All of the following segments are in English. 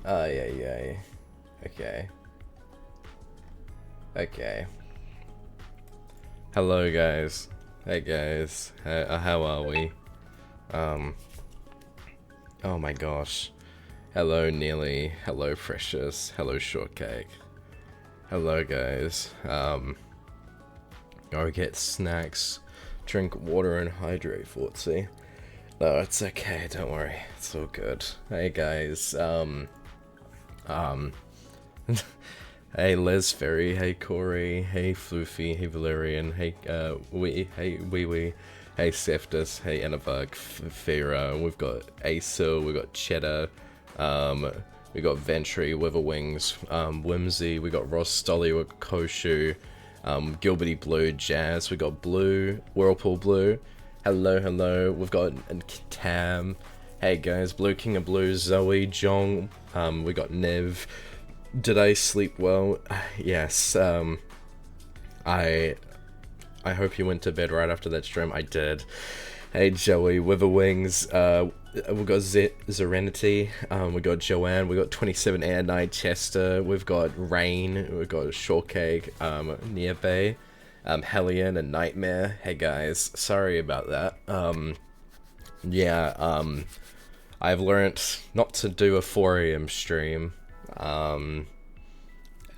Yeah. Okay. Okay. Hello, guys. Hey, guys. How are we? Oh my gosh. Hello, Neely. Hello, Precious. Hello, Shortcake. Hello, guys. Go get snacks, drink water, and hydrate, Fortsy. No, it's okay. Don't worry. It's all good. Hey, guys. Hey, Les Ferry. Hey, Corey. Hey, Floofy. Hey, Valerian. Hey, Hey, Wee. Hey, Seftus. Hey, Enabug. Fira. We've got Asil. We've got Cheddar. We got Ventry, Witherwings, Whimsy. We got Ross Stolly. We got Koshu. Gilberty Blue, Jazz. We got Blue. Whirlpool Blue. Hello. We've got Tam. Hey, guys. Blue King of Blues. Zoe. Jong. We got Nev. Did I sleep well? Yes. I hope you went to bed right after that stream. I did. Hey, Joey, Witherwings. We've got Serenity. We got Joanne. We got 27 Air Knight Chester. We've got Rain. We've got Shortcake. Near Bay. Hellion and Nightmare. Hey, guys. Sorry about that. Yeah. I've learnt not to do a 4 AM stream.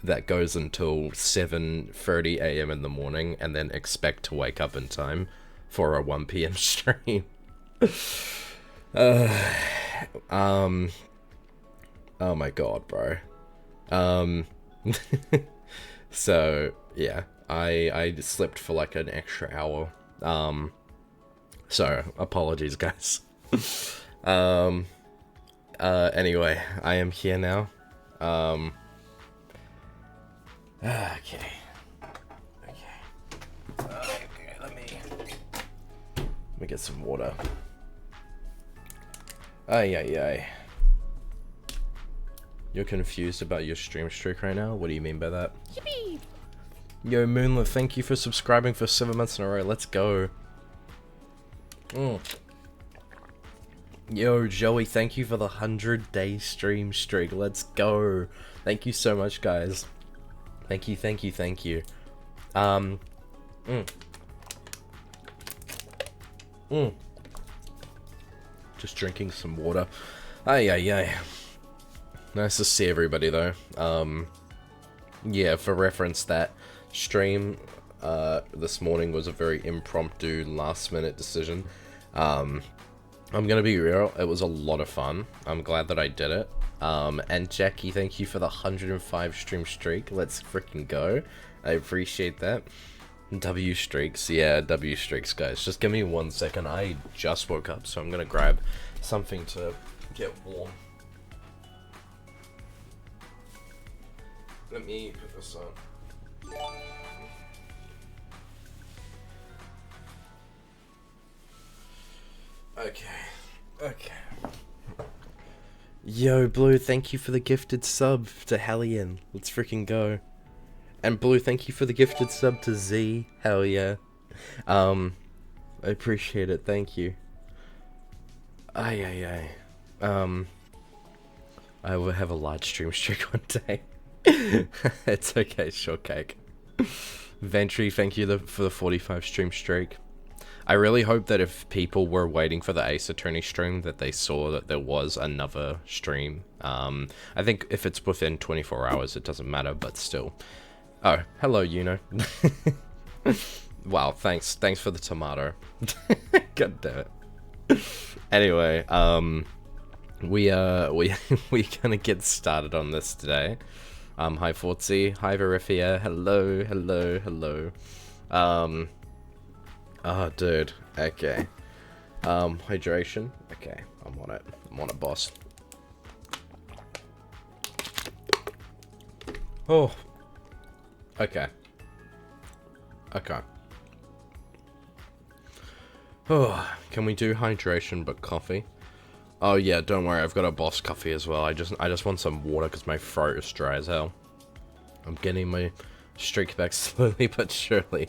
That goes until 7:30 AM in the morning, and then expect to wake up in time for a 1 PM stream. Oh my god, bro. So yeah, I slept for like an extra hour. So apologies, guys. Anyway, I am here now. Okay, let me get some water. Ay. You're confused about your stream streak right now? What do you mean by that? Yippee! Yo, Moonlit, thank you for subscribing for 7 months in a row. Let's go. Yo, Joey, thank you for the 100-day stream streak. Let's go. Thank you so much, guys. Thank you. Just drinking some water. Ay. Nice to see everybody, though. Yeah, for reference, that stream this morning was a very impromptu, last-minute decision. I'm gonna be real, it was a lot of fun. I'm glad that I did it. And Jackie, thank you for the 105 stream streak. Let's freaking go. I appreciate that. W streaks, yeah, W streaks, guys. Just give me 1 second. I just woke up, so I'm gonna grab something to get warm. Let me put this on. Okay. Yo, Blue, thank you for the gifted sub to Hellion. Let's freaking go. And Blue, thank you for the gifted sub to Z. Hell yeah. I appreciate it. Thank you. Ay. I will have a large stream streak one day. It's okay, Shortcake. Ventry, thank you for the 45 stream streak. I really hope that if people were waiting for the Ace Attorney stream, that they saw that there was another stream. I think if it's within 24 hours, it doesn't matter, but still. Oh, hello, Yuno. Wow, thanks for the tomato. God damn it. Anyway, we gonna get started on this today. Hi Fortsy, hi Verifia, hello. Oh, dude. Okay. Hydration. Okay, I'm on it. I'm on it, boss. Oh. Okay. Oh, can we do hydration but coffee? Oh yeah, don't worry. I've got a boss coffee as well. I just want some water because my throat is dry as hell. I'm getting my streak back slowly but surely.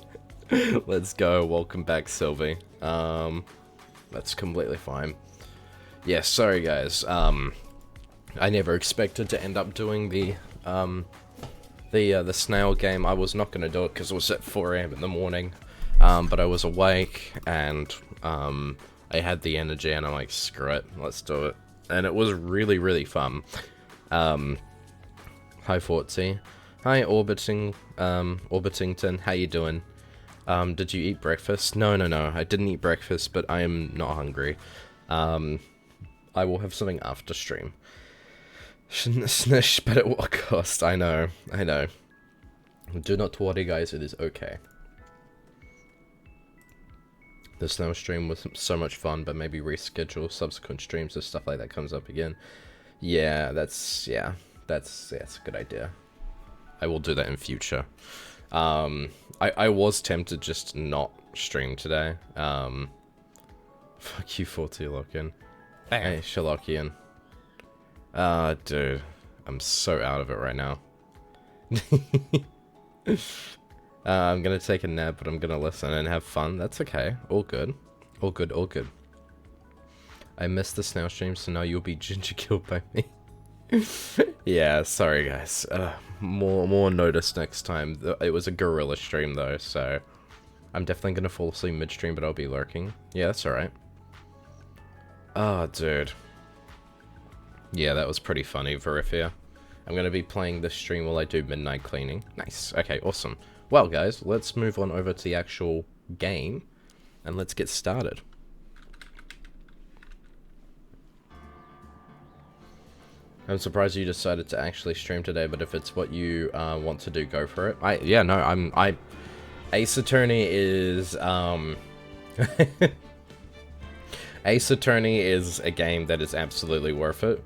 Let's go. Welcome back, Sylvie. That's completely fine. Yeah, sorry guys. I never expected to end up doing the snail game. I was not going to do it because it was at 4 AM in the morning, but I was awake, and I had the energy, and I'm like, screw it, let's do it. And it was really, really fun. Hi, Fortsy. Hi, Orbitington, how you doing? Did you eat breakfast? No, I didn't eat breakfast, but I am not hungry. I will have something after stream. Snish, but at what cost? I know. Do not worry, guys, it is okay. The snow stream was so much fun, but maybe reschedule subsequent streams if stuff like that comes up again. Yeah, that's a good idea. I will do that in future. I was tempted just not stream today. Fuck you, 40 Lockin. Hey, Sherlockian. Dude, I'm so out of it right now. I'm gonna take a nap, but I'm gonna listen and have fun. That's okay. All good. All good. I missed the snail stream, so now you'll be ginger killed by me. Yeah, sorry guys. More notice next time. It was a gorilla stream though, so I'm definitely gonna fall asleep midstream, but I'll be lurking. Yeah, that's alright. Oh, dude. Yeah, that was pretty funny, Verifia. I'm gonna be playing this stream while I do midnight cleaning. Nice. Okay, awesome. Well, guys, let's move on over to the actual game, and let's get started. I'm surprised you decided to actually stream today, but if it's what you want to do, go for it. Ace Attorney is, Ace Attorney is a game that is absolutely worth it.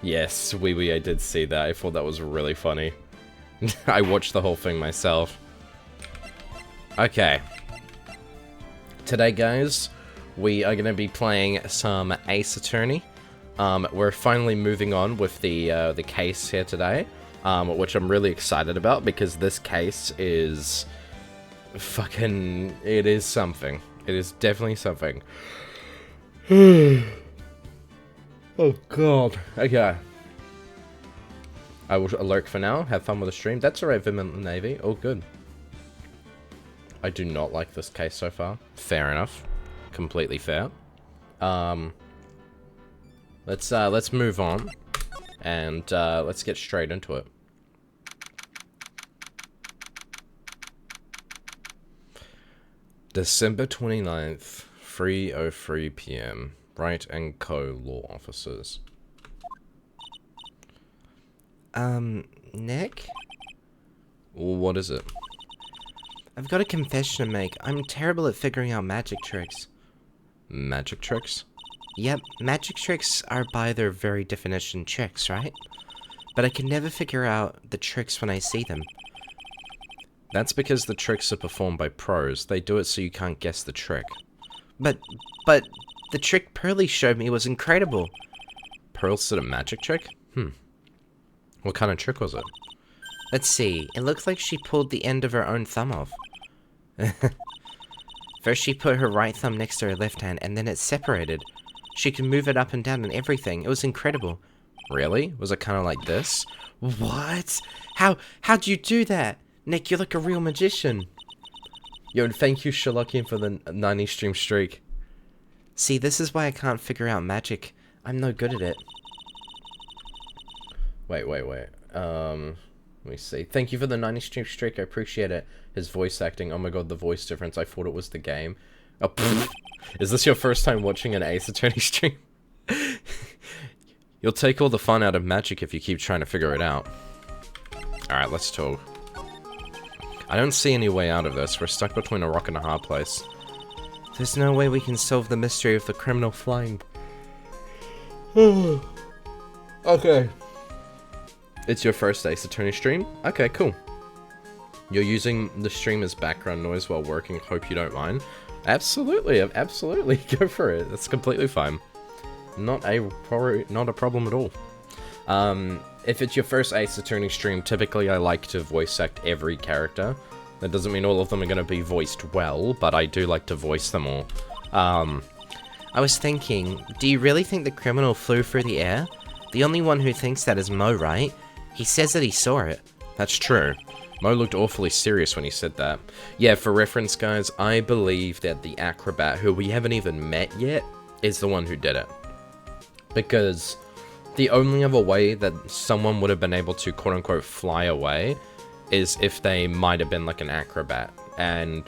Yes, I did see that. I thought that was really funny. I watched the whole thing myself. Okay. Today, guys, we are going to be playing some Ace Attorney. We're finally moving on with the case here today, which I'm really excited about because this case is fucking... It is something. It is definitely something. Oh god. Okay. I will lurk for now. Have fun with the stream. That's alright, Vim and Navy. All good. I do not like this case so far. Fair enough. Completely fair. Let's move on. And let's get straight into it. December 29th, 3:03 PM. Wright and Co. Law Officers. Nick? What is it? I've got a confession to make. I'm terrible at figuring out magic tricks. Magic tricks? Yep, magic tricks are by their very definition tricks, right? But I can never figure out the tricks when I see them. That's because the tricks are performed by pros. They do it so you can't guess the trick. But the trick Pearly showed me was incredible. Pearl did a magic trick? What kind of trick was it? Let's see. It looks like she pulled the end of her own thumb off. First she put her right thumb next to her left hand, and then it separated. She could move it up and down and everything. It was incredible. Really? Was it kind of like this? What? How'd you do that? Nick, you're like a real magician. Yo, and thank you, Sherlockian, for the 90 stream streak. See, this is why I can't figure out magic. I'm no good at it. Wait. Let me see. Thank you for the 90 stream streak. I appreciate it. His voice acting. Oh my god, the voice difference. I thought it was the game. Oh, pfft. Is this your first time watching an Ace Attorney stream? You'll take all the fun out of magic if you keep trying to figure it out. Alright, let's talk. I don't see any way out of this. We're stuck between a rock and a hard place. There's no way we can solve the mystery of the criminal flying. Okay. It's your first Ace Attorney stream? Okay, cool. You're using the stream as background noise while working. Hope you don't mind. Absolutely, absolutely. Go for it. That's completely fine. Not a problem at all. If it's your first Ace Attorney stream, typically I like to voice act every character. That doesn't mean all of them are going to be voiced well, but I do like to voice them all. I was thinking, do you really think the criminal flew through the air? The only one who thinks that is Mo, right? He says that he saw it. That's true. Mo looked awfully serious when he said that. Yeah, for reference, guys, I believe that the acrobat, who we haven't even met yet, is the one who did it. Because the only other way that someone would have been able to quote-unquote fly away is if they might have been like an acrobat. And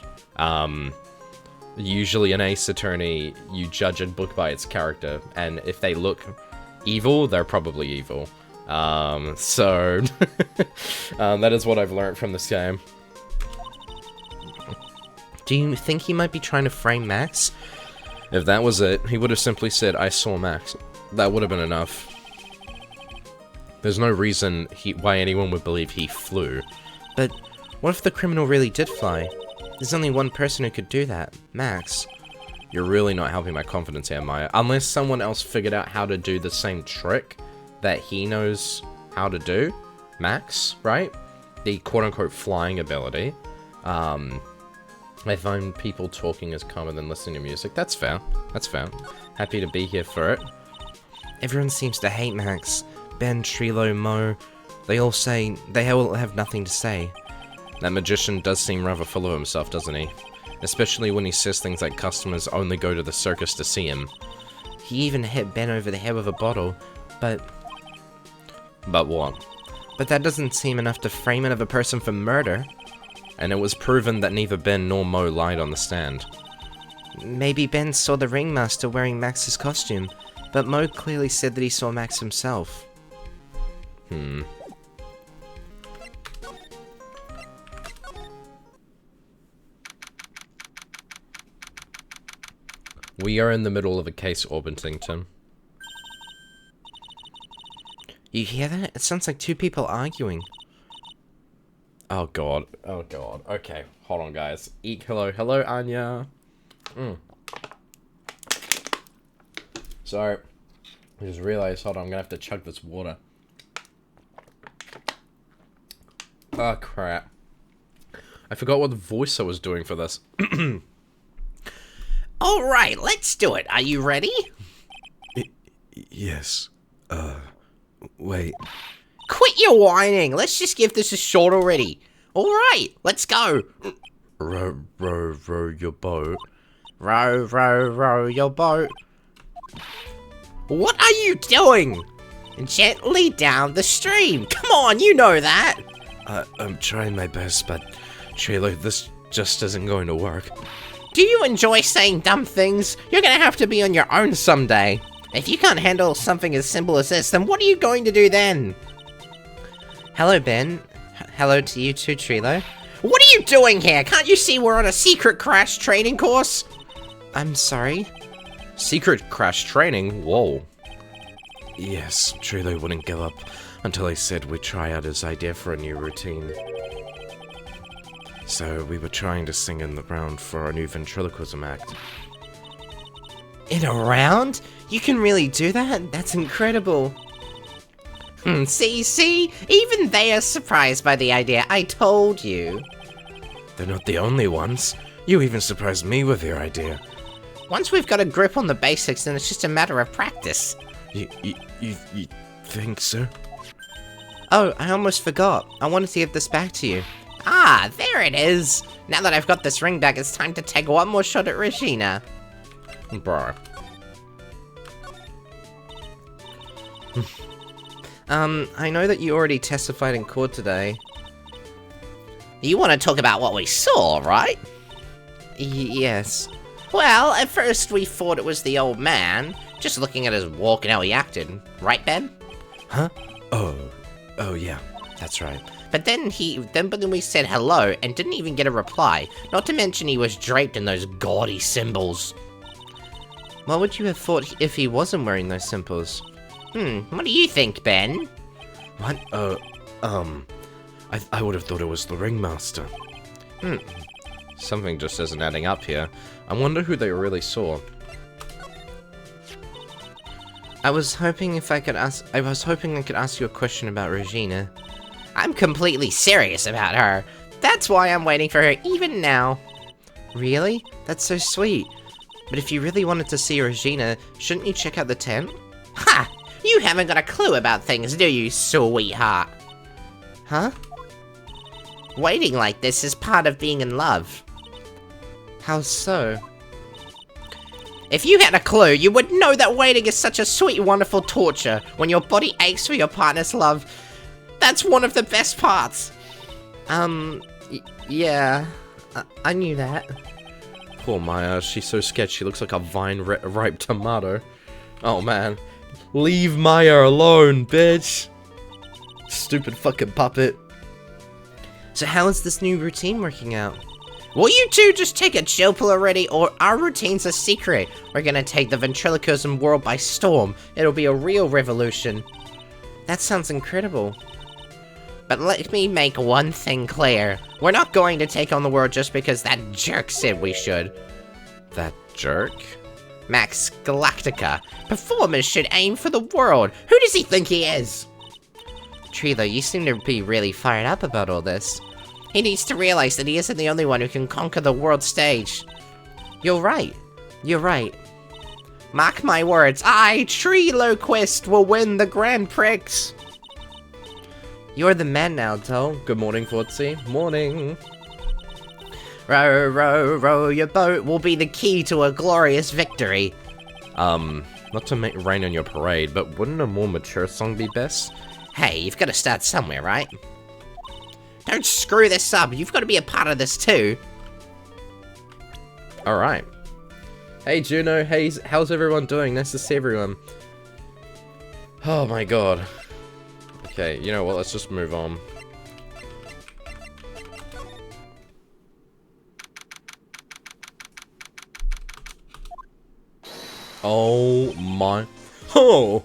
usually an ace attorney, you judge a book by its character, and if they look evil, they're probably evil. So that is what I've learned from this game. Do you think he might be trying to frame Max? If that was it, he would have simply said, I saw Max. That would have been enough. There's no reason why anyone would believe he flew. But what if the criminal really did fly? There's only one person who could do that, Max. You're really not helping my confidence here, Maya. Unless someone else figured out how to do the same trick that he knows how to do, Max, right? The quote-unquote flying ability. I find people talking is calmer than listening to music. That's fair. That's fair. Happy to be here for it. Everyone seems to hate Max. Ben, Trilo, Mo. They all say they all have nothing to say. That magician does seem rather full of himself, doesn't he? Especially when he says things like customers only go to the circus to see him. He even hit Ben over the head with a bottle, but... But what? But that doesn't seem enough to frame another person for murder. And it was proven that neither Ben nor Mo lied on the stand. Maybe Ben saw the ringmaster wearing Max's costume, but Mo clearly said that he saw Max himself. We are in the middle of a case, Orpington. You hear that? It sounds like two people arguing. Oh god. Oh god. Okay, hold on, guys. Eek, hello. Hello, Anya. Sorry. I just realized, hold on, I'm gonna have to chug this water. Oh, crap. I forgot what voice I was doing for this. Alright, let's do it. Are you ready? Yes. Wait. Quit your whining. Let's just give this a shot already. Alright, let's go. Row, row, row your boat. Row, row, row your boat. What are you doing? Gently down the stream. Come on, you know that. I'm trying my best, but Trailer, this just isn't going to work. Do you enjoy saying dumb things? You're gonna have to be on your own someday. If you can't handle something as simple as this, then what are you going to do then? Hello, Ben. Hello to you too, Trilo. What are you doing here? Can't you see we're on a secret crash training course? I'm sorry. Secret crash training? Whoa. Yes, Trailer wouldn't give up until I said we'd try out his idea for a new routine. So we were trying to sing in the round for our new ventriloquism act. In a round? You can really do that? That's incredible. See? Even they are surprised by the idea. I told you. They're not the only ones. You even surprised me with your idea. Once we've got a grip on the basics, then it's just a matter of practice. You think so? Oh, I almost forgot. I wanted to give this back to you. Ah, there it is. Now that I've got this ring back, it's time to take one more shot at Regina. Bro. I know that you already testified in court today. You want to talk about what we saw, right? Yes. Well, at first we thought it was the old man, just looking at his walk and how he acted. Right, Ben? Huh? Oh yeah, that's right. But then we said hello and didn't even get a reply. Not to mention he was draped in those gaudy symbols. What would you have thought if he wasn't wearing those symbols? What do you think, Ben? What? I would have thought it was the ringmaster. Something just isn't adding up here. I wonder who they really saw. I was hoping I could ask you a question about Regina. I'm completely serious about her. That's why I'm waiting for her even now. Really? That's so sweet. But if you really wanted to see Regina, shouldn't you check out the tent? Ha! You haven't got a clue about things, do you, sweetheart? Huh? Waiting like this is part of being in love. How so? If you had a clue, you would know that waiting is such a sweet, wonderful torture when your body aches for your partner's love. That's one of the best parts. Yeah, I knew that. Poor Maya, she's so scared she looks like a vine-ripe tomato. Oh man. Leave Maya alone, bitch! Stupid fucking puppet. So how is this new routine working out? Will you two just take a chill pill already, or our routine's a secret? We're gonna take the ventriloquism world by storm. It'll be a real revolution. That sounds incredible. But let me make one thing clear. We're not going to take on the world just because that jerk said we should. That jerk? Max Galactica. Performers should aim for the world. Who does he think he is? Trilo, you seem to be really fired up about all this. He needs to realize that he isn't the only one who can conquer the world stage. You're right. You're right. Mark my words, I, Triloquist, will win the Grand Prix. You're the man now, Dol. Good morning, Fortsy. Morning. Row, row, row your boat will be the key to a glorious victory. Not to make rain on your parade, but wouldn't a more mature song be best? Hey, you've got to start somewhere, right? Don't screw this up, you've got to be a part of this too. Alright. Hey Juno, hey, how's everyone doing? Nice to see everyone. Oh my god. Okay, you know what, let's just move on. Oh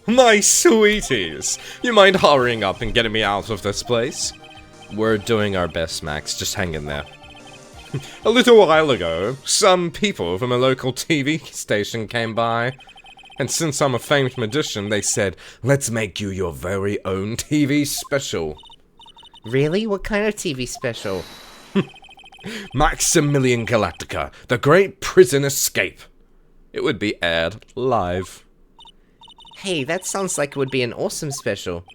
my sweeties! You mind hurrying up and getting me out of this place? We're doing our best, Max, just hang in there. A little while ago, some people from a local TV station came by, and since I'm a famed magician, they said, let's make you your very own TV special. Really? What kind of TV special? Maximilian Galactica, the Great Prison Escape. It would be aired live. Hey, that sounds like it would be an awesome special.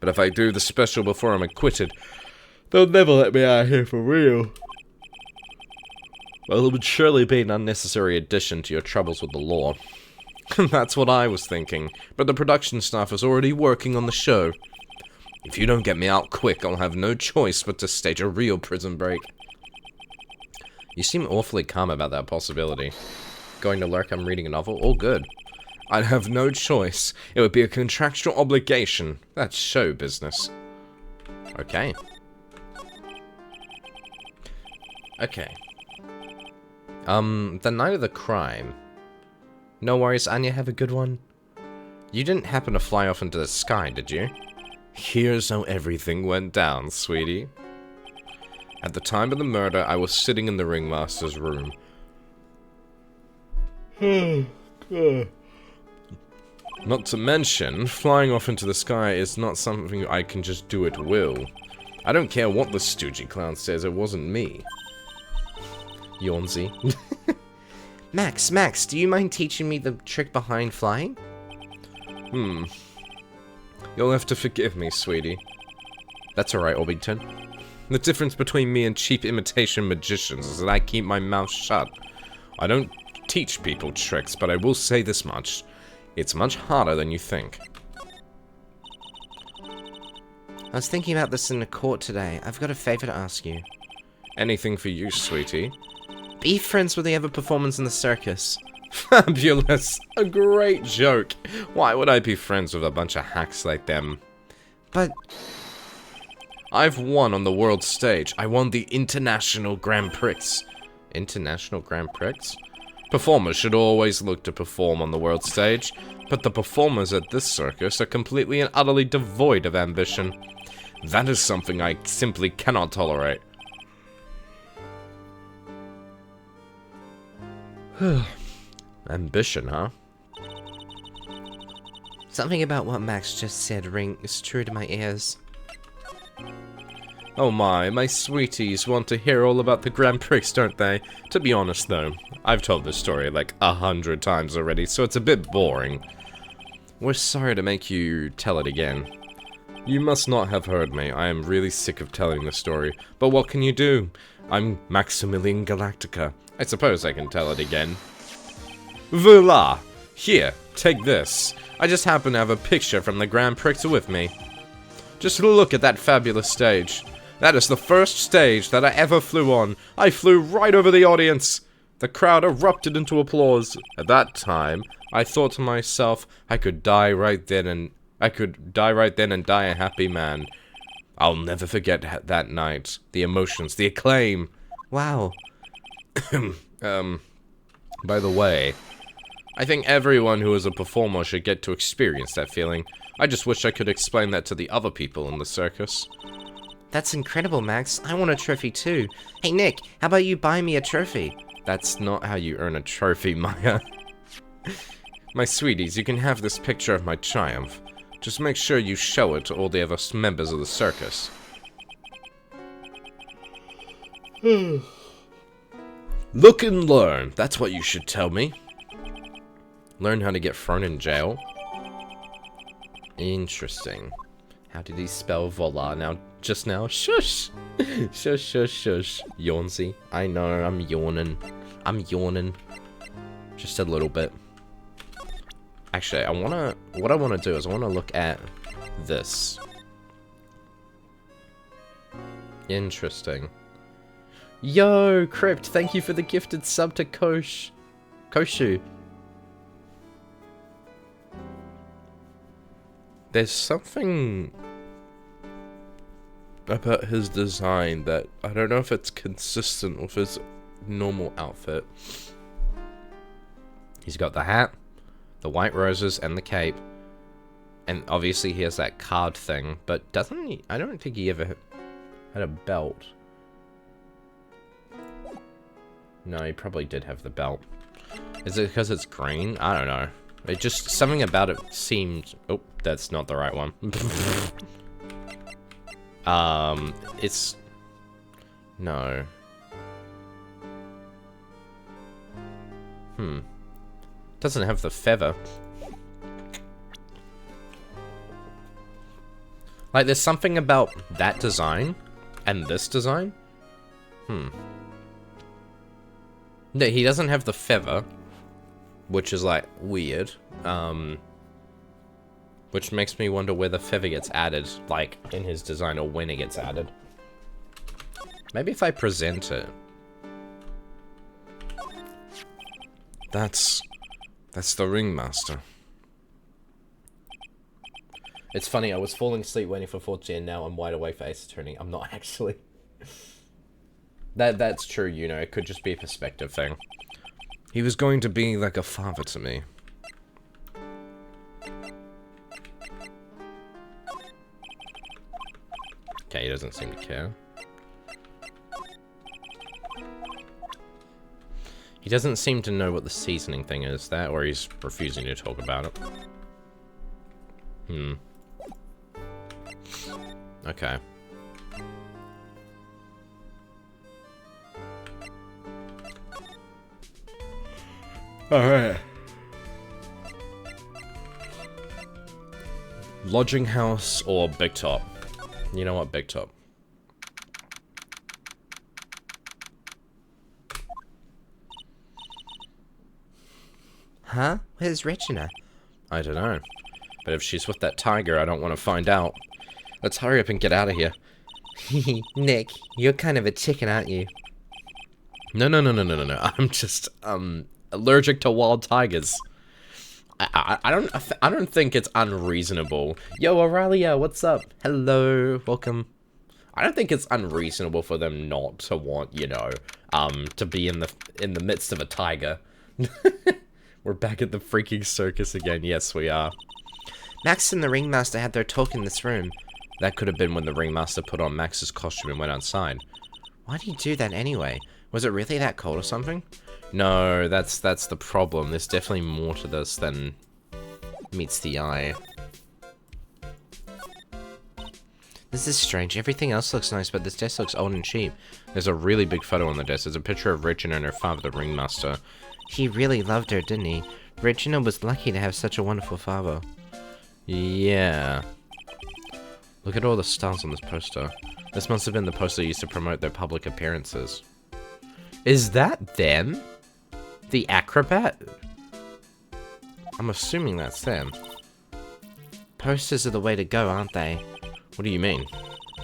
But if I do the special before I'm acquitted, they'll never let me out of here for real. Well, it would surely be an unnecessary addition to your troubles with the law. That's what I was thinking, but the production staff is already working on the show. If you don't get me out quick, I'll have no choice but to stage a real prison break. You seem awfully calm about that possibility. Going to lurk, I'm reading a novel? All good. I'd have no choice. It would be a contractual obligation. That's show business. Okay. Okay. The night of the crime. No worries, Anya, have a good one. You didn't happen to fly off into the sky, did you? Here's how everything went down, sweetie. At the time of the murder, I was sitting in the ringmaster's room. Not to mention, flying off into the sky is not something I can just do at will. I don't care what the stoogey clown says, it wasn't me. Yawnsy. Max, do you mind teaching me the trick behind flying? You'll have to forgive me, sweetie. That's alright, Orpington. The difference between me and cheap imitation magicians is that I keep my mouth shut. I don't teach people tricks, but I will say this much. It's much harder than you think. I was thinking about this in the court today. I've got a favor to ask you. Anything for you, sweetie. Be friends with the other performers in the circus. Fabulous! A great joke! Why would I be friends with a bunch of hacks like them? But I've won on the world stage. I won the International Grand Prix. International Grand Prix? Performers should always look to perform on the world stage, but the performers at this circus are completely and utterly devoid of ambition. That is something I simply cannot tolerate. Ambition, huh? something about what Max just said rings true to my ears. Oh my sweeties want to hear all about the Grand Prix, don't they? To be honest though, I've told this story like 100 times already, so it's a bit boring. We're sorry to make you tell it again. You must not have heard me. I am really sick of telling the story. But what can you do? I'm Maximilian Galactica. I suppose I can tell it again. Voila! Here, take this. I just happen to have a picture from the Grand Prix with me. Just look at that fabulous stage. That is the first stage that I ever flew on. I flew right over the audience. The crowd erupted into applause. At that time, I thought to myself, I could die right then and die a happy man. I'll never forget that night. The emotions, the acclaim. Wow. By the way, I think everyone who is a performer should get to experience that feeling. I just wish I could explain that to the other people in the circus. That's incredible, Max. I want a trophy too. Hey, Nick, how about you buy me a trophy? That's not how you earn a trophy, Maya. My sweeties, you can have this picture of my triumph. Just make sure you show it to all the other members of the circus. Look and learn. That's what you should tell me. Learn how to get thrown in jail? Interesting. How did he spell voila just now? Shush! Shush, shush, shush. Yawnsy. I know, I'm yawning. I'm yawning. Just a little bit. Actually, what I wanna do is I wanna look at this. Interesting. Yo, Crypt, thank you for the gifted sub to Koshu. There's something about his design that I don't know if it's consistent with his normal outfit. He's got the hat, the white roses, and the cape. And obviously he has that card thing, but doesn't he? I don't think he ever had a belt. No, he probably did have the belt. Is it because it's green? I don't know. It just, something about it seemed... Oh, that's not the right one. It's... No. Doesn't have the feather. Like, there's something about that design and this design. No, he doesn't have the feather, which is, like, weird. Which makes me wonder where the feather gets added, like, in his design, or when it gets added. Maybe if I present it. That's the ringmaster. It's funny, I was falling asleep waiting for Fortsy, and now I'm wide awake for Ace Attorney. I'm not actually. That's true, you know, it could just be a perspective thing. He was going to be like a father to me. Okay, he doesn't seem to care. He doesn't seem to know what the seasoning thing is, that, or he's refusing to talk about it. Okay. Alright. Lodging house or Big Top? You know what, Big Top. Huh? Where's Regina? I don't know. But if she's with that tiger, I don't want to find out. Let's hurry up and get out of here. Nick, you're kind of a chicken, aren't you? No. I'm just, allergic to wild tigers. I don't think it's unreasonable. Yo, Aurelia, what's up? Hello, welcome. I don't think it's unreasonable for them not to want, you know, to be in the midst of a tiger. We're back at the freaking circus again. Yes, we are. Max and the ringmaster had their talk in this room. That could have been when the ringmaster put on Max's costume and went outside. Why did he do that anyway? Was it really that cold or something? No, that's the problem. There's definitely more to this than meets the eye. This is strange. Everything else looks nice, but this desk looks old and cheap. There's a really big photo on the desk. There's a picture of Regina and her father, the ringmaster. He really loved her, didn't he? Regina was lucky to have such a wonderful father. Yeah. Look at all the stars on this poster. This must have been the poster used to promote their public appearances. Is that them? The acrobat? I'm assuming that's them. Posters are the way to go, aren't they? What do you mean?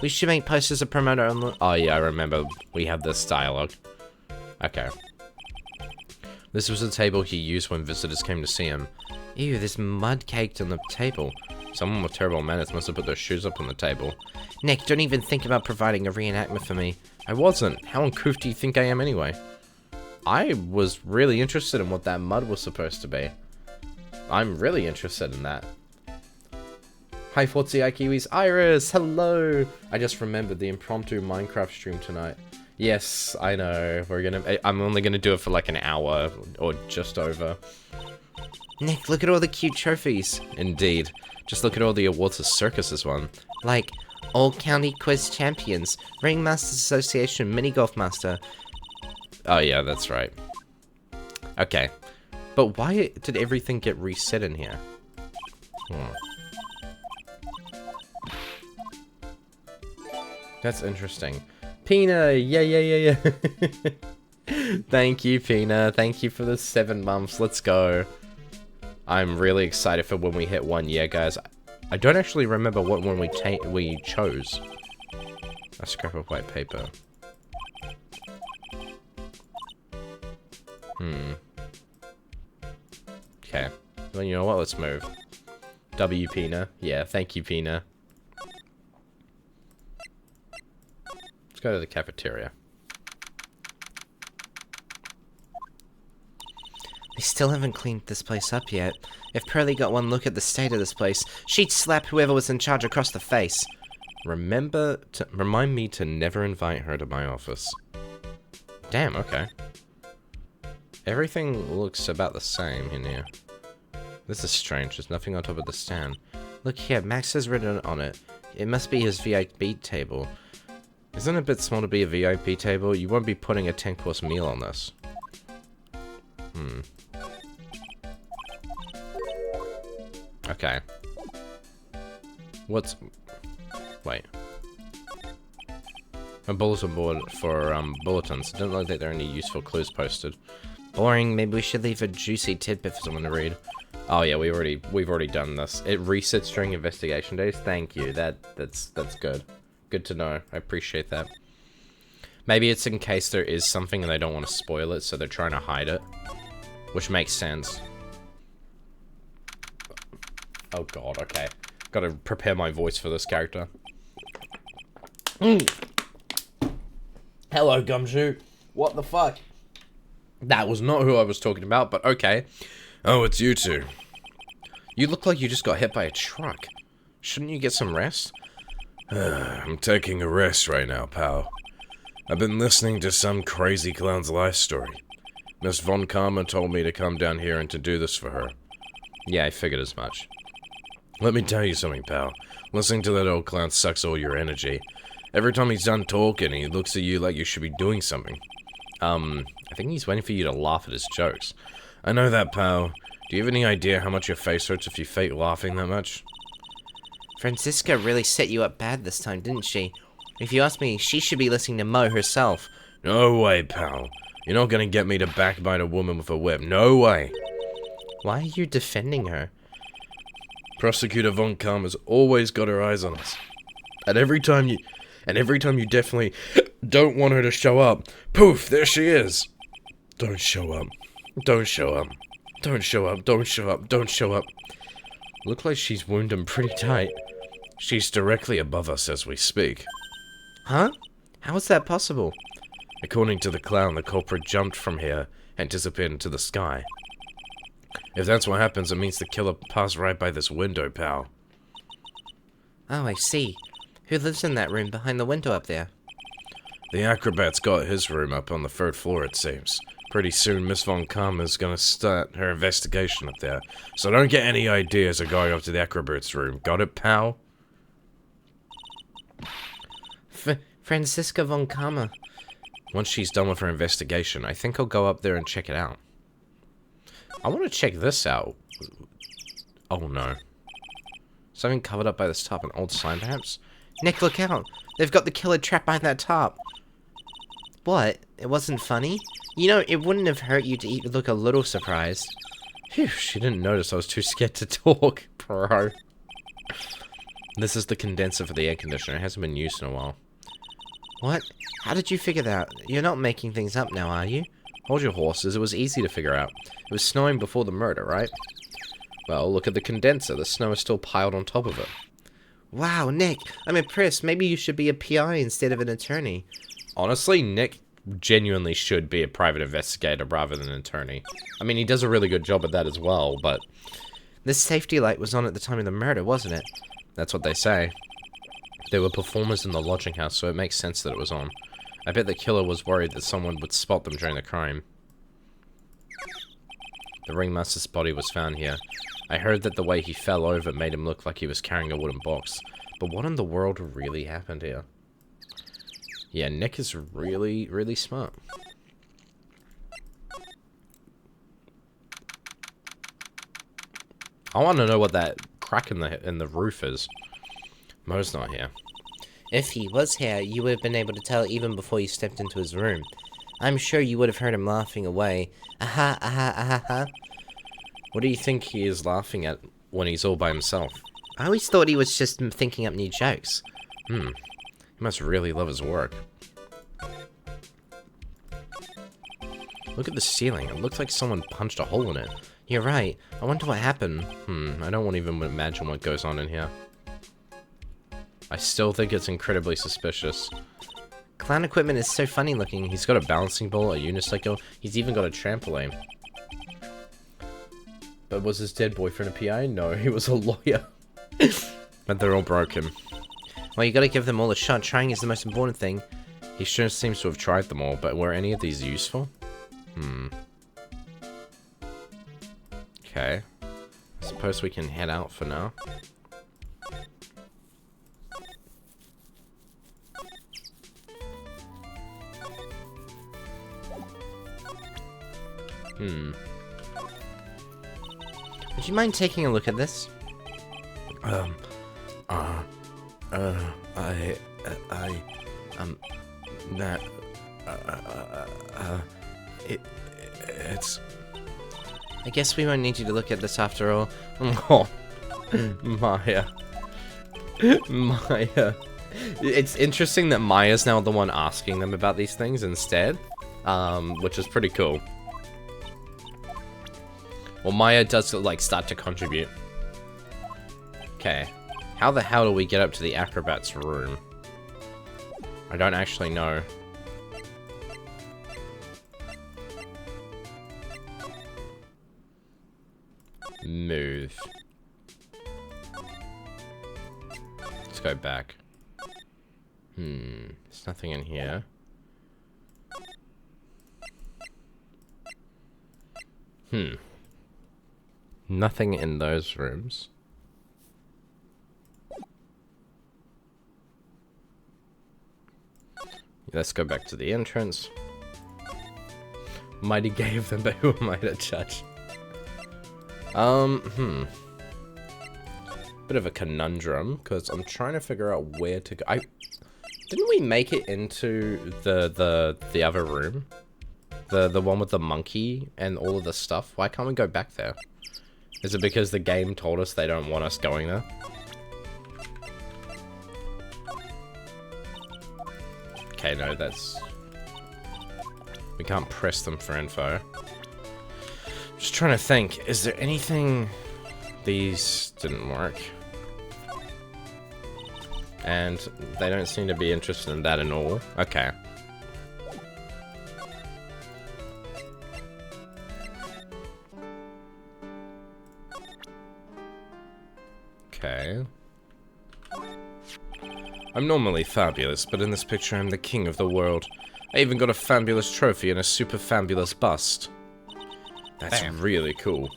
We should make posters to promote our own... Oh yeah, I remember. We have this dialogue. Okay. This was the table he used when visitors came to see him. Ew, there's mud caked on the table. Someone with terrible manners must have put their shoes up on the table. Nick, don't even think about providing a reenactment for me. I wasn't. How uncouth do you think I am anyway? I was really interested in what that mud was supposed to be. I'm really interested in that. Hi Fortsy, hi Kiwis. Iris, hello! I just remembered the impromptu Minecraft stream tonight. Yes, I know. I'm only gonna do it for like an hour or just over. Nick, look at all the cute trophies. Indeed. Just look at all the awards the circus has won. Like, All County Quiz Champions, Ringmasters Association Mini Golf Master. Oh yeah, that's right. Okay. But why did everything get reset in here? That's interesting. Pina, yeah. Thank you, Pina. Thank you for the 7 months. Let's go. I'm really excited for when we hit 1 year, guys. I don't actually remember what one we chose. A scrap of white paper. Okay. Well, you know what? Let's move. W, Pina. Yeah, thank you, Pina. Let's go to the cafeteria. They still haven't cleaned this place up yet. If Pearly got one look at the state of this place, she'd slap whoever was in charge across the face. Remind me to never invite her to my office. Damn, okay. Everything looks about the same in here. This is strange. There's nothing on top of the stand. Look here, Max has written on it. It must be his VIP table. Isn't it a bit small to be a VIP table? You won't be putting a 10-course meal on this. Okay. Wait. A bulletin board for, bulletins. It doesn't look like there are any useful clues posted. Boring. Maybe we should leave a juicy tidbit for someone to read. Oh yeah, we've already done this. It resets during investigation days. Thank you. That's good. Good to know. I appreciate that. Maybe it's in case there is something and they don't want to spoil it, so they're trying to hide it. Which makes sense. Oh god, okay. Gotta prepare my voice for this character. Hello, Gumshoe. What the fuck? That was not who I was talking about, but okay. Oh, it's you two. You look like you just got hit by a truck. Shouldn't you get some rest? I'm taking a rest right now, pal. I've been listening to some crazy clown's life story. Miss Von Karma told me to come down here and to do this for her. Yeah, I figured as much. Let me tell you something, pal. Listening to that old clown sucks all your energy. Every time he's done talking, he looks at you like you should be doing something. I think he's waiting for you to laugh at his jokes. I know that, pal. Do you have any idea how much your face hurts if you fake laughing that much? Francisca really set you up bad this time, didn't she? If you ask me, she should be listening to Mo herself. No way, pal. You're not gonna get me to backbite a woman with a whip. No way. Why are you defending her? Prosecutor Von Karma's always got her eyes on us. And every time you definitely don't want her to show up, poof, there she is. Don't show up. Don't show up. Don't show up. Don't show up. Don't show up. Look like she's wounded pretty tight. She's directly above us as we speak. Huh? How is that possible? According to the clown, the culprit jumped from here and disappeared into the sky. If that's what happens, it means the killer passed right by this window, pal. Oh, I see. Who lives in that room behind the window up there? The acrobat's got his room up on the 3rd floor, it seems. Pretty soon, Miss Von Karma's gonna start her investigation up there. So don't get any ideas of going up to the acrobat's room. Got it, pal? Franziska von Kammer. Once she's done with her investigation, I think I'll go up there and check it out. I want to check this out. Oh no. Something covered up by this top, an old sign perhaps? Nick, look out! They've got the killer trapped behind that top. What? It wasn't funny? You know, it wouldn't have hurt you to look a little surprised. Phew, she didn't notice I was too scared to talk, bro. This is the condenser for the air conditioner. It hasn't been used in a while. What? How did you figure that out? You're not making things up now, are you? Hold your horses, it was easy to figure out. It was snowing before the murder, right? Well, look at the condenser. The snow is still piled on top of it. Wow, Nick, I'm impressed. Maybe you should be a PI instead of an attorney. Honestly, Nick genuinely should be a private investigator rather than an attorney. I mean, he does a really good job at that as well, but... This safety light was on at the time of the murder, wasn't it? That's what they say. There were performers in the lodging house, so it makes sense that it was on. I bet the killer was worried that someone would spot them during the crime. The ringmaster's body was found here. I heard that the way he fell over made him look like he was carrying a wooden box. But what in the world really happened here? Yeah, Nick is really, really smart. I want to know what that crack in the roof is. Mo's not here. If he was here, you would have been able to tell even before you stepped into his room. I'm sure you would have heard him laughing away. Aha, aha, aha, aha. What do you think he is laughing at when he's all by himself? I always thought he was just thinking up new jokes. He must really love his work. Look at the ceiling. It looks like someone punched a hole in it. You're right. I wonder what happened. I don't want to even imagine what goes on in here. I still think it's incredibly suspicious. Clown equipment is so funny looking. He's got a balancing ball, a unicycle. He's even got a trampoline. But was his dead boyfriend a PI? No, he was a lawyer. But they're all broken. Well, you gotta give them all a shot. Trying is the most important thing. He sure seems to have tried them all, but were any of these useful? Okay. I suppose we can head out for now. Would you mind taking a look at this? It's... I guess we won't need you to look at this after all. Oh, Maya. Maya. It's interesting that Maya's now the one asking them about these things instead, which is pretty cool. Well, Maya does, like, start to contribute. Okay. How the hell do we get up to the acrobat's room? I don't actually know. Move. Let's go back. There's nothing in here. Nothing in those rooms. Let's go back to the entrance. Mighty gay of them, but who am I to judge? Bit of a conundrum, because I'm trying to figure out where to go. Didn't we make it into the other room? The one with the monkey and all of the stuff? Why can't we go back there? Is it because the game told us they don't want us going there? Okay, no, that's... We can't press them for info. Just trying to think, is there anything... These didn't work. And they don't seem to be interested in that at all. Okay. Okay. I'm normally fabulous, but in this picture I'm the king of the world. I even got a fabulous trophy and a super fabulous bust. That's really cool.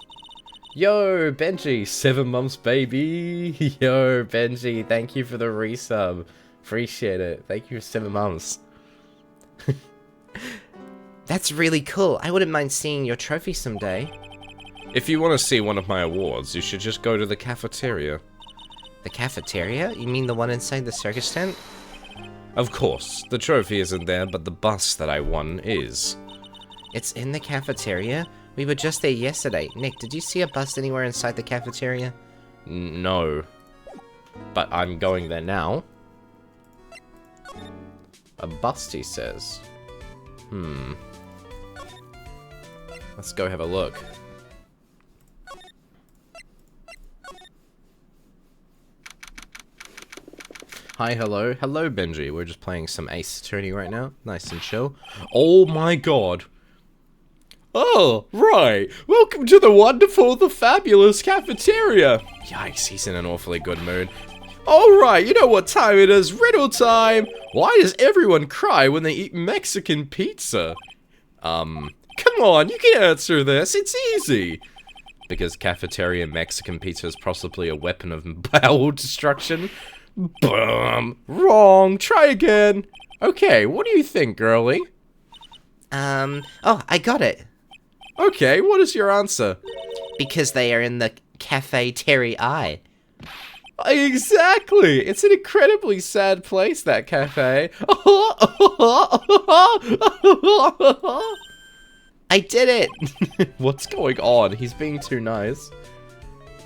Yo, Benji, 7 months, baby. Yo, Benji, thank you for the resub. Appreciate it. Thank you for 7 months. That's really cool. I wouldn't mind seeing your trophy someday. If you want to see one of my awards, you should just go to the cafeteria. The cafeteria? You mean the one inside the circus tent? Of course, the trophy isn't there, but the bus that I won is. It's in the cafeteria? We were just there yesterday. Nick, did you see a bus anywhere inside the cafeteria? No. But I'm going there now. A bust, he says. Let's go have a look. Hi, hello. Hello, Benji. We're just playing some Ace Attorney right now. Nice and chill. Oh my god. Oh, right. Welcome to the wonderful, the fabulous cafeteria. Yikes, he's in an awfully good mood. Alright, you know what time it is. Riddle time. Why does everyone cry when they eat Mexican pizza? Come on, you can answer this. It's easy. Because cafeteria Mexican pizza is possibly a weapon of bowel destruction. Boom. Wrong. Try again. Okay, what do you think, girlie? Oh, I got it. Okay, what is your answer? Because they are in the Cafe Terry Eye. Exactly! It's an incredibly sad place, that cafe. I did it! What's going on? He's being too nice.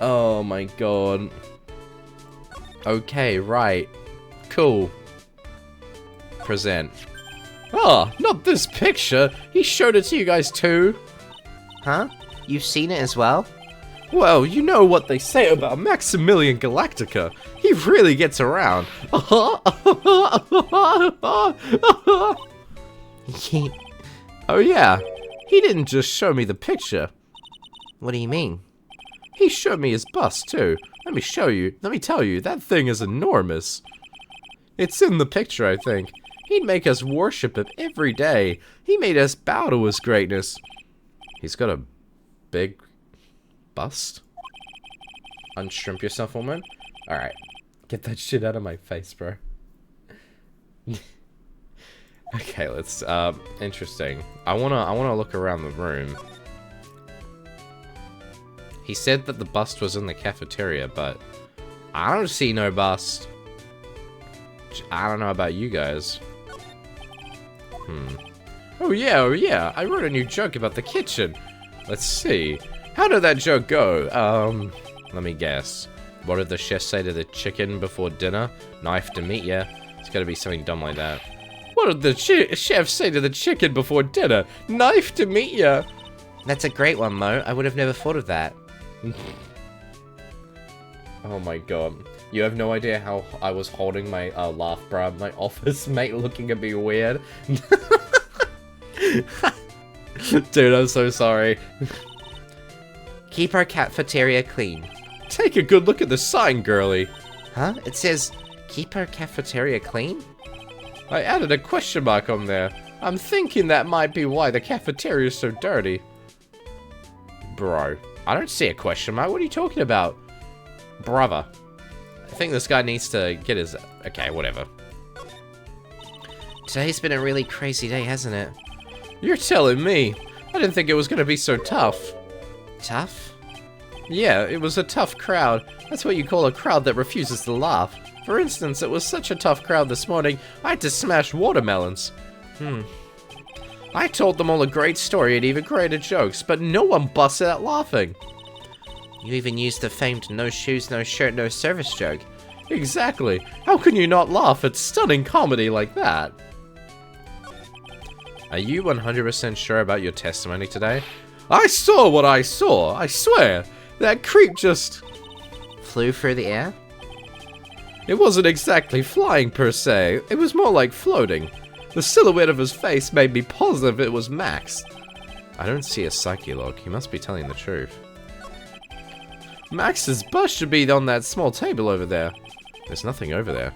Oh my god. Okay, right. Cool. Present. Ah, not this picture. He showed it to you guys too. Huh? You've seen it as well? Well, you know what they say about Maximilian Galactica. He really gets around. Oh yeah, he didn't just show me the picture. What do you mean? He showed me his bust too. Let me show you. Let me tell you, that thing is enormous. It's in the picture, I think. He'd make us worship him every day. He made us bow to his greatness. He's got a big bust. Unshrimp yourself, woman. Alright. Get that shit out of my face, bro. Okay, let's, interesting. I wanna look around the room. He said that the bust was in the cafeteria, but I don't see no bust. I don't know about you guys. Oh yeah, I wrote a new joke about the kitchen. Let's see. How did that joke go? Let me guess. What did the chef say to the chicken before dinner? Knife to meat ya. It's gotta be something dumb like that. What did the chef say to the chicken before dinner? Knife to meat ya. That's a great one, Mo. I would have never thought of that. Oh my god. You have no idea how I was holding my laugh, bruh. My office mate looking at me weird. Dude, I'm so sorry. Keep our cafeteria clean. Take a good look at the sign, girlie. Huh? It says, keep our cafeteria clean? I added a question mark on there. I'm thinking that might be why the cafeteria is so dirty. Bro, I don't see a question mark. What are you talking about? Brother. I think this guy needs to get his... Okay, whatever. Today's been a really crazy day, hasn't it? You're telling me. I didn't think it was going to be so tough. Tough? Yeah, it was a tough crowd. That's what you call a crowd that refuses to laugh. For instance, it was such a tough crowd this morning, I had to smash watermelons. I told them all a great story and even greater jokes, but no one busted out laughing. You even used the famed no shoes, no shirt, no service joke. Exactly. How can you not laugh at stunning comedy like that? Are you 100% sure about your testimony today? I saw what I saw, I swear. That creep just... Flew through the air? It wasn't exactly flying per se, it was more like floating. The silhouette of his face made me positive it was Max. I don't see a psyche log, he must be telling the truth. Max's bust should be on that small table over there. There's nothing over there.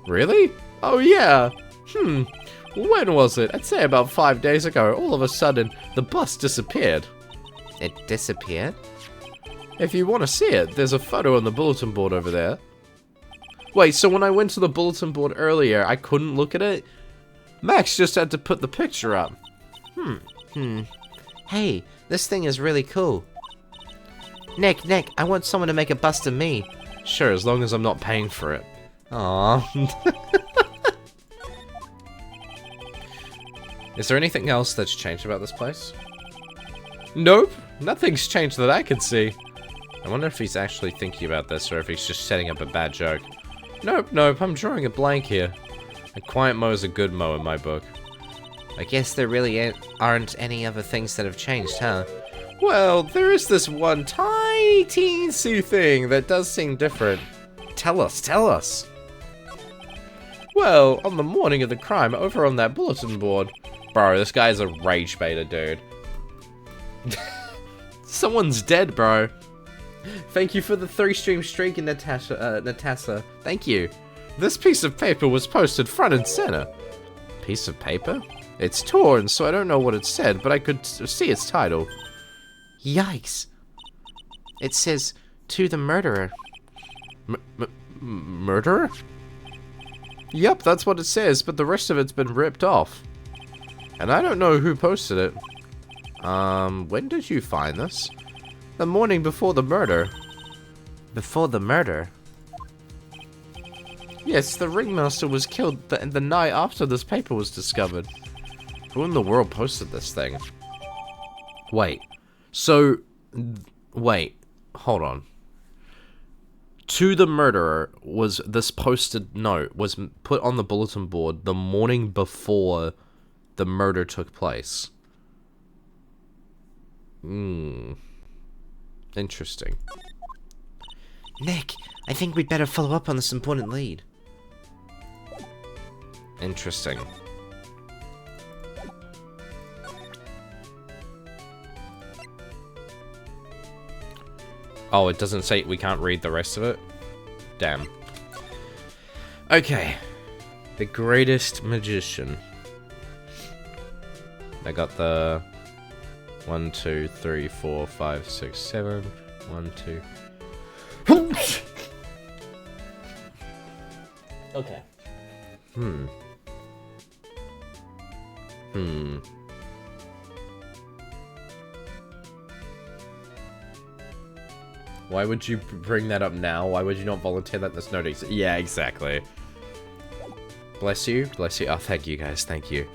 Really? Oh yeah. When was it? I'd say about 5 days ago. All of a sudden, the bust disappeared. It disappeared? If you want to see it, there's a photo on the bulletin board over there. Wait, so when I went to the bulletin board earlier, I couldn't look at it? Max just had to put the picture up. Hey, this thing is really cool. Nick, I want someone to make a bust of me. Sure, as long as I'm not paying for it. Aww. Is there anything else that's changed about this place? Nope, nothing's changed that I can see. I wonder if he's actually thinking about this or if he's just setting up a bad joke. Nope, I'm drawing a blank here. A quiet mow is a good mow in my book. I guess there really aren't any other things that have changed, huh? Well, there is this one tiny teensy thing that does seem different. Tell us. Well, on the morning of the crime, over on that bulletin board. Bro, this guy's a rage baiter, dude. Someone's dead, bro. Thank you for the 3-stream streak, Natasha. Thank you. This piece of paper was posted front and center. Piece of paper? It's torn, so I don't know what it said, but I could see its title. Yikes. It says, to the murderer. Murderer? Yep, that's what it says, but the rest of it's been ripped off. And I don't know who posted it. When did you find this? The morning before the murder. Before the murder? Yes, the ringmaster was killed the night after this paper was discovered. Who in the world posted this thing? Wait. So, wait. Hold on. To the murderer was this posted note was put on the bulletin board the morning before the murder took place. Interesting. Nick, I think we'd better follow up on this important lead. Interesting. Oh, it doesn't say we can't read the rest of it? Damn. Okay. The greatest magician. I got the 1, 2, 3, 4, 5, 6, 7. 1, 2. Okay. Why would you bring that up now? Why would you not volunteer that this notice? Yeah, exactly. Bless you. Bless you. Oh, thank you guys. Thank you.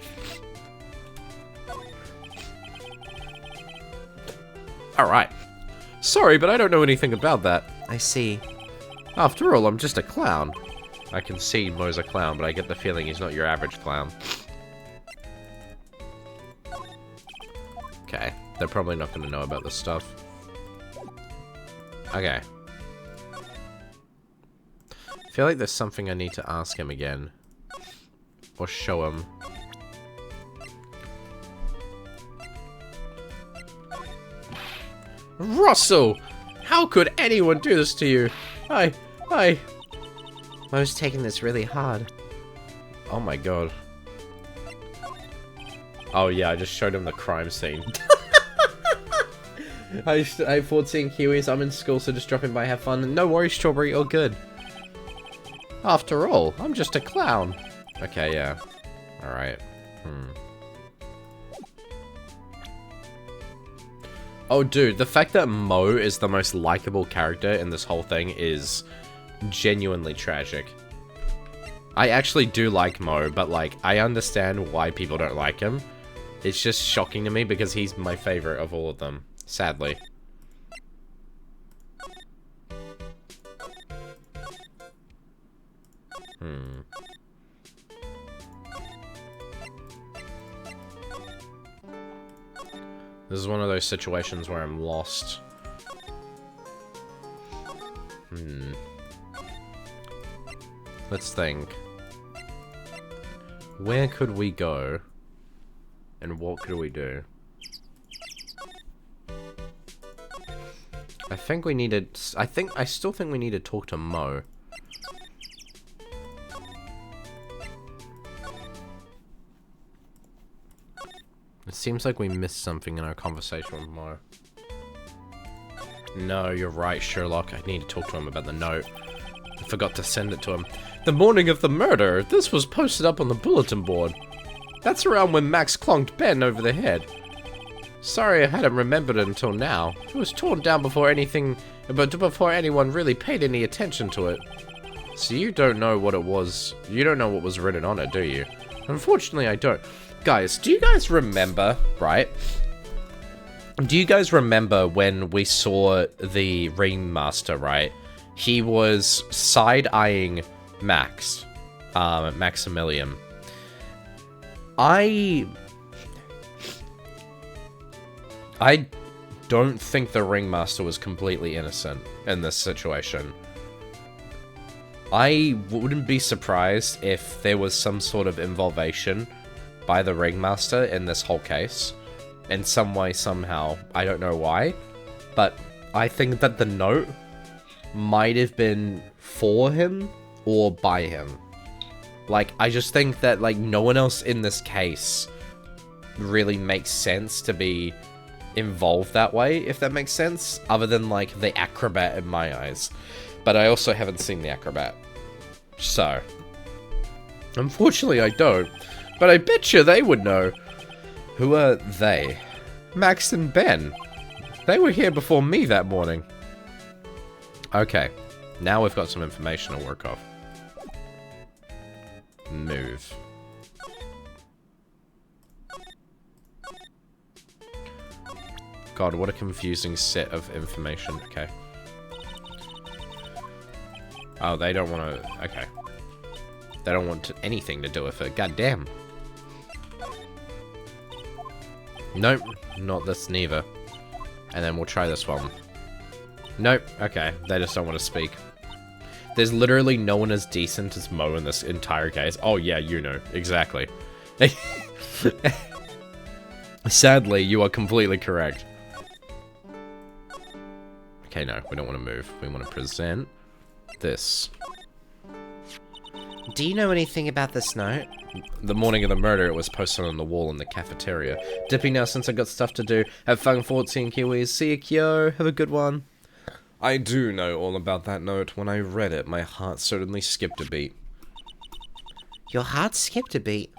Alright. Sorry, but I don't know anything about that. I see. After all, I'm just a clown. I can see Mo's a clown, but I get the feeling he's not your average clown. Okay. They're probably not going to know about this stuff. Okay. I feel like there's something I need to ask him again. Or show him. Russell! How could anyone do this to you? I... Mo's taking this really hard. Oh my god. Oh yeah, I just showed him the crime scene. Hi, Fortsy and Kiwis. I'm in school, so just dropping by, have fun. No worries, Strawberry, all good. After all, I'm just a clown. Okay, yeah. Alright. Oh, dude, the fact that Mo is the most likable character in this whole thing is genuinely tragic. I actually do like Mo, but, like, I understand why people don't like him. It's just shocking to me because he's my favorite of all of them. Sadly. This is one of those situations where I'm lost. Let's think. Where could we go? And what could we do? I still think we need to talk to Mo. It seems like we missed something in our conversation with Mo. No, you're right, Sherlock. I need to talk to him about the note. I forgot to send it to him. The morning of the murder. This was posted up on the bulletin board. That's around when Max clonked Ben over the head. Sorry I hadn't remembered it until now. It was torn down before anyone really paid any attention to it. So you don't know what it was. You don't know what was written on it, do you? Unfortunately, I don't. Guys, do you guys remember, right? Do you guys remember when we saw the ringmaster, right? He was side-eyeing Max. Maximilian. I don't think the ringmaster was completely innocent in this situation. I wouldn't be surprised if there was some sort of involvement by the ringmaster in this whole case. In some way, somehow. I don't know why. But I think that the note might have been for him or by him. Like, I just think that, like, no one else in this case really makes sense to be involved that way, if that makes sense. Other than, like, the acrobat in my eyes. But I also haven't seen the acrobat. So, unfortunately I don't. But I bet you they would know. Who are they? Max and Ben. They were here before me that morning. Okay. Now we've got some information to work off. Move. God, what a confusing set of information. Okay. Oh, they don't want to... Okay. They don't want anything to do with it. God damn. Nope. Not this neither. And then we'll try this one. Nope. Okay. They just don't want to speak. There's literally no one as decent as Mo in this entire case. Oh, yeah, you know. Exactly. Sadly, you are completely correct. Okay, no. We don't want to move. We want to present this. Do you know anything about this note? The morning of the murder, it was posted on the wall in the cafeteria. Dippy now since I got stuff to do. Have fun, Fortsy and Kiwis. See you, Kyo. Have a good one. I do know all about that note. When I read it, my heart certainly skipped a beat. Your heart skipped a beat.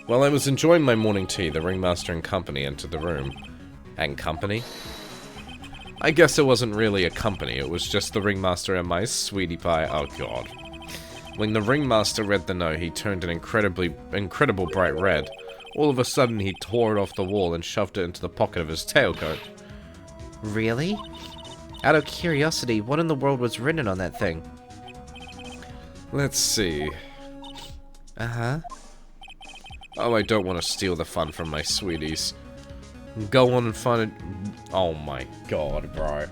While I was enjoying my morning tea, the ringmaster and company entered the room. And company? I guess it wasn't really a company. It was just the ringmaster and my sweetie pie. Oh, God. When the ringmaster read the note, he turned an incredible bright red. All of a sudden, he tore it off the wall and shoved it into the pocket of his tailcoat. Really? Out of curiosity, what in the world was written on that thing? Let's see. Uh-huh. Oh, I don't want to steal the fun from my sweeties. Go on and find it. Oh my God, bro.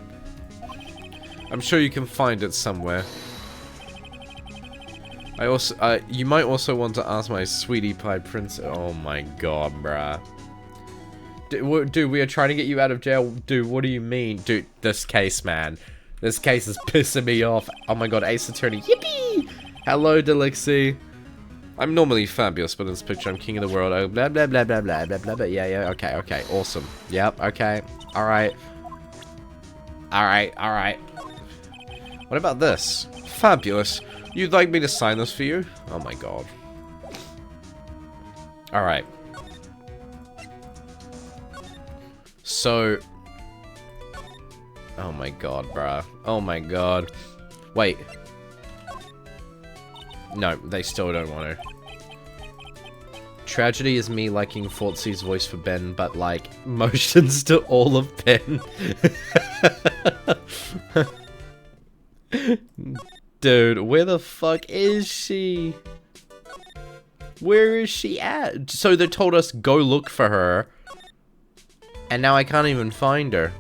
I'm sure you can find it somewhere. I also, you might also want to ask my sweetie pie prince. Oh my God, bruh. Dude, we are trying to get you out of jail. Dude, what do you mean? Dude, this case, man. This case is pissing me off. Oh my God, Ace Attorney. Yippee! Hello, Delixie. I'm normally fabulous, but in this picture, I'm king of the world. Oh, blah, blah, blah, blah, blah, blah, blah, blah. Yeah, okay, okay. Awesome. Yep, okay. Alright. Alright. What about this? Fabulous. You'd like me to sign this for you? Oh my God. Alright. So... Oh my God, bruh. Oh my God. Wait. No, they still don't want to. Tragedy is me liking Fortsy's voice for Ben, but like, motions to all of Ben. Dude, where the fuck is she? Where is she at? So they told us go look for her. And now I can't even find her.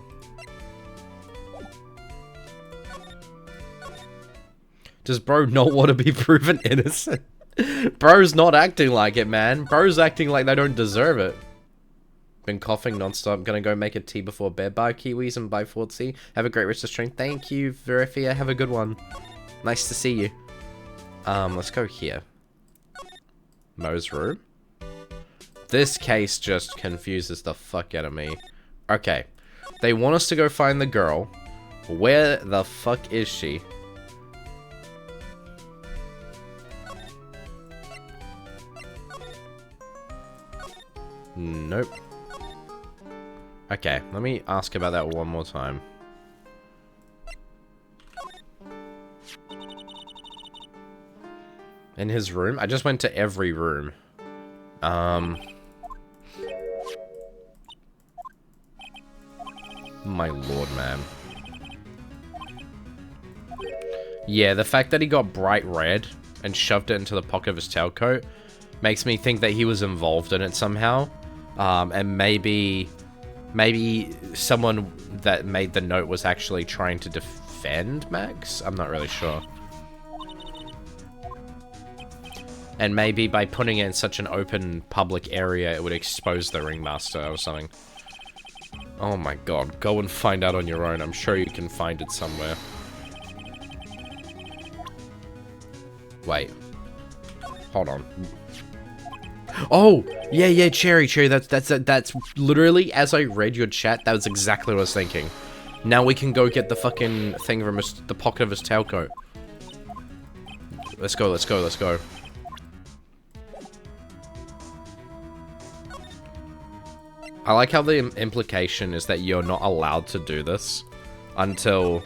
Does bro not want to be proven innocent? Bro's not acting like it, man. Bro's acting like they don't deserve it. Been coughing non-stop. Gonna go make a tea before bed. Bye, Kiwis, and bye, Fortsy. Have a great rest of stream. Thank you, Verifia. Have a good one. Nice to see you. Let's go here. Mo's room? This case just confuses the fuck out of me. Okay. They want us to go find the girl. Where the fuck is she? Nope. Okay, let me ask about that one more time. In his room? I just went to every room. My lord, man. Yeah, the fact that he got bright red and shoved it into the pocket of his tailcoat makes me think that he was involved in it somehow. And maybe someone that made the note was actually trying to defend Max? I'm not really sure. And maybe by putting it in such an open public area, it would expose the ringmaster or something. Oh my god, go and find out on your own. I'm sure you can find it somewhere. Wait. Hold on. Oh! Yeah, Cherry, that's literally, as I read your chat, that was exactly what I was thinking. Now we can go get the fucking thing from the pocket of his tailcoat. Let's go. I like how the implication is that you're not allowed to do this until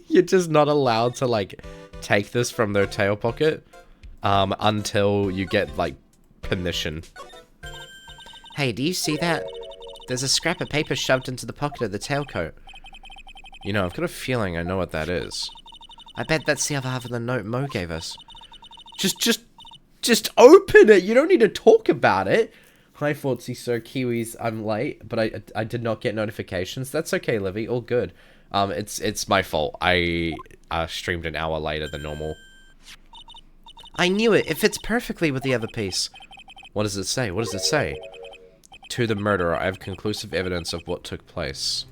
you're just not allowed to, like, take this from their tail pocket until you get, like, permission. Hey, do you see that? There's a scrap of paper shoved into the pocket of the tailcoat. You know, I've got a feeling I know what that is. I bet that's the other half of the note Mo gave us. Just open it! You don't need to talk about it! Hi, Fortsy, sir. Kiwis, I'm late, but I did not get notifications. That's okay, Livy. All good. It's my fault. I streamed an hour later than normal. I knew it. It fits perfectly with the other piece. What does it say? What does it say? To the murderer, I have conclusive evidence of what took place.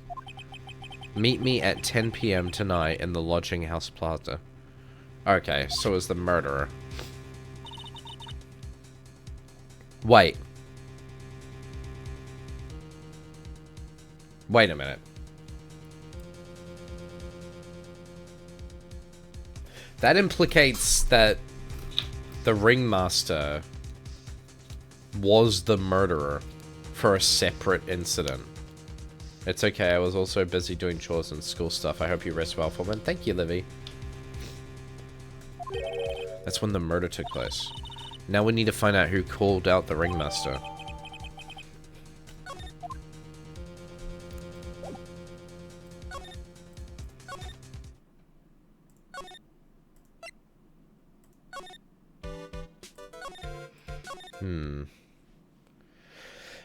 Meet me at 10 p.m. tonight in the Lodging House Plaza. Okay, so it was the murderer. Wait. Wait a minute. That implicates that the ringmaster was the murderer for a separate incident. It's okay, I was also busy doing chores and school stuff. I hope you rest well, Foreman. Thank you, Livy. That's when the murder took place. Now we need to find out who called out the ringmaster.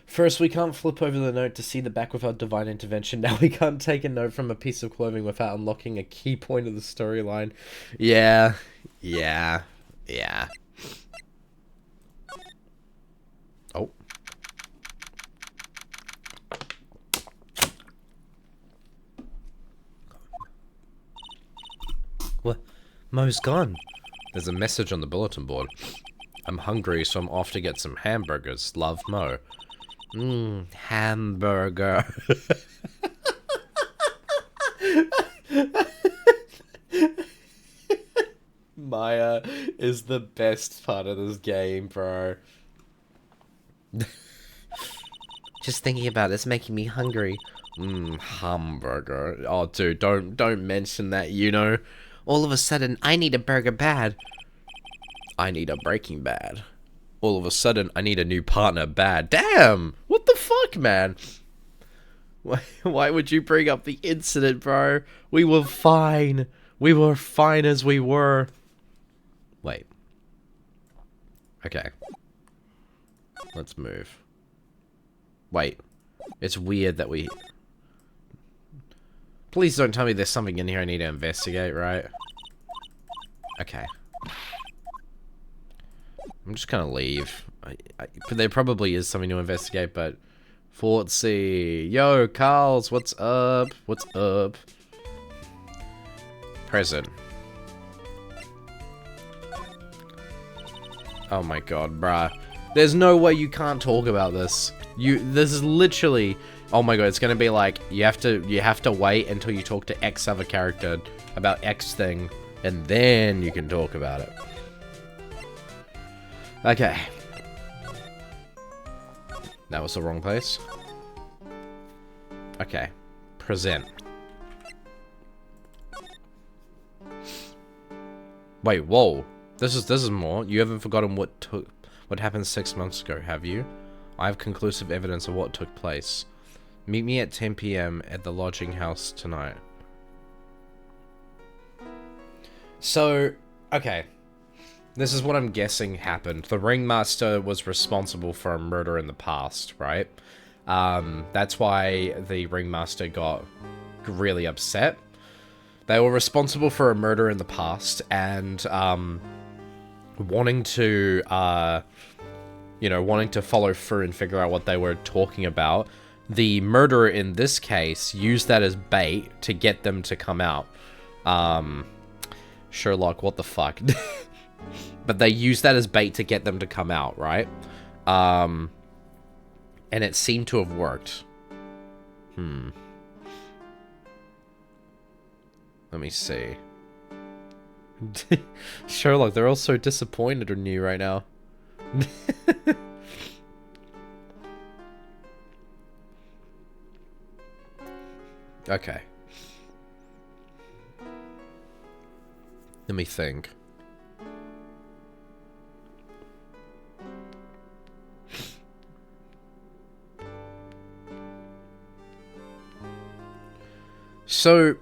First, we can't flip over the note to see the back without divine intervention. Now we can't take a note from a piece of clothing without unlocking a key point of the storyline. Yeah. Oh. What? Mo's gone. There's a message on the bulletin board. I'm hungry, so I'm off to get some hamburgers. Love, Mo. Hamburger. Maya is the best part of this game, bro. Just thinking about it's making me hungry. Hamburger. Oh, dude, don't mention that, you know. All of a sudden, I need a burger bad. I need a Breaking Bad. All of a sudden, I need a new partner bad. Damn! What the fuck, man? Why would you bring up the incident, bro? We were fine. We were fine as we were. Wait. Okay. Let's move. Wait. It's weird that we... Please don't tell me there's something in here I need to investigate, right? Okay. I'm just gonna leave. There probably is something to investigate, but... Fortsy. Yo, Carls, what's up? What's up? Present. Oh my god, bruh. There's no way you can't talk about this. This is literally... Oh my god, it's gonna be like, you have to wait until you talk to X other character about X thing, and then you can talk about it. Okay. That was the wrong place. Okay. Present. Wait, whoa. This is more. You haven't forgotten what happened 6 months ago, have you? I have conclusive evidence of what took place. Meet me at 10 PM at the lodging house tonight. So, okay. This is what I'm guessing happened. The ringmaster was responsible for a murder in the past, right? That's why the ringmaster got really upset. They were responsible for a murder in the past, and wanting to follow through and figure out what they were talking about. The murderer in this case used that as bait to get them to come out. Sherlock, what the fuck? But they used that as bait to get them to come out, right? And it seemed to have worked. Let me see. Sherlock, they're all so disappointed in you right now. Okay. Let me think. So,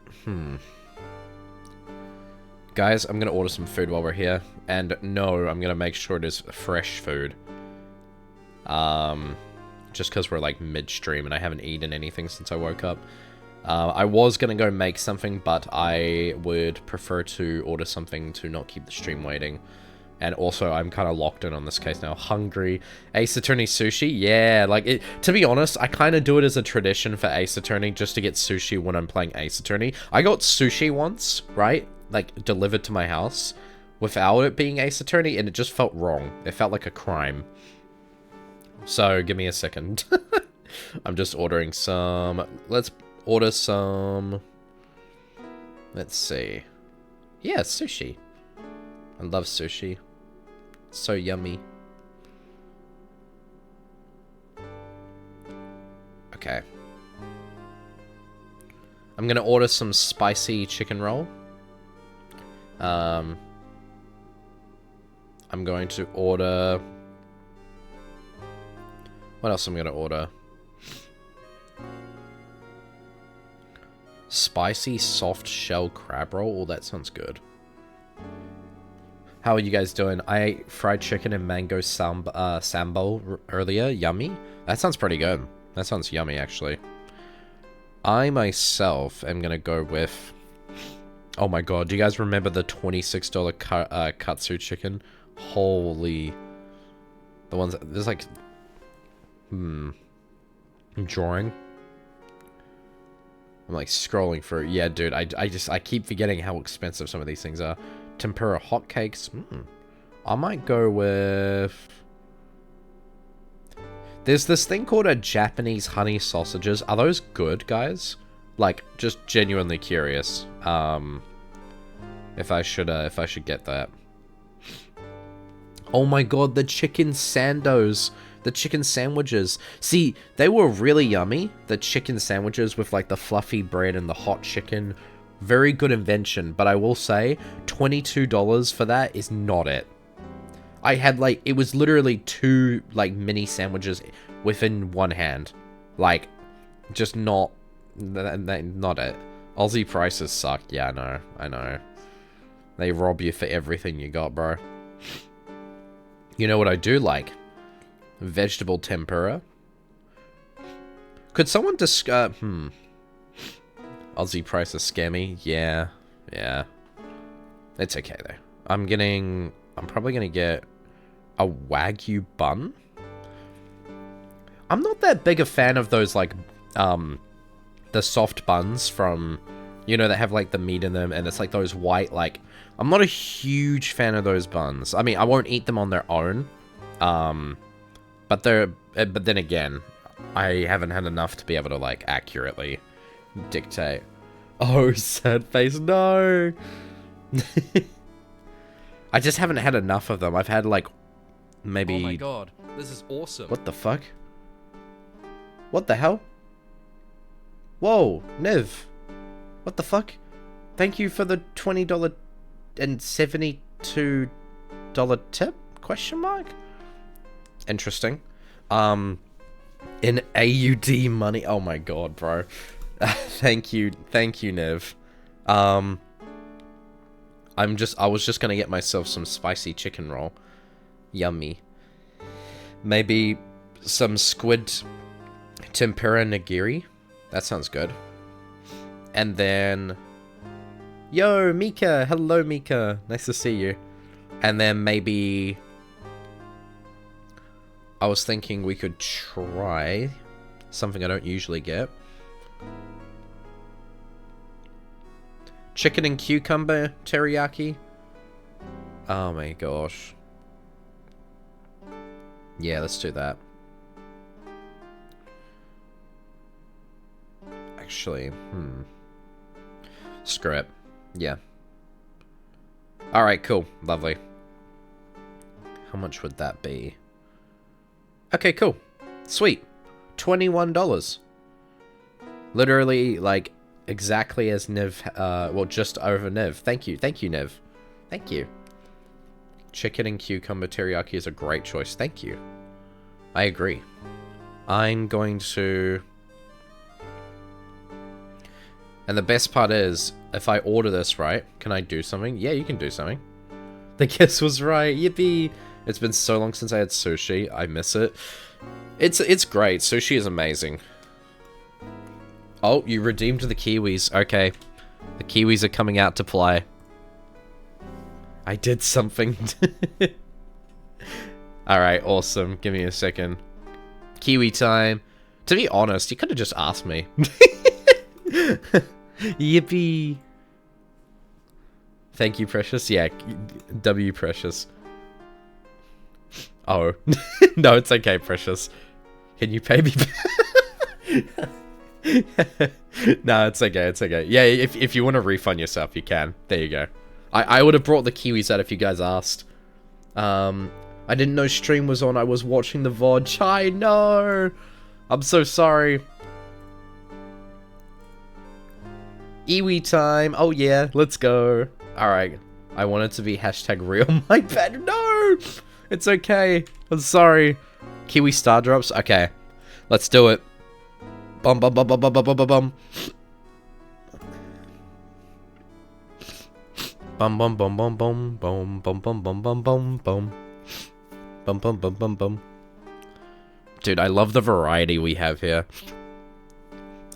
guys, I'm gonna order some food while we're here. And no, I'm gonna make sure it is fresh food. Just because we're like midstream and I haven't eaten anything since I woke up. I was gonna go make something, but I would prefer to order something to not keep the stream waiting. And also, I'm kind of locked in on this case now. Hungry. Ace Attorney sushi? Yeah, like, to be honest, I kind of do it as a tradition for Ace Attorney just to get sushi when I'm playing Ace Attorney. I got sushi once, right? Like, delivered to my house without it being Ace Attorney, and it just felt wrong. It felt like a crime. So, give me a second. I'm just ordering some. Let's order some. Let's see. Yeah, sushi. I love sushi. It's so yummy. Okay. I'm gonna order some spicy chicken roll. I'm going to order... What else am I gonna order? Spicy soft shell crab roll? Oh, that sounds good. How are you guys doing? I ate fried chicken and mango sambo earlier. Yummy? That sounds pretty good. That sounds yummy, actually. I myself am gonna go with... Oh my god, do you guys remember the $26 katsu chicken? Holy... The ones... There's like... I'm drawing. I'm like scrolling for... Yeah, dude, I keep forgetting how expensive some of these things are. Tempura hotcakes. I might go with... There's this thing called a Japanese honey sausages. Are those good, guys? Like, just genuinely curious. If I should get that. Oh my god, the chicken sandos. The chicken sandwiches. See, they were really yummy. The chicken sandwiches with like the fluffy bread and the hot chicken. Very good invention, but I will say, $22 for that is not it. I had like, it was literally 2 like mini sandwiches within one hand. Like, just not it. Aussie prices suck. Yeah, I know. They rob you for everything you got, bro. You know what I do like? Vegetable tempura. Could someone discuss... Aussie prices scare me. Yeah. It's okay, though. I'm probably gonna get a Wagyu bun. I'm not that big a fan of those, like, the soft buns from, you know, that have, like, the meat in them, and it's, like, those white, like... I'm not a huge fan of those buns. I mean, I won't eat them on their own. But then again, I haven't had enough to be able to, like, accurately dictate. Oh, sad face, no! I just haven't had enough of them. I've had, like, maybe... Oh my god, this is awesome. What the fuck? What the hell? Whoa, Niv. What the fuck? Thank you for the $20 and $72 tip? Question mark? Interesting. In AUD money. Oh my god, bro. Thank you, Niv. I was just gonna get myself some spicy chicken roll. Yummy. Maybe some squid tempura nigiri. That sounds good. And then, yo, Mika. Hello, Mika. Nice to see you. And then maybe, I was thinking we could try something I don't usually get. Chicken and cucumber teriyaki. Oh my gosh. Yeah, let's do that. Actually, screw it. Yeah. Alright, cool. Lovely. How much would that be? Okay, cool. Sweet. $21. Literally, like, exactly as Niv, well, just over Niv. Thank you, Niv. Thank you. Chicken and cucumber teriyaki is a great choice. Thank you. I agree. I'm going to... And the best part is, if I order this, right, can I do something? Yeah, you can do something. The guess was right. Yippee! It's been so long since I had sushi. I miss it. It's great. Sushi is amazing. Oh, you redeemed the kiwis. Okay. The kiwis are coming out to play. I did something. Alright, awesome. Give me a second. Kiwi time. To be honest, you could have just asked me. Yippee. Thank you, Precious. Yeah, W Precious. Oh. No, it's okay, Precious. Can you pay me back? No, it's okay, it's okay. Yeah, if you want to refund yourself, you can. There you go. I would have brought the kiwis out if you guys asked. I didn't know stream was on. I was watching the VOD. I know. I'm so sorry. Iwi time. Oh yeah, let's go. Alright. I want it to be hashtag real. My bad. No! It's okay. I'm sorry. Kiwi star drops? Okay. Let's do it. Bum bum bum bum bum bum bum bum. Bum bum bum bum bum bum bum bum bum bum bum bum. Bum bum bum bum bum. Dude, I love the variety we have here.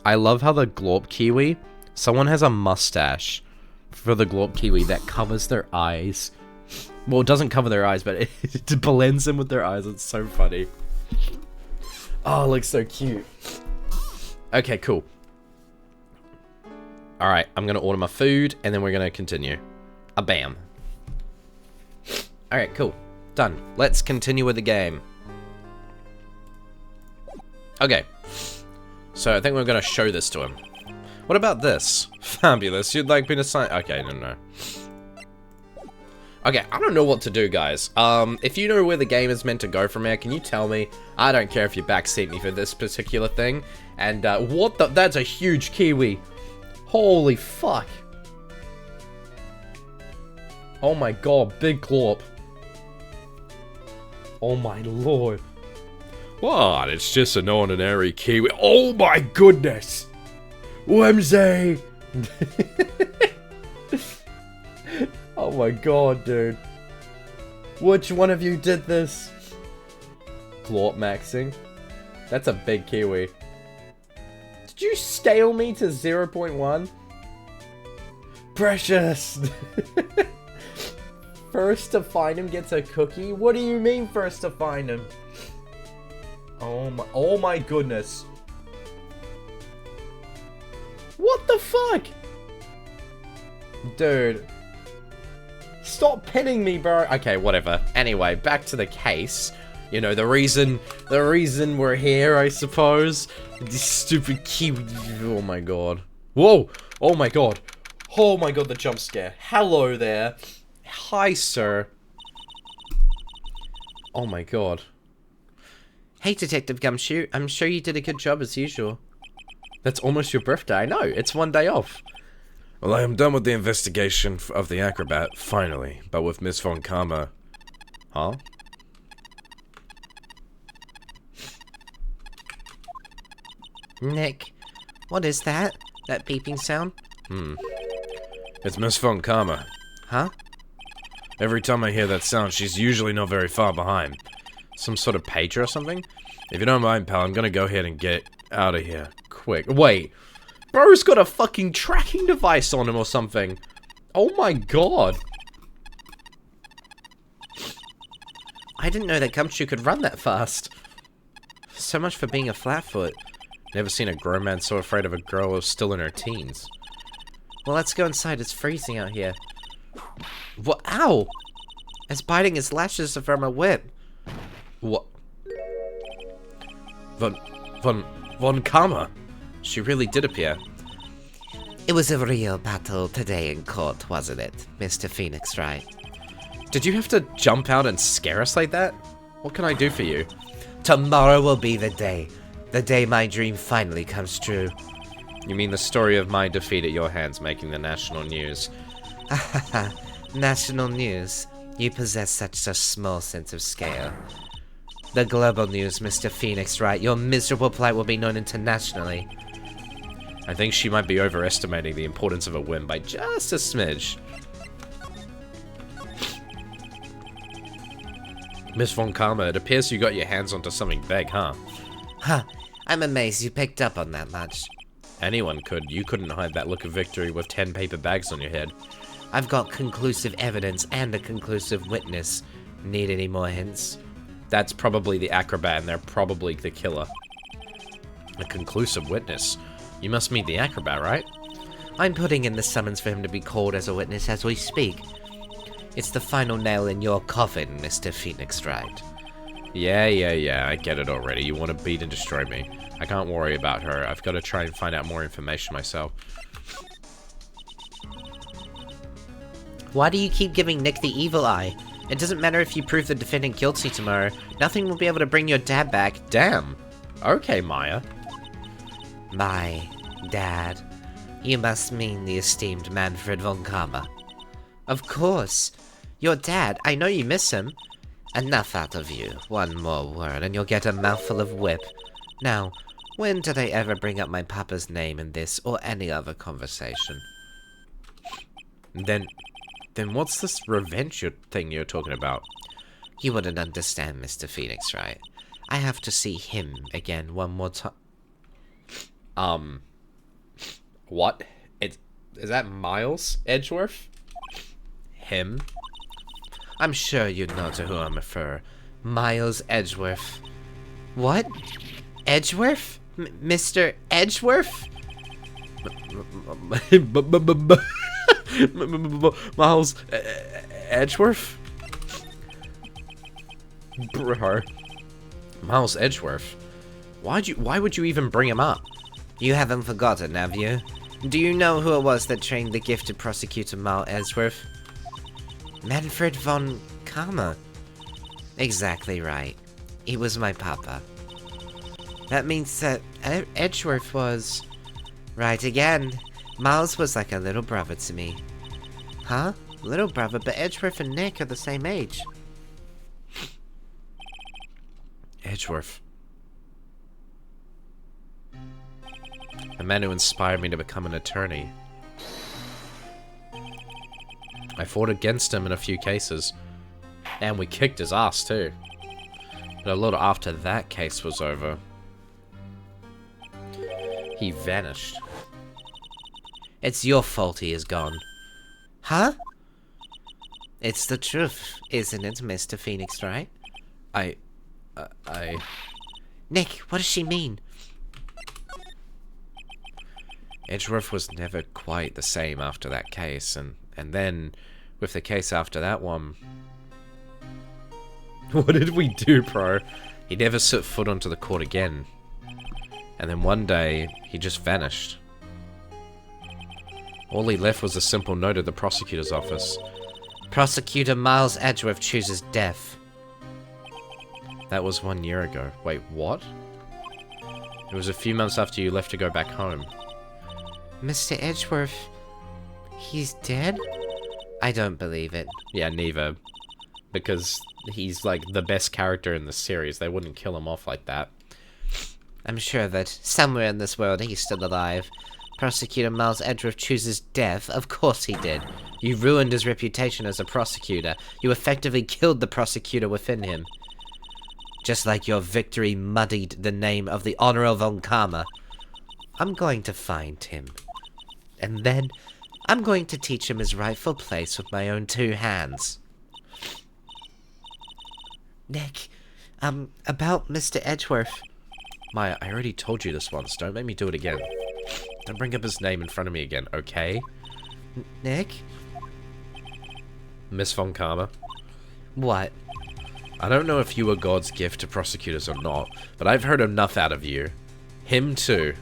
I love how the Glorp Kiwi, someone has a mustache for the Glorp Kiwi that covers their eyes. Well, it doesn't cover their eyes, but it blends in with their eyes. It's so funny. Oh, it looks so cute. Okay, cool. Alright, I'm gonna order my food, and then we're gonna continue. Bam. Alright, cool. Done. Let's continue with the game. Okay. So, I think we're gonna show this to him. What about this? Fabulous. You'd like me to sign... Okay, no. Okay, I don't know what to do, guys. If you know where the game is meant to go from here, can you tell me? I don't care if you backseat me for this particular thing. And, what the... That's a huge kiwi. Holy fuck. Oh my god, big glorp. Oh my lord. What? It's just an ordinary kiwi. Oh my goodness! Whimsy! Oh my god, dude. Which one of you did this? Glorp maxing. That's a big kiwi. Did you scale me to 0.1? Precious! First to find him gets a cookie? What do you mean first to find him? Oh my goodness. What the fuck? Dude. Stop pinning me, bro. Okay, whatever. Anyway, back to the case. You know, the reason we're here, I suppose. This stupid kiwi. Oh my god. Whoa! Oh my god. Oh my god, the jump scare. Hello there. Hi, sir. Oh my god. Hey, Detective Gumshoe. I'm sure you did a good job as usual. That's almost your birthday. I know. It's one day off. Well, I am done with the investigation of the acrobat, finally. But with Miss Von Karma... Huh? Nick, what is that? That beeping sound? It's Miss Von Karma. Huh? Every time I hear that sound, she's usually not very far behind. Some sort of pager or something? If you don't mind, pal, I'm gonna go ahead and get out of here. Quick. Wait. Bro's got a fucking tracking device on him or something. Oh my god. I didn't know that Gumshoe could run that fast. So much for being a flatfoot. Never seen a grown man so afraid of a girl who's still in her teens. Well, let's go inside. It's freezing out here. What? Ow! It's biting its lashes from a whip. What? Von Karma. She really did appear. It was a real battle today in court, wasn't it, Mr. Phoenix Wright? Did you have to jump out and scare us like that? What can I do for you? Tomorrow will be the day my dream finally comes true. You mean the story of my defeat at your hands making the national news? National news? You possess such a small sense of scale. The global news, Mr. Phoenix Wright. Your miserable plight will be known internationally. I think she might be overestimating the importance of a win by just a smidge. Miss Von Karma, it appears you got your hands onto something big, huh? Huh. I'm amazed you picked up on that much. Anyone could. You couldn't hide that look of victory with 10 paper bags on your head. I've got conclusive evidence and a conclusive witness. Need any more hints? That's probably the acrobat, and they're probably the killer. A conclusive witness? You must mean the acrobat, right? I'm putting in the summons for him to be called as a witness as we speak. It's the final nail in your coffin, Mr. Phoenix Wright. Yeah, I get it already. You want to beat and destroy me. I can't worry about her. I've got to try and find out more information myself. Why do you keep giving Nick the evil eye? It doesn't matter if you prove the defendant guilty tomorrow. Nothing will be able to bring your dad back. Damn. Okay, Maya. My dad. You must mean the esteemed Manfred von Karma. Of course. Your dad. I know you miss him. Enough out of you. One more word and you'll get a mouthful of whip. Now, when did I ever bring up my papa's name in this or any other conversation? Then what's this revenge thing you're talking about? You wouldn't understand, Mr. Phoenix, right? I have to see him again one more time. What? Is that Miles Edgeworth? Him? I'm sure you know to who I'm referring. Miles Edgeworth. What? Edgeworth? Mr. Edgeworth? Miles Edgeworth? Bro. Miles Edgeworth? Why would you even bring him up? You haven't forgotten, have you? Do you know who it was that trained the gifted prosecutor Miles Edgeworth? Manfred von Karma. Exactly right. He was my papa. That means that Edgeworth was... Right again. Miles was like a little brother to me. Huh? Little brother, but Edgeworth and Nick are the same age. Edgeworth. The man who inspired me to become an attorney. I fought against him in a few cases. And we kicked his ass too. But a little after that case was over, he vanished. It's your fault he is gone. Huh? It's the truth, isn't it, Mr. Phoenix, right? Nick, what does she mean? Edgeworth was never quite the same after that case, and then, with the case after that one... What did we do, bro? He never set foot onto the court again. And then one day, he just vanished. All he left was a simple note at the prosecutor's office. Prosecutor Miles Edgeworth chooses death. That was 1 year ago. Wait, what? It was a few months after you left to go back home. Mr. Edgeworth, he's dead? I don't believe it. Yeah, neither. Because he's, like, the best character in the series. They wouldn't kill him off like that. I'm sure that somewhere in this world he's still alive. Prosecutor Miles Edgeworth chooses death. Of course he did. You ruined his reputation as a prosecutor. You effectively killed the prosecutor within him. Just like your victory muddied the name of the Honorable von Karma. I'm going to find him. And then, I'm going to teach him his rightful place with my own 2 hands. Nick, about Mr. Edgeworth. Maya, I already told you this once. Don't make me do it again. Don't bring up his name in front of me again, okay? Nick? Miss Von Karma. What? I don't know if you were God's gift to prosecutors or not, but I've heard enough out of you. Him too.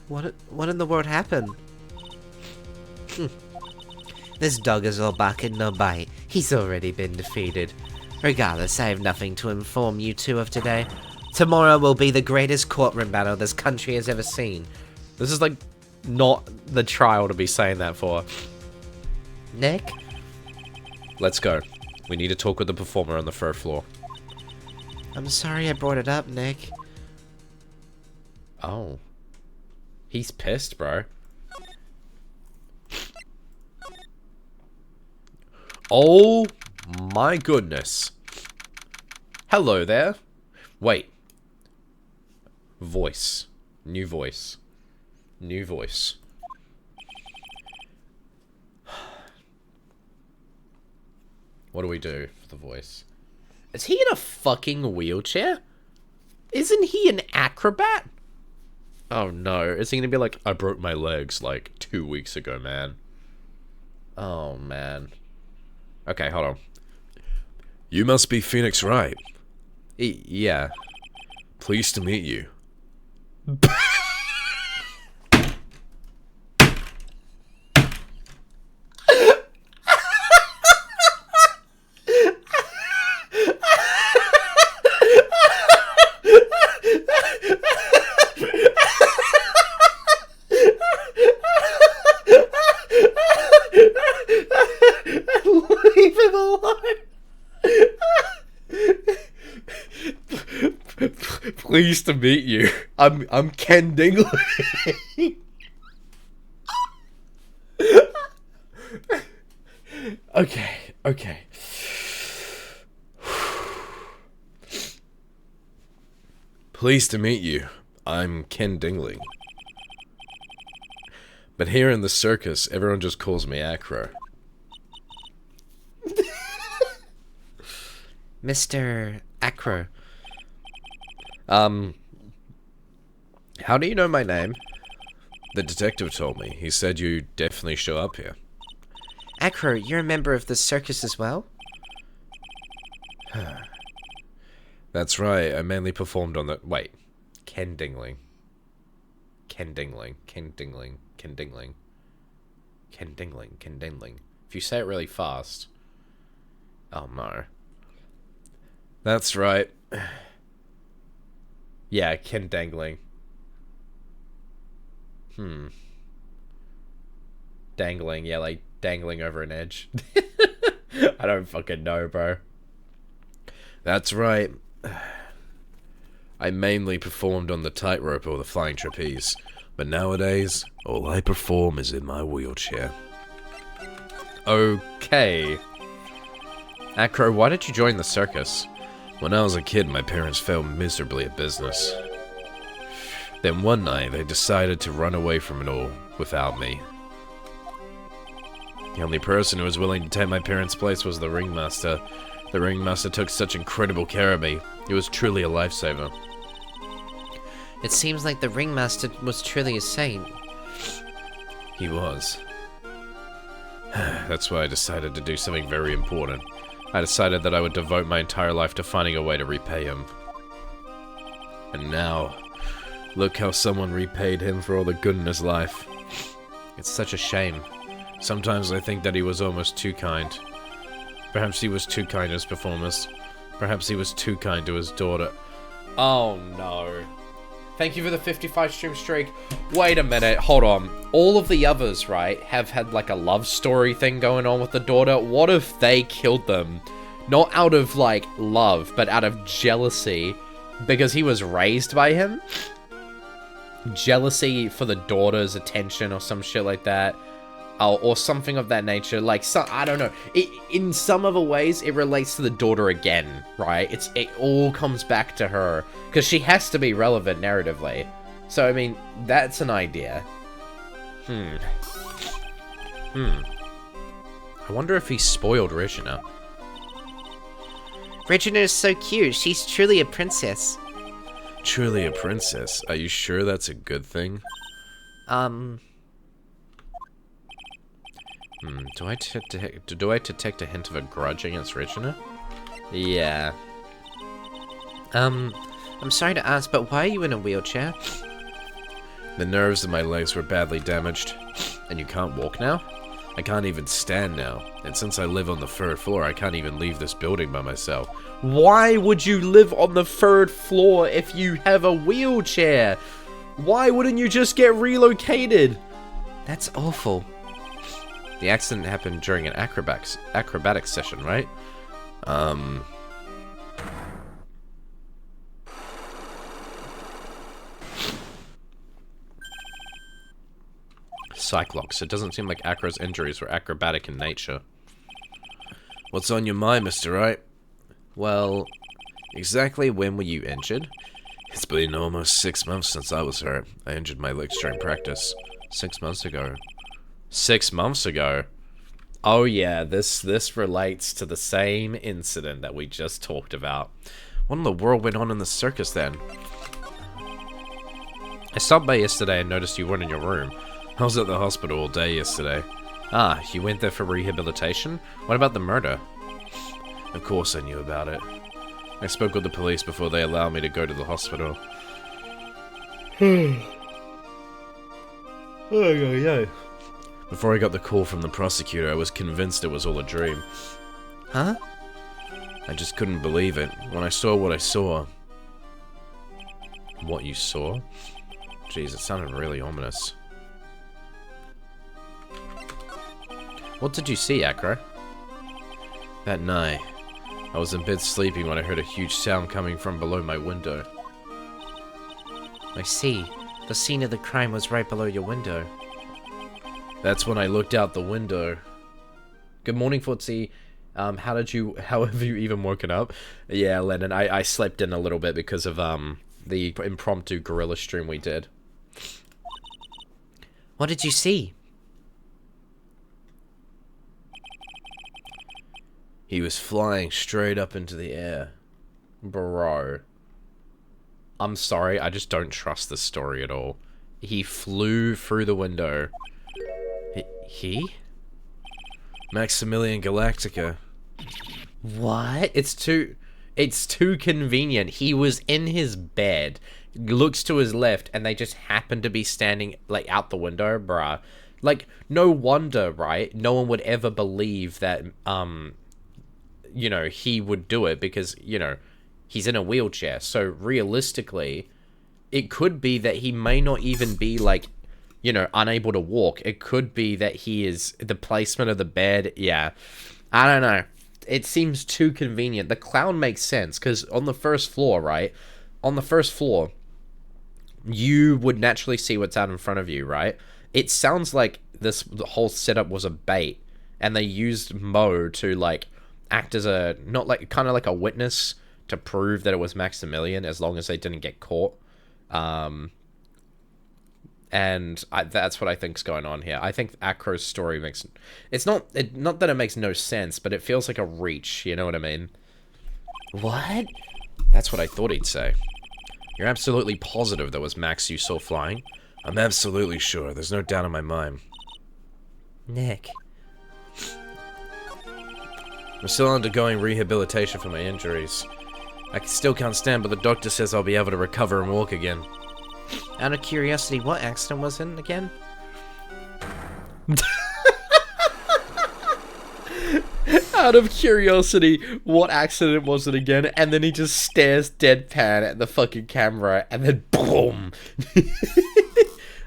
What in the world happened? This dog is all bark and no bite. He's already been defeated. Regardless, I have nothing to inform you two of today. Tomorrow will be the greatest courtroom battle this country has ever seen. This is like not the trial to be saying that for. Nick? Let's go. We need to talk with the performer on the 3rd floor. I'm sorry I brought it up, Nick. Oh. He's pissed, bro. Oh my goodness. Hello there. Wait. Voice. New voice. New voice. What do we do for the voice? Is he in a fucking wheelchair? Isn't he an acrobat? Oh no, is he gonna be like, I broke my legs like 2 weeks ago, man. Oh man. Okay, hold on. You must be Phoenix Wright. Yeah. Pleased to meet you. Leave him alone. Pleased to meet you. I'm Ken Dingley. Okay. Pleased to meet you. I'm Ken Dingley. But here in the circus, everyone just calls me Acro. Mr. Acro. How do you know my name? The detective told me. He said you definitely show up here. Acro, you're a member of the circus as well? That's right. I mainly performed on the... Wait. Ken Dingling. If you say it really fast. Oh no. That's right. Yeah, Ken Dangling. Dangling, yeah, like dangling over an edge. I don't fucking know, bro. That's right. I mainly performed on the tightrope or the flying trapeze, but nowadays, all I perform is in my wheelchair. Okay. Acro, why did you join the circus? When I was a kid, my parents failed miserably at business. Then one night, they decided to run away from it all without me. The only person who was willing to take my parents' place was the ringmaster. The ringmaster took such incredible care of me. He was truly a lifesaver. It seems like the ringmaster was truly a saint. He was. That's why I decided to do something very important. I decided that I would devote my entire life to finding a way to repay him. And now, look how someone repaid him for all the good in his life. It's such a shame. Sometimes I think that he was almost too kind. Perhaps he was too kind as performers. Perhaps he was too kind to his daughter. Oh no. Thank you for the 55 stream streak. Wait a minute, hold on. All of the others, right, have had like a love story thing going on with the daughter. What if they killed them? Not out of like love, but out of jealousy. Because he was raised by him? Jealousy for the daughter's attention or some shit like that. Or something of that nature. Like, I don't know. In some other ways, it relates to the daughter again, right? It all comes back to her. Because she has to be relevant narratively. So, I mean, that's an idea. I wonder if he spoiled Regina. Regina is so cute. She's truly a princess. Truly a princess. Are you sure that's a good thing? Do I detect a hint of a grudge against Regina? Yeah. I'm sorry to ask, but why are you in a wheelchair? The nerves of my legs were badly damaged. And you can't walk now? I can't even stand now. And since I live on the 3rd floor, I can't even leave this building by myself. Why would you live on the 3rd floor if you have a wheelchair? Why wouldn't you just get relocated? That's awful. The accident happened during an acrobatics session, right? Cyclops. It doesn't seem like Acro's injuries were acrobatic in nature. What's on your mind, Mr. Wright? Well, exactly when were you injured? It's been almost 6 months since I was hurt. I injured my legs during practice. 6 months ago. 6 months ago? Oh yeah, this relates to the same incident that we just talked about. What in the world went on in the circus then? I stopped by yesterday and noticed you weren't in your room. I was at the hospital all day yesterday. Ah, you went there for rehabilitation? What about the murder? Of course I knew about it. I spoke with the police before they allowed me to go to the hospital. Before I got the call from the prosecutor, I was convinced it was all a dream. Huh? I just couldn't believe it. When I saw what I saw... What you saw? Jeez, it sounded really ominous. What did you see, Acro? That night, I was in bed sleeping when I heard a huge sound coming from below my window. I see. The scene of the crime was right below your window. That's when I looked out the window. Good morning, Fortsy. How have you even woken up? Yeah, Lennon, I slept in a little bit because of the impromptu gorilla stream we did. What did you see? He was flying straight up into the air. Bro. I'm sorry, I just don't trust this story at all. He flew through the window. He? Maximilian Galactica. What? It's too convenient. He was in his bed, looks to his left, and they just happened to be standing, like, out the window, bruh. Like, no wonder, right? No one would ever believe that, you know, he would do it because, you know, he's in a wheelchair. So, realistically, it could be that he may not even be, like, you know, unable to walk. It could be that he is, the placement of the bed, yeah. I don't know. It seems too convenient. The clown makes sense, because on the 1st floor, right? On the 1st floor, you would naturally see what's out in front of you, right? It sounds like the whole setup was a bait, and they used Mo to, like, act as a, not like, kind of like a witness to prove that it was Maximilian, as long as they didn't get caught. And that's what I think's going on here. I think Acro's story makes... It's not that it makes no sense, but it feels like a reach, you know what I mean? What? That's what I thought he'd say. You're absolutely positive that was Max you saw flying? I'm absolutely sure. There's no doubt in my mind. Nick. I'm still undergoing rehabilitation for my injuries. I still can't stand, but the doctor says I'll be able to recover and walk again. Out of curiosity, what accident was it again? out of curiosity, what accident was it again? And then he just stares deadpan at the fucking camera, and then boom.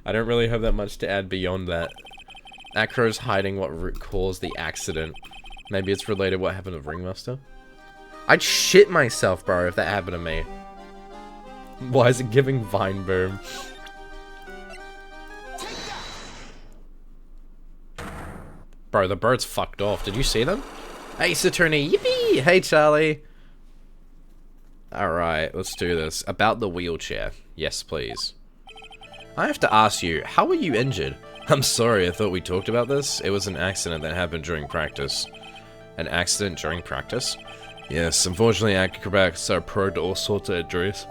I don't really have that much to add beyond that. Acro's hiding what caused the accident. Maybe it's related to what happened to Ringmaster? I'd shit myself, bro, if that happened to me. Why is it giving Vine Boom? Bro, the birds fucked off. Did you see them? Hey, Saturni, yippee! Hey, Charlie. Alright, let's do this. About the wheelchair. Yes, please. I have to ask you, how were you injured? I'm sorry, I thought we talked about this. It was an accident that happened during practice. An accident during practice? Yes, unfortunately acrobats are prone to all sorts of injuries.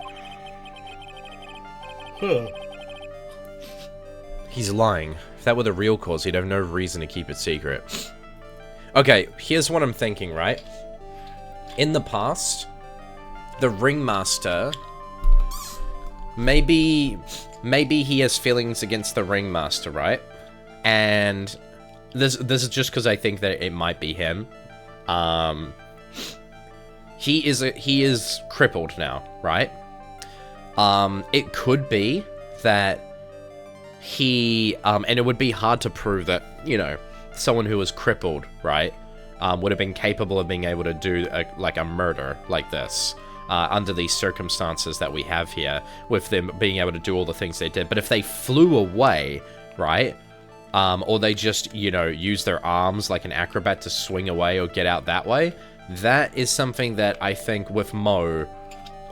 He's lying. If that were the real cause, he'd have no reason to keep it secret. Okay, here's what I'm thinking, right? In the past, the Ringmaster... Maybe he has feelings against the Ringmaster, right? And this is just because I think that it might be him. He is crippled now, right? It could be that he and it would be hard to prove that, you know, someone who was crippled, right, would have been capable of being able to do like a murder like this. Under these circumstances that we have here, with them being able to do all the things they did. But if they flew away, right, or they just, you know, use their arms like an acrobat to swing away or get out that way, that is something that I think with Mo,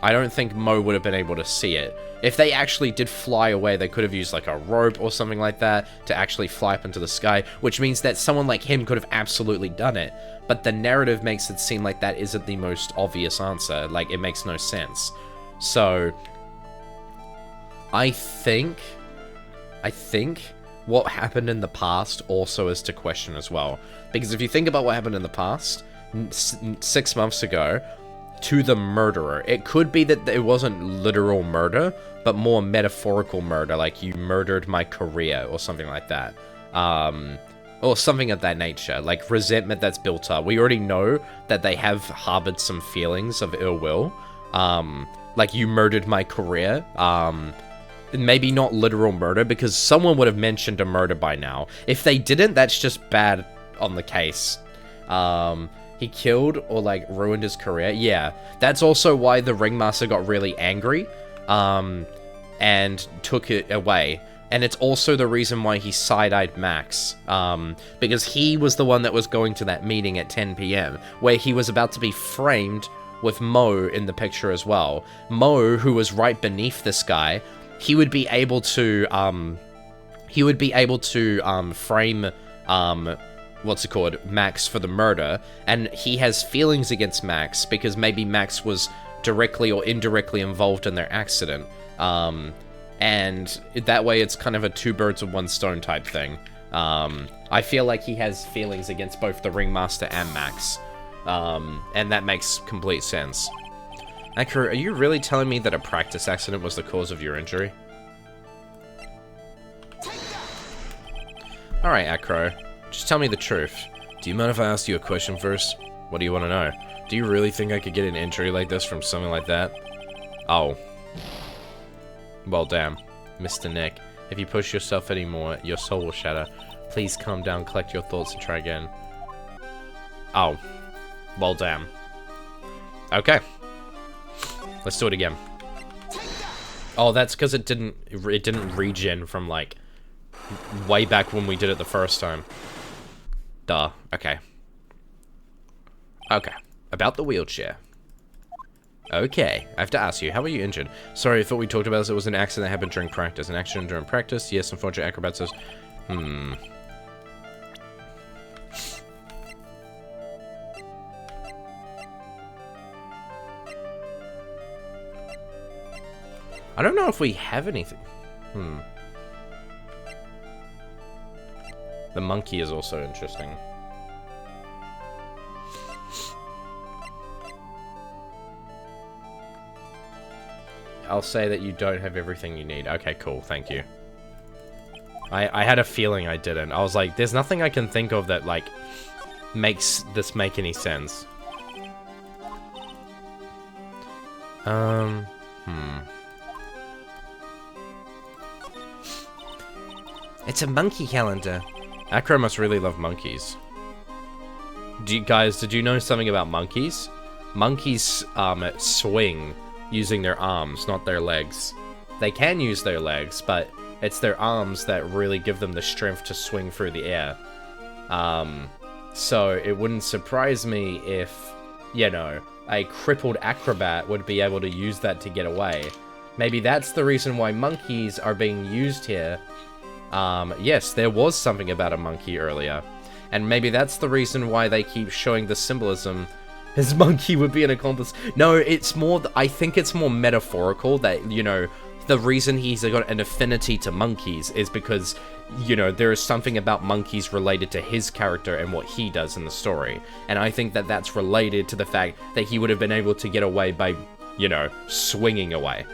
I don't think Mo would have been able to see it. If they actually did fly away, they could have used like a rope or something like that to actually fly up into the sky, which means that someone like him could have absolutely done it. But the narrative makes it seem like that isn't the most obvious answer. Like, it makes no sense. So, I think what happened in the past also is to question as well. Because if you think about what happened in the past, 6 months ago, to the murderer, it could be that it wasn't literal murder, but more metaphorical murder, like you murdered my career or something like that. Or something of that nature, like resentment that's built up. We already know that they have harbored some feelings of ill will. Like, you murdered my career. Maybe not literal murder, because someone would have mentioned a murder by now. If they didn't, that's just bad on the case. He killed or, like, ruined his career. Yeah, that's also why the Ringmaster got really angry, and took it away. And it's also the reason why he side-eyed Max, because he was the one that was going to that meeting at 10 PM, where he was about to be framed with Mo in the picture as well. Mo, who was right beneath this guy, he would be able to frame, Max for the murder, and he has feelings against Max, because maybe Max was directly or indirectly involved in their accident. And that way it's kind of a two birds with one stone type thing. I feel like he has feelings against both the Ringmaster and Max. And that makes complete sense. Akira, are you really telling me that a practice accident was the cause of your injury? Alright, Akro. Just tell me the truth. Do you mind if I ask you a question first? What do you want to know? Do you really think I could get an injury like this from something like that? Oh. Well, damn. Mr. Nick, if you push yourself anymore, your soul will shatter. Please calm down, collect your thoughts, and try again. Oh. Well, damn. Okay. Let's do it again. Oh, that's because it didn't regen from, like, way back when we did it the first time. Duh. Okay. Okay. About the wheelchair. Okay, I have to ask you, how were you injured? Sorry, I thought we talked about this. It was an accident that happened during practice. An accident during practice? Yes, unfortunate acrobat says... I don't know if we have anything. The monkey is also interesting. I'll say that you don't have everything you need. Okay, cool. Thank you. I had a feeling I didn't. I was like, there's nothing I can think of that, like, makes this make any sense. It's a monkey calendar. Acro must really love monkeys. Did you know something about monkeys? Monkeys swing using their arms, not their legs. They can use their legs, but it's their arms that really give them the strength to swing through the air. So it wouldn't surprise me if, you know, a crippled acrobat would be able to use that to get away. Maybe that's the reason why monkeys are being used here. Yes, there was something about a monkey earlier. And maybe that's the reason why they keep showing the symbolism. His monkey would be an accomplice. No, it's more, I think it's more metaphorical that, you know, the reason he's got an affinity to monkeys is because, you know, there is something about monkeys related to his character and what he does in the story. And I think that that's related to the fact that he would have been able to get away by, you know, swinging away.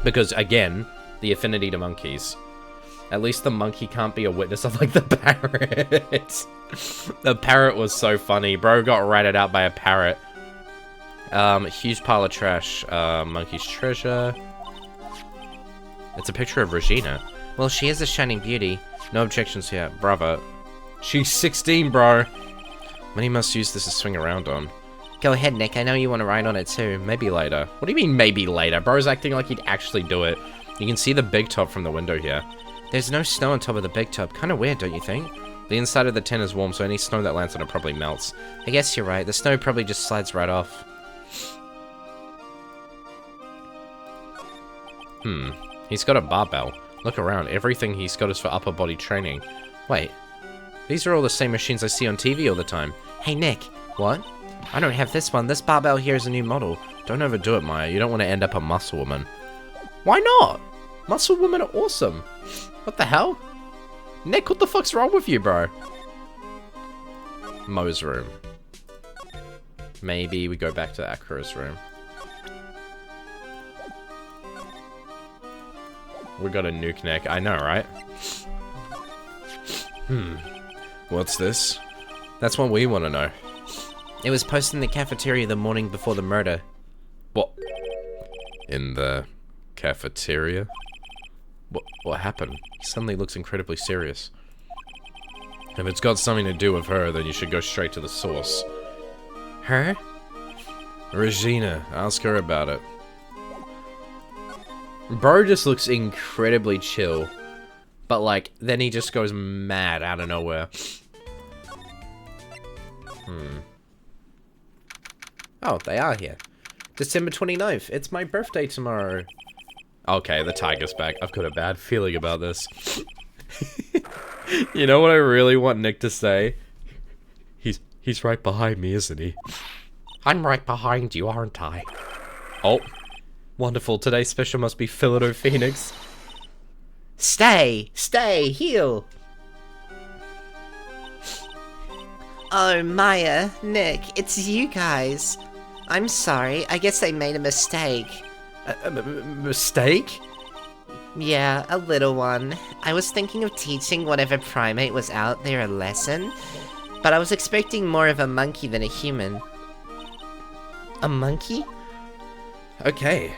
Because, again, the affinity to monkeys. At least the monkey can't be a witness of, like, the parrot. The parrot was so funny. Bro got ratted out by a parrot. Huge pile of trash. Monkey's treasure. It's a picture of Regina. Well, she is a shining beauty. No objections here. Bravo. She's 16, bro. Many must use this to swing around on. Go ahead, Nick. I know you want to ride on it too. Maybe later. What do you mean maybe later? Bro's acting like he'd actually do it. You can see the big top from the window here. There's no snow on top of the big top. Kind of weird, don't you think? The inside of the tent is warm, so any snow that lands on it probably melts. I guess you're right. The snow probably just slides right off. He's got a barbell. Look around. Everything he's got is for upper body training. Wait. These are all the same machines I see on TV all the time. Hey, Nick. What? I don't have this one. This barbell here is a new model. Don't overdo it, Maya. You don't want to end up a muscle woman. Why not? Muscle women are awesome. What the hell? Nick, what the fuck's wrong with you, bro? Mo's room. Maybe we go back to Acro's room. We got a nuke neck. I know, right? What's this? That's what we want to know. It was posted in the cafeteria the morning before the murder. What? In the cafeteria? What happened? He suddenly looks incredibly serious. If it's got something to do with her, then you should go straight to the source. Her? Regina, ask her about it. Bro just looks incredibly chill. But, like, then he just goes mad out of nowhere. Oh, they are here. December 29th. It's my birthday tomorrow. Okay, the tiger's back. I've got a bad feeling about this. You know what I really want Nick to say? He's right behind me, isn't he? I'm right behind you, aren't I? Oh, wonderful. Today's special must be Philado Phoenix. Stay! Stay! Heal! Oh, Maya, Nick, it's you guys. I'm sorry. I guess I made a mistake. Mistake? Yeah, a little one. I was thinking of teaching whatever primate was out there a lesson, but I was expecting more of a monkey than a human. A monkey? Okay.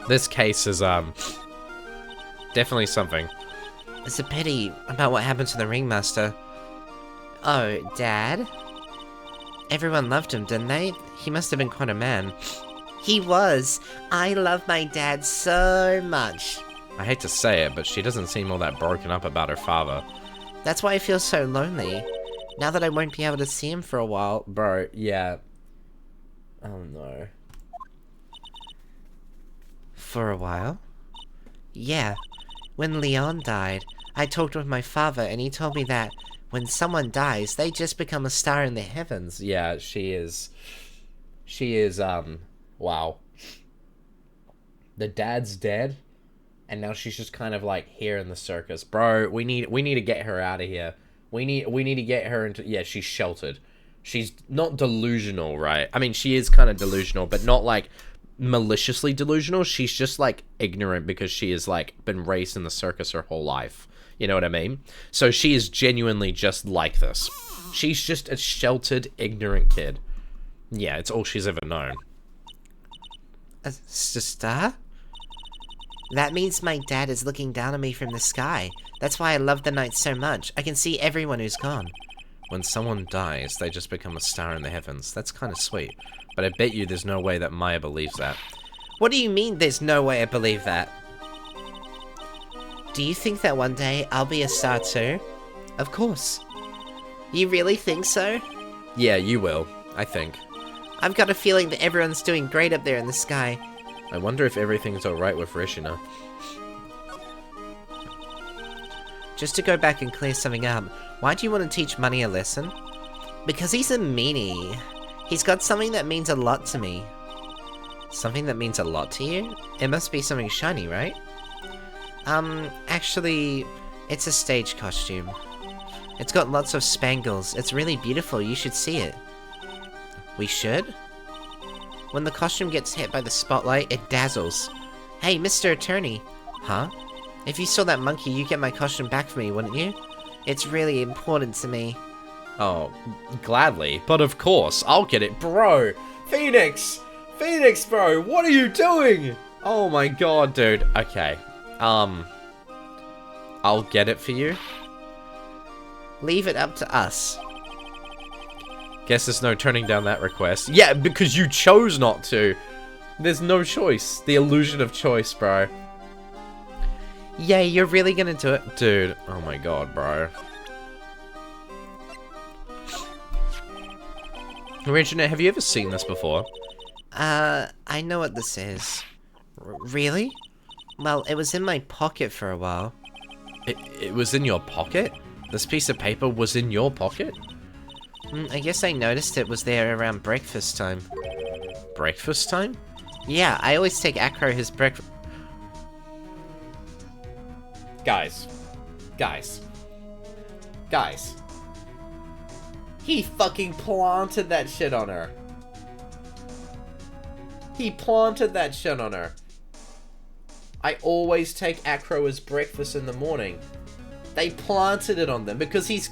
This case is, definitely something. It's a pity about what happened to the ringmaster. Oh, Dad? Everyone loved him, didn't they? He must have been quite a man. He was. I love my dad so much. I hate to say it, but she doesn't seem all that broken up about her father. That's why I feel so lonely. Now that I won't be able to see him for a while. Bro, yeah. Oh no. For a while? Yeah. When Leon died, I talked with my father and he told me that when someone dies, they just become a star in the heavens. Yeah, she is, wow. The dad's dead, and now she's just kind of like here in the circus. Bro, we need to get her out of here. We need to get her into, yeah, she's sheltered. She's not delusional, right? I mean, she is kind of delusional, but not like maliciously delusional. She's just like ignorant because she has like been raised in the circus her whole life. You know what I mean? So she is genuinely just like this. She's just a sheltered, ignorant kid. Yeah, it's all she's ever known. A star? That means my dad is looking down on me from the sky. That's why I love the night so much. I can see everyone who's gone. When someone dies, they just become a star in the heavens. That's kind of sweet. But I bet you there's no way that Maya believes that. What do you mean there's no way I believe that? Do you think that one day I'll be a star too? Of course. You really think so? Yeah, you will. I think. I've got a feeling that everyone's doing great up there in the sky. I wonder if everything's alright with Rishina. Just to go back and clear something up, why do you want to teach Money a lesson? Because he's a meanie. He's got something that means a lot to me. Something that means a lot to you? It must be something shiny, right? Actually, it's a stage costume. It's got lots of spangles. It's really beautiful. You should see it. We should? When the costume gets hit by the spotlight, it dazzles. Hey, Mr. Attorney. Huh? If you saw that monkey, you'd get my costume back for me, wouldn't you? It's really important to me. Oh, gladly. But of course, I'll get it. Bro! Phoenix! Phoenix, bro! What are you doing? Oh my god, dude. Okay. I'll get it for you. Leave it up to us. Guess there's no turning down that request. Yeah, because you chose not to. There's no choice. The illusion of choice, bro. Yeah, you're really gonna do it? Dude, oh my god, bro. Regina, have you ever seen this before? I know what this is. Really? Well, it was in my pocket for a while. It was in your pocket? This piece of paper was in your pocket? I guess I noticed it was there around breakfast time. Breakfast time? Yeah, I always take Acro his breakfast. Guys. He fucking planted that shit on her. He planted that shit on her. I always take Acro as breakfast in the morning. They planted it on them because he's...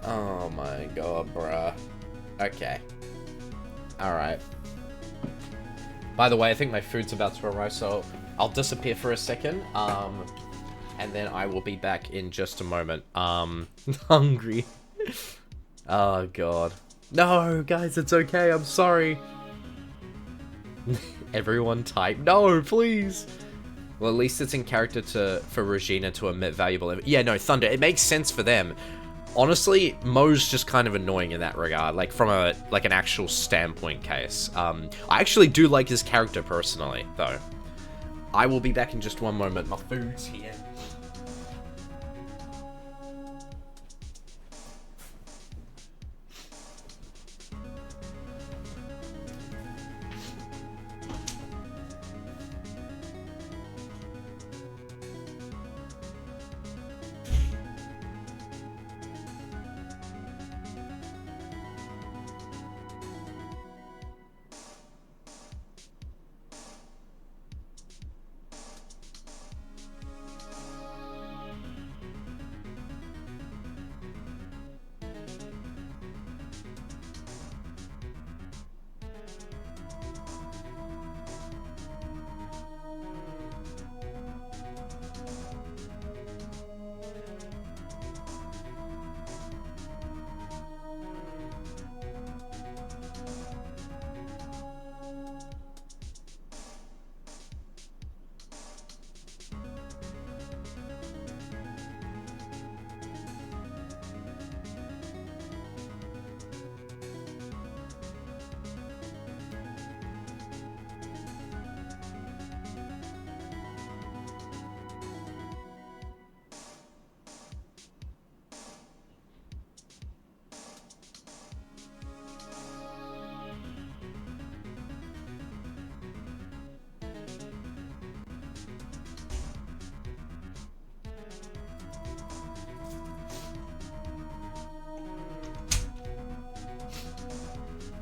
Oh my god, bruh. Okay. Alright. By the way, I think my food's about to arrive, so I'll disappear for a second. And then I will be back in just a moment. Hungry. Oh god. No, guys, it's okay, I'm sorry. Everyone type, no, please. Well, at least it's in character for Regina to emit valuable... Yeah, no, Thunder, it makes sense for them. Honestly, Mo's just kind of annoying in that regard, like from an actual standpoint case. I actually do like his character personally, though. I will be back in just one moment. My food's here.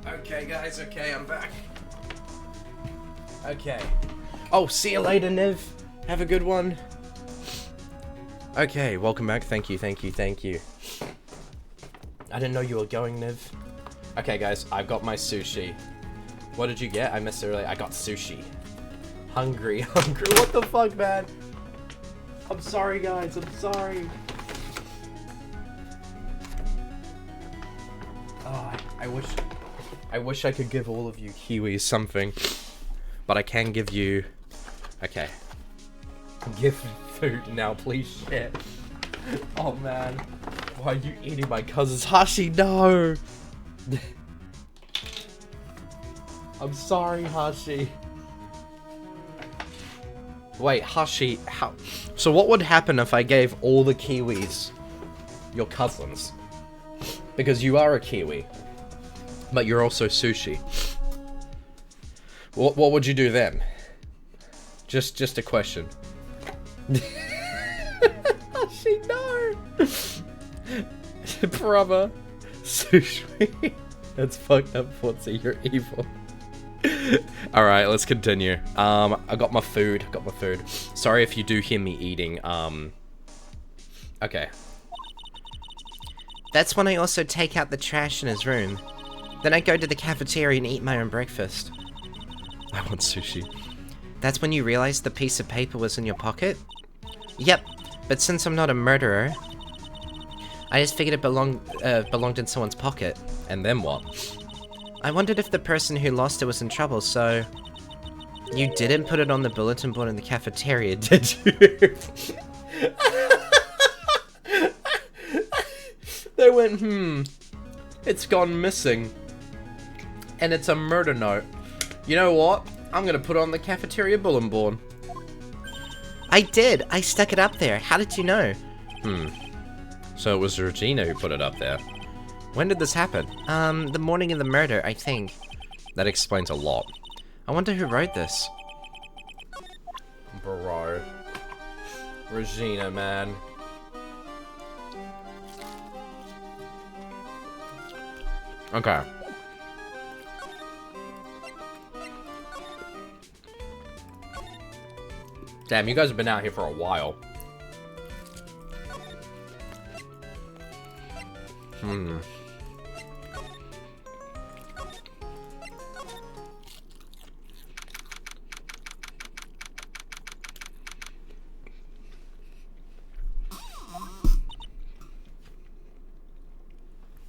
Okay, guys, okay, I'm back. Okay. Oh, see you later, Niv. Have a good one. Okay, welcome back. Thank you, thank you, thank you. I didn't know you were going, Niv. Okay, guys, I got my sushi. What did you get? I missed it earlier. I got sushi. Hungry, hungry. What the fuck, man? I'm sorry, guys. I'm sorry. Oh, I wish I could give all of you Kiwis something, but I can give you. Okay. Give food now, please. Shit. Oh man, why are you eating my cousin's Hashi? No. I'm sorry, Hashi. Wait, Hashi, how? So what would happen if I gave all the Kiwis your cousins? Because you are a Kiwi, but you're also sushi. What would you do then? Just a question. Hashi, no. Brother, sushi. That's fucked up, Fortsy. You're evil. Alright, let's continue. I got my food. Sorry if you do hear me eating. Okay. That's when I also take out the trash in his room. Then I go to the cafeteria and eat my own breakfast. I want sushi. That's when you realize the piece of paper was in your pocket? Yep, but since I'm not a murderer, I just figured it belonged in someone's pocket. And then what? I wondered if the person who lost it was in trouble, so... You didn't put it on the bulletin board in the cafeteria, did you? They went, it's gone missing. And it's a murder note. You know what? I'm gonna put it on the cafeteria bulletin board. I did! I stuck it up there. How did you know? So it was Regina who put it up there. When did this happen? The morning of the murder, I think. That explains a lot. I wonder who wrote this. Bro. Regina, man. Okay. Damn, you guys have been out here for a while.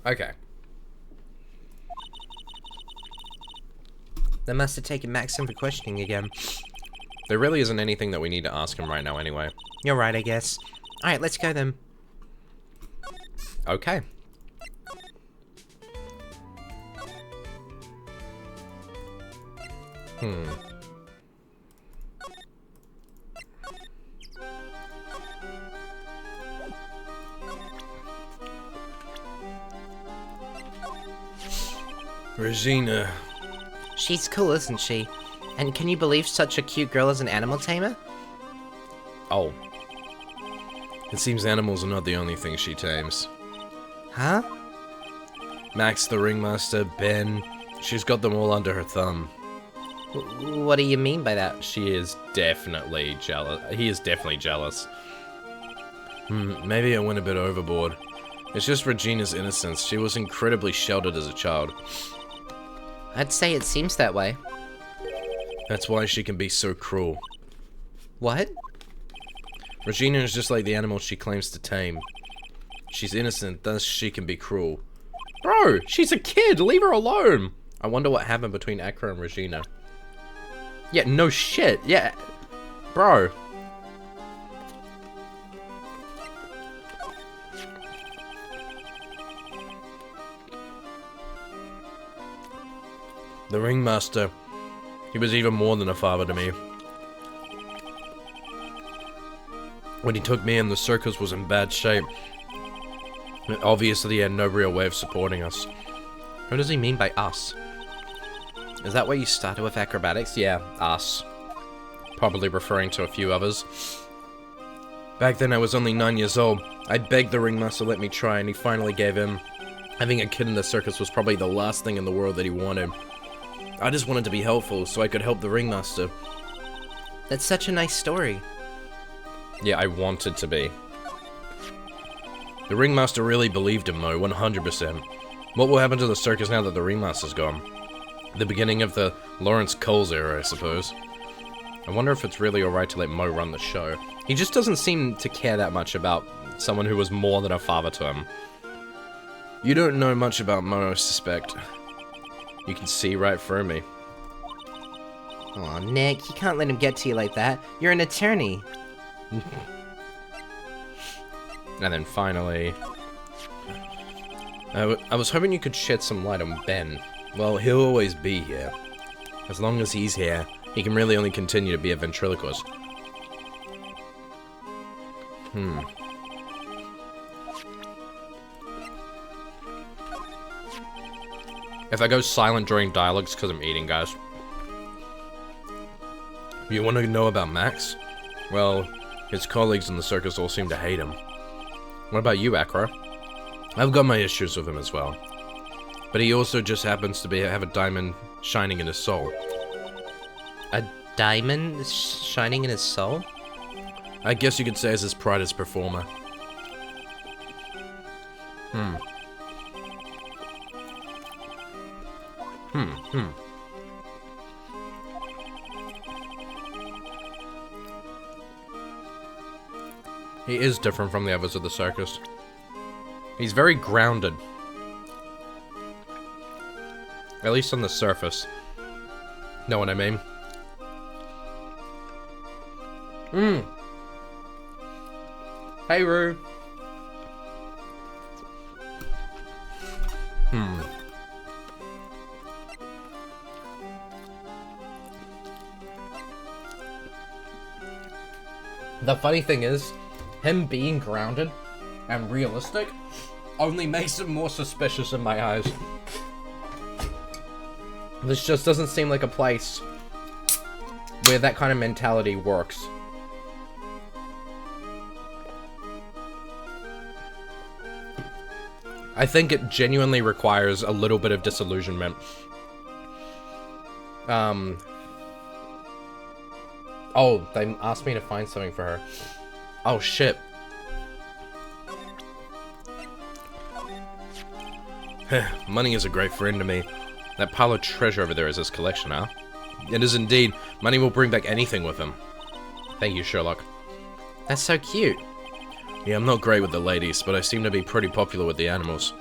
Okay. They must have taken Max in for questioning again. There really isn't anything that we need to ask him right now anyway. You're right, I guess. Alright, let's go then. Okay. Regina. She's cool, isn't she? And can you believe such a cute girl is an animal tamer? Oh. It seems animals are not the only thing she tames. Huh? Max the ringmaster, Ben, she's got them all under her thumb. What do you mean by that? She is definitely jealous. He is definitely jealous. Maybe I went a bit overboard. It's just Regina's innocence. She was incredibly sheltered as a child. I'd say it seems that way. That's why she can be so cruel. What? Regina is just like the animals she claims to tame. She's innocent, thus she can be cruel. Bro, she's a kid. Leave her alone. I wonder what happened between Akra and Regina. Yeah, no shit. Yeah. Bro. The ringmaster, he was even more than a father to me. When he took me in, the circus was in bad shape. Obviously, he had no real way of supporting us. What does he mean by us? Is that where you started with acrobatics? Yeah, us. Probably referring to a few others. Back then, I was only 9 years old. I begged the ringmaster to let me try, and he finally gave in. Having a kid in the circus was probably the last thing in the world that he wanted. I just wanted to be helpful, so I could help the ringmaster. That's such a nice story. Yeah, I wanted to be. The ringmaster really believed him, Mo, 100%. What will happen to the circus now that the ringmaster's gone? The beginning of the Lawrence Coles era, I suppose. I wonder if it's really alright to let Mo run the show. He just doesn't seem to care that much about someone who was more than a father to him. You don't know much about Mo, I suspect. You can see right through me. Aw, Nick, you can't let him get to you like that. You're an attorney. And then finally... I was hoping you could shed some light on Ben. Well, he'll always be here. As long as he's here, he can really only continue to be a ventriloquist. If I go silent during dialogues because I'm eating, guys. You want to know about Max? Well, his colleagues in the circus all seem to hate him. What about you, Acro? I've got my issues with him as well. But he also just happens to have a diamond shining in his soul. A diamond shining in his soul? I guess you could say it's his pride as performer. He is different from the others of the circus. He's very grounded. At least on the surface. Know what I mean? Hey, Roo. The funny thing is, him being grounded and realistic only makes him more suspicious in my eyes. This just doesn't seem like a place where that kind of mentality works. I think it genuinely requires a little bit of disillusionment. Oh, they asked me to find something for her. Oh, shit. Money is a great friend to me. That pile of treasure over there is his collection, huh? It is indeed. Money will bring back anything with him. Thank you, Sherlock. That's so cute. Yeah, I'm not great with the ladies, but I seem to be pretty popular with the animals.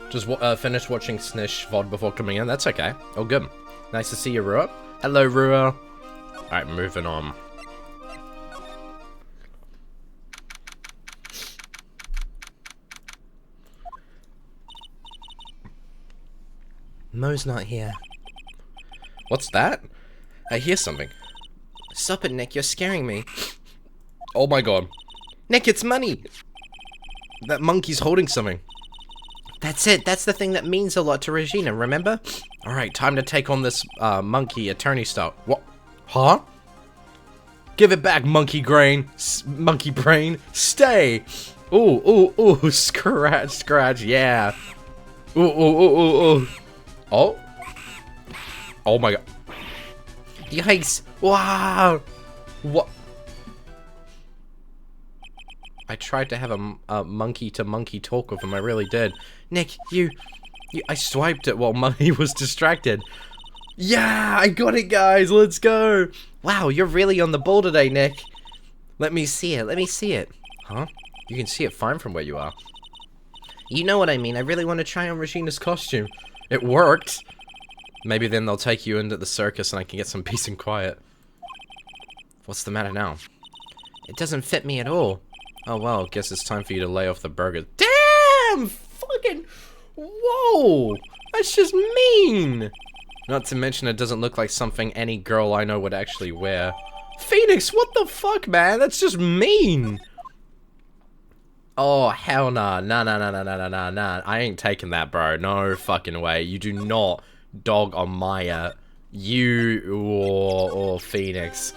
Just finished watching Snish VOD before coming in. That's okay. Oh, good. Nice to see you, Rua. Hello, Rua. Alright, moving on. Mo's not here. What's that? I hear something. Stop it, Nick. You're scaring me. Oh my god. Nick, it's money. That monkey's holding something. That's it. That's the thing that means a lot to Regina, remember? Alright, time to take on this monkey attorney style. What? Huh? Give it back, monkey brain. Monkey brain. Stay. Ooh, scratch, scratch, yeah. Ooh. Oh. Oh my god. Yikes. Wow. What? I tried to have a monkey-to-monkey talk with him, I really did. Nick, I swiped it while Money was distracted. Yeah, I got it, guys, let's go. wow, you're really on the ball today, Nick. Let me see it. Let me see it. Huh? You can see it fine from where you are. You know what I mean. I really want to try on Regina's costume. It worked. Maybe then they'll take you into the circus and I can get some peace and quiet. What's the matter now? It doesn't fit me at all. Oh well, guess it's time for you to lay off the burgers. Damn! Fucking... Whoa! That's just mean! Not to mention it doesn't look like something any girl I know would actually wear. Phoenix, what the fuck, man? That's just mean! Oh, hell nah. Nah. I ain't taking that, bro. No fucking way. You do not dog on Maya. You... Phoenix.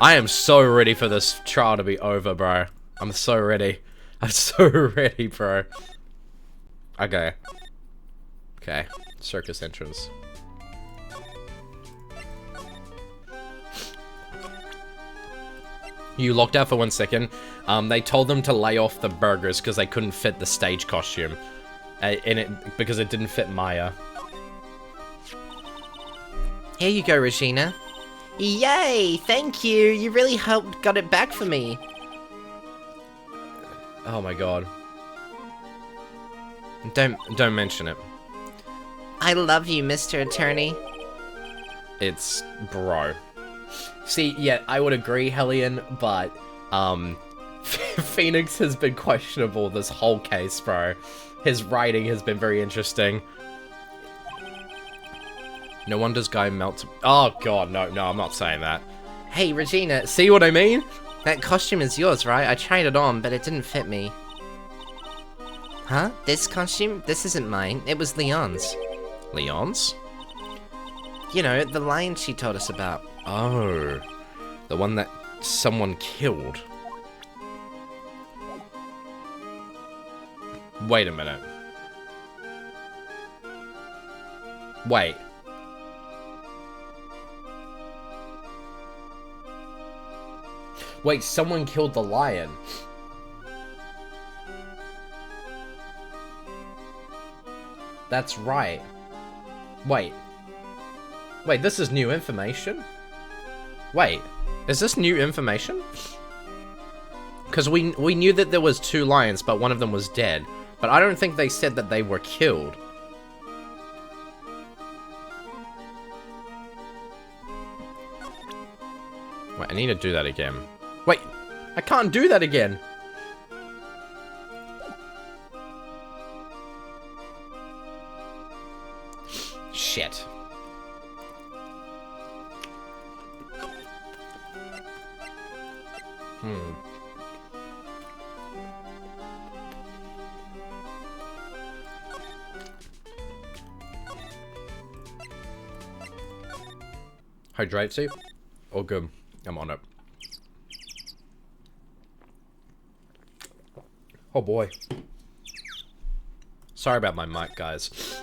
I am so ready for this trial to be over, bro. I'm so ready. I'm so ready, bro. Okay. Okay. Circus entrance. You locked out for 1 second. They told them to lay off the burgers because they couldn't fit the stage costume. Because it didn't fit Maya. Here you go, Regina. Yay! Thank you! You really helped got it back for me. Oh my god. Don't mention it. I love you, Mr. Attorney. It's bro. See, yeah, I would agree, Hellion, but Phoenix has been questionable this whole case, bro. His writing has been very interesting. No wonder this guy melts. Oh god, no, I'm not saying that. Hey, Regina, See what I mean? that costume is yours, right? I tried it on, but it didn't fit me. Huh? This costume? This isn't mine. It was Leon's. Leon's? You know, the lion she told us about. Oh, the one that someone killed. Wait a minute. Wait. Wait, someone killed the lion. That's right. Wait. Wait, this is new information? Wait, is this new information? Because we knew that there was 2 lions, but one of them was dead. But I don't think they said that they were killed. Wait, I need to do that again. Wait, I can't do that again. Shit. Hydrate soup? All good. I'm on it. Oh boy. Sorry about my mic, guys.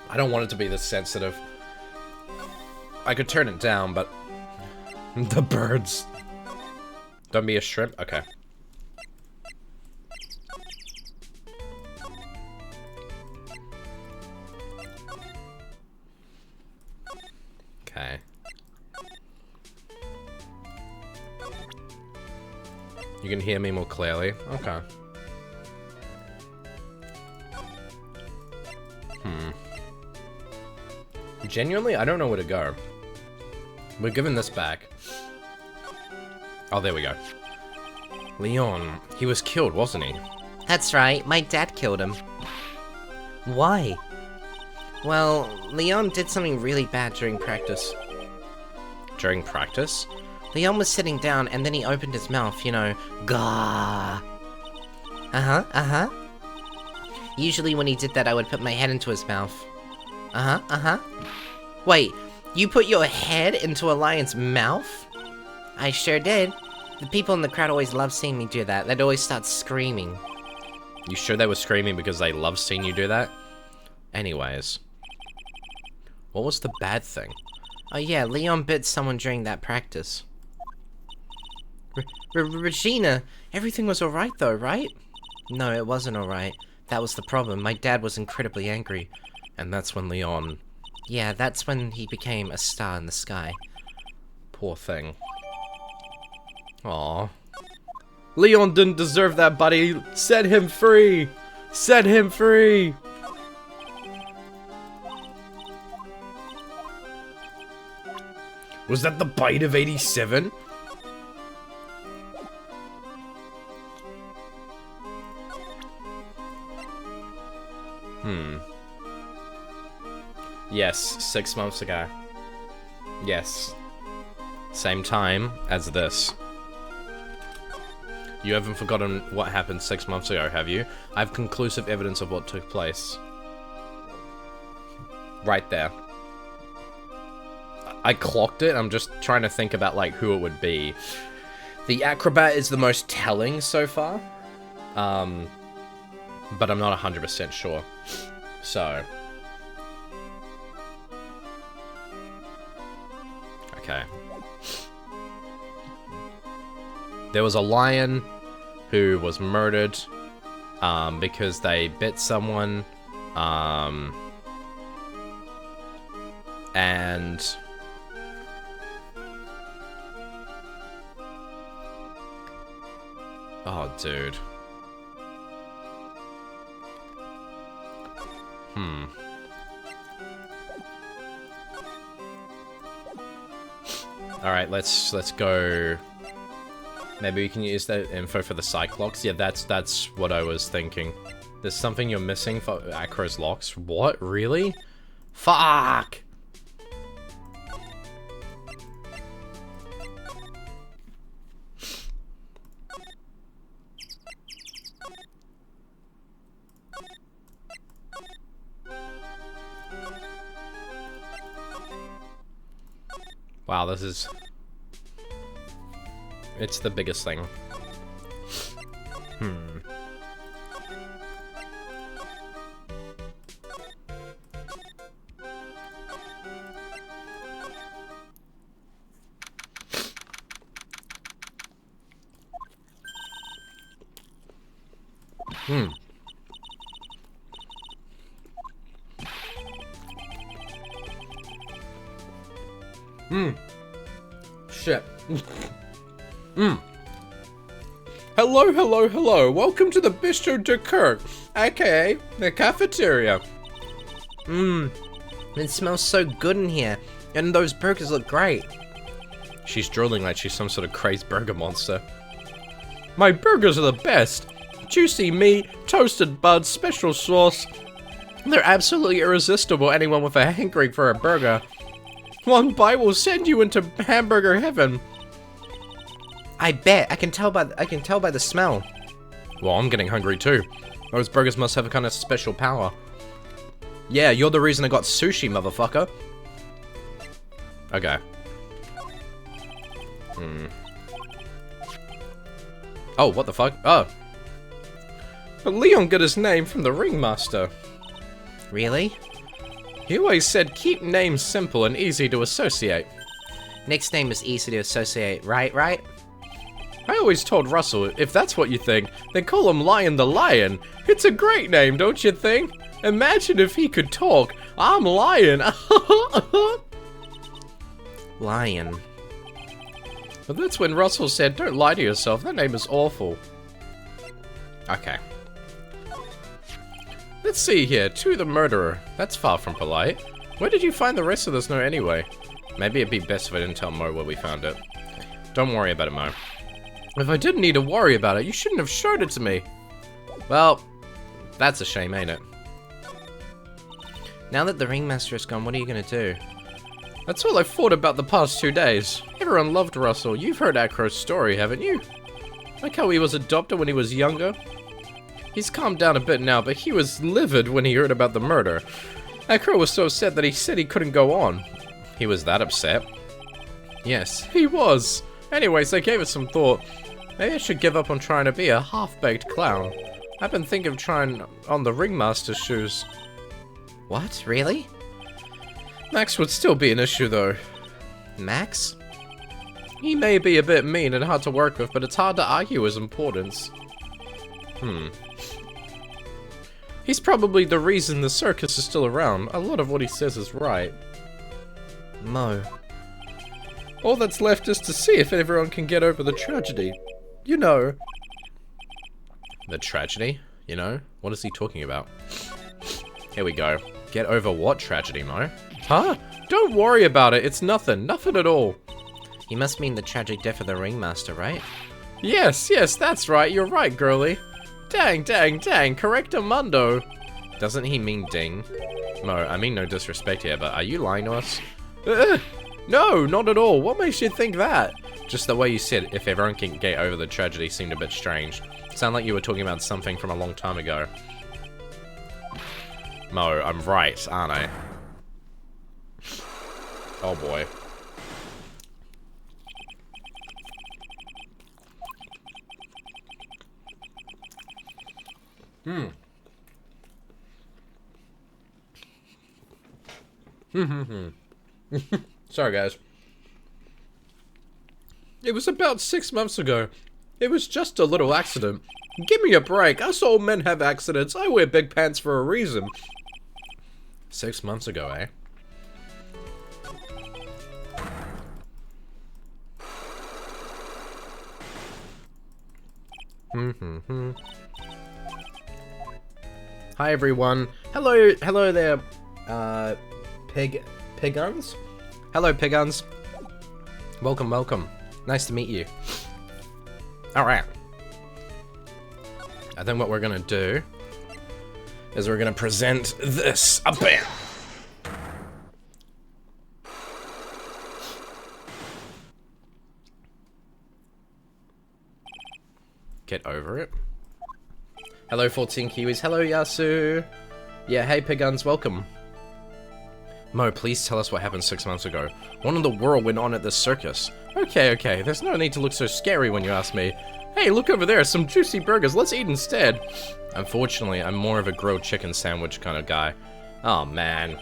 I don't want it to be this sensitive. I could turn it down, but... The birds. Don't be a shrimp? Okay. Okay. You can hear me more clearly? Okay. Genuinely, I don't know where to go. We're giving this back. Oh, there we go. Leon, he was killed, wasn't he? That's right, my dad killed him. Why? Well, Leon did something really bad during practice. During practice? Leon was sitting down and then he opened his mouth, you know, gah. Uh-huh. Usually when he did that, I would put my head into his mouth. Wait, you put your head into a lion's mouth? I sure did. The people in the crowd always loved seeing me do that. They'd always start screaming. You sure they were screaming because they love seeing you do that? Anyways. What was the bad thing? Oh yeah, Leon bit someone during that practice. Regina, everything was alright though, right? No, it wasn't alright. That was the problem. My dad was incredibly angry. And that's when Leon... Yeah, that's when he became a star in the sky. Poor thing. Aww. Leon didn't deserve that, buddy. Set him free. Set him free. Was that the bite of 87? Yes, 6 months ago. Yes. Same time as this. You haven't forgotten what happened 6 months ago, have you? I have conclusive evidence of what took place. Right there. I clocked it. I'm just trying to think about, like, who it would be. The acrobat is the most telling so far. But I'm not 100% sure. So. Okay. There was a lion who was murdered because they bit someone. And oh, dude. All right, let's go. Maybe we can use that info for the Cyclops. Yeah, that's what I was thinking. There's something you're missing for Acro's locks. What? Really? Fuck! Wow, this is... It's the biggest thing. Shit. Hello, hello, hello. Welcome to the Bistro de Kirk, aka the cafeteria. It smells so good in here, and those burgers look great. She's drooling like she's some sort of crazed burger monster. My burgers are the best. Juicy meat, toasted buds, special sauce. They're absolutely irresistible, anyone with a hankering for a burger. One bite will send you into hamburger heaven. I bet. I can tell by the smell. Well, I'm getting hungry too. Those burgers must have a kind of special power. Yeah, you're the reason I got sushi, motherfucker. Okay. Oh, what the fuck? Oh. But Leon got his name from the ringmaster. Really? He always said keep names simple and easy to associate. Nick's name is easy to associate, right? I always told Russell, if that's what you think, then call him Lion the Lion. It's a great name, don't you think? Imagine if he could talk. I'm Lion. Lion. But that's when Russell said, don't lie to yourself, that name is awful. Okay. Let's see here, to the murderer. That's far from polite. Where did you find the rest of this note anyway? Maybe it'd be best if I didn't tell Mo where we found it. Don't worry about it, Mo. If I didn't need to worry about it, you shouldn't have showed it to me. Well, that's a shame, ain't it? Now that the ringmaster is gone, what are you gonna do? That's all I've thought about the past 2 days. Everyone loved Russell. You've heard Acro's story, haven't you? Like how he was adopted when he was younger? He's calmed down a bit now, but he was livid when he heard about the murder. Acro was so upset that he said he couldn't go on. He was that upset? Yes, he was. Anyways, I gave it some thought. Maybe I should give up on trying to be a half-baked clown. I've been thinking of trying on the ringmaster's shoes. What? Really? Max would still be an issue, though. Max? He may be a bit mean and hard to work with, but it's hard to argue his importance. He's probably the reason the circus is still around. A lot of what he says is right. Mo. All that's left is to see if everyone can get over the tragedy. You know. The tragedy? You know? What is he talking about? Here we go. Get over what tragedy, Mo? Huh? Don't worry about it. It's nothing. Nothing at all. You must mean the tragic death of the ringmaster, right? Yes, that's right. You're right, girlie. Dang, correctamundo. Doesn't he mean ding? Mo, I mean no disrespect here, but are you lying to us? No, not at all. What makes you think that? Just the way you said, if everyone can get over the tragedy, seemed a bit strange. Sound like you were talking about something from a long time ago. Mo, I'm right, aren't I? Oh boy. Sorry, guys. It was about 6 months ago. It was just a little accident. Give me a break. Us old men have accidents. I wear big pants for a reason. 6 months ago, eh? Hi everyone. Hello there, Piguns? Hello, Piguns. Welcome. Nice to meet you. Alright. I think what we're gonna do is we're gonna present this. Bam! Get over it. Hello, 14 Kiwis. Hello, Yasu. Yeah, hey, Piguns, welcome. Mo, please tell us what happened 6 months ago. What in the world went on at this circus? Okay, there's no need to look so scary when you ask me. Hey, look over there, some juicy burgers, let's eat instead. Unfortunately, I'm more of a grilled chicken sandwich kind of guy. Oh, man.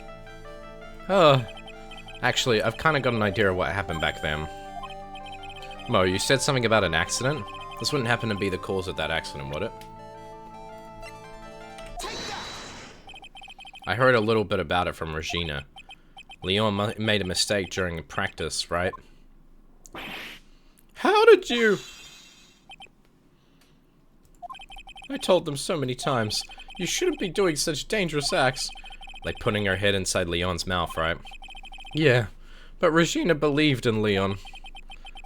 Actually, I've kind of got an idea of what happened back then. Mo, you said something about an accident? This wouldn't happen to be the cause of that accident, would it? I heard a little bit about it from Regina. Leon made a mistake during practice, right? How did you? I told them so many times, you shouldn't be doing such dangerous acts. Like putting her head inside Leon's mouth, right? Yeah, but Regina believed in Leon.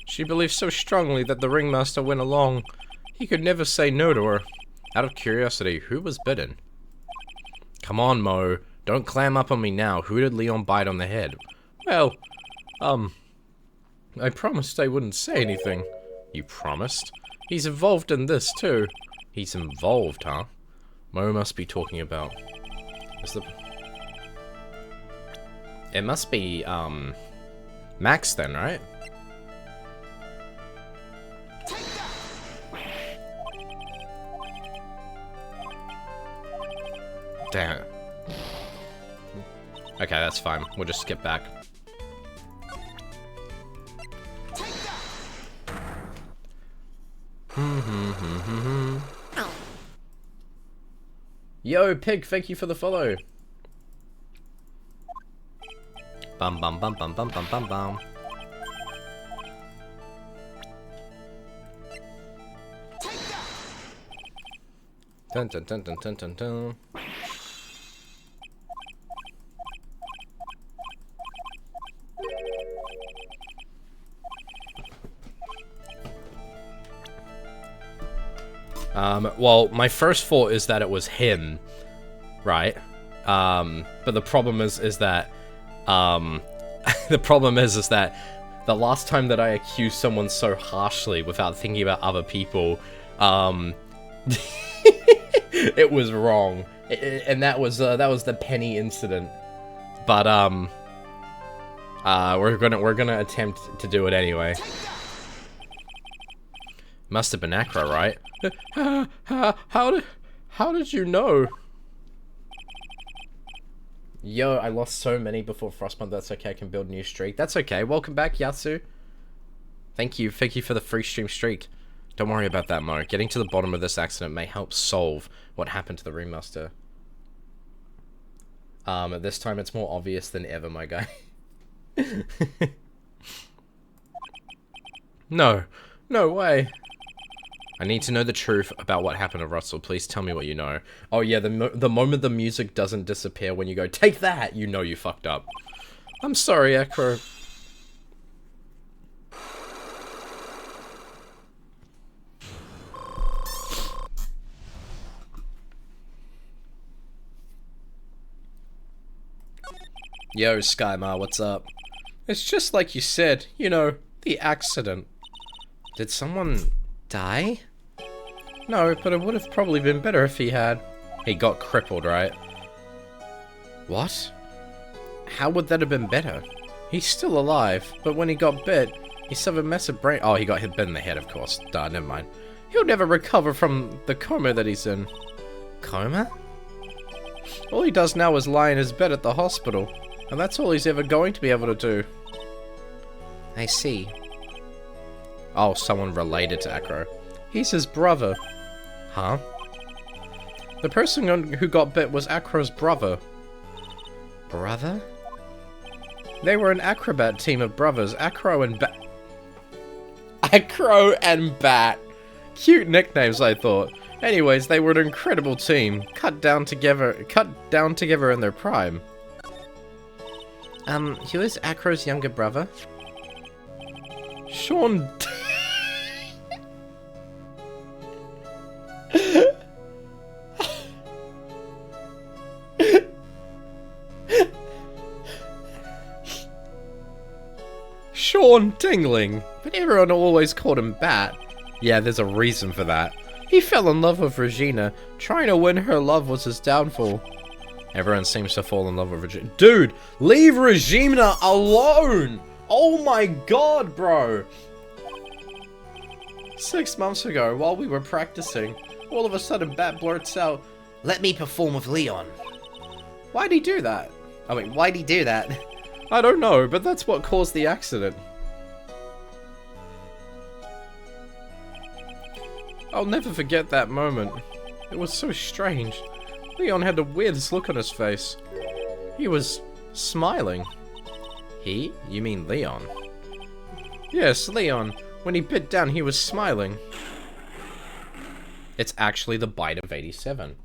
She believed so strongly that the ringmaster went along. He could never say no to her. Out of curiosity, who was bitten? Come on, Mo. Don't clam up on me now. Who did Leon bite on the head? Well, I promised I wouldn't say anything. You promised? He's involved in this, too. He's involved, huh? Mo must be talking about... It must be, Max then, right? Damn it. Okay, that's fine. We'll just skip back. Yo, Pig, thank you for the follow. Bum bum bum bum bum bum bum bum. Dun dun dun dun dun dun dun. Well, my first thought is that it was him, right? But the problem is that, the problem is that the last time that I accused someone so harshly without thinking about other people, it was wrong, and that was the Penny incident. But we're gonna attempt to do it anyway. Must have been Acro, right? How did you know? Yo, I lost so many before Frostmonth. That's okay. I can build a new streak. That's okay. Welcome back, Yasu. Thank you for the free stream streak. Don't worry about that, Mo. Getting to the bottom of this accident may help solve what happened to the ringmaster. This time it's more obvious than ever, my guy. No way. I need to know the truth about what happened to Russell. Please tell me what you know. Oh yeah, the moment the music doesn't disappear when you go, take that, you know you fucked up. I'm sorry, Echo. Yo, Skymar, what's up? It's just like you said, you know, the accident. Did someone die? No, but it would have probably been better if he had. He got crippled, right? What? How would that have been better? He's still alive, but when he got bit, he suffered massive brain- Oh, he got bit in the head, of course. Duh, never mind. He'll never recover from the coma that he's in. Coma? All he does now is lie in his bed at the hospital, and that's all he's ever going to be able to do. I see. Oh, someone related to Acro. He's his brother. Huh? The person who got bit was Acro's brother. Brother? They were an acrobat team of brothers, Acro and Bat. Acro and Bat. Cute nicknames, I thought. Anyways, they were an incredible team, cut down together in their prime. Who is Acro's younger brother? Sean. Sean Tingling, but everyone always called him Bat. Yeah, there's a reason for that. He fell in love with Regina. Trying to win her love was his downfall. Everyone seems to fall in love with Regina. Dude, leave Regina alone! Oh my god, bro! 6 months ago, while we were practicing, all of a sudden Bat blurts out, Let me perform with Leon. "Why'd he do that?" Oh wait, why'd he do that? I don't know, but that's what caused the accident. I'll never forget that moment. It was so strange. Leon had the weirdest look on his face. He was smiling. He? You mean Leon? Yes, Leon. When he bit down, he was smiling. It's actually the bite of 87.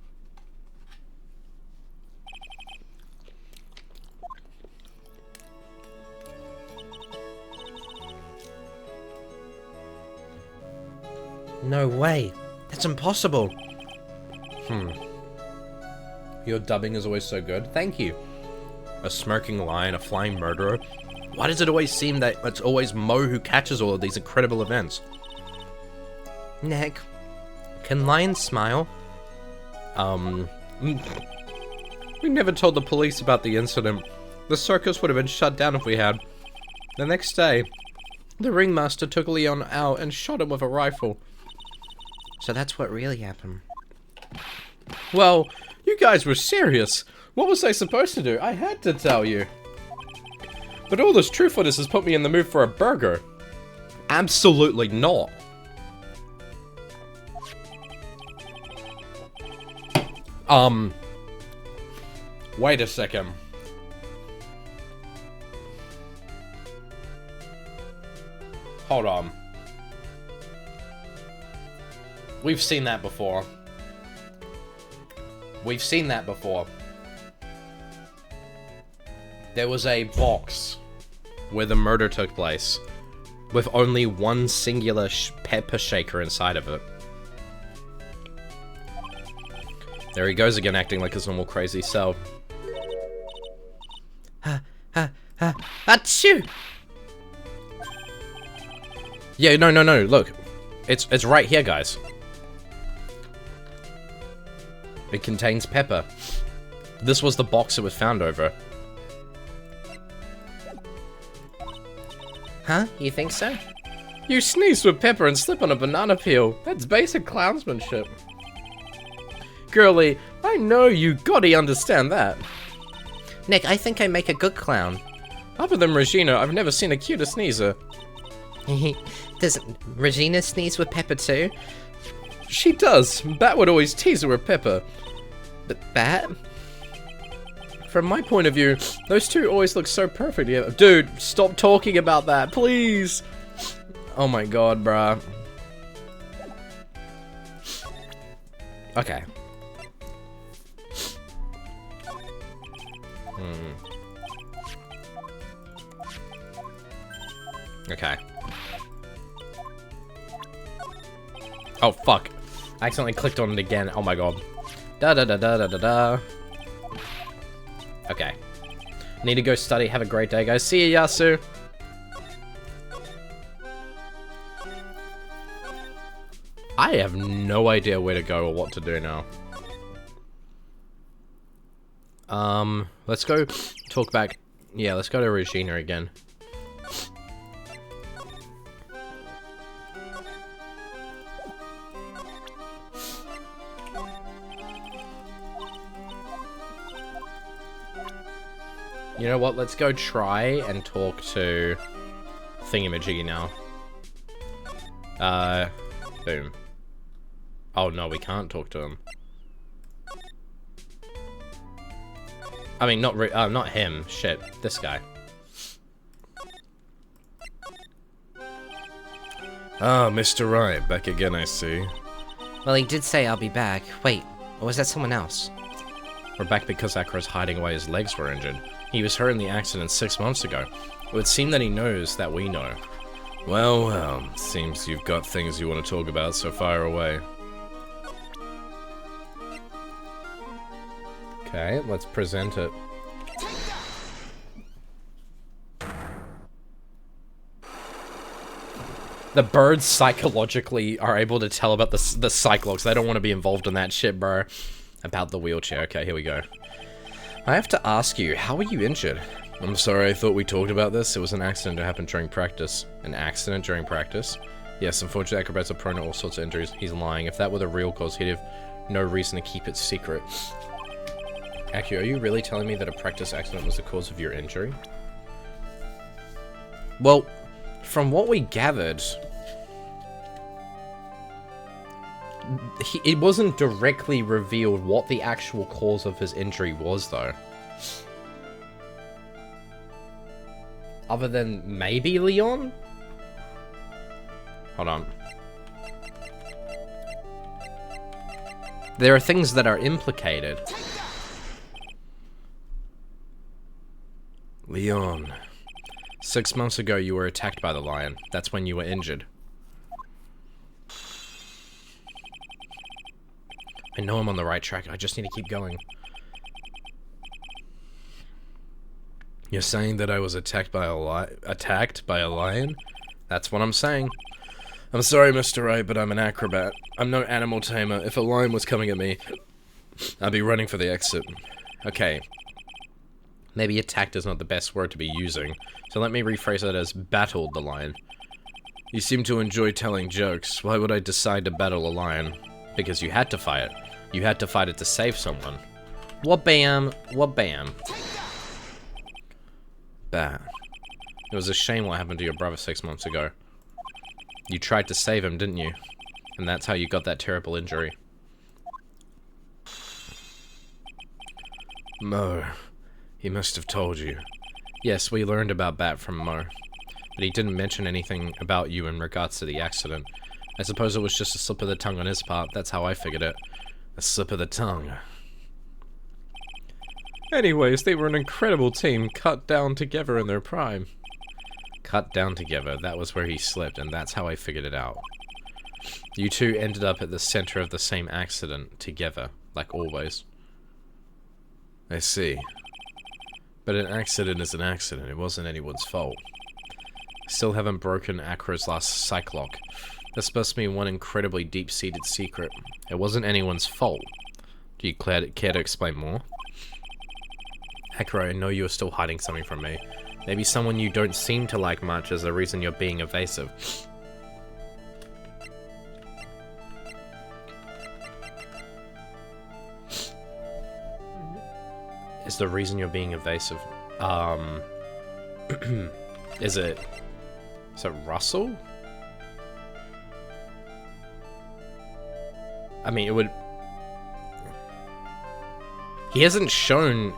No way. That's impossible. Your dubbing is always so good. Thank you. A smirking lion, a flying murderer. Why does it always seem that it's always Mo who catches all of these incredible events? Nick. Can lions smile? We never told the police about the incident. The circus would have been shut down if we had. The next day, the ringmaster took Leon out and shot him with a rifle. So that's what really happened. Well, you guys were serious. What was I supposed to do? I had to tell you. But all this truthfulness has put me in the mood for a burger. Absolutely not. Wait a second. Hold on. We've seen that before. We've seen that before. There was a box where the murder took place, with only one singular pepper shaker inside of it. There he goes again, acting like his normal crazy self. Achoo! Yeah, no, look. It's right here, guys. It contains pepper. This was the box it was found over. Huh? You think so? You sneeze with pepper and slip on a banana peel. That's basic clownsmanship. Girlie, I know you gotta understand that. Nick, I think I make a good clown. Other than Regina, I've never seen a cuter sneezer. Does Regina sneeze with pepper too? She does. Bat would always tease her with pepper. But Bat? From my point of view, those two always look so perfect together. Dude, stop talking about that, please. Oh my god, bruh. Okay. Okay. Oh, fuck. I accidentally clicked on it again. Oh my god. Da-da-da-da-da-da-da. Okay. Need to go study. Have a great day, guys. See ya, Yasu. I have no idea where to go or what to do now. Let's go talk back. Yeah, let's go to Regina again. You know what? Let's go try and talk to Thingamajiggy now. Boom. Oh, no, we can't talk to him. I mean, not him. Shit, this guy. Ah, Mr. Wright, back again, I see. Well, he did say I'll be back. Wait, or was that someone else? We're back because Akira's hiding away his legs were injured. He was hurt in the accident 6 months ago. It would seem that he knows that we know. Well, seems you've got things you want to talk about, so fire away. Okay, let's present it. The birds psychologically are able to tell about the Cyclops. They don't want to be involved in that shit, bro. About the wheelchair. Okay, here we go. I have to ask you, how are you injured? I'm sorry, I thought we talked about this. It was an accident that happened during practice. An accident during practice? Yes, unfortunately, acrobats are prone to all sorts of injuries. He's lying. If that were the real cause, he'd have no reason to keep it secret. Aki, are you really telling me that a practice accident was the cause of your injury? Well, from what we gathered, it wasn't directly revealed what the actual cause of his injury was, though. Other than maybe Leon? Hold on. There are things that are implicated. Leon. 6 months ago, you were attacked by the lion. That's when you were injured. I know I'm on the right track. I just need to keep going. You're saying that I was attacked by a lion? That's what I'm saying. I'm sorry, Mr. Wright, but I'm an acrobat. I'm no animal tamer. If a lion was coming at me, I'd be running for the exit. Okay. Maybe attacked is not the best word to be using, so let me rephrase it as battled the lion. You seem to enjoy telling jokes. Why would I decide to battle a lion? Because you had to fight it. You had to fight it to save someone. Wha-bam, wha-bam. Bat. It was a shame what happened to your brother 6 months ago. You tried to save him, didn't you? And that's how you got that terrible injury. Mo. He must have told you. Yes, we learned about Bat from Mo. But he didn't mention anything about you in regards to the accident. I suppose it was just a slip of the tongue on his part. That's how I figured it. A slip of the tongue. Anyways, they were an incredible team, cut down together in their prime. Cut down together, that was where he slipped, and that's how I figured it out. You two ended up at the center of the same accident, together, like always. I see. But an accident is an accident, it wasn't anyone's fault. Still haven't broken Akira's last Cyclock. This must be one incredibly deep-seated secret. It wasn't anyone's fault. Do you care to explain more? Akira, I know you're still hiding something from me. Maybe someone you don't seem to like much is the reason you're being evasive. Is the reason you're being evasive? Is it Russell? I mean, it would... He hasn't shown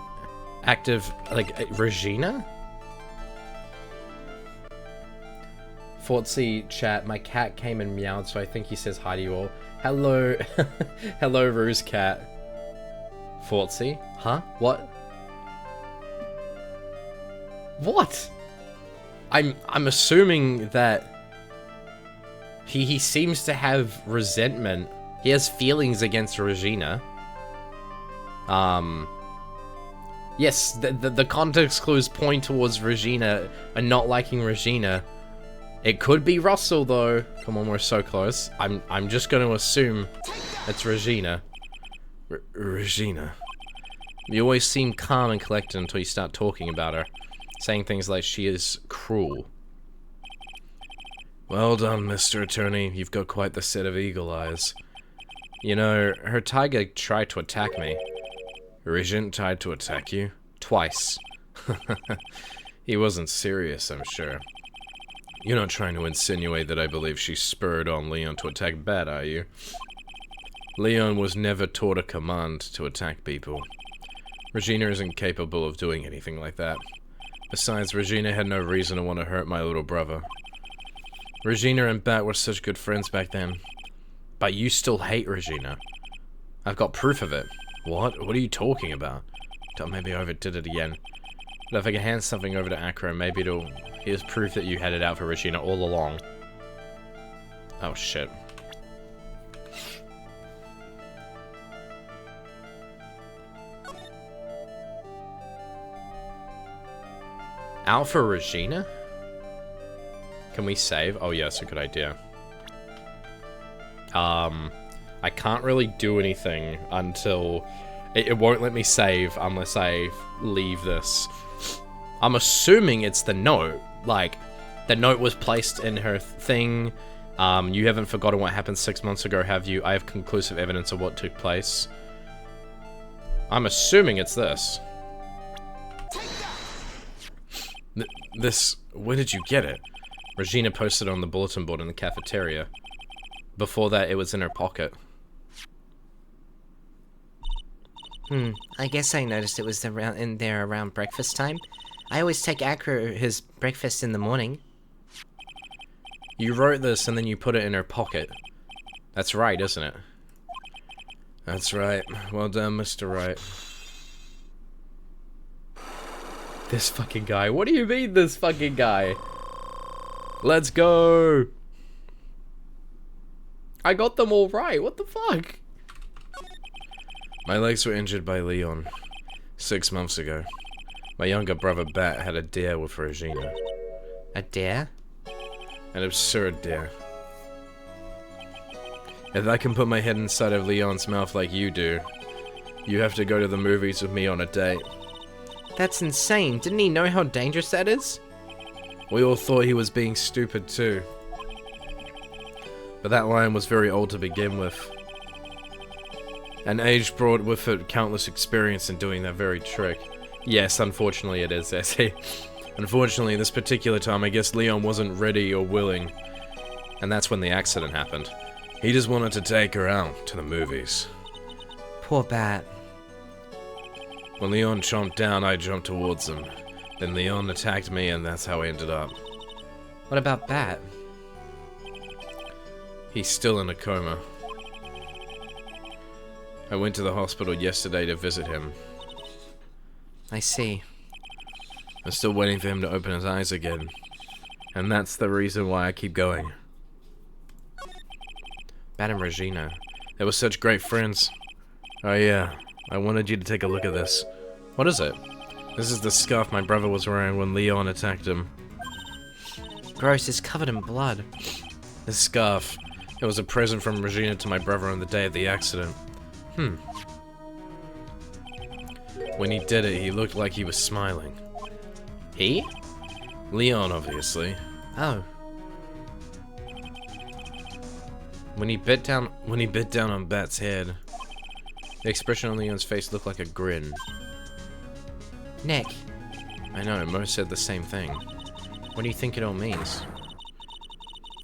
active, like, Regina? Fortsy chat, my cat came and meowed, so I think he says hi to you all. Hello, hello, Ruse cat. Fortsy? Huh? What? What? I'm assuming that he seems to have resentment. He has feelings against Regina. Yes, the context clues point towards Regina and not liking Regina. It could be Russell though. Come on, we're so close. I'm just going to assume it's Regina. Regina. You always seem calm and collected until you start talking about her, saying things like she is cruel. Well done, Mr. Attorney. You've got quite the set of eagle eyes. You know, her tiger tried to attack me. Regent tried to attack you? Twice. He wasn't serious, I'm sure. You're not trying to insinuate that I believe she spurred on Leon to attack Bat, are you? Leon was never taught a command to attack people. Regina isn't capable of doing anything like that. Besides, Regina had no reason to want to hurt my little brother. Regina and Bat were such good friends back then. But you still hate Regina. I've got proof of it. What? What are you talking about? Maybe I overdid it again. But if I can hand something over to Acro, maybe it'll... Here's proof that you had it out for Regina all along. Oh shit. Out for Regina? Can we save? Oh yes, a good idea. I can't really do anything until... It won't let me save unless I leave this. I'm assuming it's the note. Like, the note was placed in her thing. You haven't forgotten what happened 6 months ago, have you? I have conclusive evidence of what took place. I'm assuming it's this. This... Where did you get it? Regina posted it on the bulletin board in the cafeteria. Before that, it was in her pocket. I guess I noticed it was in there around breakfast time. I always take Acro his breakfast in the morning. You wrote this and then you put it in her pocket. That's right, isn't it? That's right. Well done, Mr. Wright. This fucking guy. What do you mean, this fucking guy? Let's go! I got them all right. What the fuck? My legs were injured by Leon 6 months ago. My younger brother Bat had a dare with Regina. A dare? An absurd dare. If I can put my head inside of Leon's mouth like you do, you have to go to the movies with me on a date. That's insane. Didn't he know how dangerous that is? We all thought he was being stupid too. But that lion was very old to begin with. And age brought with it countless experience in doing that very trick. Yes, unfortunately it is, Essie. Unfortunately, this particular time, I guess Leon wasn't ready or willing. And that's when the accident happened. He just wanted to take her out to the movies. Poor Bat. When Leon chomped down, I jumped towards him. Then Leon attacked me, and that's how I ended up. What about Bat? He's still in a coma. I went to the hospital yesterday to visit him. I see. I'm still waiting for him to open his eyes again. And that's the reason why I keep going. Bat and Regina. They were such great friends. Oh yeah, I wanted you to take a look at this. What is it? This is the scarf my brother was wearing when Leon attacked him. Gross, it's covered in blood. This scarf. It was a present from Regina to my brother on the day of the accident. When he did it, he looked like he was smiling. He? Leon, obviously. Oh. When he bit down on Bat's head, the expression on Leon's face looked like a grin. Nick. I know, Mo said the same thing. What do you think it all means?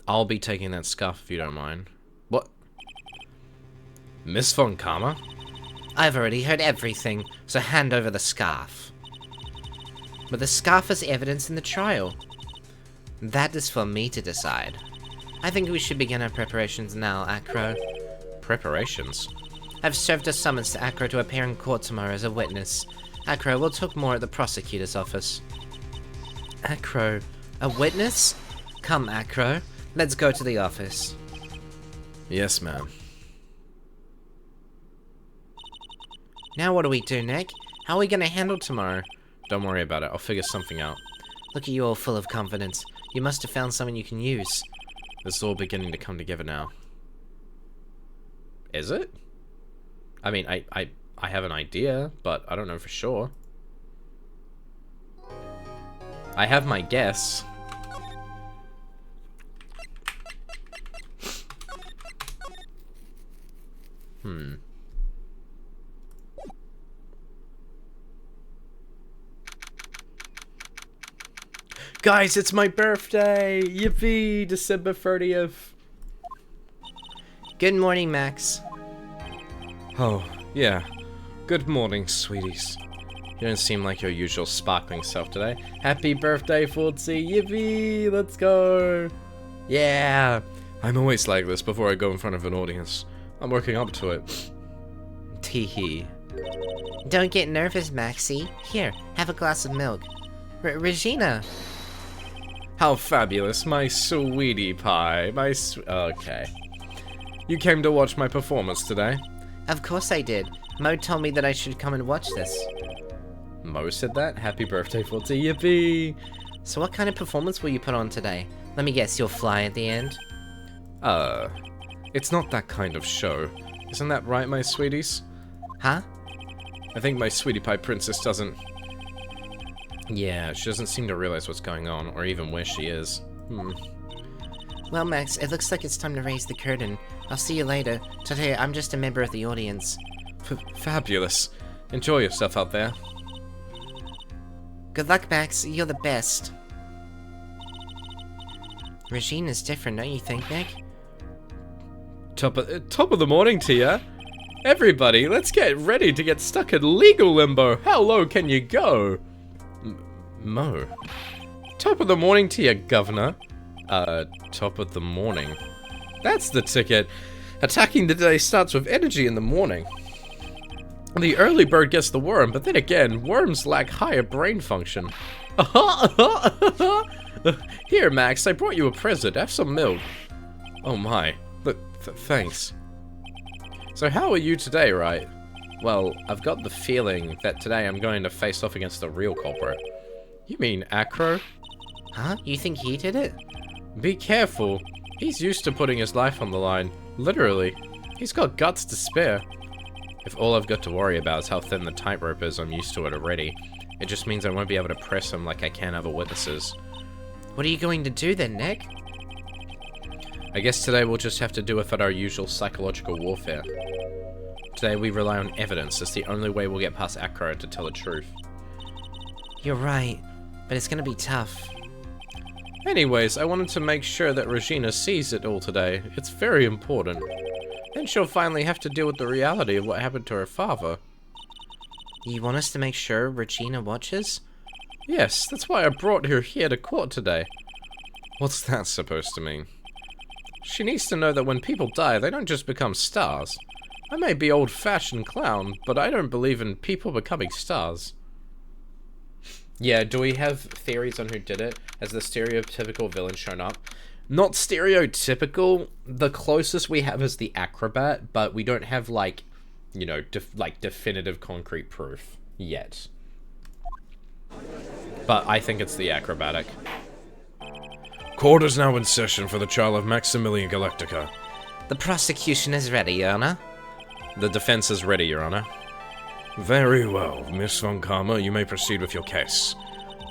I'll be taking that scarf if you don't mind. What? Miss Von Karma? I've already heard everything, so hand over the scarf. But the scarf is evidence in the trial. That is for me to decide. I think we should begin our preparations now, Acro. Preparations? I've served a summons to Acro to appear in court tomorrow as a witness. Acro, we'll talk more at the prosecutor's office. Acro, a witness? Come, Acro. Let's go to the office. Yes, ma'am. Now what do we do, Nick? How are we gonna handle tomorrow? Don't worry about it. I'll figure something out. Look at you all full of confidence. You must have found someone you can use. This is all beginning to come together now. Is it? I mean, I have an idea, but I don't know for sure. I have my guess. Guys, it's my birthday! Yippee! December 30th. Good morning, Max. Oh, yeah. Good morning, sweeties. You don't seem like your usual sparkling self today. Happy birthday, Fortsy! Yippee! Let's go! Yeah! I'm always like this before I go in front of an audience. I'm working up to it. Teehee. Don't get nervous, Maxie. Here, have a glass of milk. Regina! How fabulous, my sweetie pie. Okay. You came to watch my performance today? Of course I did. Mo told me that I should come and watch this. Mo said that? Happy birthday, Fortsy! Yippee! So what kind of performance will you put on today? Let me guess, you'll fly at the end? It's not that kind of show. Isn't that right, my sweeties? Huh? I think my sweetie pie princess doesn't... Yeah, she doesn't seem to realize what's going on, or even where she is. Well, Max, it looks like it's time to raise the curtain. I'll see you later. Today, I'm just a member of the audience. Fabulous. Enjoy yourself out there. Good luck, Max. You're the best. Regina's different, don't you think, Nick? Top of the morning to ya. Everybody, let's get ready to get stuck in legal limbo. How low can you go? Mo. Top of the morning to ya, Governor. Top of the morning. That's the ticket. Attacking the day starts with energy in the morning. The early bird gets the worm, but then again, worms lack higher brain function. Here, Max, I brought you a present. Have some milk. Oh my. Look, thanks. So how are you today, right? Well, I've got the feeling that today I'm going to face off against the real culprit. You mean Acro? Huh? You think he did it? Be careful. He's used to putting his life on the line. Literally. He's got guts to spare. If all I've got to worry about is how thin the tightrope is, I'm used to it already. It just means I won't be able to press him like I can other witnesses. What are you going to do then, Nick? I guess today we'll just have to do without our usual psychological warfare. Today we rely on evidence. It's the only way we'll get past Acro to tell the truth. You're right, but it's gonna be tough. Anyways, I wanted to make sure that Regina sees it all today. It's very important. Then she'll finally have to deal with the reality of what happened to her father. You want us to make sure Regina watches? Yes, that's why I brought her here to court today. What's that supposed to mean? She needs to know that when people die, they don't just become stars. I may be old-fashioned clown, but I don't believe in people becoming stars. Yeah, do we have theories on who did it? Has the stereotypical villain shown up? Not stereotypical. The closest we have is the acrobat, but we don't have, like, you know, definitive concrete proof yet. But I think it's the acrobatic. Court is now in session for the trial of Maximilian Galactica. The prosecution is ready, Your Honor. The defense is ready, Your Honor. Very well, Miss Von Karma, you may proceed with your case.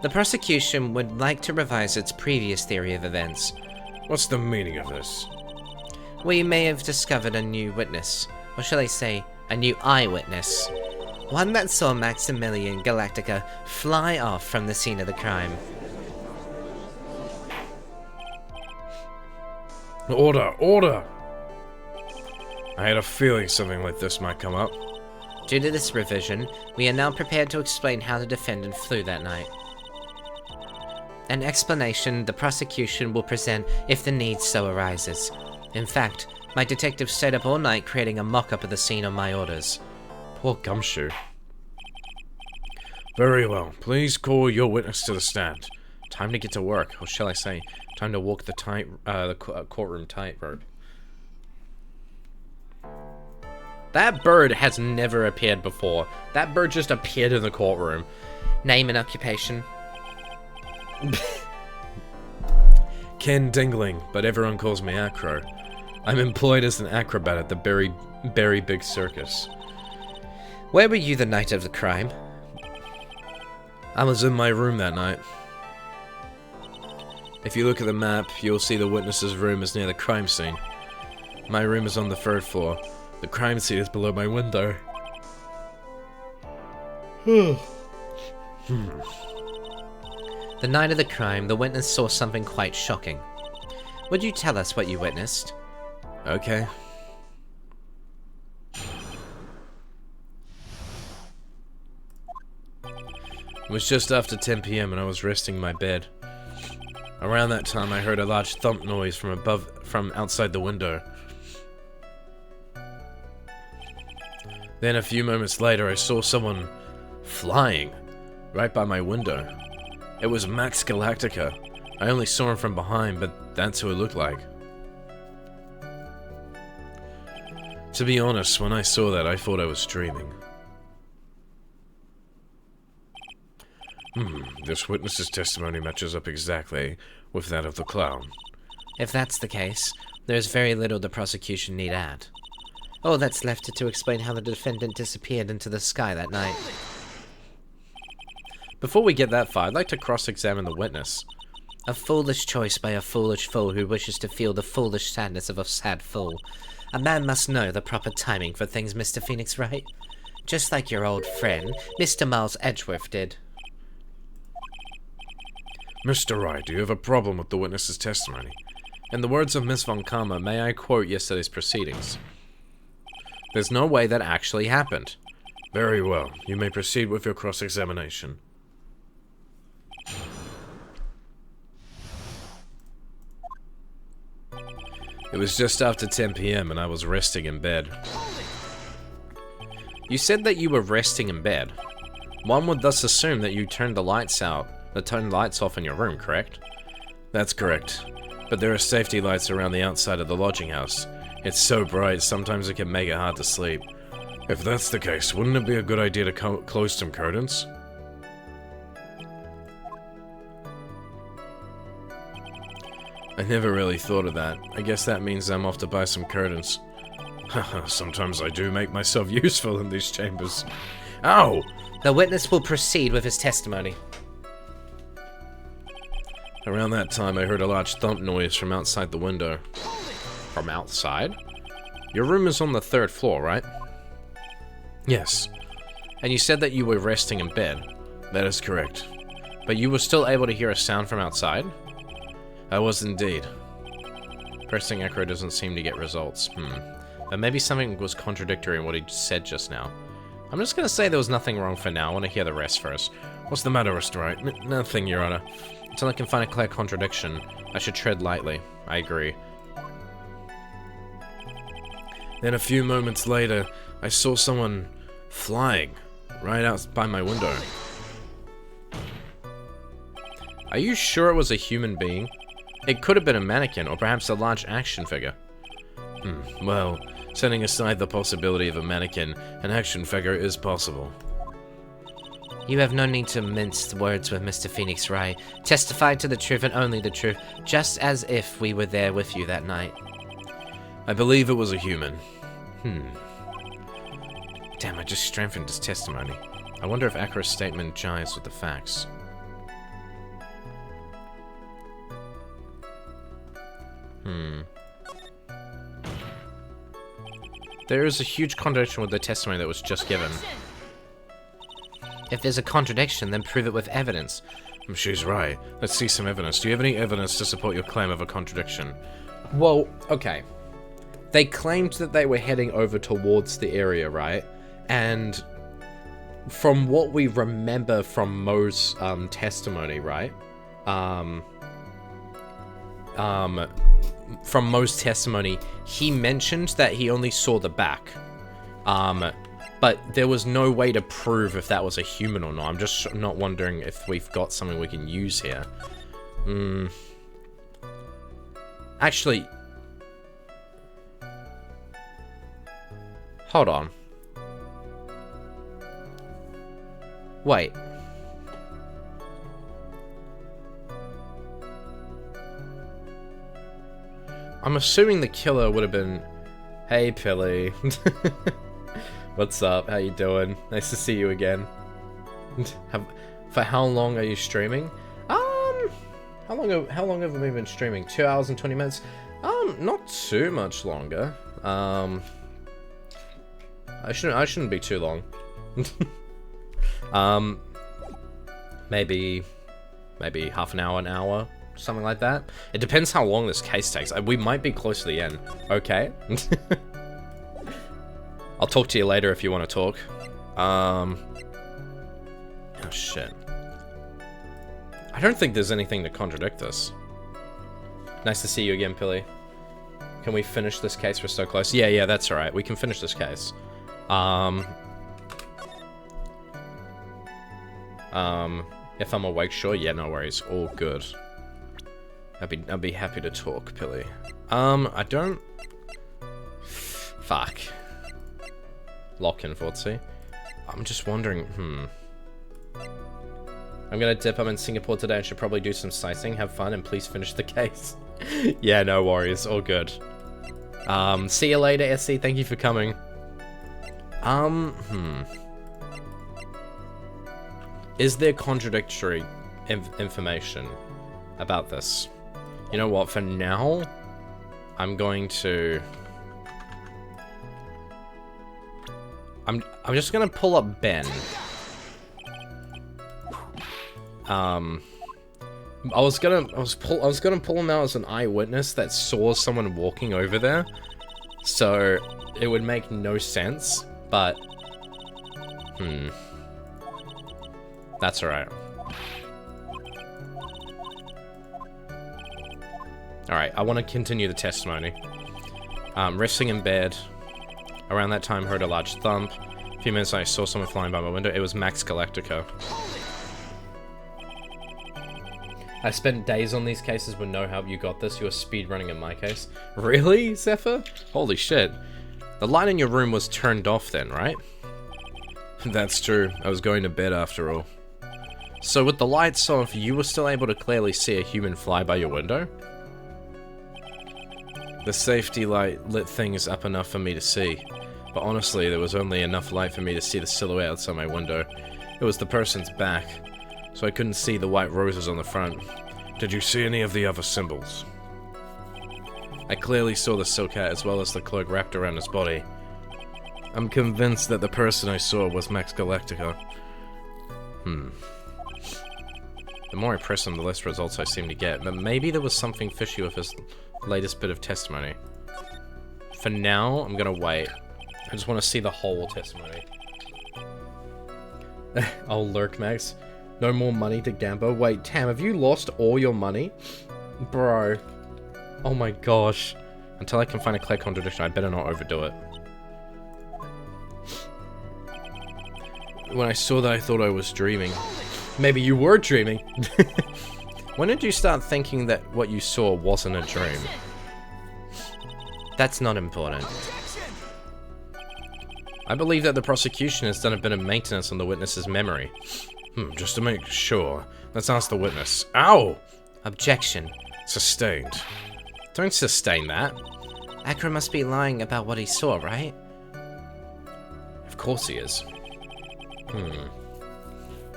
The prosecution would like to revise its previous theory of events. What's the meaning of this? We may have discovered a new witness, or shall I say, a new eyewitness. One that saw Maximilian Galactica fly off from the scene of the crime. Order! Order! I had a feeling something like this might come up. Due to this revision, we are now prepared to explain how the defendant flew that night. An explanation the prosecution will present if the need so arises. In fact, my detective stayed up all night creating a mock-up of the scene on my orders. Poor Gumshoe. Very well, please call your witness to the stand. Time to get to work, or shall I say, time to walk the courtroom tightrope. That bird has never appeared before. That bird just appeared in the courtroom. Name and occupation. Ken Dingling, but everyone calls me Acro. I'm employed as an acrobat at the Berry Big Circus. Where were you the night of the crime? I was in my room that night. If you look at the map, you'll see the witness's room is near the crime scene. My room is on the 3rd floor. The crime scene is below my window. The night of the crime, the witness saw something quite shocking. Would you tell us what you witnessed? Okay. It was just after 10 p.m. and I was resting in my bed. Around that time, I heard a large thump noise from outside the window. Then a few moments later, I saw someone flying right by my window. It was Max Galactica. I only saw him from behind, but that's who it looked like. To be honest, when I saw that, I thought I was dreaming. This witness's testimony matches up exactly with that of the clown. If that's the case, there's very little the prosecution need add. All that's left is to explain how the defendant disappeared into the sky that night. Before we get that far, I'd like to cross-examine the witness. A foolish choice by a foolish fool who wishes to feel the foolish sadness of a sad fool. A man must know the proper timing for things, Mr. Phoenix, right? Just like your old friend, Mr. Miles Edgeworth did. Mr. Wright, do you have a problem with the witness's testimony? In the words of Miss Von Karma, may I quote yesterday's proceedings? There's no way that actually happened. Very well. You may proceed with your cross-examination. It was just after 10 p.m. and I was resting in bed. You said that you were resting in bed. One would thus assume that you turned the lights off in your room, correct? That's correct. But there are safety lights around the outside of the lodging house. It's so bright, sometimes it can make it hard to sleep. If that's the case, wouldn't it be a good idea to close some curtains? I never really thought of that. I guess that means I'm off to buy some curtains. Haha, sometimes I do make myself useful in these chambers. Ow! The witness will proceed with his testimony. Around that time, I heard a large thump noise from outside the window. From outside? Your room is on the 3rd floor, right? Yes, And you said that you were resting in bed, that is correct. but you were still able to hear a sound from outside? I was indeed. Pressing echo doesn't seem to get results. But maybe something was contradictory in what he said just now. I'm just gonna say there was nothing wrong for now. I want to hear the rest first. What's the matter, Mr. Wright? Nothing, Your Honor. Until I can find a clear contradiction, I should tread lightly. I agree. Then a few moments later, I saw someone flying right out by my window. Are you sure it was a human being? It could have been a mannequin, or perhaps a large action figure. Well, setting aside the possibility of a mannequin, an action figure is possible. You have no need to mince the words with Mr. Phoenix Wright. Testify to the truth and only the truth, just as if we were there with you that night. I believe it was a human. Damn, I just strengthened his testimony. I wonder if Akira's statement jives with the facts. There is a huge contradiction with the testimony that was just given. If there's a contradiction, then prove it with evidence. She's right. Let's see some evidence. Do you have any evidence to support your claim of a contradiction? Well, okay. They claimed that they were heading over towards the area, right? And from what we remember from Mo's testimony, right? From Mo's testimony, he mentioned that he only saw the back. But there was no way to prove if that was a human or not. I'm just not wondering if we've got something we can use here. Actually, hold on. Wait. I'm assuming the killer would have been... Hey, Pilly. What's up? How you doing? Nice to see you again. For how long are you streaming? How long have we been streaming? 2 hours and 20 minutes? Not too much longer. I shouldn't be too long. Maybe half an hour, something like that. It depends how long this case takes. We might be close to the end. Okay. I'll talk to you later if you want to talk. Oh shit. I don't think there's anything to contradict this. Nice to see you again, Pilly. Can we finish this case? We're so close. Yeah, that's alright. We can finish this case. If I'm awake, sure. Yeah, no worries. All good. I'd be happy to talk, Pilly. I don't... Fuck. Lock in, Fortsy. I'm just wondering, I'm gonna dip. I'm in Singapore today and should probably do some sightseeing. Have fun and please finish the case. Yeah, no worries. All good. See you later, SC. Thank you for coming. Is there contradictory information about this? You know what? For now, I'm going to... I'm just gonna pull up Ben. I was gonna pull him out as an eyewitness that saw someone walking over there, so it would make no sense. But that's alright. Alright, I want to continue the testimony. Resting in bed. Around that time, heard a large thump. A few minutes later, I saw someone flying by my window. It was Max Galactica. I spent days on these cases with no help. You got this. You were speedrunning in my case. Really, Zephyr? Holy shit. The light in your room was turned off then, right? That's true. I was going to bed after all. So with the lights off, you were still able to clearly see a human fly by your window? The safety light lit things up enough for me to see. But honestly, there was only enough light for me to see the silhouette outside my window. It was the person's back, so I couldn't see the white roses on the front. Did you see any of the other symbols? I clearly saw the silk hat as well as the cloak wrapped around his body. I'm convinced that the person I saw was Max Galactica. The more I press him, the less results I seem to get, but maybe there was something fishy with his latest bit of testimony. For now, I'm gonna wait. I just want to see the whole testimony. Oh, Lurk Max. No more money to gamble. Wait, Tam, have you lost all your money? Bro. Oh my gosh. Until I can find a clear contradiction, I better not overdo it. When I saw that, I thought I was dreaming. Maybe you were dreaming. When did you start thinking that what you saw wasn't a dream? That's not important. I believe that the prosecution has done a bit of maintenance on the witness's memory. Just to make sure. Let's ask the witness. Ow! Objection. Sustained. Don't sustain that. Akra must be lying about what he saw, right? Of course he is.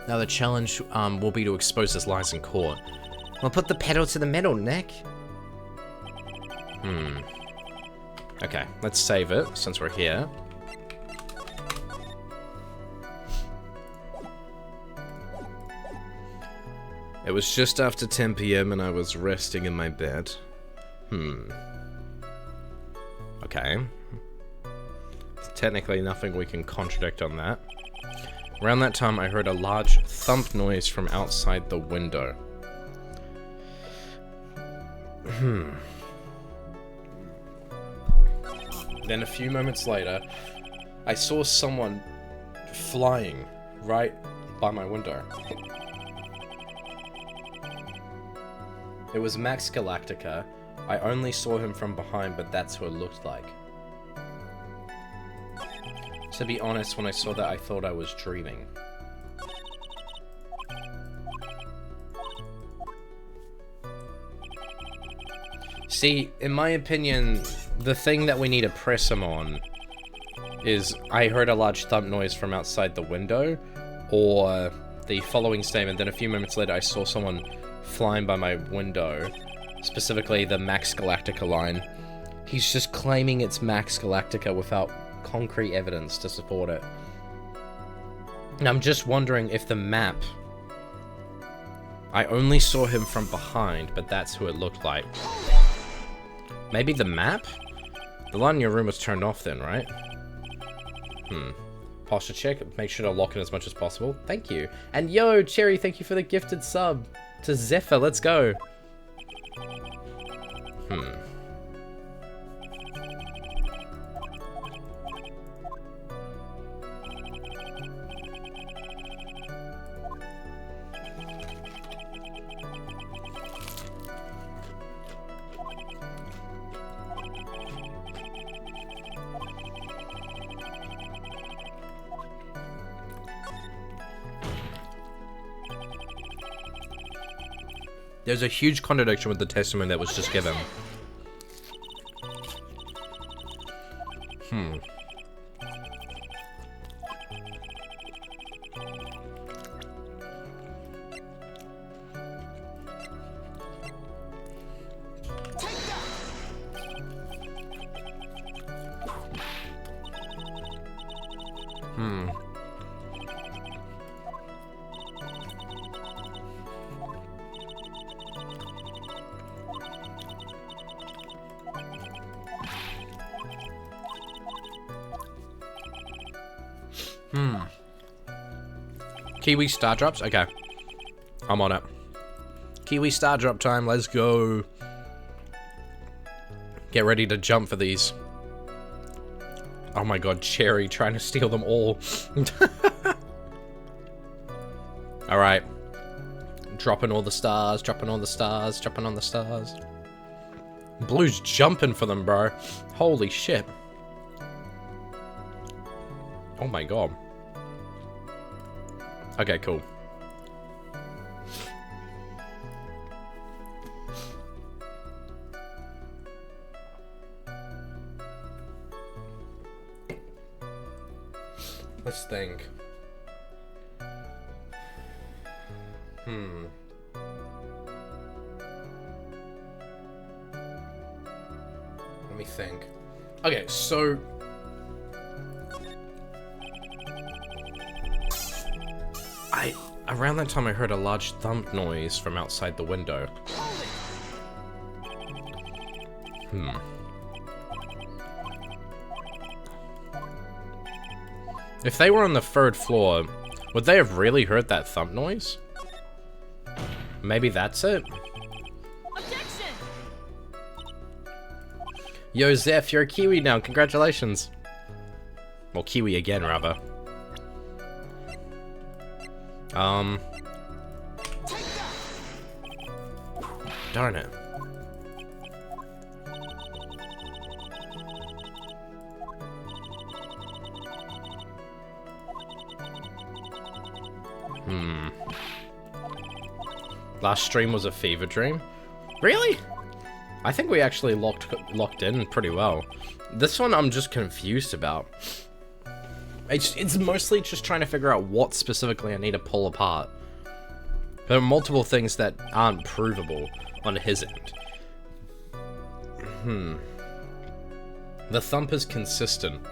Now the challenge will be to expose his lies in court. Well, put the pedal to the metal, Nick. Okay, let's save it since we're here. It was just after 10 PM and I was resting in my bed. Okay. There's technically nothing we can contradict on that. Around that time, I heard a large thump noise from outside the window. Then a few moments later, I saw someone flying right by my window. It was Max Galactica. I only saw him from behind, but that's who it looked like. To be honest, when I saw that, I thought I was dreaming. See, in my opinion, the thing that we need to press him on is I heard a large thump noise from outside the window, or the following statement, then a few moments later I saw someone flying by my window, specifically the Max Galactica line. He's just claiming it's Max Galactica without concrete evidence to support it. And I'm just wondering if the map... I only saw him from behind, but that's who it looked like. Maybe the map? The light in your room was turned off then, right? Posture check. Make sure to lock in as much as possible. Thank you. And yo, Cherry, thank you for the gifted sub. To Zephyr, let's go. There's a huge contradiction with the testimony that was just given. Kiwi star drops? Okay. I'm on it. Kiwi star drop time, let's go. Get ready to jump for these. Oh my god, Cherry trying to steal them all. Alright. Dropping all the stars, dropping all the stars, dropping on the stars. Blue's jumping for them, bro. Holy shit. Oh my god. Okay, cool. Let's think. Let me think. Okay, so... Around that time I heard a large thump noise from outside the window. If they were on the 3rd floor, would they have really heard that thump noise? Maybe that's it? Objection! Yo, Zeph, you're a Kiwi now. Congratulations. Well, Kiwi again, rather. Darn it. Last stream was a fever dream? Really? I think we actually locked in pretty well. This one I'm just confused about. It's mostly just trying to figure out what specifically I need to pull apart. There are multiple things that aren't provable on his end. The thump is consistent.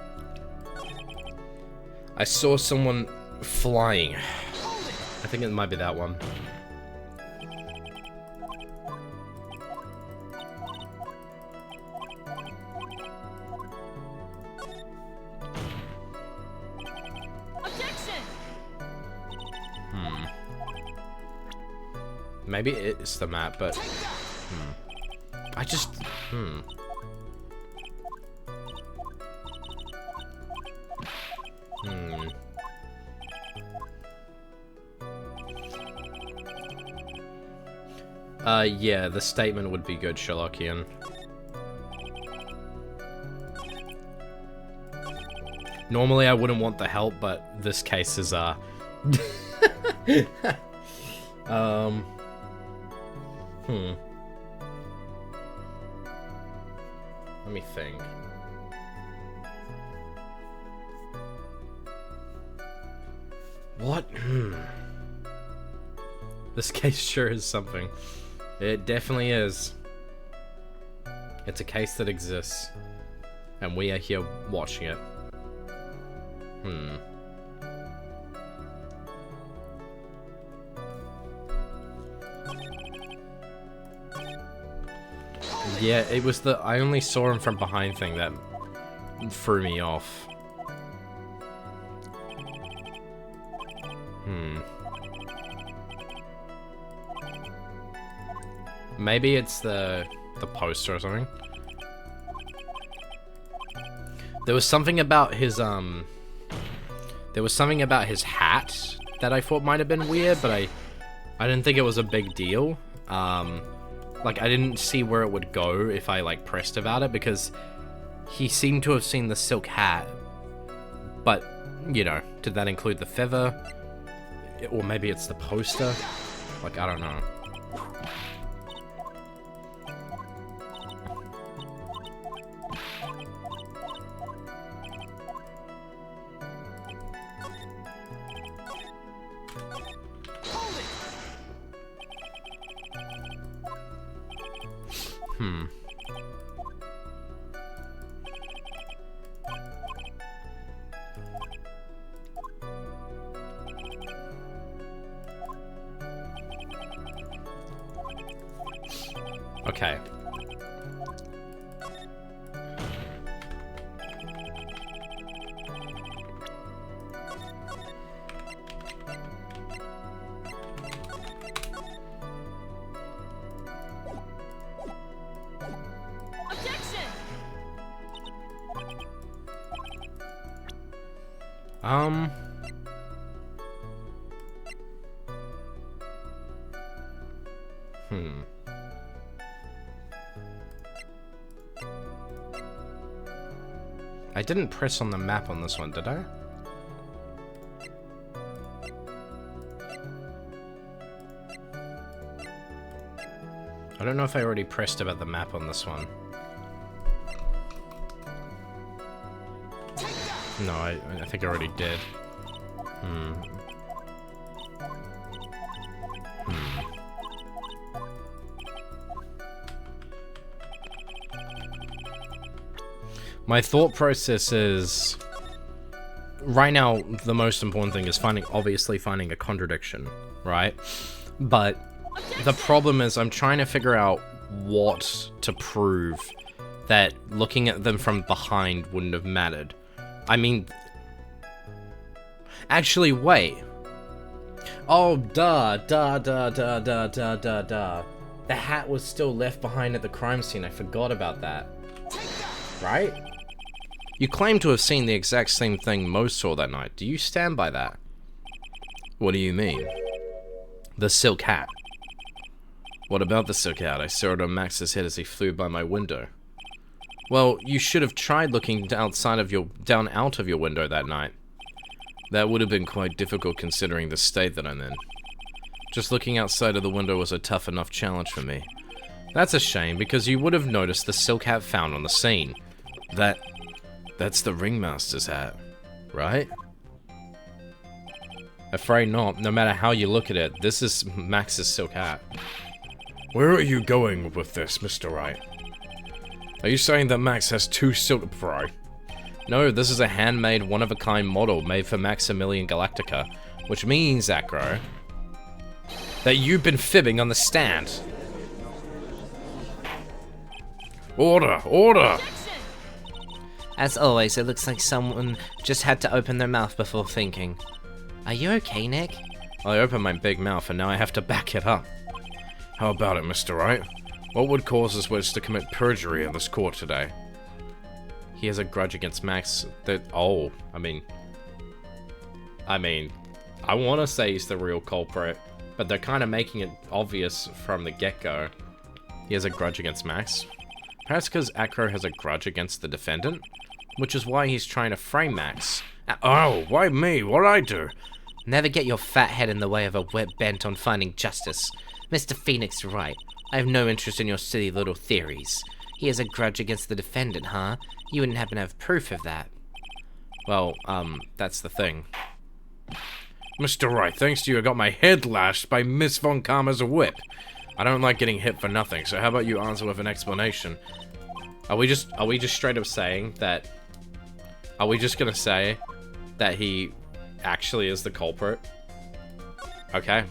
I saw someone flying. I think it might be that one. Maybe it's the map, but... I just... Yeah, the statement would be good, Sherlockian. Normally I wouldn't want the help, but this case is, Let me think. What? This case sure is something. It definitely is. It's a case that exists. And we are here watching it. Yeah, it was the I only saw him from behind thing that threw me off. Maybe it's the poster or something. There was something about his hat that I thought might have been weird, but I didn't think it was a big deal. Like, I didn't see where it would go if I, like, pressed about it, because he seemed to have seen the silk hat. But, you know, did that include the feather? Or maybe it's the poster? Like, I don't know. Okay. Objection! I didn't press on the map on this one, did I? I don't know if I already pressed about the map on this one. No, I think I already did. My thought process is... Right now, the most important thing is obviously finding a contradiction, right? But the problem is I'm trying to figure out what to prove that looking at them from behind wouldn't have mattered. I mean... Actually, wait. Oh, duh. The hat was still left behind at the crime scene. I forgot about that. Right? You claim to have seen the exact same thing Mo saw that night. Do you stand by that? What do you mean? The silk hat. What about the silk hat? I saw it on Max's head as he flew by my window. Well, you should have tried looking down out of your window that night. That would have been quite difficult considering the state that I'm in. Just looking outside of the window was a tough enough challenge for me. That's a shame, because you would have noticed the silk hat found on the scene. That's the ringmaster's hat, right? Afraid not. No matter how you look at it, this is Max's silk hat. Where are you going with this, Mr. Wright? Are you saying that Max has two silk... Right? No, this is a handmade, one-of-a-kind model made for Maximilian Galactica, which means, Acro, that you've been fibbing on the stand. Order! Order! As always, it looks like someone just had to open their mouth before thinking. Are you okay, Nick? I opened my big mouth and now I have to back it up. How about it, Mr. Wright? What would cause this witch to commit perjury in this court today? He has a grudge against Max that... Oh, I mean, I want to say he's the real culprit, but they're kind of making it obvious from the get-go. He has a grudge against Max. Perhaps because Acro has a grudge against the defendant, which is why he's trying to frame Max. Oh, why me? What'd I do? Never get your fat head in the way of a web bent on finding justice. Mr. Phoenix Wright, I have no interest in your silly little theories. He has a grudge against the defendant, huh? You wouldn't happen to have proof of that. Well, that's the thing. Mr. Wright, thanks to you, I got my head lashed by Miss Von Karma's whip. I don't like getting hit for nothing, so how about you answer with an explanation? Are we just straight up saying that... Are we just gonna say that he actually is the culprit? Okay.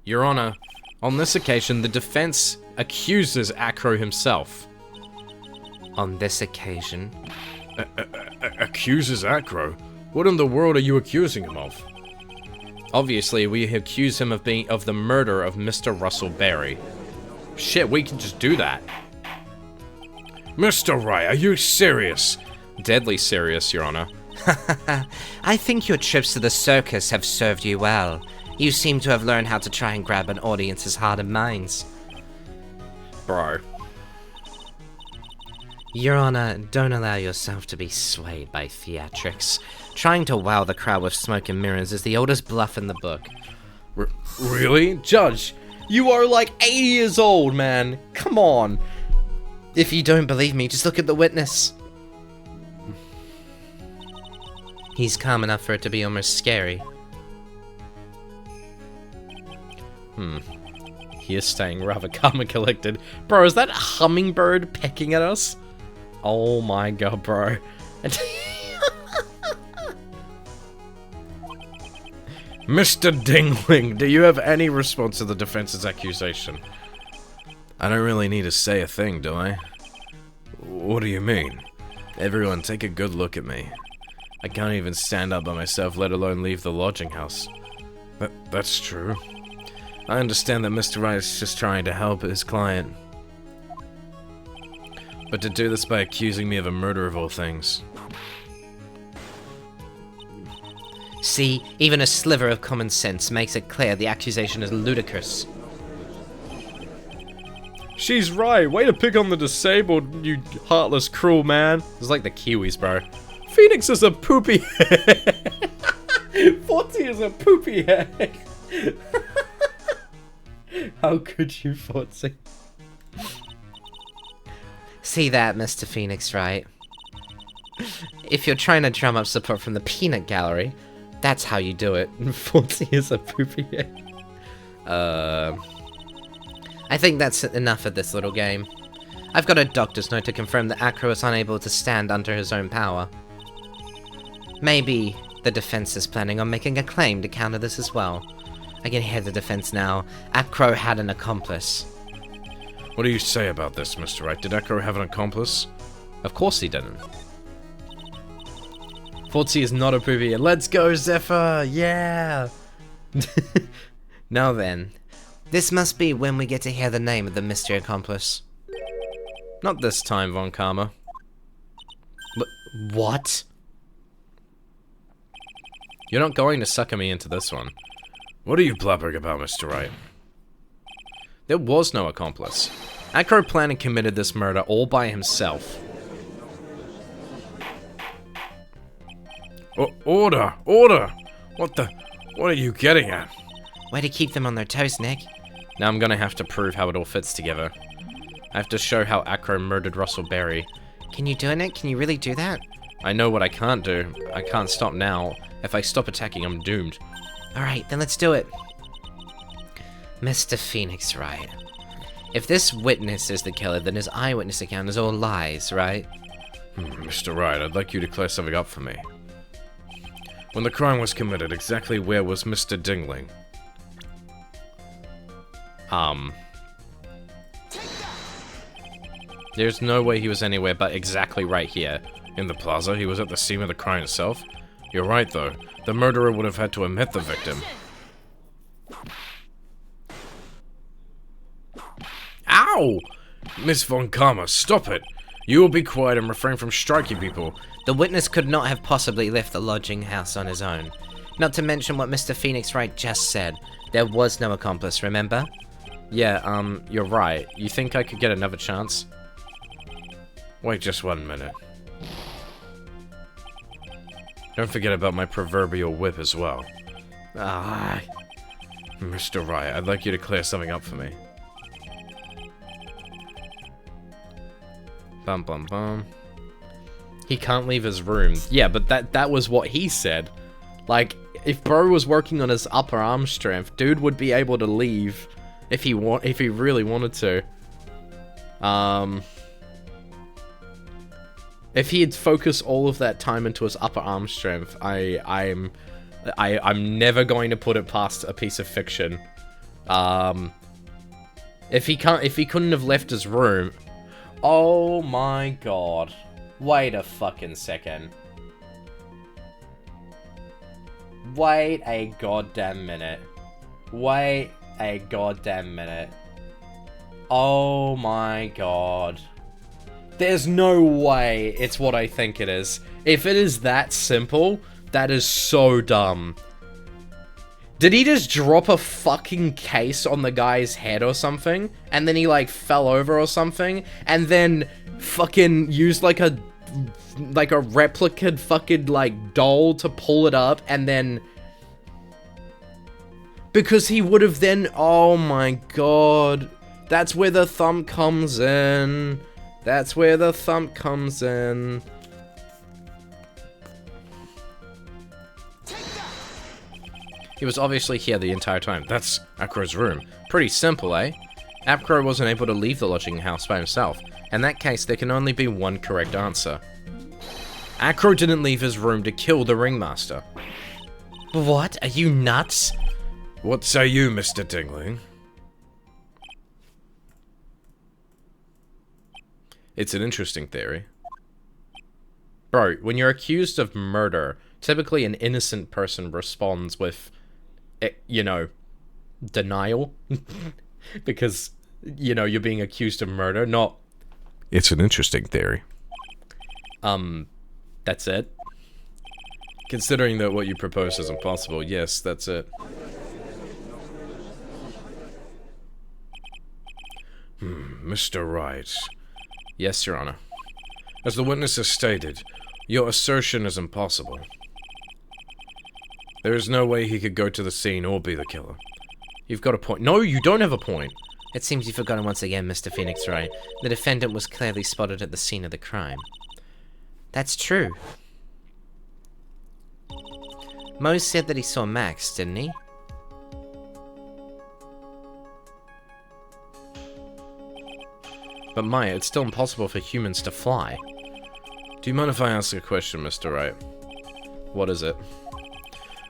Your Honor, on this occasion, the defense accuses Acro himself. On this occasion? Accuses Acro? What in the world are you accusing him of? Obviously, we accuse him of the murder of Mr. Russell Berry. Shit, we can just do that. Mr. Wright, are you serious? Deadly serious, Your Honor. I think your trips to the circus have served you well. You seem to have learned how to try and grab an audience's heart and minds. Bro. Your Honor, don't allow yourself to be swayed by theatrics. Trying to wow the crowd with smoke and mirrors is the oldest bluff in the book. Really? Judge, you are like 80 years old, man. Come on. If you don't believe me, just look at the witness. He's calm enough for it to be almost scary. He is staying rather calm and collected. Bro, is that a hummingbird pecking at us? Oh my god, bro. Mr. Dingling, do you have any response to the defense's accusation? I don't really need to say a thing, do I? What do you mean? Everyone, take a good look at me. I can't even stand up by myself, let alone leave the lodging house. That's true. I understand that Mr. Wright is just trying to help his client. But to do this by accusing me of a murder of all things. See, even a sliver of common sense makes it clear the accusation is ludicrous. She's right. Way to pick on the disabled, you heartless, cruel man. It's like the Kiwis, bro. Phoenix is a poopy head. Fortsy is a poopy head. How could you, Fortsy? See that, Mr. Phoenix, right? If you're trying to drum up support from the peanut gallery, that's how you do it. Fortsy is a poopy head. I think that's enough of this little game. I've got a doctor's note to confirm that Acro is unable to stand under his own power. Maybe the defense is planning on making a claim to counter this as well. I can hear the defense now. Acro had an accomplice. What do you say about this, Mr. Wright? Did Echo have an accomplice? Of course he didn't. Fortsy is not a poopy head. Let's go, Zephyr! Yeah! Now then, this must be when we get to hear the name of the mystery accomplice. Not this time, Von Karma. But what? You're not going to sucker me into this one. What are you blabbering about, Mr. Wright? There was no accomplice. Acro planned and committed this murder all by himself. Order! Order! What are you getting at? Way to keep them on their toes, Nick. Now I'm gonna have to prove how it all fits together. I have to show how Acro murdered Russell Berry. Can you do it, Nick? Can you really do that? I know what I can't do. I can't stop now. If I stop attacking, I'm doomed. Alright, then let's do it. Mr. Phoenix, right? If this witness is the killer, then his eyewitness account is all lies, right? Mr. Wright, I'd like you to clear something up for me. When the crime was committed, exactly where was Mr. Dingling? There's no way he was anywhere but exactly right here. In the plaza? He was at the scene of the crime itself? You're right, though. The murderer would have had to have met the victim. Ow! Miss Von Karma, stop it! You will be quiet and refrain from striking people. The witness could not have possibly left the lodging house on his own. Not to mention what Mr. Phoenix Wright just said. There was no accomplice, remember? Yeah, you're right. You think I could get another chance? Wait just 1 minute. Don't forget about my proverbial whip as well. Ah, Mr. Wright, I'd like you to clear something up for me. bum bum bum. He can't leave his room. Yeah, but that was what he said. Like, if bro was working on his upper arm strength, dude would be able to leave if he really wanted to. If he had focused all of that time into his upper arm strength, I'm never going to put it past a piece of fiction. If he couldn't have left his room, oh my god. Wait a fucking second. Wait a goddamn minute. Wait a goddamn minute. Oh my god. There's no way it's what I think it is. If it is that simple, that is so dumb. Did he just drop a fucking case on the guy's head or something? And then he, like, fell over or something? And then fucking used, like a replica fucking, like, doll to pull it up and then... Because he would have then... Oh my god. That's where the thumb comes in. That's where the thumb comes in. He was obviously here the entire time. That's Acro's room. Pretty simple, eh? Acro wasn't able to leave the lodging house by himself. In that case, there can only be one correct answer. Acro didn't leave his room to kill the ringmaster. What? Are you nuts? What say you, Mr. Dingling? It's an interesting theory. Bro, when you're accused of murder, typically an innocent person responds with, you know, denial. Because, you know, you're being accused of murder, not... It's an interesting theory. That's it. Considering that what you propose is impossible, yes, that's it. Mr. Wright. Yes, Your Honor. As the witness has stated, your assertion is impossible. There is no way he could go to the scene or be the killer. You've got a point. No, you don't have a point. It seems you've forgotten once again, Mr. Phoenix Wright. The defendant was clearly spotted at the scene of the crime. That's true. Mo said that he saw Max, didn't he? But Maya, it's still impossible for humans to fly. Do you mind if I ask a question, Mr. Wright? What is it?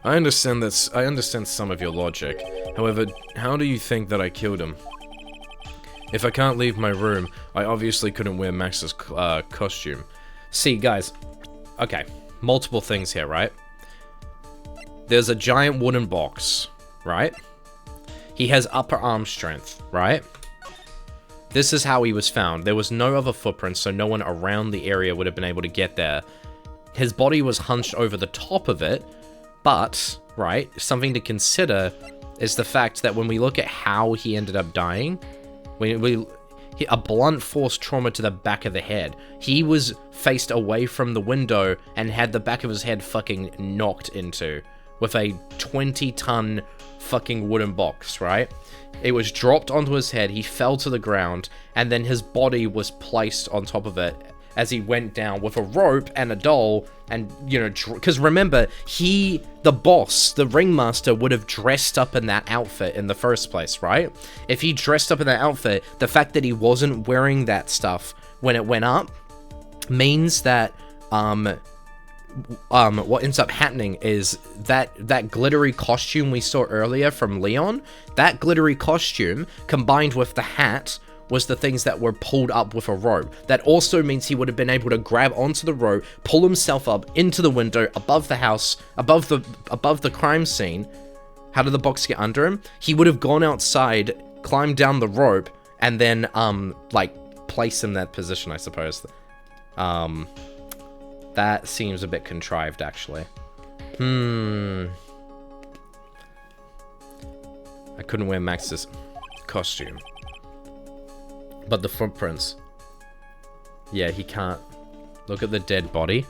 I understand some of your logic. However, how do you think that I killed him? If I can't leave my room, I obviously couldn't wear Max's costume. See, guys. Okay. Multiple things here, right? There's a giant wooden box, right? He has upper arm strength, right? This is how he was found. There was no other footprints, so no one around the area would have been able to get there. His body was hunched over the top of it, but, right, something to consider is the fact that when we look at how he ended up dying, a blunt force trauma to the back of the head. He was faced away from the window and had the back of his head fucking knocked into with a 20-ton fucking wooden box, right? It was dropped onto his head, he fell to the ground, and then his body was placed on top of it as he went down with a rope and a doll, and, you know, because remember, the boss, the ringmaster, would have dressed up in that outfit in the first place, right? If he dressed up in that outfit, the fact that he wasn't wearing that stuff when it went up means that, what ends up happening is that glittery costume we saw earlier from Leon, that glittery costume combined with the hat was the things that were pulled up with a rope. That also means he would have been able to grab onto the rope, pull himself up into the window above the house, above the crime scene. How did the box get under him? He would have gone outside, climbed down the rope, and then like place in that position, I suppose. That seems a bit contrived, actually. I couldn't wear Max's costume. But the footprints. Yeah, he can't. Look at the dead body.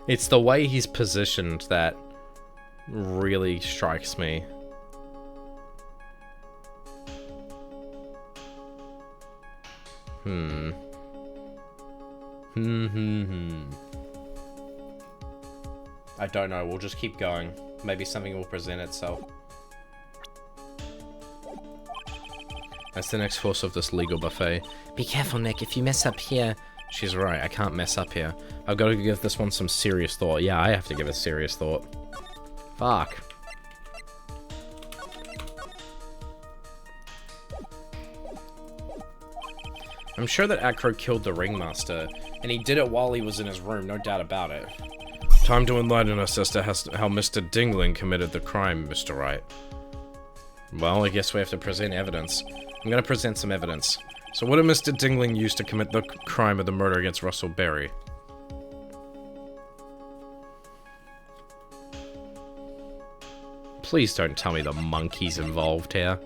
It's the way he's positioned that really strikes me. I don't know. We'll just keep going. Maybe something will present itself. That's the next course of this legal buffet. Be careful, Nick. If you mess up here... She's right. I can't mess up here. I've got to give this one some serious thought. Yeah, I have to give it serious thought. Fuck. I'm sure that Acro killed the ringmaster, and he did it while he was in his room, no doubt about it. Time to enlighten us as to how Mr. Dingling committed the crime, Mr. Wright. Well, I guess we have to present evidence. I'm gonna present some evidence. So what did Mr. Dingling use to commit the crime of the murder against Russell Berry? Please don't tell me the monkey's involved here.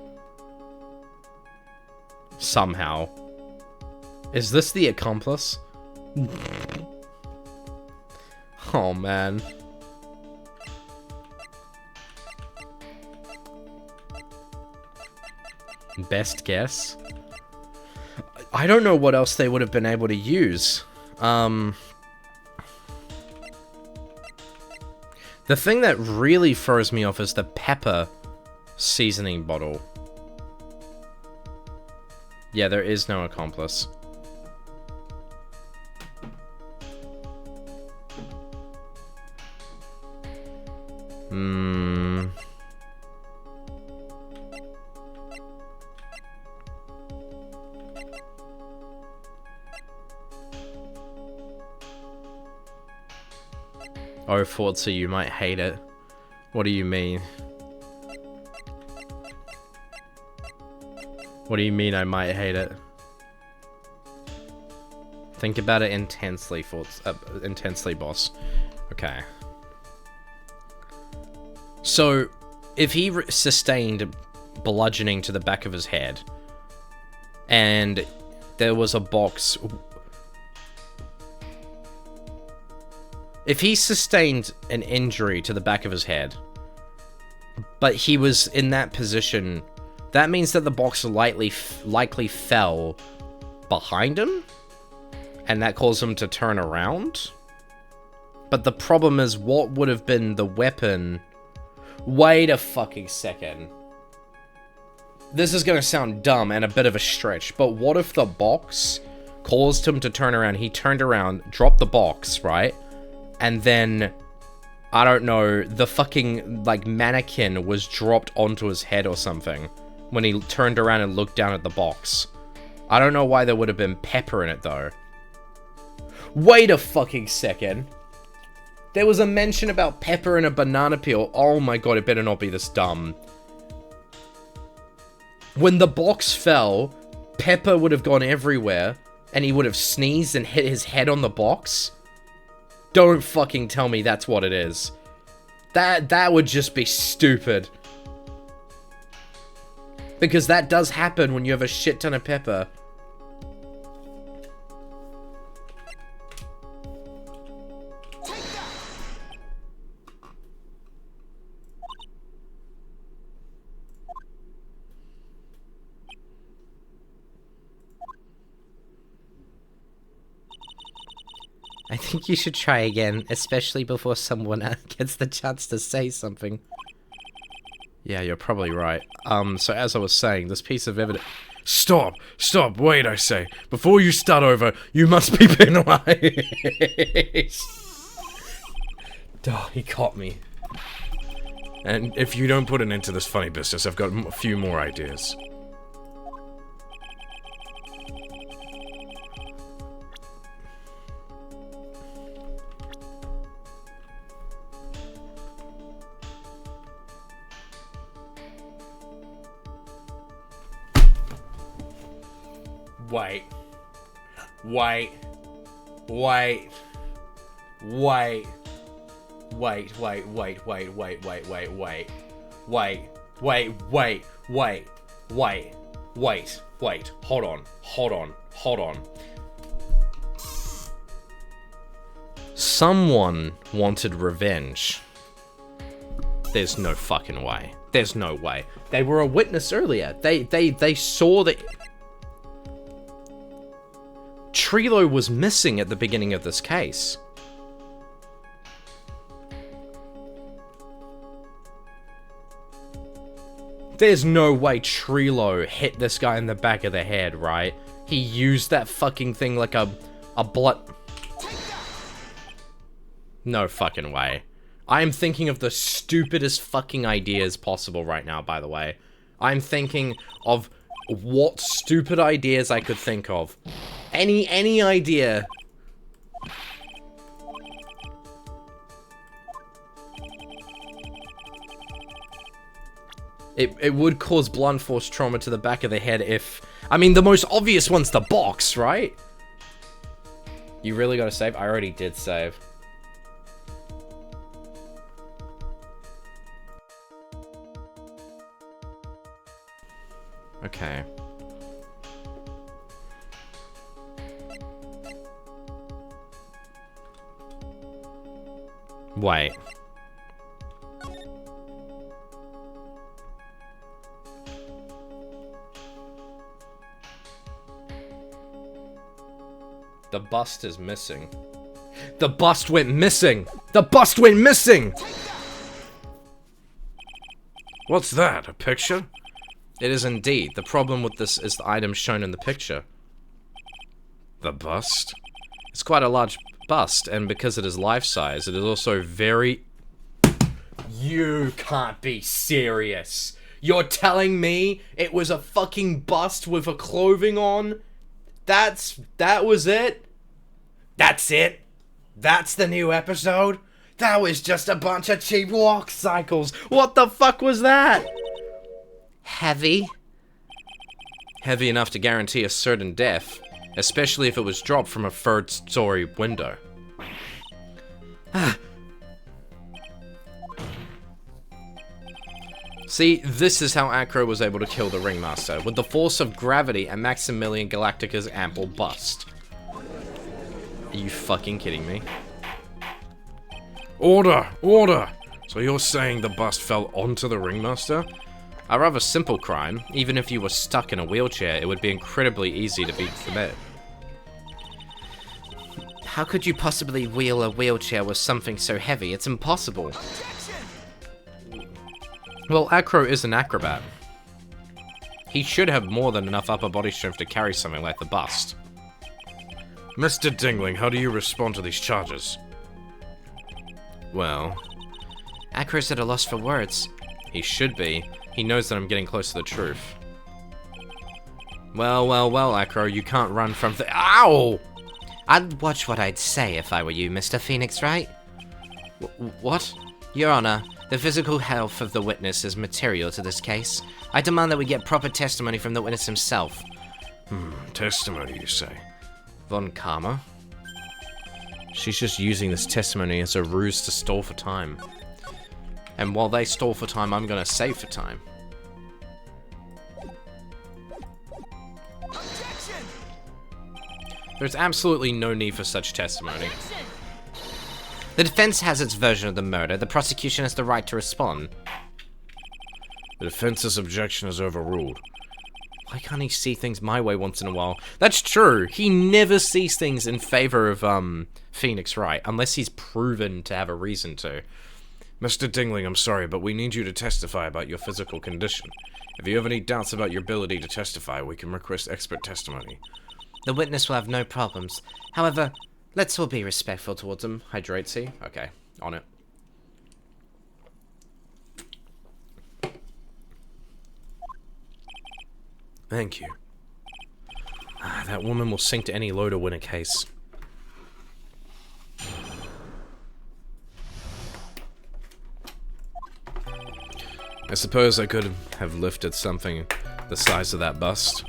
Somehow. Is this the accomplice? Oh, man. Best guess? I don't know what else they would have been able to use. The thing that really throws me off is the pepper seasoning bottle. Yeah, there is no accomplice. Oh, Fortsy, you might hate it. What do you mean? What do you mean I might hate it? Think about it intensely, intensely, boss. Okay. So, if he sustained bludgeoning to the back of his head, and there was a box... If he sustained an injury to the back of his head, but he was in that position, that means that the box likely fell behind him, and that caused him to turn around. But the problem is, what would have been the weapon? Wait a fucking second. This is gonna sound dumb and a bit of a stretch, but what if the box caused him to turn around? He turned around, dropped the box, right? And then, I don't know, the fucking, like, mannequin was dropped onto his head or something when he turned around and looked down at the box. I don't know why there would have been pepper in it, though. Wait a fucking second. There was a mention about pepper in a banana peel. Oh my god, it better not be this dumb. When the box fell, pepper would have gone everywhere, and he would have sneezed and hit his head on the box? Don't fucking tell me that's what it is. That would just be stupid. Because that does happen when you have a shit ton of pepper. I think you should try again, especially before someone gets the chance to say something. Yeah, you're probably right. So as I was saying, this piece of evidence... Stop! Stop! Wait, I say. Before you start over, you must be penalized. Oh, he caught me. And if you don't put an end to this funny business, I've got a few more ideas. Wait. Wait. Wait. Wait. Wait, wait, wait, wait, wait, wait, wait, wait. Wait, wait, wait, wait, wait, wait, wait. Hold on, hold on, hold on. Someone wanted revenge. There's no fucking way. There's no way. They were a witness earlier. They saw that... Trilo was missing at the beginning of this case. There's no way Trilo hit this guy in the back of the head, right? He used that fucking thing like a blood... No fucking way. I am thinking of the stupidest fucking ideas possible right now, by the way. I'm thinking of what stupid ideas I could think of. Any idea. It would cause blunt force trauma to the back of the head if... I mean, the most obvious one's the box, right? You really gotta save? I already did save. Okay. Wait. The bust is missing. The bust went missing! The bust went missing! What's that? A picture? It is indeed. The problem with this is the item shown in the picture. The bust? It's quite a large bust, and because it is life-size, it is also very... You can't be serious. You're telling me it was a fucking bust with a clothing on? That was it? That's it? That's the new episode? That was just a bunch of cheap walk cycles. What the fuck was that? Heavy? Heavy enough to guarantee a certain death, especially if it was dropped from a third-story window. See, this is how Acro was able to kill the Ringmaster, with the force of gravity and Maximilian Galactica's ample bust. Are you fucking kidding me? Order! Order! So you're saying the bust fell onto the Ringmaster? A rather simple crime. Even if you were stuck in a wheelchair, it would be incredibly easy to be committed. How could you possibly wheel a wheelchair with something so heavy? It's impossible. Well, Acro is an acrobat. He should have more than enough upper body strength to carry something like the bust. Mr. Dingling, how do you respond to these charges? Well, Acro's at a loss for words. he should be. He knows that I'm getting close to the truth. Well, Acro, you can't run from the— Ow! I'd watch what I'd say if I were you, Mr. Phoenix, right? What? Your Honor, the physical health of the witness is material to this case. I demand that we get proper testimony from the witness himself. Testimony, you say? Von Karma? She's just using this testimony as a ruse to stall for time. And while they stall for time, I'm gonna save for time. There's absolutely no need for such testimony. The defense has its version of the murder. The prosecution has the right to respond. The defense's objection is overruled. Why can't he see things my way once in a while? That's true. He never sees things in favor of, Phoenix Wright, unless he's proven to have a reason to. Mr. Dingling, I'm sorry, but we need you to testify about your physical condition. If you have any doubts about your ability to testify, we can request expert testimony. The witness will have no problems. However, let's all be respectful towards him. Hydrate, see? Okay, on it. Thank you. That woman will sink to any low to win a case. I suppose I could have lifted something the size of that bust.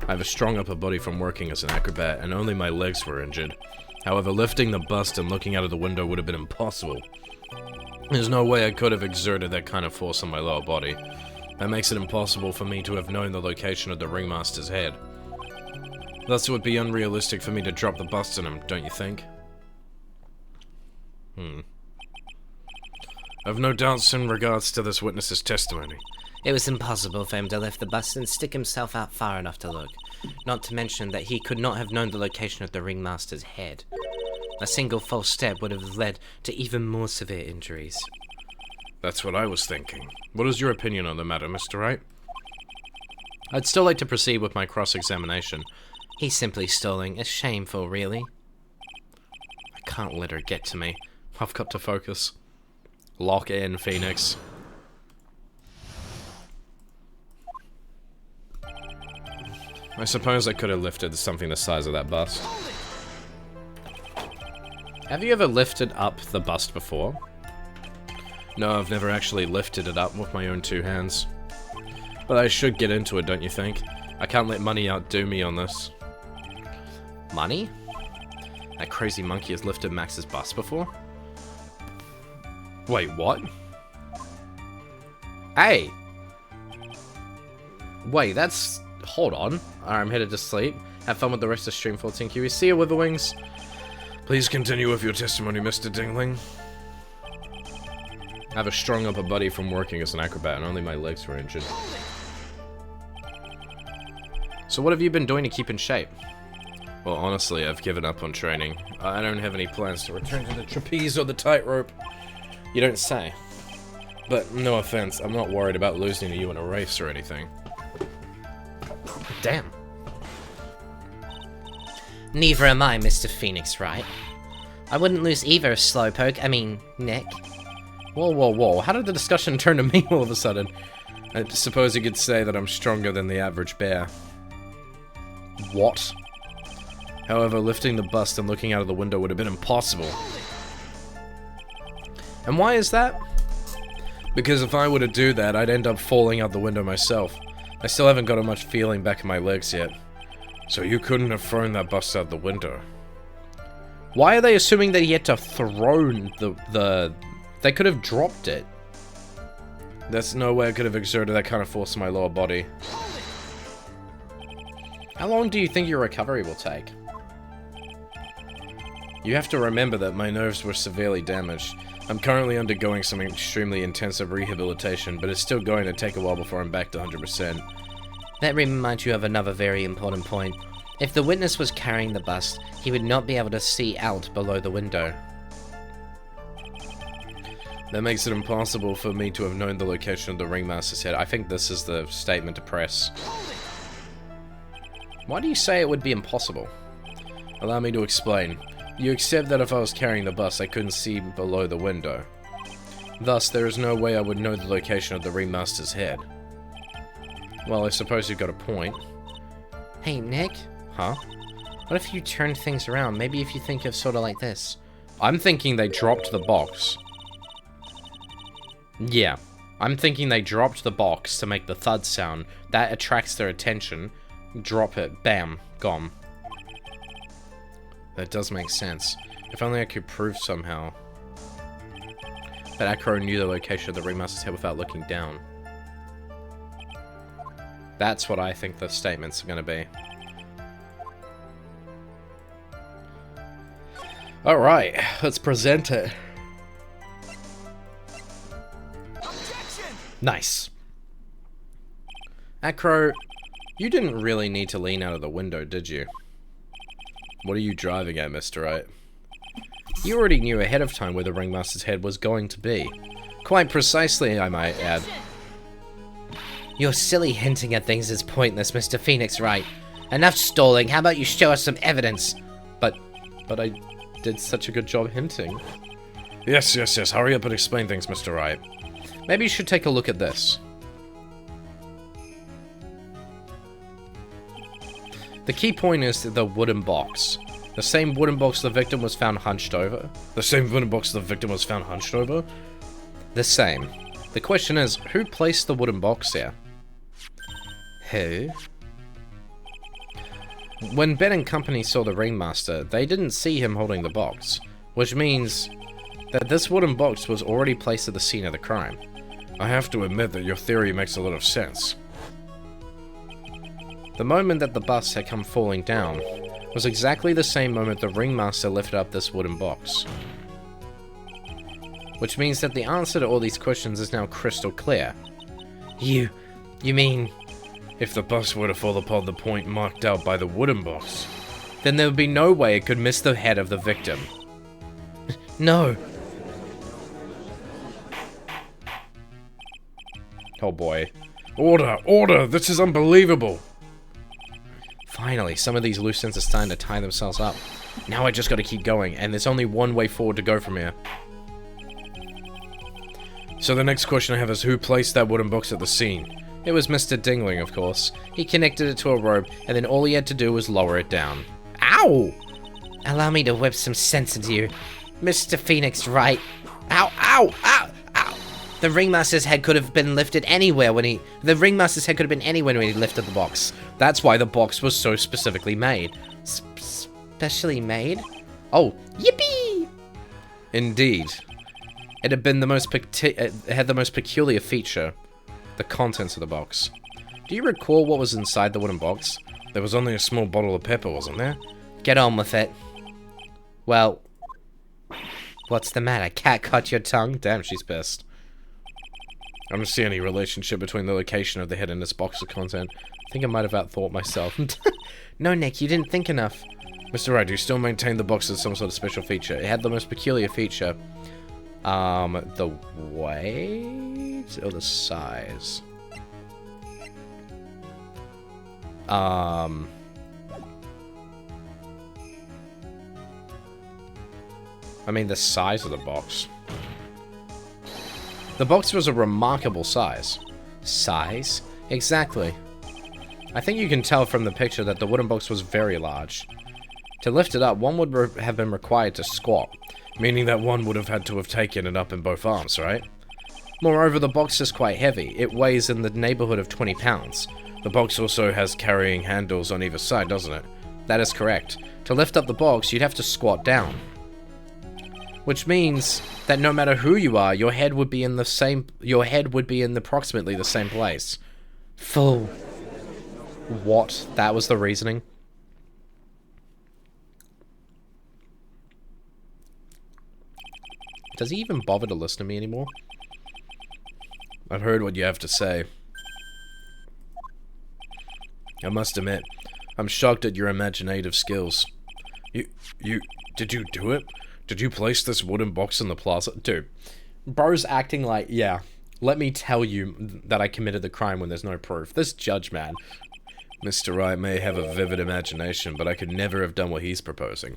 I have a strong upper body from working as an acrobat, and only my legs were injured. However, lifting the bust and looking out of the window would have been impossible. There's no way I could have exerted that kind of force on my lower body. That makes it impossible for me to have known the location of the Ringmaster's head. Thus, it would be unrealistic for me to drop the bust on him, don't you think? I've no doubts in regards to this witness's testimony. It was impossible for him to lift the bust and stick himself out far enough to look. Not to mention that he could not have known the location of the Ringmaster's head. A single false step would have led to even more severe injuries. That's what I was thinking. What is your opinion on the matter, Mr. Wright? I'd still like to proceed with my cross-examination. He's simply stalling. It's shameful, really. I can't let her get to me. I've got to focus. Lock in, Phoenix. I suppose I could have lifted something the size of that bust. Have you ever lifted up the bust before? No, I've never actually lifted it up with my own two hands. But I should get into it, don't you think? I can't let money outdo me on this. Money? That crazy monkey has lifted Max's bust before? Wait, what? Hey! Wait, that's... Hold on. Alright, I'm headed to sleep. Have fun with the rest of Stream 14 QE. See you, Witherwings. Please continue with your testimony, Mr. Dingling. I have a strong upper body from working as an acrobat, and only my legs were injured. So what have you been doing to keep in shape? Well, honestly, I've given up on training. I don't have any plans to return to the trapeze or the tightrope. You don't say. But, no offense, I'm not worried about losing to you in a race or anything. Damn. Neither am I, Mr. Phoenix Wright. I wouldn't lose either, Slowpoke. I mean, Nick. Whoa, whoa, whoa. How did the discussion turn to me all of a sudden? I suppose you could say that I'm stronger than the average bear. What? However, lifting the bust and looking out of the window would have been impossible. And why is that? Because if I were to do that, I'd end up falling out the window myself. I still haven't got much feeling back in my legs yet. So you couldn't have thrown that bust out the window. Why are they assuming that he had to throw the... They could have dropped it. There's no way I could have exerted that kind of force in my lower body. How long do you think your recovery will take? You have to remember that my nerves were severely damaged. I'm currently undergoing some extremely intensive rehabilitation, but it's still going to take a while before I'm back to 100%. That reminds you of another very important point. If the witness was carrying the bust, he would not be able to see out below the window. That makes it impossible for me to have known the location of the ringmaster's head. I think this is the statement to press. Why do you say it would be impossible? Allow me to explain. You accept that if I was carrying the bust, I couldn't see below the window. Thus, there is no way I would know the location of the ringmaster's head. Well, I suppose you've got a point. Hey, Nick? Huh? What if you turn things around? Maybe if you think of sort of like this. I'm thinking they dropped the box. Yeah. I'm thinking they dropped the box to make the thud sound. That attracts their attention. Drop it. Bam. Gone. That does make sense. If only I could prove somehow that Acro knew the location of the ringmaster's head without looking down. That's what I think the statements are going to be. Alright, let's present it. Nice. Acro, you didn't really need to lean out of the window, did you? What are you driving at, Mr. Wright? You already knew ahead of time where the ringmaster's head was going to be. Quite precisely, I might add. Your silly hinting at things is pointless, Mr. Phoenix Wright. Enough stalling, how about you show us some evidence? But I did such a good job hinting. Yes, hurry up and explain things, Mr. Wright. Maybe you should take a look at this. The key point is the wooden box. The same wooden box the victim was found hunched over. The same wooden box the victim was found hunched over? The same. The question is, who placed the wooden box there? Who? When Ben and company saw the ringmaster, they didn't see him holding the box, which means that this wooden box was already placed at the scene of the crime. I have to admit that your theory makes a lot of sense. The moment that the bust had come falling down was exactly the same moment the ringmaster lifted up this wooden box. Which means that the answer to all these questions is now crystal clear. You mean... If the bust were to fall upon the point marked out by the wooden box, then there would be no way it could miss the head of the victim. No. Oh boy. Order! Order! This is unbelievable! Finally, some of these loose ends are starting to tie themselves up. Now I just gotta keep going, and there's only one way forward to go from here. So the next question I have is who placed that wooden box at the scene? It was Mr. Dingling, of course. He connected it to a rope, and then all he had to do was lower it down. Ow! Allow me to whip some sense into you. Mr. Phoenix, right? Ow, ow, ow, ow! The ringmaster's head could have been lifted anywhere when he... The ringmaster's head could have been anywhere when he lifted the box. That's why the box was so specifically made. Specially made? Oh, Yippee! indeed. It had been the most it had the most peculiar feature. The contents of the box. Do you recall what was inside the wooden box? There was only a small bottle of pepper, wasn't there? Get on with it. Well... What's the matter? Cat cut your tongue? Damn, she's pissed. I don't see any relationship between the location of the head and this box of content. I think I might have outthought myself. No, Nick, you didn't think enough. Mr. Wright, do you still maintain the box as some sort of special feature? It had the most peculiar feature. The weight or the size? I mean, the size of the box. The box was a remarkable size. Size? Exactly. I think you can tell from the picture that the wooden box was very large. To lift it up, one would have been required to squat. Meaning that one would have had to have taken it up in both arms, right? Moreover, the box is quite heavy. It weighs in the neighborhood of 20 pounds. The box also has carrying handles on either side, doesn't it? That is correct. To lift up the box, you'd have to squat down. Which means that no matter who you are, your head would be in approximately the same place. Fool. What? That was the reasoning? Does he even bother to listen to me anymore? I've heard what you have to say. I must admit, I'm shocked at your imaginative skills. Did you do it? Did you place this wooden box in the plaza? Dude, bro's acting like, yeah, let me tell you that I committed the crime when there's no proof. This judge, man. Mr. Wright may have a vivid imagination, but I could never have done what he's proposing.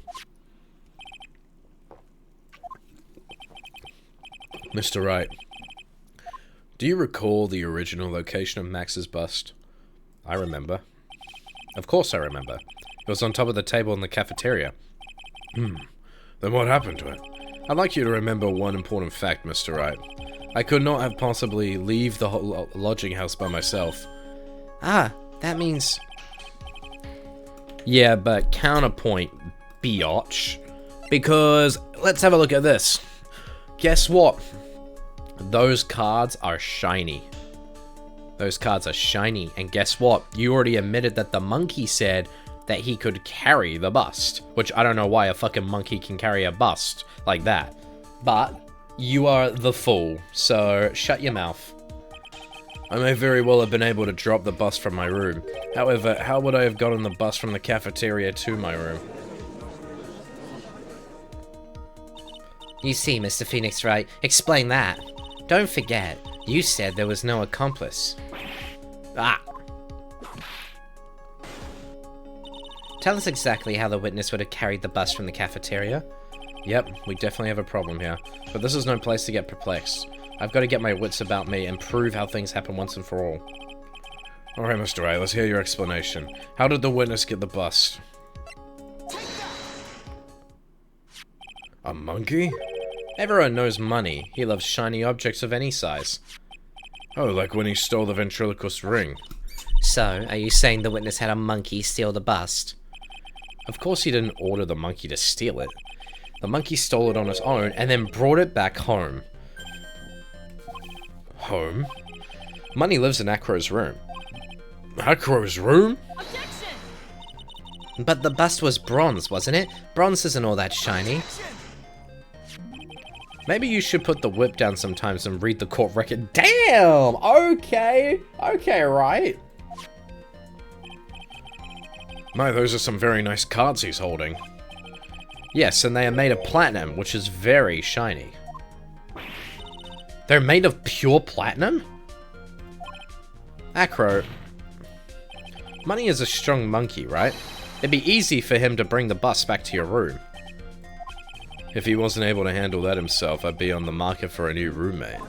Mr. Wright, do you recall the original location of Max's bust? I remember. Of course I remember. It was on top of the table in the cafeteria. Then what happened to it? I'd like you to remember one important fact, Mr. Wright. I could not have possibly leave the lodging house by myself. Ah, that means... Yeah, but counterpoint, biatch. Because, let's have a look at this. Guess what? Those cards are shiny. Those cards are shiny, and guess what? You already admitted that the monkey said that he could carry the bust. Which, I don't know why a fucking monkey can carry a bust like that. But, you are the fool, so shut your mouth. I may very well have been able to drop the bust from my room. However, how would I have gotten the bust from the cafeteria to my room? You see, Mr. Phoenix, right? Explain that. Don't forget, you said there was no accomplice. Ah! Tell us exactly how the witness would have carried the bus from the cafeteria. Yep, we definitely have a problem here. But this is no place to get perplexed. I've got to get my wits about me and prove how things happen once and for all. Alright, Mr. Wright, let's hear your explanation. How did the witness get the bust? A monkey? Everyone knows money. He loves shiny objects of any size. Oh, like when he stole the ventriloquist ring. So, are you saying the witness had a monkey steal the bust? Of course he didn't order the monkey to steal it. The monkey stole it on its own and then brought it back home. Home? Money lives in Acro's room. Acro's room? Objection! But the bust was bronze, wasn't it? Bronze isn't all that shiny. Maybe you should put the whip down sometimes and read the court record. Damn! Okay! Okay, right? My, those are some very nice cards he's holding. Yes, and they are made of platinum, which is very shiny. They're made of pure platinum? Acro, Money is a strong monkey, right? It'd be easy for him to bring the bus back to your room. If he wasn't able to handle that himself, I'd be on the market for a new roommate.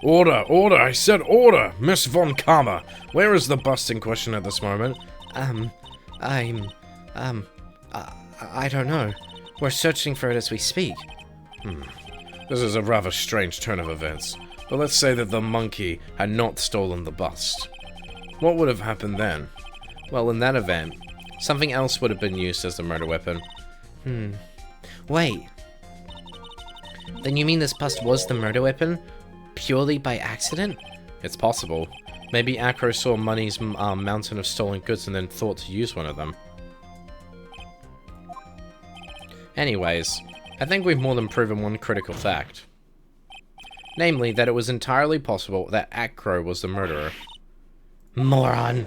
Order! Order! I said order! Miss Von Karma! Where is the bust in question at this moment? I don't know. We're searching for it as we speak. This is a rather strange turn of events. But let's say that the monkey had not stolen the bust. What would have happened then? Well, in that event, something else would have been used as the murder weapon. Wait. Then you mean this bust was the murder weapon? Purely by accident? It's possible. Maybe Acro saw Money's mountain of stolen goods and then thought to use one of them. Anyways, I think we've more than proven one critical fact. Namely, that it was entirely possible that Acro was the murderer. Moron.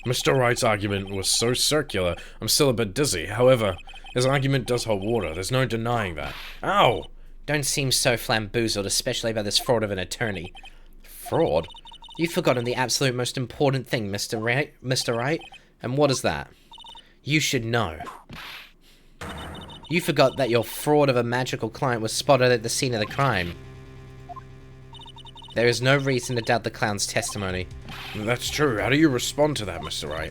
Mr. Wright's argument was so circular, I'm still a bit dizzy. However, his argument does hold water. There's no denying that. Ow! Don't seem so flamboozled, especially about this fraud of an attorney. Fraud? You've forgotten the absolute most important thing, Mr. Wright. And what is that? You should know. You forgot that your fraud of a magical client was spotted at the scene of the crime. There is no reason to doubt the clown's testimony. That's true. How do you respond to that, Mr. Wright?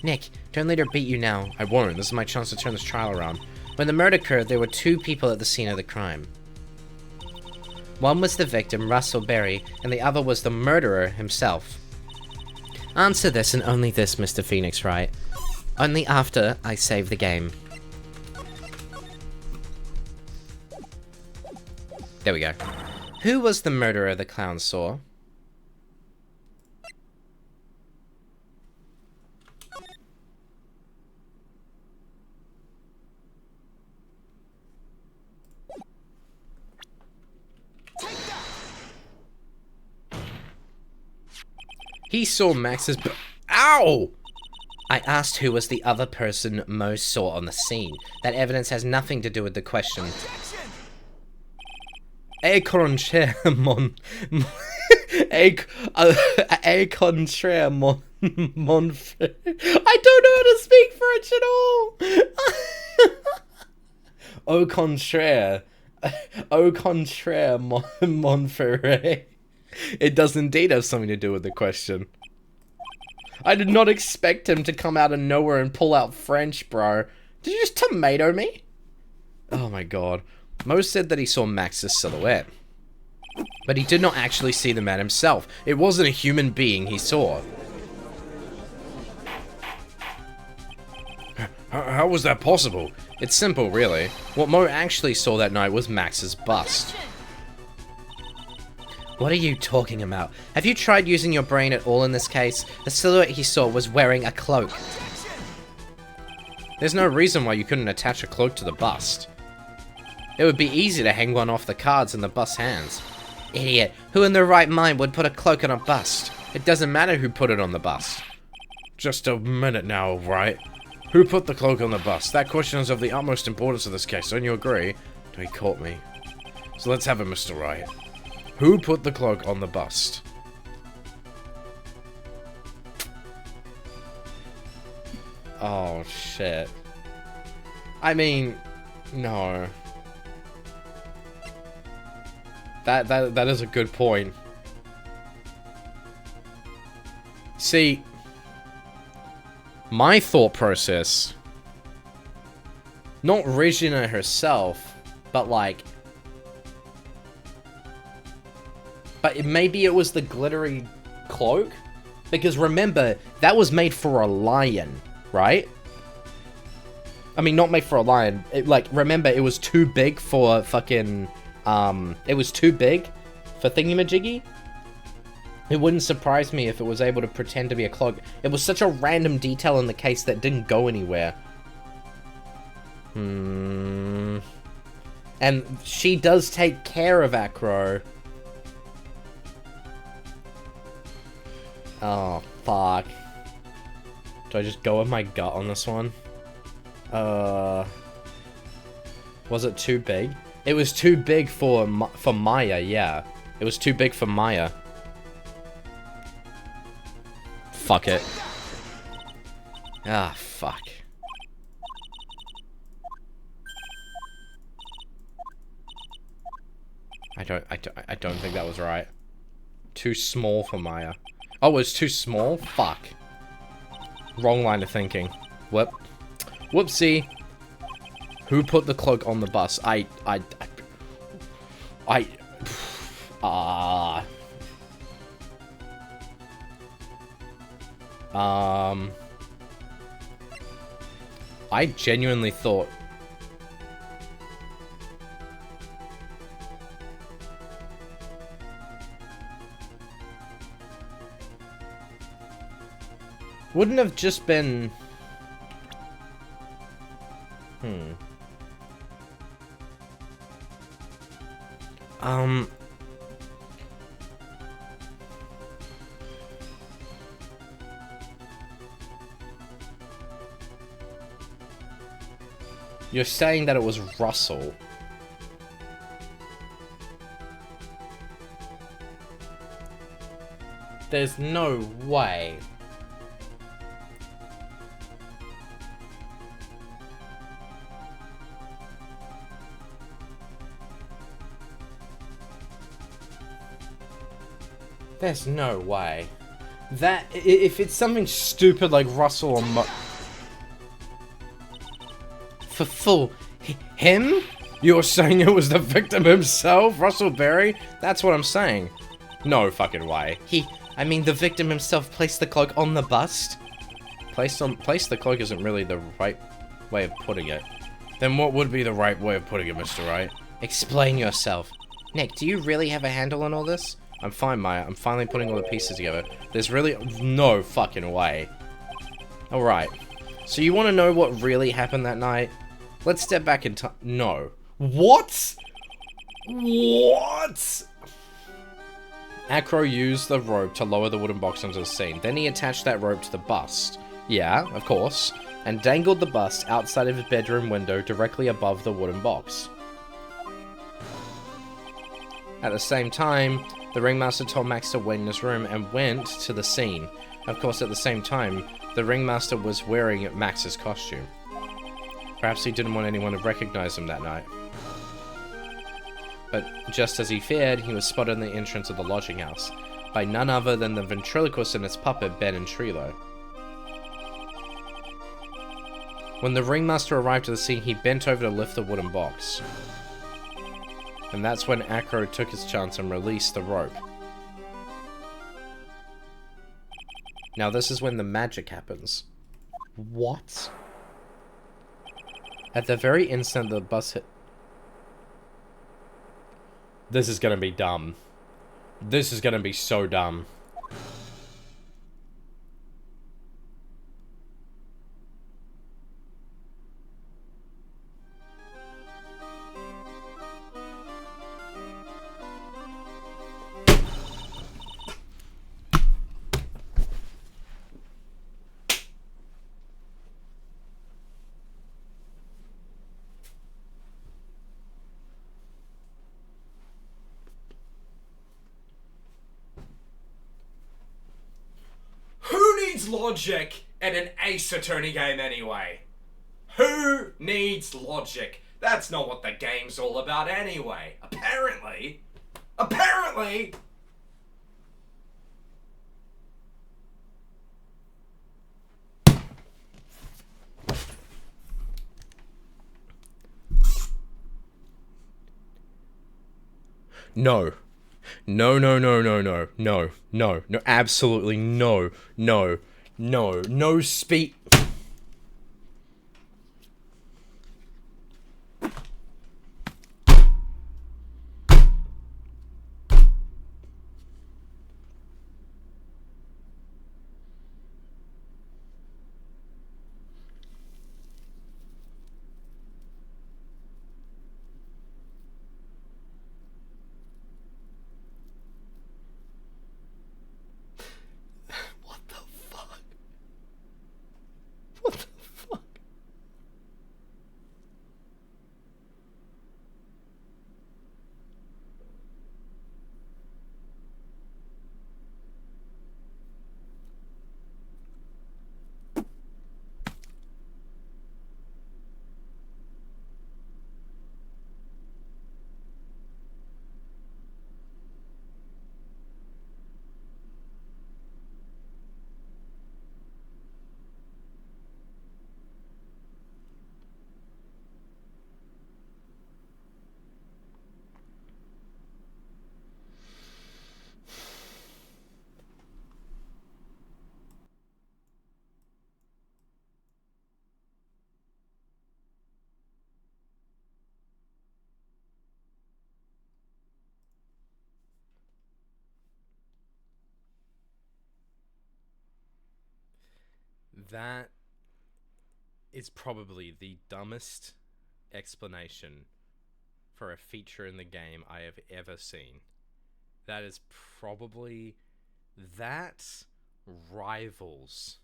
Nick, don't let her beat you now. I won't. This is my chance to turn this trial around. When the murder occurred, there were two people at the scene of the crime. One was the victim, Russell Berry, and the other was the murderer himself. Answer this and only this, Mr. Phoenix Wright. Only after I save the game. There we go. Who was the murderer the clown saw? He saw Max's Ow! I asked who was the other person Mo saw on the scene. That evidence has nothing to do with the question. A contraire, mon... a contraire, mon... I don't know how to speak French at all! Au contraire. Au contraire, mon frère. It does indeed have something to do with the question. I did not expect him to come out of nowhere and pull out French, bro. Did you just tomato me? Oh my god. Mo said that he saw Max's silhouette. But he did not actually see the man himself. It wasn't a human being he saw. How was that possible? It's simple, really. What Mo actually saw that night was Max's bust. What are you talking about? Have you tried using your brain at all in this case? The silhouette he saw was wearing a cloak. There's no reason why you couldn't attach a cloak to the bust. It would be easy to hang one off the cards in the bust's hands. Idiot. Who in their right mind would put a cloak on a bust? It doesn't matter who put it on the bust. Just a minute now, right? Who put the cloak on the bust? That question is of the utmost importance in this case, don't you agree? He caught me. So let's have it, Mr. Wright. Who put the cloak on the bust? Oh, shit. I mean, no. That is a good point. See, my thought process, not Regina herself, but like, maybe it was the glittery cloak? Because remember, that was made for a lion, right? I mean, not made for a lion. Remember, it was too big for fucking, it was too big for Thingamajiggy. It wouldn't surprise me if it was able to pretend to be a cloak. It was such a random detail in the case that didn't go anywhere. And she does take care of Acro. Oh, fuck. Do I just go with my gut on this one? Was it too big? It was too big for Maya, yeah. It was too big for Maya. Fuck it. Ah, fuck. I don't think that was right. Too small for Maya. Oh, it was too small? Fuck. Wrong line of thinking. Whoopsie. Who put the cloak on the bus? I genuinely thought... Wouldn't have just been... You're saying that it was Russell. There's no way. There's no way. That, if it's something stupid like Russell or for full, him? You're saying it was the victim himself, Russell Berry? That's what I'm saying. No fucking way. I mean, the victim himself placed the cloak on the bust? Place the cloak isn't really the right way of putting it. Then what would be the right way of putting it, Mr. Wright? Explain yourself. Nick, do you really have a handle on all this? I'm fine, Maya. I'm finally putting all the pieces together. There's really no fucking way. Alright. So you want to know what really happened that night? Let's step back in time. No. What? What? Acro used the rope to lower the wooden box onto the scene. Then he attached that rope to the bust. Yeah, of course. And dangled the bust outside of his bedroom window directly above the wooden box. At the same time, the ringmaster told Max to wait in his room and went to the scene. Of course, at the same time, the ringmaster was wearing Max's costume. Perhaps he didn't want anyone to recognize him that night. But just as he feared, he was spotted in the entrance of the lodging house by none other than the ventriloquist and its puppet, Ben and Trilo. When the ringmaster arrived at the scene, he bent over to lift the wooden box. And that's when Acro took his chance and released the rope. Now this is when the magic happens. What? At the very instant the bus hit... This is gonna be dumb. This is gonna be so dumb. Logic in an Ace Attorney game anyway? Who needs logic? That's not what the game's all about anyway. Apparently. No. No, absolutely no speed. That is probably the dumbest explanation for a feature in the game I have ever seen. That is probably... That rivals...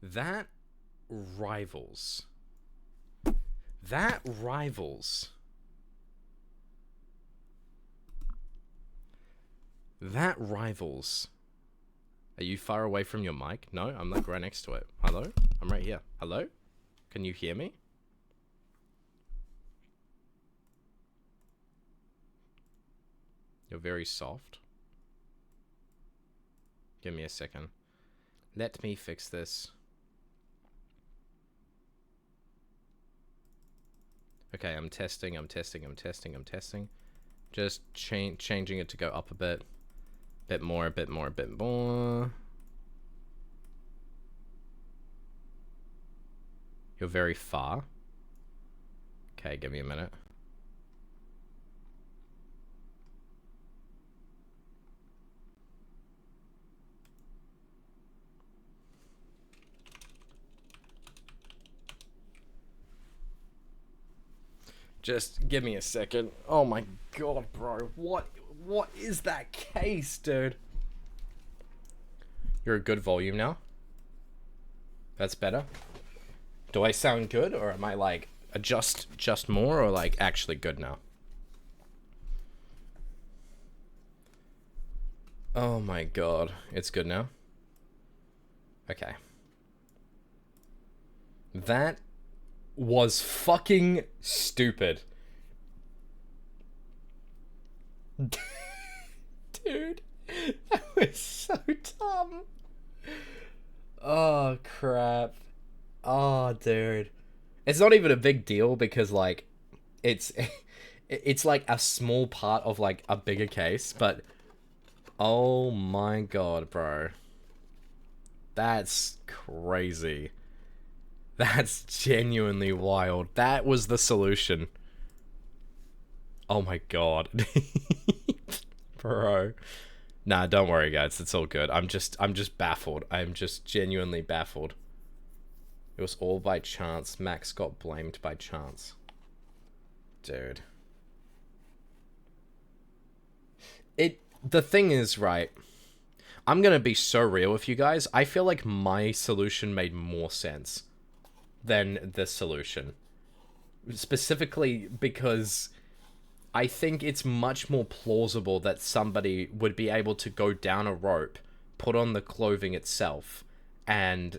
That rivals... That rivals... That rivals... Are you far away from your mic? No, I'm like right next to it. Hello? I'm right here. Hello? Can you hear me? You're very soft. Give me a second. Let me fix this. Okay, I'm testing. Just changing it to go up a bit. Bit more. You're very far. Okay, give me a minute. Just give me a second. Oh my god, bro. What is that case, dude? You're a good volume now. That's better. Do I sound good, or am I like adjust more, or like actually good now? Oh my god. It's good now. Okay. That was fucking stupid. Dude, that was so dumb. Oh, crap. Oh, dude. It's not even a big deal because, like, it's like a small part of, like, a bigger case, but oh my god, bro. That's crazy. That's genuinely wild. That was the solution. Oh my god. Bro. Nah, don't worry guys, it's all good. I'm just baffled. I'm just genuinely baffled. It was all by chance. Max got blamed by chance. Dude. The thing is, right, I'm gonna be so real with you guys. I feel like my solution made more sense than the solution. Specifically because I think it's much more plausible that somebody would be able to go down a rope, put on the clothing itself, and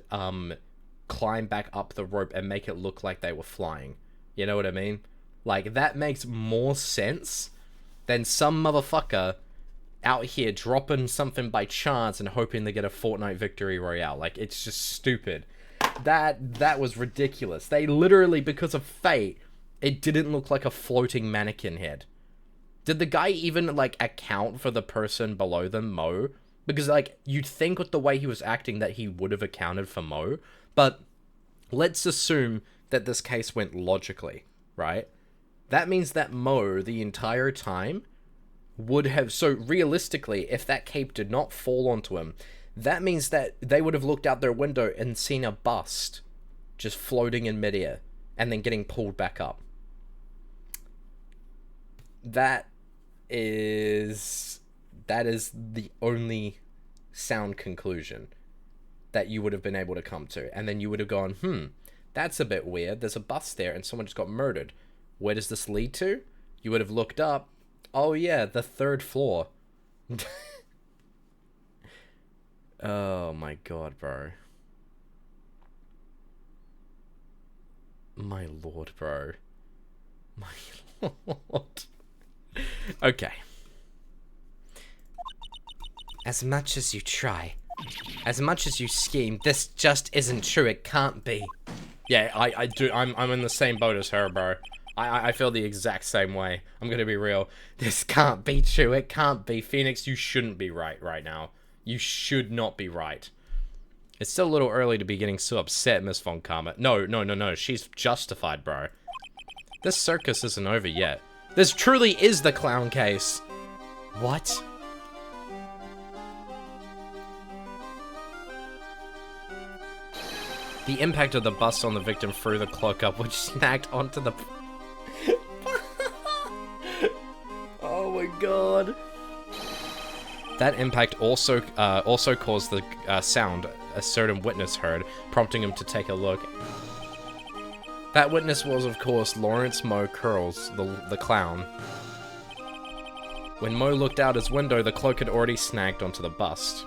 climb back up the rope and make it look like they were flying. You know what I mean? Like, that makes more sense than some motherfucker out here dropping something by chance and hoping to get a Fortnite victory royale. Like, it's just stupid. That was ridiculous. They literally, because of fate, it didn't look like a floating mannequin head. Did the guy even, like, account for the person below them, Mo? Because, like, you'd think with the way he was acting that he would have accounted for Mo. But let's assume that this case went logically, right? That means that Mo, the entire time, would have... So, realistically, if that cape did not fall onto him, that means that they would have looked out their window and seen a bust just floating in midair and then getting pulled back up. That is the only sound conclusion that you would have been able to come to. And then you would have gone, that's a bit weird. There's a bus there and someone just got murdered. Where does this lead to? You would have looked up. Oh yeah, the 3rd floor. Oh my god, bro. My lord, bro. My lord. Okay. As much as you try, as much as you scheme, this just isn't true. It can't be. Yeah, I do. I'm in the same boat as her, bro. I feel the exact same way. I'm gonna be real. This can't be true. It can't be. Phoenix, you shouldn't be right now. You should not be right. It's still a little early to be getting so upset, Miss Von Karma. No. She's justified, bro. This circus isn't over yet. This truly is the clown case. What? The impact of the bus on the victim threw the cloak up, which snagged onto the... Oh my god. That impact also caused the sound a certain witness heard, prompting him to take a look. That witness was, of course, Lawrence Mo Curls, the clown. When Mo looked out his window, the cloak had already snagged onto the bust.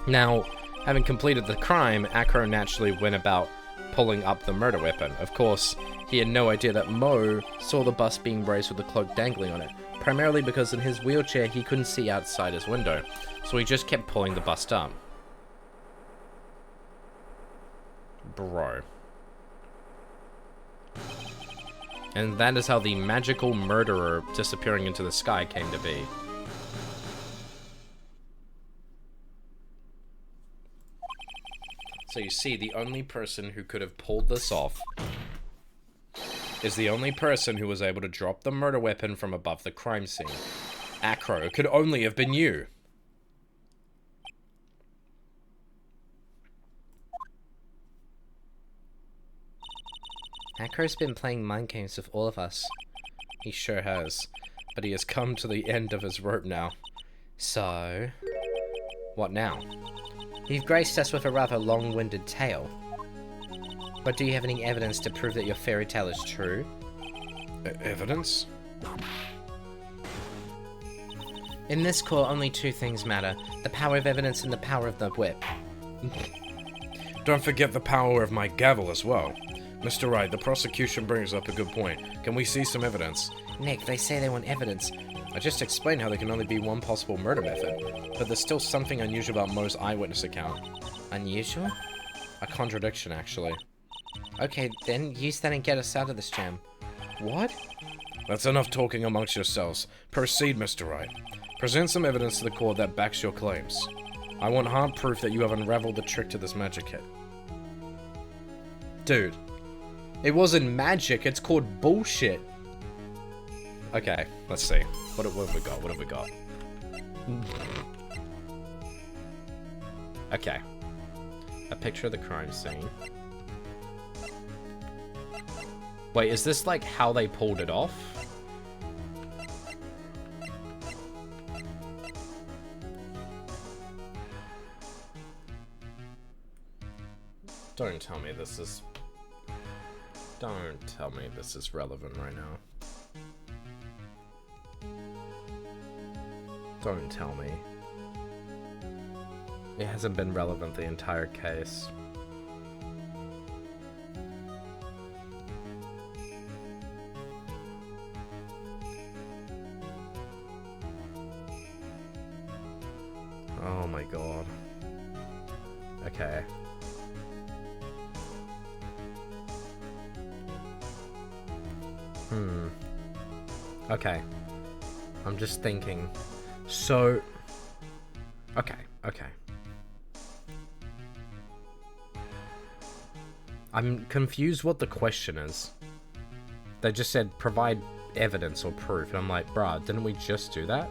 Now, having completed the crime, Acro naturally went about pulling up the murder weapon. Of course, he had no idea that Mo saw the bust being raised with the cloak dangling on it, primarily because in his wheelchair he couldn't see outside his window, so he just kept pulling the bust up. Bro. And that is how the magical murderer disappearing into the sky came to be. So you see, the only person who could have pulled this off is the only person who was able to drop the murder weapon from above the crime scene. Acro, it could only have been you. Acro's been playing mind games with all of us. He sure has. But he has come to the end of his rope now. So... what now? You've graced us with a rather long-winded tale. But do you have any evidence to prove that your fairy tale is true? Evidence? In this court, only two things matter. The power of evidence and the power of the whip. Don't forget the power of my gavel as well. Mr. Wright, the prosecution brings up a good point. Can we see some evidence? Nick, they say they want evidence. I just explained how there can only be one possible murder method, but there's still something unusual about Mo's eyewitness account. Unusual? A contradiction, actually. Okay, then use that and get us out of this jam. What? That's enough talking amongst yourselves. Proceed, Mr. Wright. Present some evidence to the court that backs your claims. I want hard proof that you have unraveled the trick to this magic kit. Dude. It wasn't magic, it's called bullshit. Okay, let's see. What have we got? What have we got? Okay. A picture of the crime scene. Wait, is this like how they pulled it off? Don't tell me this is... Don't tell me this is relevant right now. Don't tell me. It hasn't been relevant the entire case. Oh my god. Okay. Okay. I'm just thinking. So... Okay. I'm confused what the question is. They just said, provide evidence or proof. And I'm like, bruh, didn't we just do that?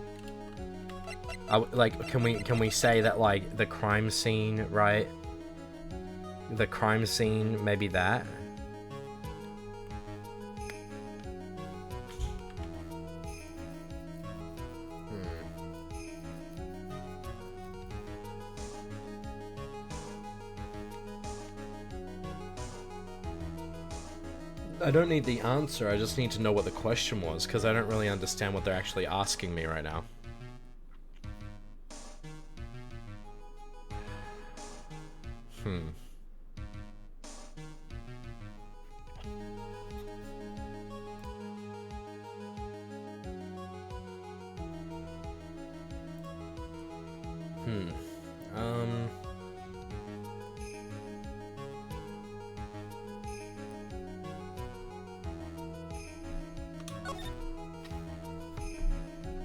Like, can we say that, like, the crime scene, right? The crime scene, maybe that? I don't need the answer, I just need to know what the question was, because I don't really understand what they're actually asking me right now.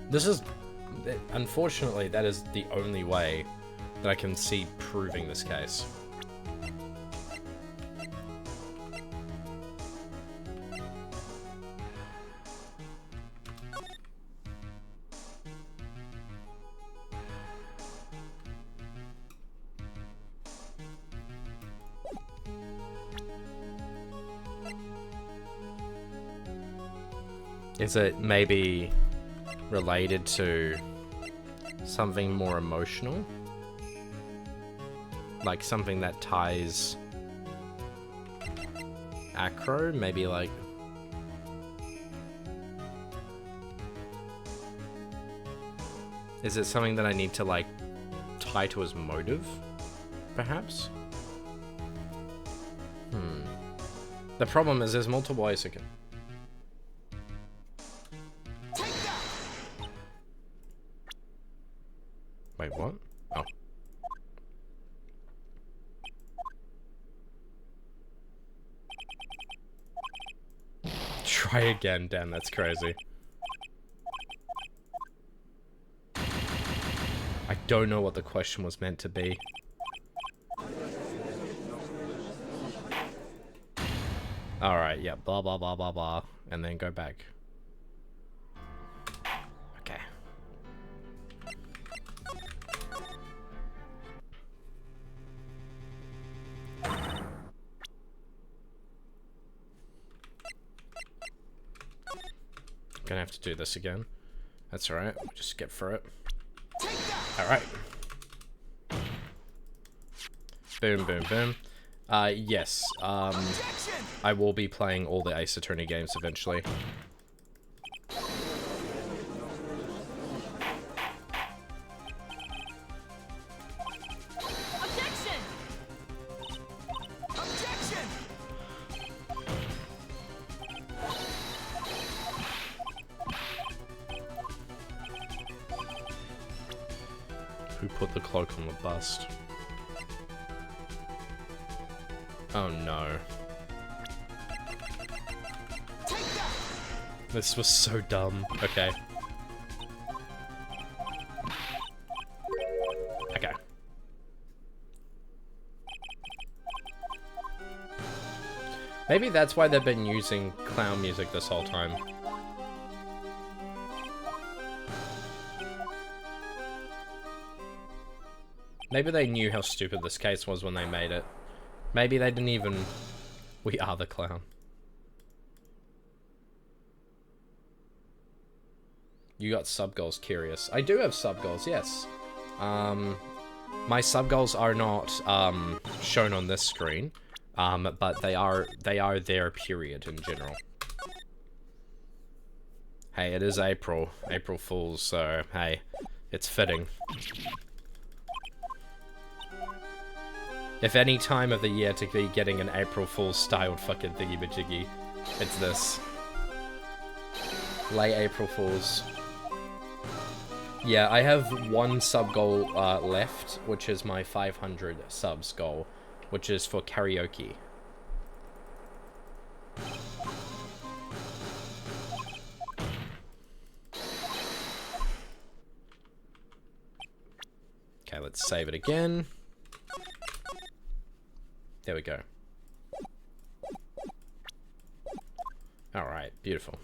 This is... Unfortunately, that is the only way that I can see proving this case. Is it maybe related to something more emotional? Like something that ties acro? Maybe like... Is it something that I need to like tie to his motive? Perhaps? The problem is there's multiple ways to go. Wait, what? Oh. Try again, damn, that's crazy. I don't know what the question was meant to be. Alright, yeah, blah blah blah blah blah, and then go back. Okay. Gonna have to do this again. That's alright, we'll just get through it. Alright. Boom, boom, boom. Yes, I will be playing all the Ace Attorney games eventually. Objection! Objection! Who put the cloak on the bust? Oh no. This was so dumb. Okay. Okay. Maybe that's why they've been using clown music this whole time. Maybe they knew how stupid this case was when they made it. Maybe they didn't even... We are the clown. You got sub-goals, curious. I do have sub-goals, yes. My sub-goals are not shown on this screen, but they are there, period, in general. Hey, it is April. April Fools, so hey, it's fitting. If any time of the year to be getting an April Fool's styled fucking thingy-majiggy, it's this. Late April Fools. Yeah, I have one sub goal left, which is my 500 subs goal, which is for karaoke. Okay, let's save it again. There we go. Alright, beautiful.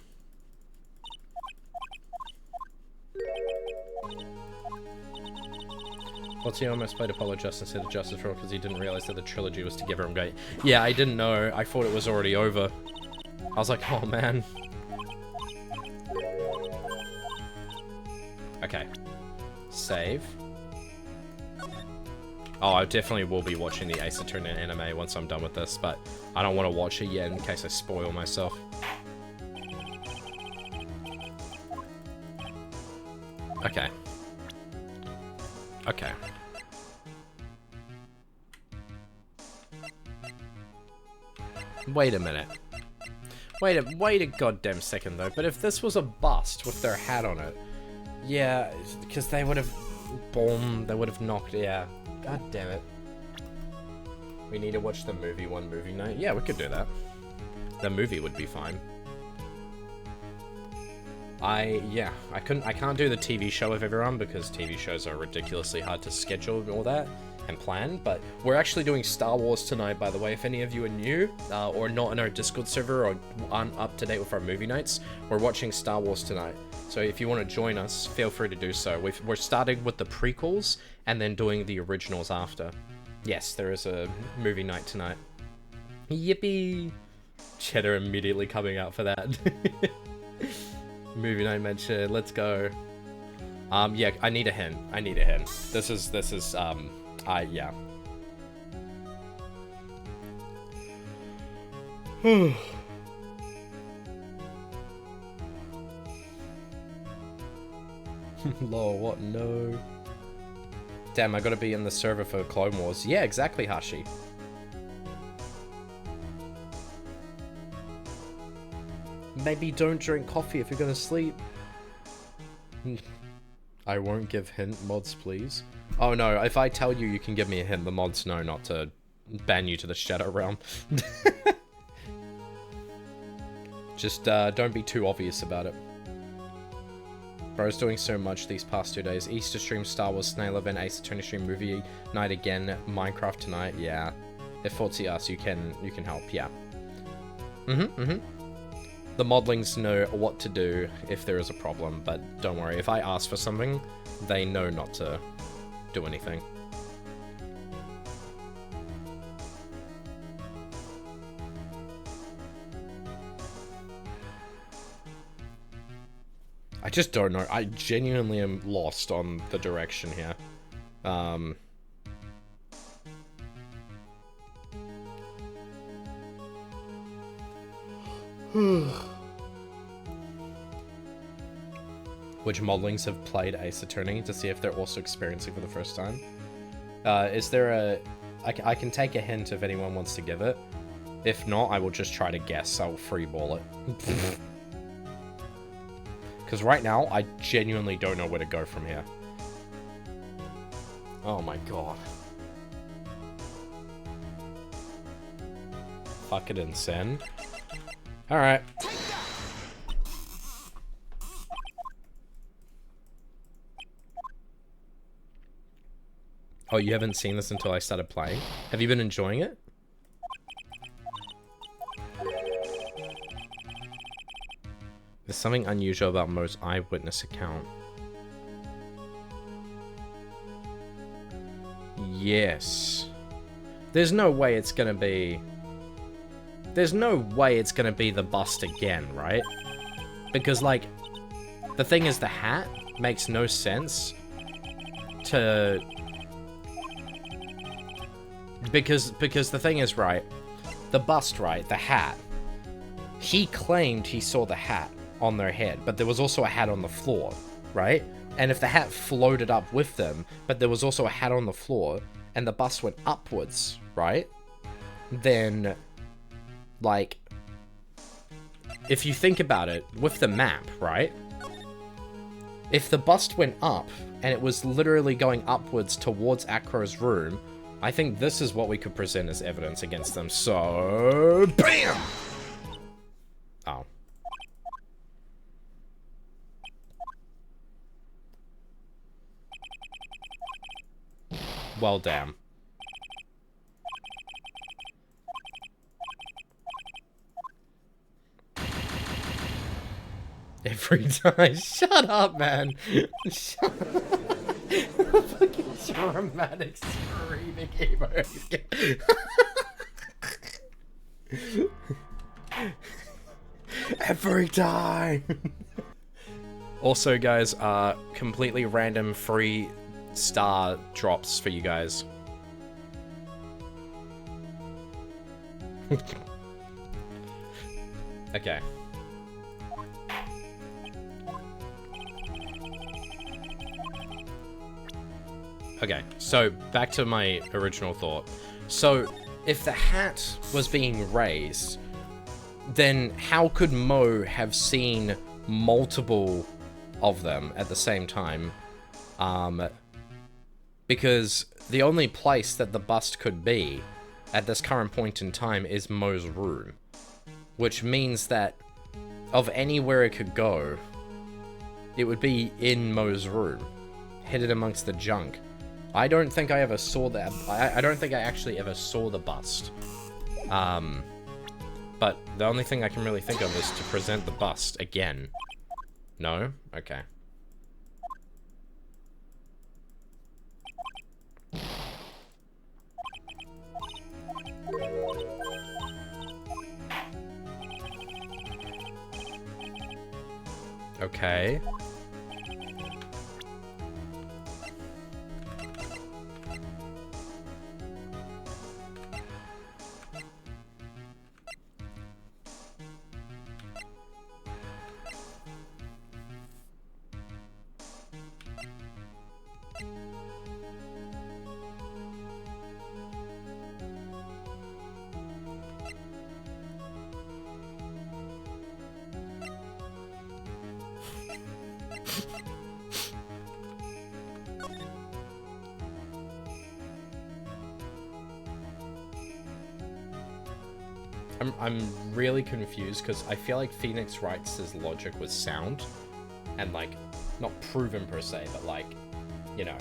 Fortsy almost played Apollo Justice instead of Justice for All because he didn't realize that the trilogy was together and great. Yeah, I didn't know. I thought it was already over. I was like, oh man. Okay. Save. Oh, I definitely will be watching the Ace Attorney anime once I'm done with this, but I don't want to watch it yet in case I spoil myself. Okay. Okay. Wait a minute. Wait a goddamn second though, but if this was a bust with their hat on it, yeah, because they would have, boom, they would have knocked, yeah. God damn it. We need to watch the movie one movie night. Yeah, we could do that. The movie would be fine. I can't do the TV show with everyone because TV shows are ridiculously hard to schedule and all that and plan, but we're actually doing Star Wars tonight, by the way. If any of you are new or not in our Discord server or aren't up to date with our movie nights, we're watching Star Wars tonight. So if you want to join us, feel free to do so. We're starting with the prequels and then doing the originals after. Yes, there is a movie night tonight. Yippee! Cheddar immediately coming out for that. Movie night mention. Let's go. Yeah, I need a hint. I need a hint. This is, yeah. Lol, what? No. Damn, I gotta be in the server for Clone Wars. Yeah, exactly, Hashi. Maybe don't drink coffee if you're gonna sleep. I won't give hint, mods, please. Oh no, if I tell you you can give me a hint, the mods know not to ban you to the Shadow Realm. Just don't be too obvious about it. Bro's doing so much these past 2 days. Easter stream, Star Wars, Snail Event, Ace Attorney stream, movie night again, Minecraft tonight, yeah. If Fortsy asks, you can help, yeah. The modlings know what to do if there is a problem, but don't worry, if I ask for something, they know not to do anything. I just don't know. I genuinely am lost on the direction here. Which modlings have played Ace Attorney to see if they're also experiencing for the first time? Is there a... I can take a hint if anyone wants to give it. If not, I will just try to guess. I'll freeball it. Because right now, I genuinely don't know where to go from here. Oh my god. Fuck it and send. Alright. Oh, you haven't seen this until I started playing? Have you been enjoying it? There's something unusual about Mo's eyewitness account. Yes. There's no way it's gonna be... There's no way it's gonna be the bust again, right? Because, like, the thing is, the hat makes no sense to... Because the thing is, right, the bust, right, the hat, he claimed he saw the hat on their head, but there was also a hat on the floor, right? And if the hat floated up with them, but there was also a hat on the floor, and the bust went upwards, right? Then, like, if you think about it, with the map, right? If the bust went up, and it was literally going upwards towards Acro's room, I think this is what we could present as evidence against them, so... BAM! Oh. Well, damn. Every time. Shut up, man. Shut up. Fucking dramatic screaming emoji. Every time. Also, guys, completely random free star drops for you guys. Okay. Okay, so back to my original thought. So, if the hat was being raised, then how could Mo have seen multiple of them at the same time? Because the only place that the bust could be at this current point in time is Mo's room. Which means that of anywhere it could go, it would be in Mo's room, hidden amongst the junk. I don't think I ever saw that. I don't think I actually ever saw the bust. But the only thing I can really think of is to present the bust again. No? Okay. Okay. I'm really confused because I feel like Phoenix Wright's logic was sound and like not proven per se, but like, you know.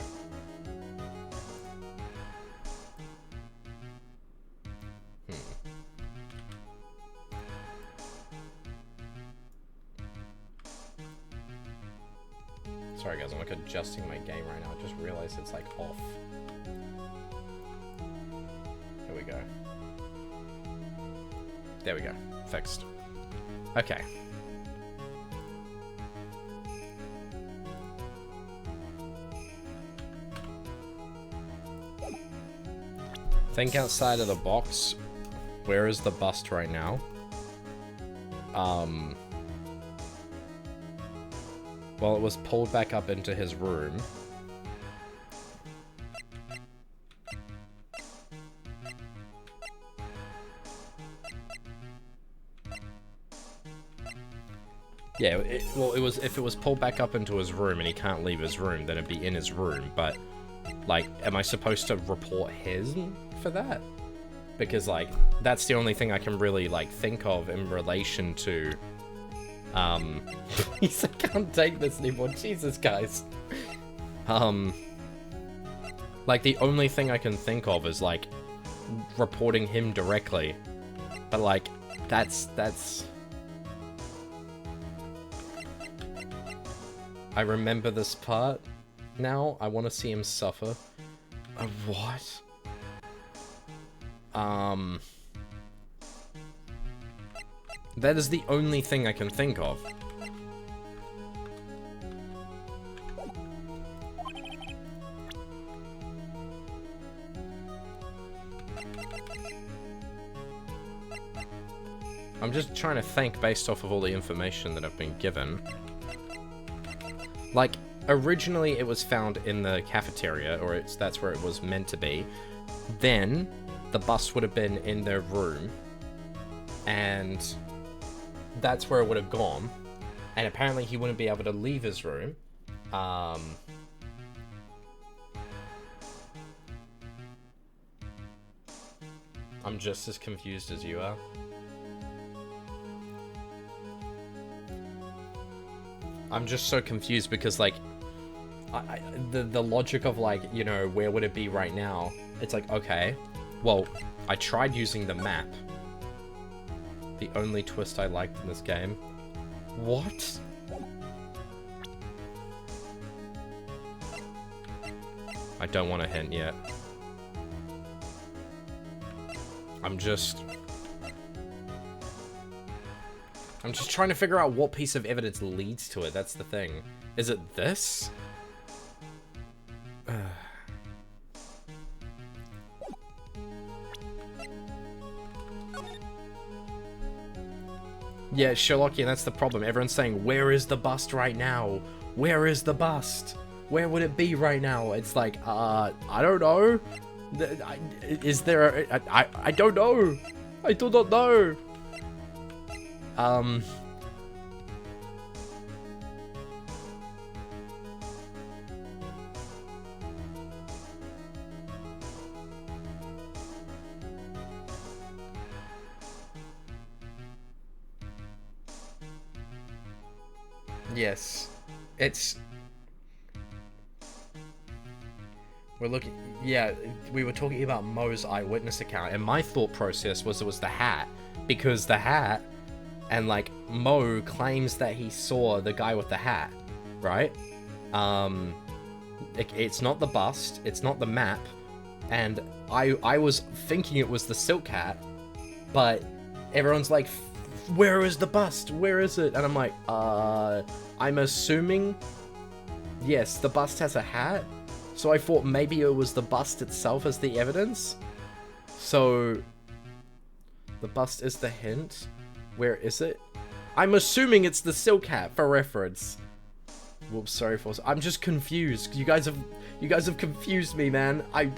Sorry guys, I'm like adjusting my game right now. I just realized it's like off. Here we go. There we go. Fixed. Okay. Think outside of the box. Where is the bust right now? Well, it was pulled back up into his room. Yeah, well, it was, if it was pulled back up into his room and he can't leave his room, then it'd be in his room, but, like, am I supposed to report his for that? Because, like, that's the only thing I can really, like, think of in relation to, he said, can't take this anymore, Jesus, guys. Like, the only thing I can think of is, like, reporting him directly, but, like, that's... I remember this part now. I want to see him suffer. What? That is the only thing I can think of. I'm just trying to think based off of all the information that I've been given. Like, originally it was found in the cafeteria, or that's where it was meant to be. Then, the bust would have been in their room, and that's where it would have gone. And apparently he wouldn't be able to leave his room. I'm just as confused as you are. I'm just so confused because, like, the logic of, like, you know, where would it be right now? It's like, okay, well, I tried using the map. The only twist I liked in this game. What? I don't want to hint yet. I'm just trying to figure out what piece of evidence leads to it, that's the thing. Is it this? Yeah, Sherlockian, that's the problem. Everyone's saying, where is the bust right now? Where is the bust? Where would it be right now? It's like, I don't know. Is there I don't know. I do not know. Yes. We're looking... Yeah, we were talking about Mo's eyewitness account, and my thought process was it was the hat. Because the hat... And, like, Mo claims that he saw the guy with the hat, right? It's not the bust, it's not the map, and I was thinking it was the silk hat, but everyone's, like, where is the bust? Where is it? And I'm like, I'm assuming, yes, the bust has a hat. So I thought maybe it was the bust itself as the evidence. So the bust is the hint. Where is it? I'm assuming it's the silk hat for reference. Whoops, sorry for. I'm just confused. You guys have confused me, man. I'm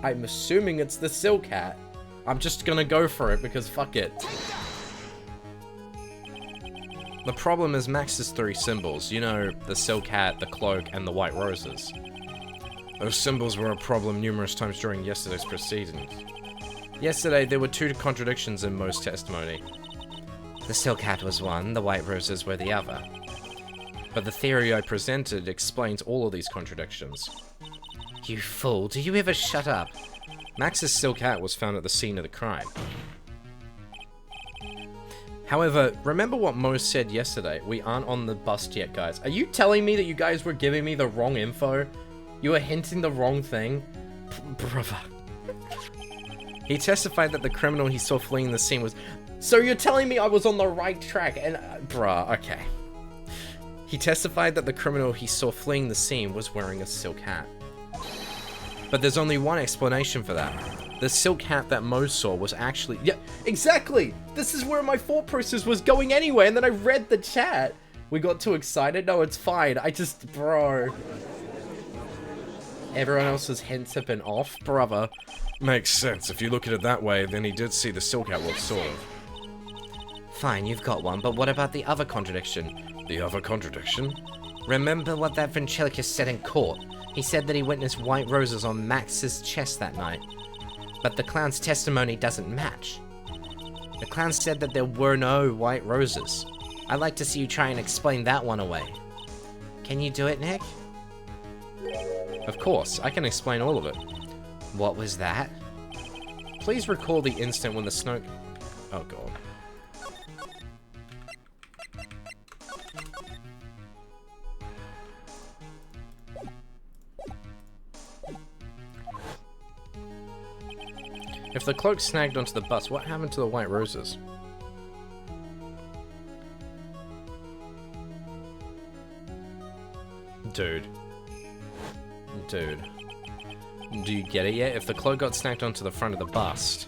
assuming it's the silk hat. I'm just gonna go for it because fuck it. The problem is Max's 3 symbols. You know, the silk hat, the cloak, and the white roses. Those symbols were a problem numerous times during yesterday's proceedings. Yesterday, there were 2 contradictions in Mo's testimony. The silk hat was one, the white roses were the other. But the theory I presented explains all of these contradictions. You fool, do you ever shut up? Max's silk hat was found at the scene of the crime. However, remember what Mo said yesterday? We aren't on the bust yet, guys. Are you telling me that you guys were giving me the wrong info? You were hinting the wrong thing? Brother. He testified that the criminal he saw fleeing the scene was... So you're telling me I was on the right track and... bruh, okay. He testified that the criminal he saw fleeing the scene was wearing a silk hat. But there's only one explanation for that. The silk hat that Mo saw was actually... Yeah, exactly! This is where my thought process was going anyway, and then I read the chat. We got too excited? No, it's fine. I just... Bro. Everyone else's hints have been off, brother. Makes sense. If you look at it that way, then he did see the silk hat, well, sort of. Fine, you've got one, but what about the other contradiction? The other contradiction? Remember what that ventriloquist said in court? He said that he witnessed white roses on Max's chest that night. But the clown's testimony doesn't match. The clown said that there were no white roses. I'd like to see you try and explain that one away. Can you do it, Nick? Of course, I can explain all of it. What was that? Please recall the instant when the snow... Oh god. If the cloak snagged onto the bus, what happened to the white roses? Dude. Do you get it yet? If the cloak got snagged onto the front of the bust,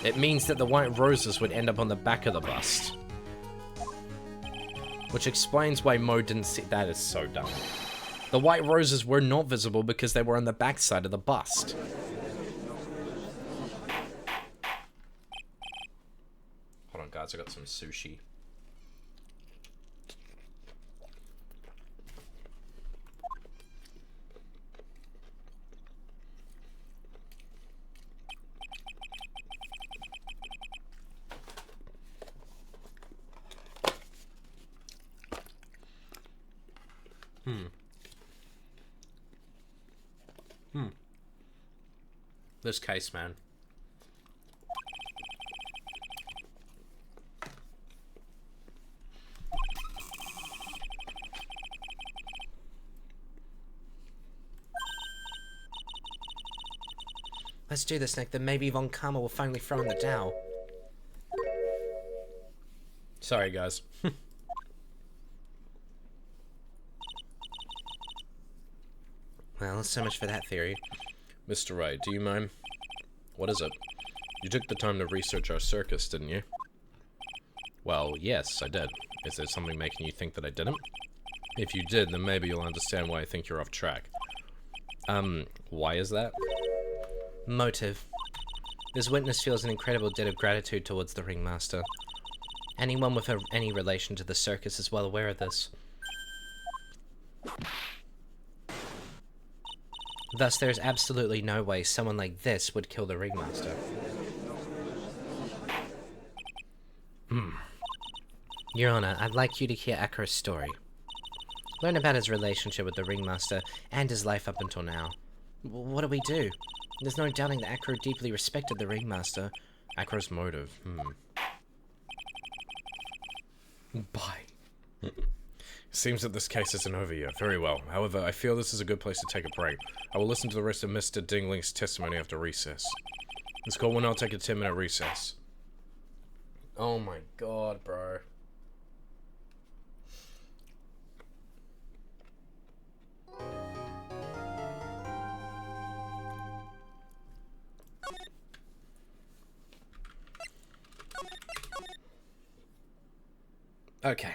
it means that the white roses would end up on the back of the bust. Which explains why Mo didn't see... That is so dumb. The white roses were not visible because they were on the back side of the bust. Hold on, guys, I got some sushi. This case, man. Let's do this, Nick. Then maybe Von Karma will finally throw in the dowel. Sorry, guys. Well, so much for that theory. Mr. Wright, do you mind? What is it? You took the time to research our circus, didn't you? Well, yes, I did. Is there something making you think that I didn't? If you did, then maybe you'll understand why I think you're off track. Why is that? Motive. This witness feels an incredible debt of gratitude towards the ringmaster. Anyone with any relation to the circus is well aware of this. Thus, there is absolutely no way someone like this would kill the ringmaster. Your Honor, I'd like you to hear Akira's story. Learn about his relationship with the ringmaster and his life up until now. What do we do? There's no doubting that Akira deeply respected the ringmaster. Akira's motive. Bye. Seems that this case isn't over yet. Very well. However, I feel this is a good place to take a break. I will listen to the rest of Mr. Dingling's testimony after recess. Let's go when I'll take a 10-minute recess. Oh my god, bro. Okay.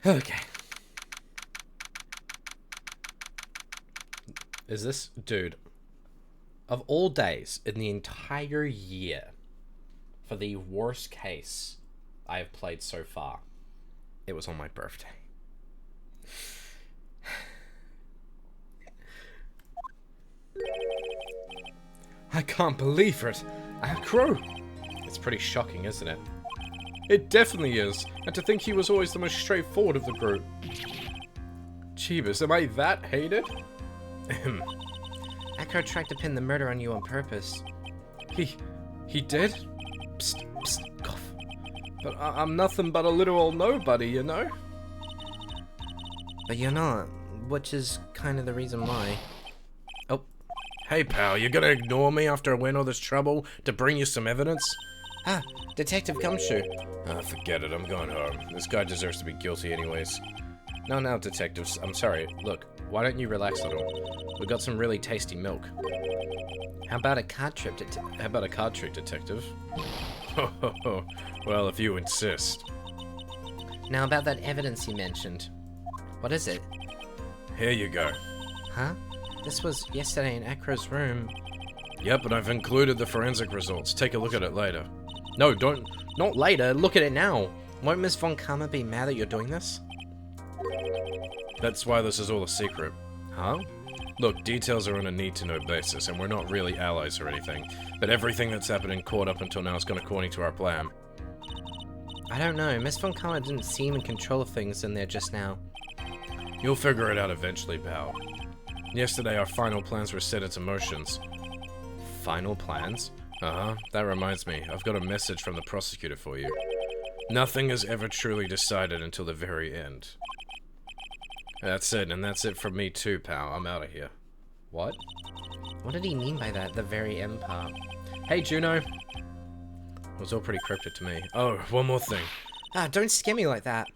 Okay. Is this... Dude. Of all days in the entire year, for the worst case I have played so far, it was on my birthday. I can't believe it. Acro! It's pretty shocking, isn't it? It definitely is. And to think he was always the most straightforward of the group. Jeebus, am I that hated? Acro tried to pin the murder on you on purpose. He did? Psst, psst, cough. But I'm nothing but a literal nobody, you know? But you're not, which is kind of the reason why. Oh. Hey pal, you gonna ignore me after I went all this trouble to bring you some evidence? Ah, Detective Gumshoe. Forget it, I'm going home. This guy deserves to be guilty anyways. No, detectives, I'm sorry. Look, why don't you relax a little? We got some really tasty milk. How about a card trick, detective? Well, if you insist. Now about that evidence you mentioned. What is it? Here you go. Huh? This was yesterday in Acro's room. Yep, and I've included the forensic results. Take a look at it later. No, not later. Look at it now. Won't Miss Von Karma be mad that you're doing this? That's why this is all a secret. Huh? Look, details are on a need-to-know basis, and we're not really allies or anything. But everything that's happened in court up until now has gone according to our plan. I don't know. Miss Von Karma didn't seem in control of things in there just now. You'll figure it out eventually, pal. Yesterday, our final plans were set into motions. Final plans? Uh-huh. That reminds me. I've got a message from the prosecutor for you. Nothing is ever truly decided until the very end. That's it, and that's it from me too, pal. I'm out of here. What? What did he mean by that, the very end part? Hey, Juno! It was all pretty cryptic to me. Oh, one more thing. Ah, don't scare me like that.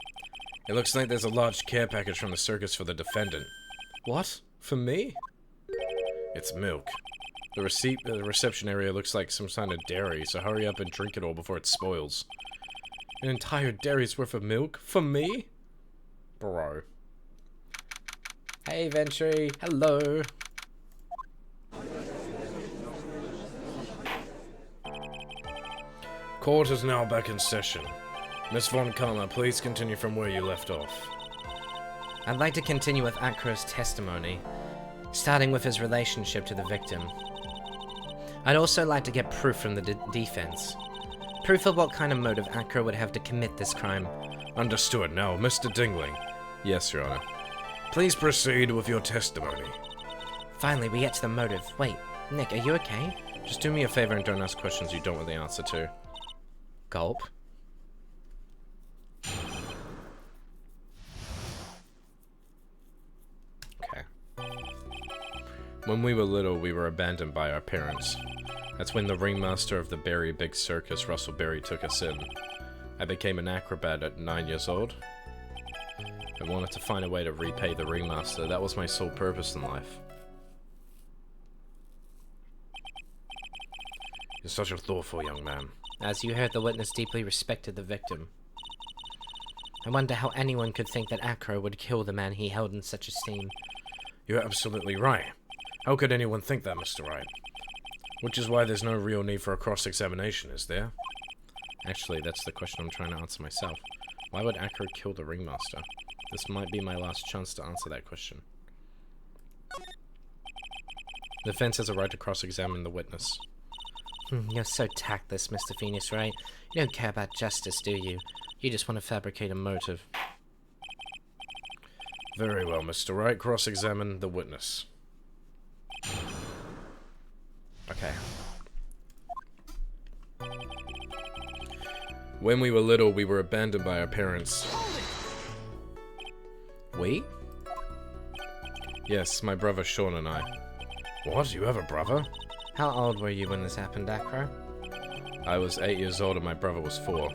It looks like there's a large care package from the circus for the defendant. What? For me? It's milk. The reception area looks like some kind of dairy, so hurry up and drink it all before it spoils. An entire dairy's worth of milk? For me? Bro. Hey, Venturi. Hello. Court is now back in session. Miss Von Karma, please continue from where you left off. I'd like to continue with Acro's testimony, starting with his relationship to the victim. I'd also like to get proof from the defense. Proof of what kind of motive Acro would have to commit this crime. Understood. Now, Mr. Dingling. Yes, Your Honor. Please proceed with your testimony. Finally, we get to the motive. Wait, Nick, are you okay? Just do me a favor and don't ask questions you don't know the answer to. Gulp. Okay. When we were little, we were abandoned by our parents. That's when the ringmaster of the Berry Big Circus, Russell Berry, took us in. I became an acrobat at 9 years old. I wanted to find a way to repay the ringmaster. That was my sole purpose in life. You're such a thoughtful young man. As you heard, the witness deeply respected the victim. I wonder how anyone could think that Acro would kill the man he held in such esteem. You're absolutely right. How could anyone think that, Mr. Wright? Which is why there's no real need for a cross-examination, is there? Actually, that's the question I'm trying to answer myself. Why would Acro kill the ringmaster? This might be my last chance to answer that question. The defense has a right to cross-examine the witness. You're so tactless, Mr. Phoenix, right? You don't care about justice, do you? You just want to fabricate a motive. Very well, Mr. Wright. Cross-examine the witness. Okay. When we were little, we were abandoned by our parents. We? Yes, my brother Sean and I. What? You have a brother? How old were you when this happened, Acro? I was 8 years old and my brother was 4.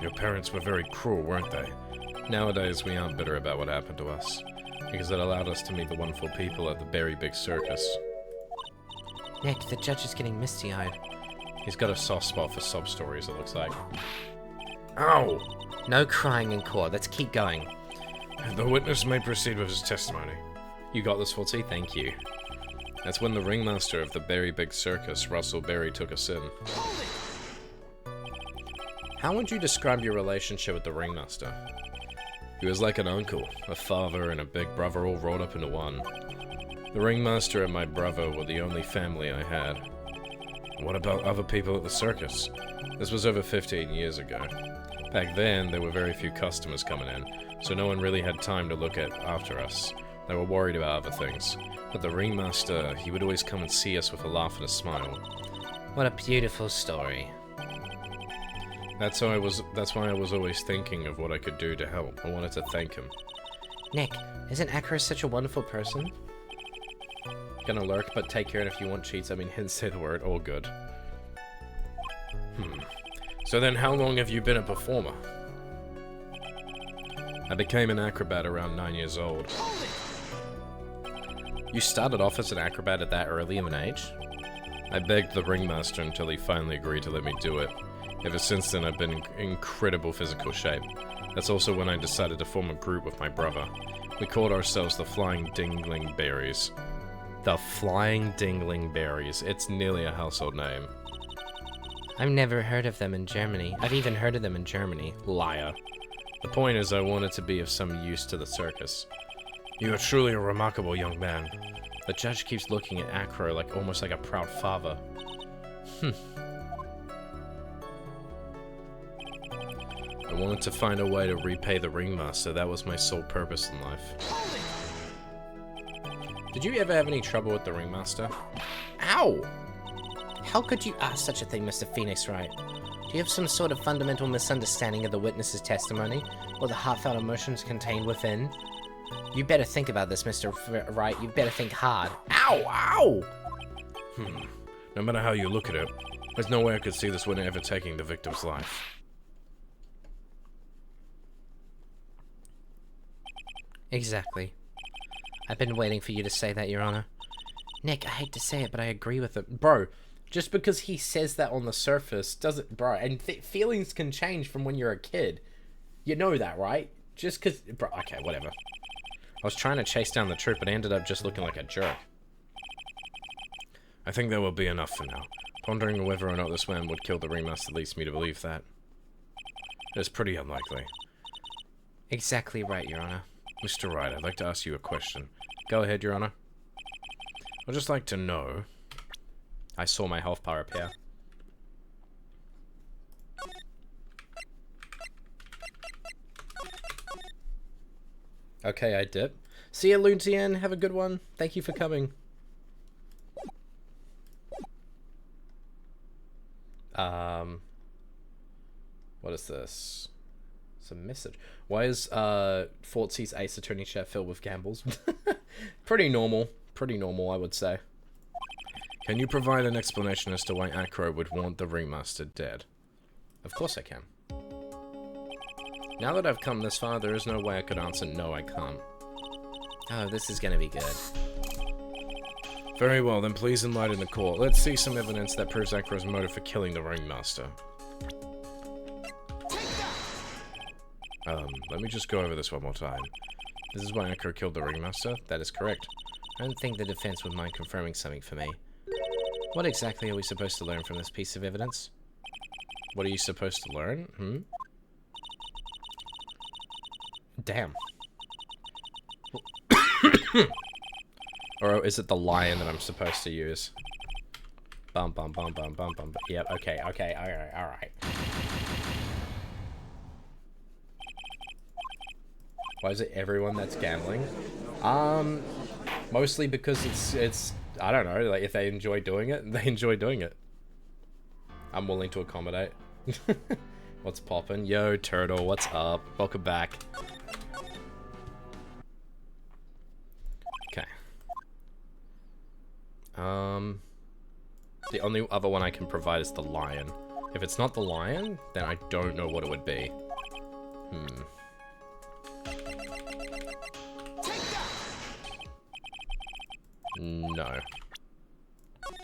Your parents were very cruel, weren't they? Nowadays, we aren't bitter about what happened to us, because it allowed us to meet the wonderful people at the Very Big Circus. Nick, the judge is getting misty-eyed. He's got a soft spot for sob stories, it looks like. Ow! No crying in court. Let's keep going. The witness may proceed with his testimony. You got this, Fortsy? Thank you. That's when the ringmaster of the Very Big Circus, Russell Berry, took us in. How would you describe your relationship with the ringmaster? He was like an uncle, a father, and a big brother all rolled up into one. The ringmaster and my brother were the only family I had. What about other people at the circus? This was over 15 years ago. Back then, there were very few customers coming in, so no one really had time to look after us. They were worried about other things. But the ringmaster, he would always come and see us with a laugh and a smile. What a beautiful story. That's why I was always thinking of what I could do to help. I wanted to thank him. Nick, isn't Acro such a wonderful person? Gonna lurk, but take care, and if you want cheats, I mean, hint, say the word, all good. So then how long have you been a performer? I became an acrobat around 9 years old. You started off as an acrobat at that early of an age? I begged the ringmaster until he finally agreed to let me do it. Ever since then, I've been in incredible physical shape. That's also when I decided to form a group with my brother. We called ourselves the Flying Dingling Berries. The Flying Dingling Berries. It's nearly a household name. I've never heard of them in Germany. I've even heard of them in Germany. Liar. The point is, I wanted to be of some use to the circus. You are truly a remarkable young man. The judge keeps looking at Acro like almost like a proud father. I wanted to find a way to repay the ringmaster. That was my sole purpose in life. Did you ever have any trouble with the ringmaster? Ow! How could you ask such a thing, Mr. Phoenix Wright? Do you have some sort of fundamental misunderstanding of the witness's testimony, or the heartfelt emotions contained within? You better think about this, Mr. Wright. You better think hard. Ow! Ow! No matter how you look at it, there's no way I could see this witness ever taking the victim's life. Exactly. I've been waiting for you to say that, Your Honor. Nick, I hate to say it, but I agree with it. Bro, just because he says that on the surface doesn't... Bro, and feelings can change from when you're a kid. You know that, right? Just because... Bro, okay, whatever. I was trying to chase down the truth, but I ended up just looking like a jerk. I think that will be enough for now. Pondering whether or not this man would kill the ringmaster leads me to believe that. It's pretty unlikely. Exactly right, Your Honor. Mr. Wright, I'd like to ask you a question. Go ahead, Your Honor. I'd just like to know... I saw my health bar appear. Okay, I dip. See you, Luntien. Have a good one. Thank you for coming. What is this? It's a message. Why is Fortsy's Ace Attorney chat filled with gambles? Pretty normal. Pretty normal, I would say. Can you provide an explanation as to why Acro would want the ringmaster dead? Of course I can. Now that I've come this far, there is no way I could answer no, I can't. Oh, this is gonna be good. Very well, then please enlighten the court. Let's see some evidence that proves Acro's motive for killing the ringmaster. Let me just go over this one more time. This is why Acro killed the ringmaster? That is correct. I don't think the defense would mind confirming something for me. What exactly are we supposed to learn from this piece of evidence? What are you supposed to learn? Damn. Or is it the lion that I'm supposed to use? Bum bum bum bum bum bum. Yep, okay, alright. Why is it everyone that's gambling? Mostly because it's I don't know, like if they enjoy doing it, they enjoy doing it. I'm willing to accommodate. What's poppin'? Yo, Turtle, what's up? Welcome back. Okay. The only other one I can provide is the lion. If it's not the lion, then I don't know what it would be. No.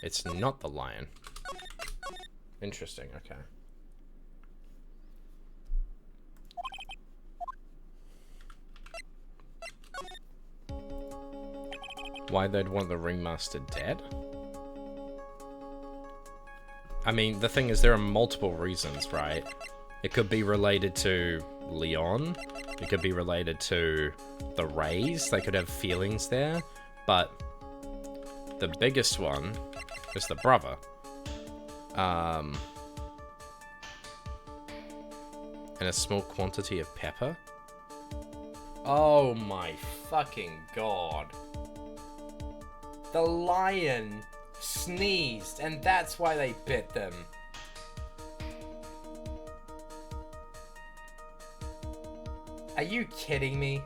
It's not the lion. Interesting, okay. Why they'd want the ringmaster dead? I mean, the thing is, there are multiple reasons, right? It could be related to Leon. It could be related to the Rays. They could have feelings there. But the biggest one is the brother. And a small quantity of pepper. Oh my fucking god. The lion sneezed, and that's why they bit them. Are you kidding me?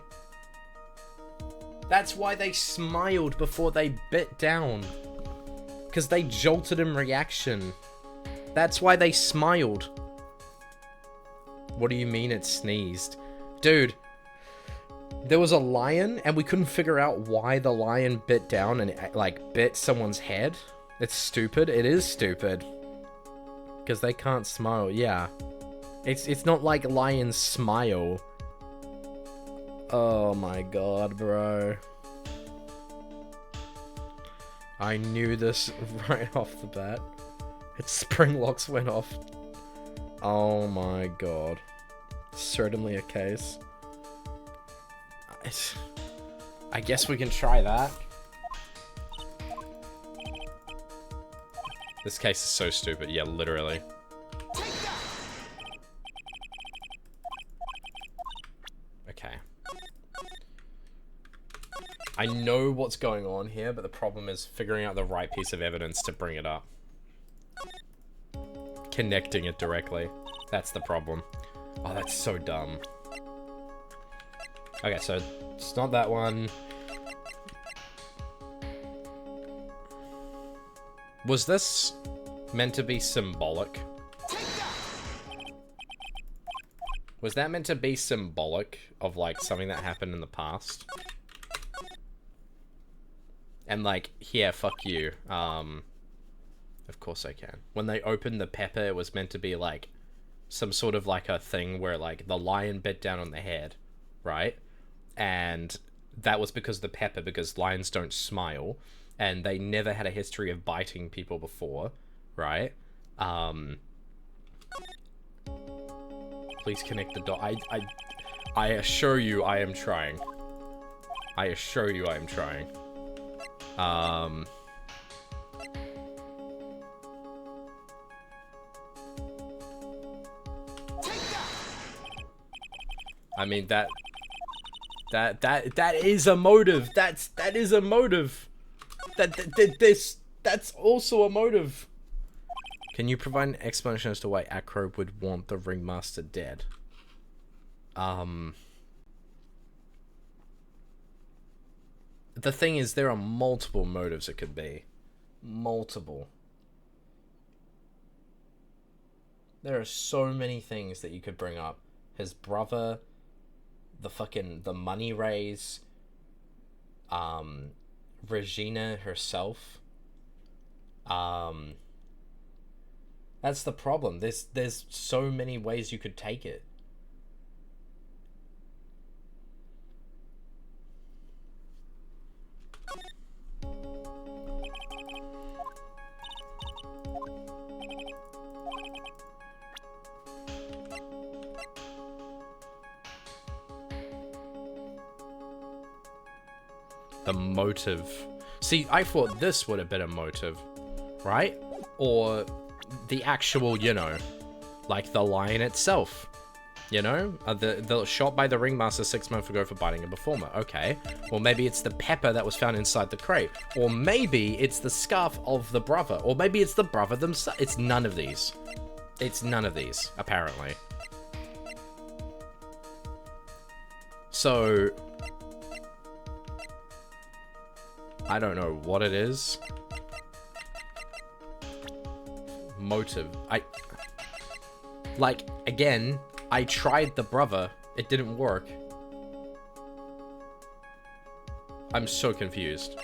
That's why they smiled before they bit down. Because they jolted in reaction. That's why they smiled. What do you mean it sneezed? Dude, there was a lion and we couldn't figure out why the lion bit down and like bit someone's head. It's stupid. It is stupid. Because they can't smile. Yeah. It's not like lions smile. Oh my god, bro. I knew this right off the bat. Its spring locks went off. Oh my god. Certainly a case. I guess we can try that. This case is so stupid. Yeah, literally. Okay. I know what's going on here, but the problem is figuring out the right piece of evidence to bring it up. Connecting it directly. That's the problem. Oh, that's so dumb. Okay, so it's not that one. Was this meant to be symbolic? Was that meant to be symbolic of, like, something that happened in the past? And, like, yeah, fuck you. Of course I can. When they opened the pepper, it was meant to be, like, some sort of, like, a thing where, like, the lion bit down on the head, right? And that was because the pepper, because lions don't smile, and they never had a history of biting people before, right? Please connect the dot. I assure you I am trying. I assure you I am trying. I mean, that is a motive. That is a motive. That's also a motive. Can you provide an explanation as to why Acro would want the ringmaster dead? The thing is, there are multiple motives it could be. Multiple. There are so many things that you could bring up. His brother, the money raise, Regina herself. That's the problem. There's so many ways you could take it. The motive. See, I thought this would have been a motive, right? Or the actual, you know, like the lion itself. You know? The shot by the ringmaster 6 months ago for biting a performer. Okay. Well, maybe it's the pepper that was found inside the crate. Or maybe it's the scarf of the brother. Or maybe it's the brother themselves. It's none of these. It's none of these, apparently. So... I don't know what it is. Motive. Like, again, I tried the brother. It didn't work. I'm so confused.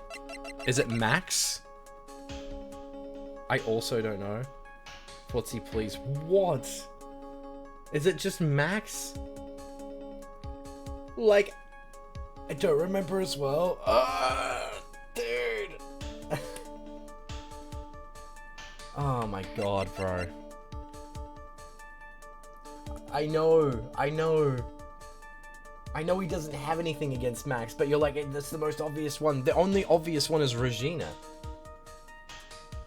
Is it Max? I also don't know. Fortsy, please. What? Is it just Max? Like, I don't remember as well. Dude. Oh my god, bro. I know he doesn't have anything against Max, but you're like, that's the most obvious one. The only obvious one is Regina.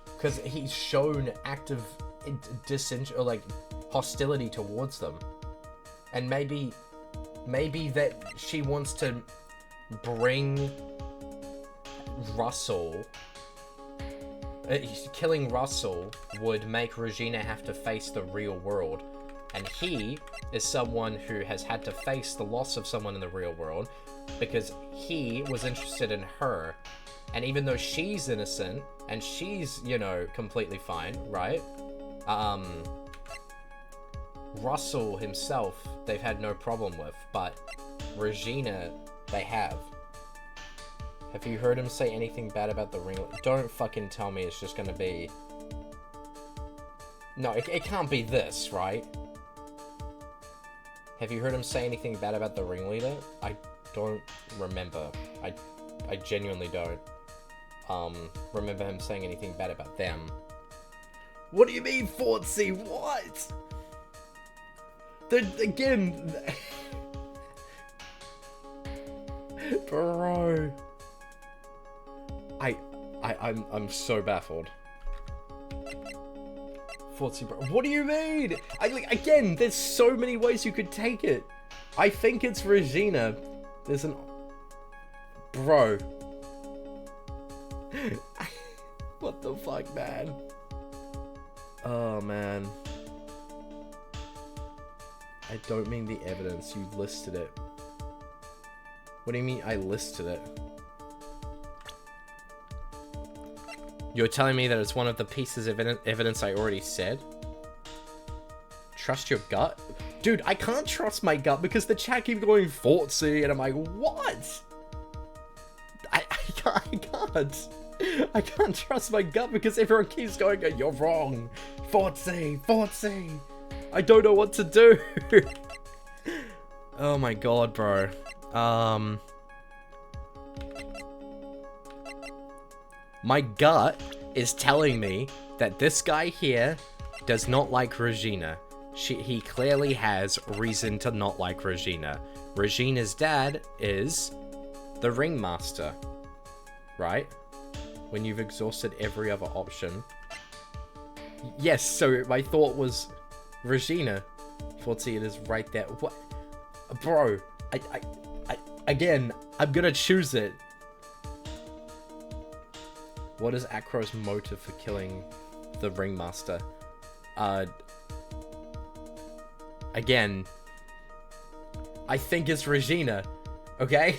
Because he's shown active or like hostility towards them. And maybe that she wants to bring Russell. Killing Russell would make Regina have to face the real world. And he is someone who has had to face the loss of someone in the real world because he was interested in her. And even though she's innocent and she's, you know, completely fine, right? Russell himself, they've had no problem with, but Regina, they have. Have you heard him say anything bad about the ring? Don't fucking tell me it's just gonna be... No, it can't be this, right? Have you heard him say anything bad about the ringleader? I don't remember. I genuinely don't remember him saying anything bad about them. What do you mean, Fortsy? What? Again... Bro... I'm so baffled. Fortsy, bro. What do you mean? Again, there's so many ways you could take it. I think it's Regina. There's an... Bro. What the fuck, man? Oh, man. I don't mean the evidence. You listed it. What do you mean I listed it? You're telling me that it's one of the pieces of evidence I already said? Trust your gut? Dude, I can't trust my gut because the chat keeps going Fortsy, and I'm like, what? I can't. I can't trust my gut because everyone keeps going, you're wrong. Fortsy, Fortsy. I don't know what to do. Oh my god, bro. My gut is telling me that this guy here does not like Regina. He clearly has reason to not like Regina. Regina's dad is the ringmaster, right? When you've exhausted every other option. Yes, so my thought was Regina. Fortsy, it is right there. What? Bro, again, I'm gonna choose it. What is Acro's motive for killing the ringmaster? Again, I think it's Regina, okay?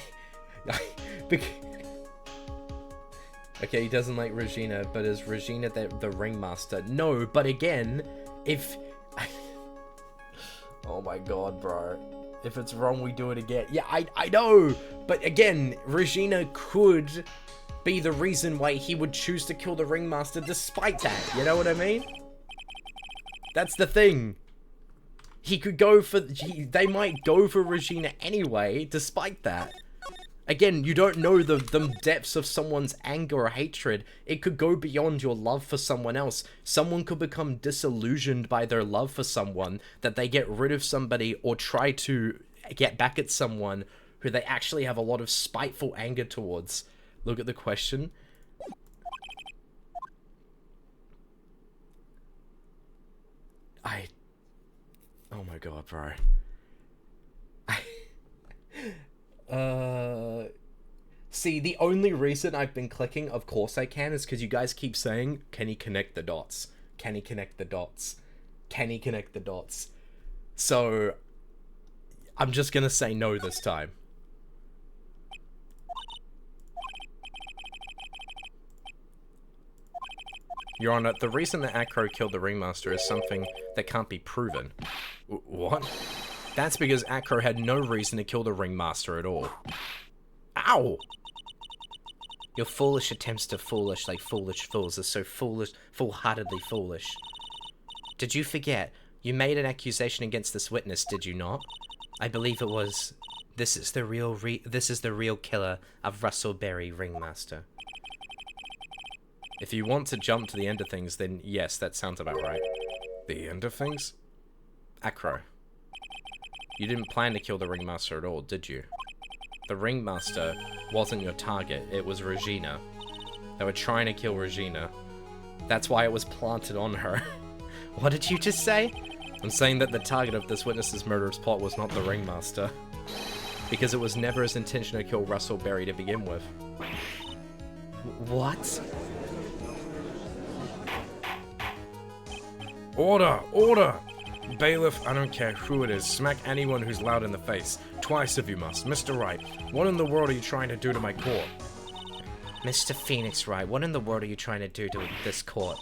Okay, he doesn't like Regina, but is Regina the ringmaster? No, but again, if... Oh my god, bro. If it's wrong, we do it again. Yeah, I know, but again, Regina could be the reason why he would choose to kill the ringmaster despite that, you know what I mean? That's the thing. He could go for... They might go for Regina anyway, despite that. Again, you don't know the depths of someone's anger or hatred. It could go beyond your love for someone else. Someone could become disillusioned by their love for someone, that they get rid of somebody or try to get back at someone who they actually have a lot of spiteful anger towards. Look at the question. Oh my god, bro. See, the only reason I've been clicking, of course I can, is because you guys keep saying, can he connect the dots? Can he connect the dots? can he connect the dots? So, I'm just gonna say no this time. Your Honor, the reason that Acro killed the Ringmaster is something that can't be proven. What? That's because Acro had no reason to kill the Ringmaster at all. Ow! Your foolish attempts to foolish like foolish fools are so foolish, full-heartedly foolish. Did you forget? You made an accusation against this witness, did you not? I believe it was... This is the real killer of Russell Berry, Ringmaster. If you want to jump to the end of things, then yes, that sounds about right. The end of things? Acro. You didn't plan to kill the Ringmaster at all, did you? The Ringmaster wasn't your target, it was Regina. They were trying to kill Regina. That's why it was planted on her. What did you just say? I'm saying that the target of this witness's murderous plot was not the Ringmaster. Because it was never his intention to kill Russell Berry to begin with. What? Order! Order! Bailiff, I don't care who it is, smack anyone who's loud in the face. Twice if you must. Mr. Wright, what in the world are you trying to do to my court? Mr. Phoenix Wright, what in the world are you trying to do to this court?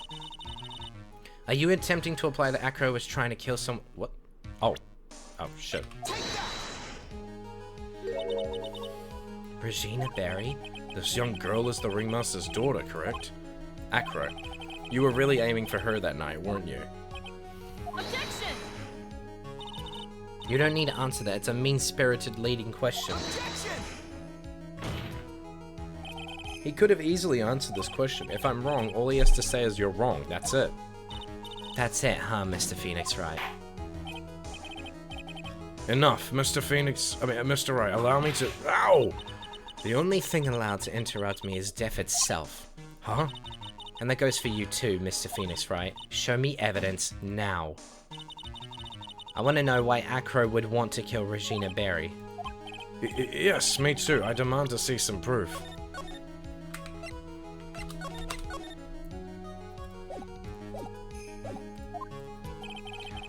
Are you attempting to apply that Acro was trying to kill some... What? Oh. Oh, shit. Regina Berry? This young girl is the Ringmaster's daughter, correct? Acro, you were really aiming for her that night, weren't you? Objection! You don't need to answer that. It's a mean-spirited leading question. He could have easily answered this question. If I'm wrong, all he has to say is you're wrong. That's it. That's it, huh, Mr. Phoenix Wright? Enough, Mr. Wright, allow me to... Ow! The only thing allowed to interrupt me is death itself. Huh? And that goes for you too, Mr. Phoenix Wright. Show me evidence now. I want to know why Acro would want to kill Regina Berry. Yes, me too. I demand to see some proof.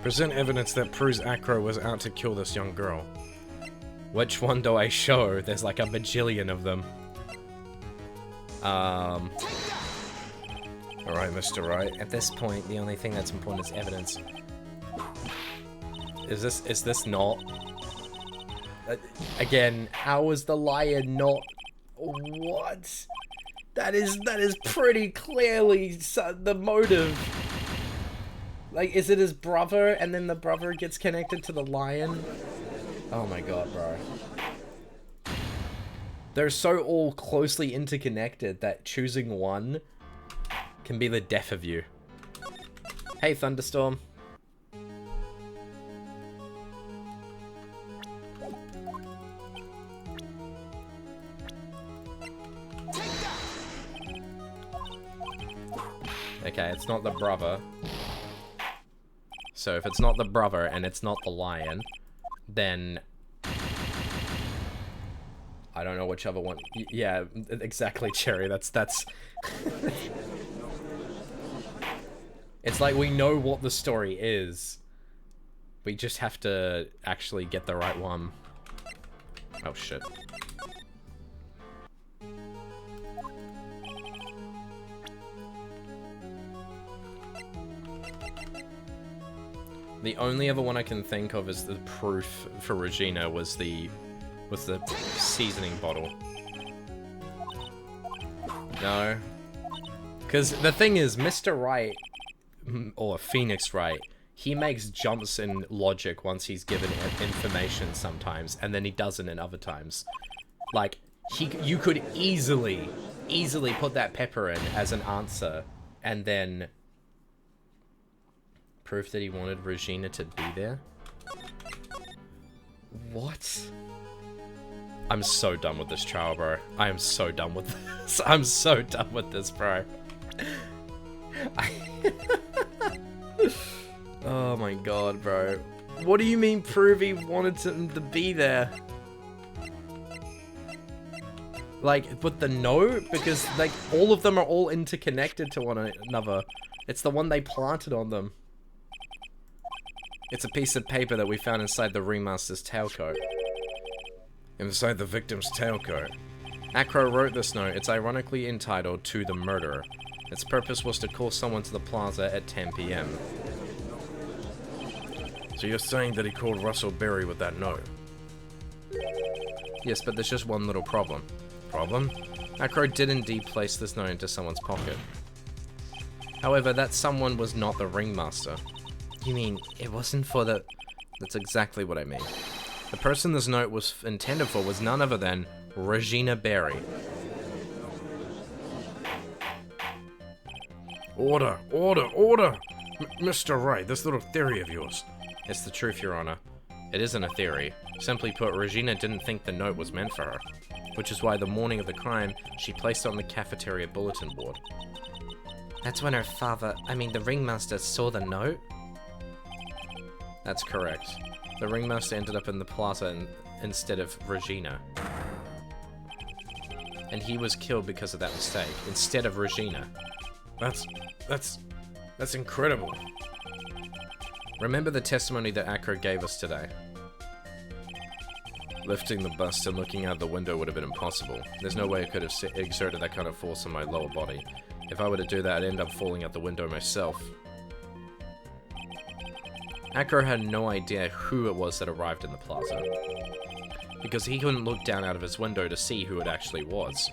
Present evidence that proves Acro was out to kill this young girl. Which one do I show? There's like a bajillion of them. Alright, Mr. Wright. At this point, the only thing that's important is evidence. Is this not? Again, how is the lion not? What? That is pretty clearly the motive. Like, is it his brother, and then the brother gets connected to the lion? Oh my god, bro. They're so all closely interconnected that choosing one can be the death of you. Hey, Thunderstorm. Okay, it's not the brother. So if it's not the brother and it's not the lion, then I don't know which other one. Yeah, exactly, Cherry. That's It's like we know what the story is. We just have to actually get the right one. Oh shit. The only other one I can think of as the proof for Regina was the seasoning bottle. No. Because the thing is, Mr. Wright, or Phoenix Wright, he makes jumps in logic once he's given information sometimes, and then he doesn't in other times. Like, you could easily put that pepper in as an answer, and then proof that he wanted Regina to be there? What? I'm so done with this trial, bro. I am so done with this. I'm so done with this, bro. Oh my god, bro. What do you mean prove he wanted him to be there? Like, with the note? Because, like, all of them are all interconnected to one another. It's the one they planted on them. It's a piece of paper that we found inside the ringmaster's tailcoat. Inside the victim's tailcoat. Acro wrote this note. It's ironically entitled To the Murderer. Its purpose was to call someone to the plaza at 10 p.m. So you're saying that he called Russell Berry with that note? Yes, but there's just one little problem. Problem? Acro did indeed place this note into someone's pocket. However, that someone was not the ringmaster. You mean it wasn't for the... That's exactly what I mean. The person this note was intended for was none other than Regina Berry. Order! Order! Order! Mr. Wright, this little theory of yours. It's the truth, Your Honor. It isn't a theory. Simply put, Regina didn't think the note was meant for her. Which is why the morning of the crime, she placed it on the cafeteria bulletin board. That's when her father... I mean, the ringmaster saw the note? That's correct. The ringmaster ended up in the plaza instead of Regina. And he was killed because of that mistake, instead of Regina. That's incredible. Remember the testimony that Acro gave us today? Lifting the bust and looking out the window would have been impossible. There's no way I could have exerted that kind of force on my lower body. If I were to do that, I'd end up falling out the window myself. Acro had no idea who it was that arrived in the plaza, because he couldn't look down out of his window to see who it actually was.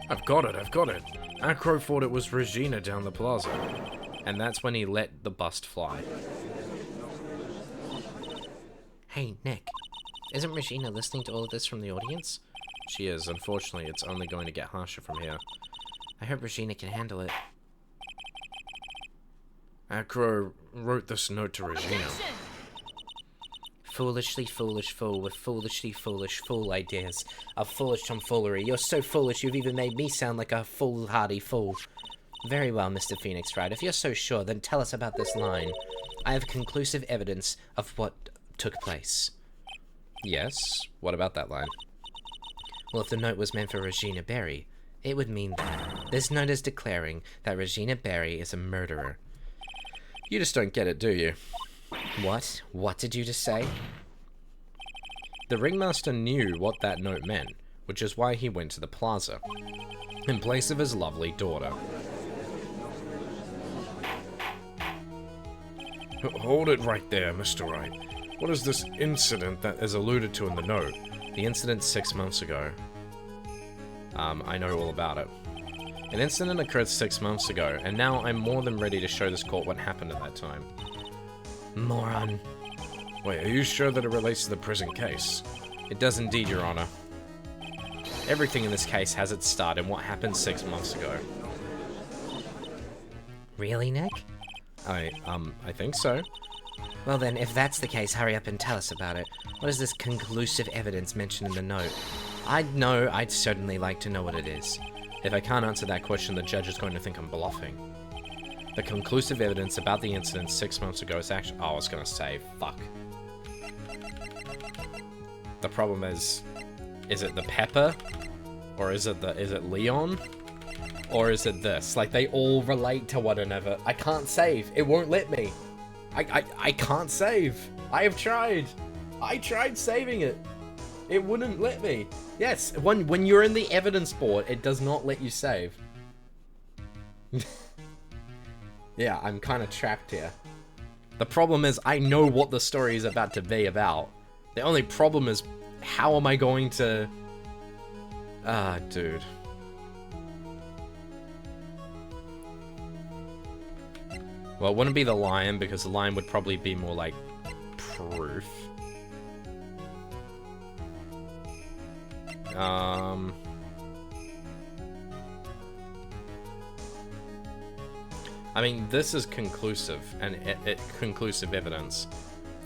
I've got it. Acro thought it was Regina down the plaza. And that's when he let the bust fly. Hey, Nick. Isn't Regina listening to all of this from the audience? She is. Unfortunately, it's only going to get harsher from here. I hope Regina can handle it. Acro wrote this note to Regina. Objection! Foolishly foolish fool with foolishly foolish fool ideas of foolish tomfoolery. You're so foolish you've even made me sound like a foolhardy fool. Very well, Mr. Phoenix Wright. If you're so sure, then tell us about this line. I have conclusive evidence of what took place. Yes? What about that line? Well, if the note was meant for Regina Berry, it would mean that this note is declaring that Regina Berry is a murderer. You just don't get it, do you? What? What did you just say? The ringmaster knew what that note meant, which is why he went to the plaza, in place of his lovely daughter. Hold it right there, Mr. Wright. What is this incident that is alluded to in the note? The incident 6 months ago. I know all about it. An incident occurred 6 months ago, and now I'm more than ready to show this court what happened at that time. Moron. Wait, are you sure that it relates to the prison case? It does indeed, Your Honor. Everything in this case has its start in what happened 6 months ago. Really, Nick? I think so. Well then, if that's the case, hurry up and tell us about it. What is this conclusive evidence mentioned in the note? I'd certainly like to know what it is. If I can't answer that question, the judge is going to think I'm bluffing. The conclusive evidence about the incident 6 months ago is actually... Oh, I was gonna say, fuck. The problem is it the pepper? Or is it Leon? Or is it this? Like, they all relate to one another. I can't save. It won't let me. I can't save. I have tried. I tried saving it. It wouldn't let me. Yes, when you're in the evidence board, it does not let you save. Yeah, I'm kind of trapped here. The problem is, I know what the story is about to be about. The only problem is, how am I going to... Ah, dude. Well, it wouldn't be the lion, because the lion would probably be more like proof. I mean, this is conclusive, and conclusive evidence.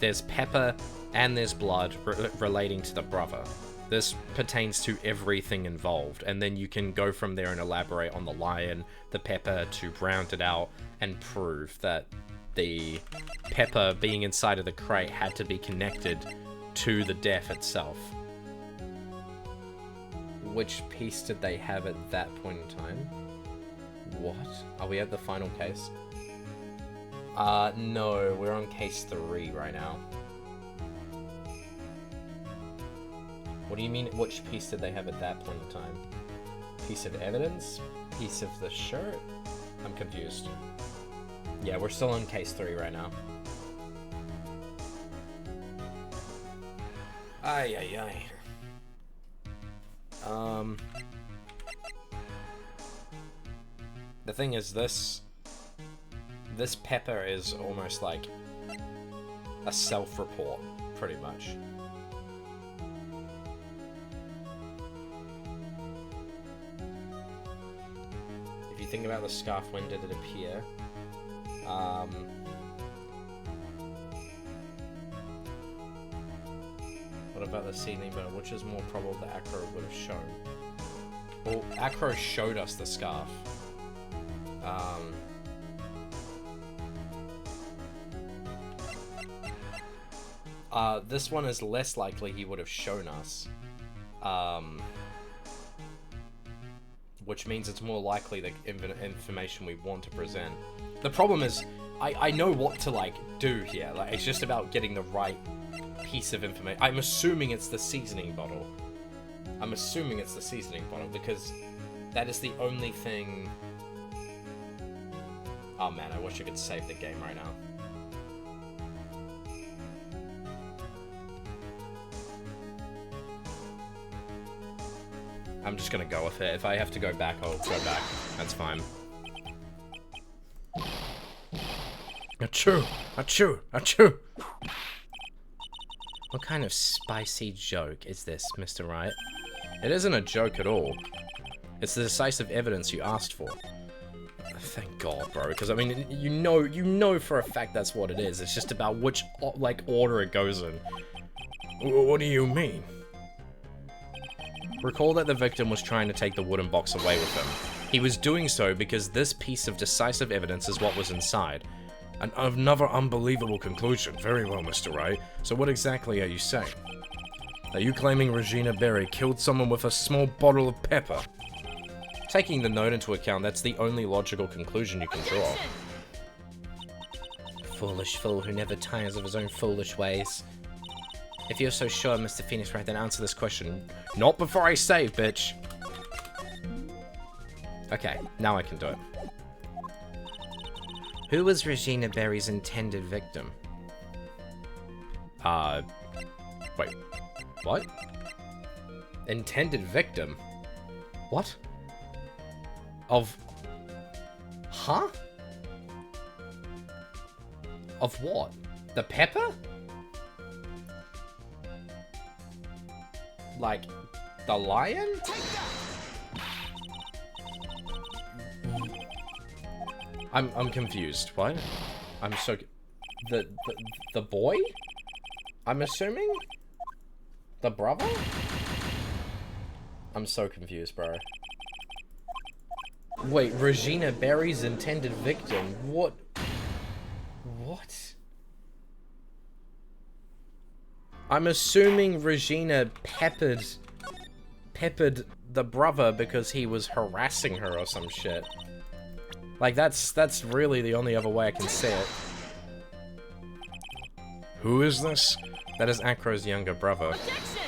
There's pepper and there's blood relating to the brother. This pertains to everything involved, and then you can go from there and elaborate on the lion, the pepper, to round it out and prove that the pepper being inside of the crate had to be connected to the death itself. Which piece did they have at that point in time? What? Are we at the final case? No, we're on case 3 right now. What do you mean, which piece did they have at that point in time? Piece of evidence? Piece of the shirt? I'm confused. Yeah, we're still on case 3 right now. Ay, ay, ay. The thing is, this pepper is almost like a self-report, pretty much. If you think about the scarf, when did it appear? What about the seedling bird? Which is more probable that Acro would have shown? Well, Acro showed us the scarf. This one is less likely he would have shown us. Which means it's more likely the information we want to present. The problem is, I know what to, like, do here. Like, it's just about getting the right piece of information. I'm assuming it's the seasoning bottle. I'm assuming it's the seasoning bottle, because that is the only thing... Oh man, I wish I could save the game right now. I'm just gonna go with it. If I have to go back, I'll go back. That's fine. Achoo! Achoo! Achoo! What kind of spicy joke is this, Mr. Wright? It isn't a joke at all. It's the decisive evidence you asked for. Thank God, bro, because I mean, you know for a fact that's what it is. It's just about which, like, order it goes in. What do you mean? Recall that the victim was trying to take the wooden box away with him. He was doing so because this piece of decisive evidence is what was inside. Another unbelievable conclusion. Very well, Mr. Wright. So what exactly are you saying? Are you claiming Regina Berry killed someone with a small bottle of pepper? Taking the note into account, that's the only logical conclusion you can draw. Foolish fool who never tires of his own foolish ways. If you're so sure, Mr. Phoenix Wright, then answer this question. Not before I save, bitch! Okay, now I can do it. Who was Regina Berry's intended victim? Wait. What? Intended victim? What? Of... Huh? Of what? The pepper? Like, the lion? I'm confused. What? I'm so... The boy? I'm assuming? The brother? I'm so confused, bro. Wait, Regina Berry's intended victim? What? What? I'm assuming Regina peppered the brother because he was harassing her or some shit. Like, that's really the only other way I can say it. Who is this? That is Acro's younger brother. Objection!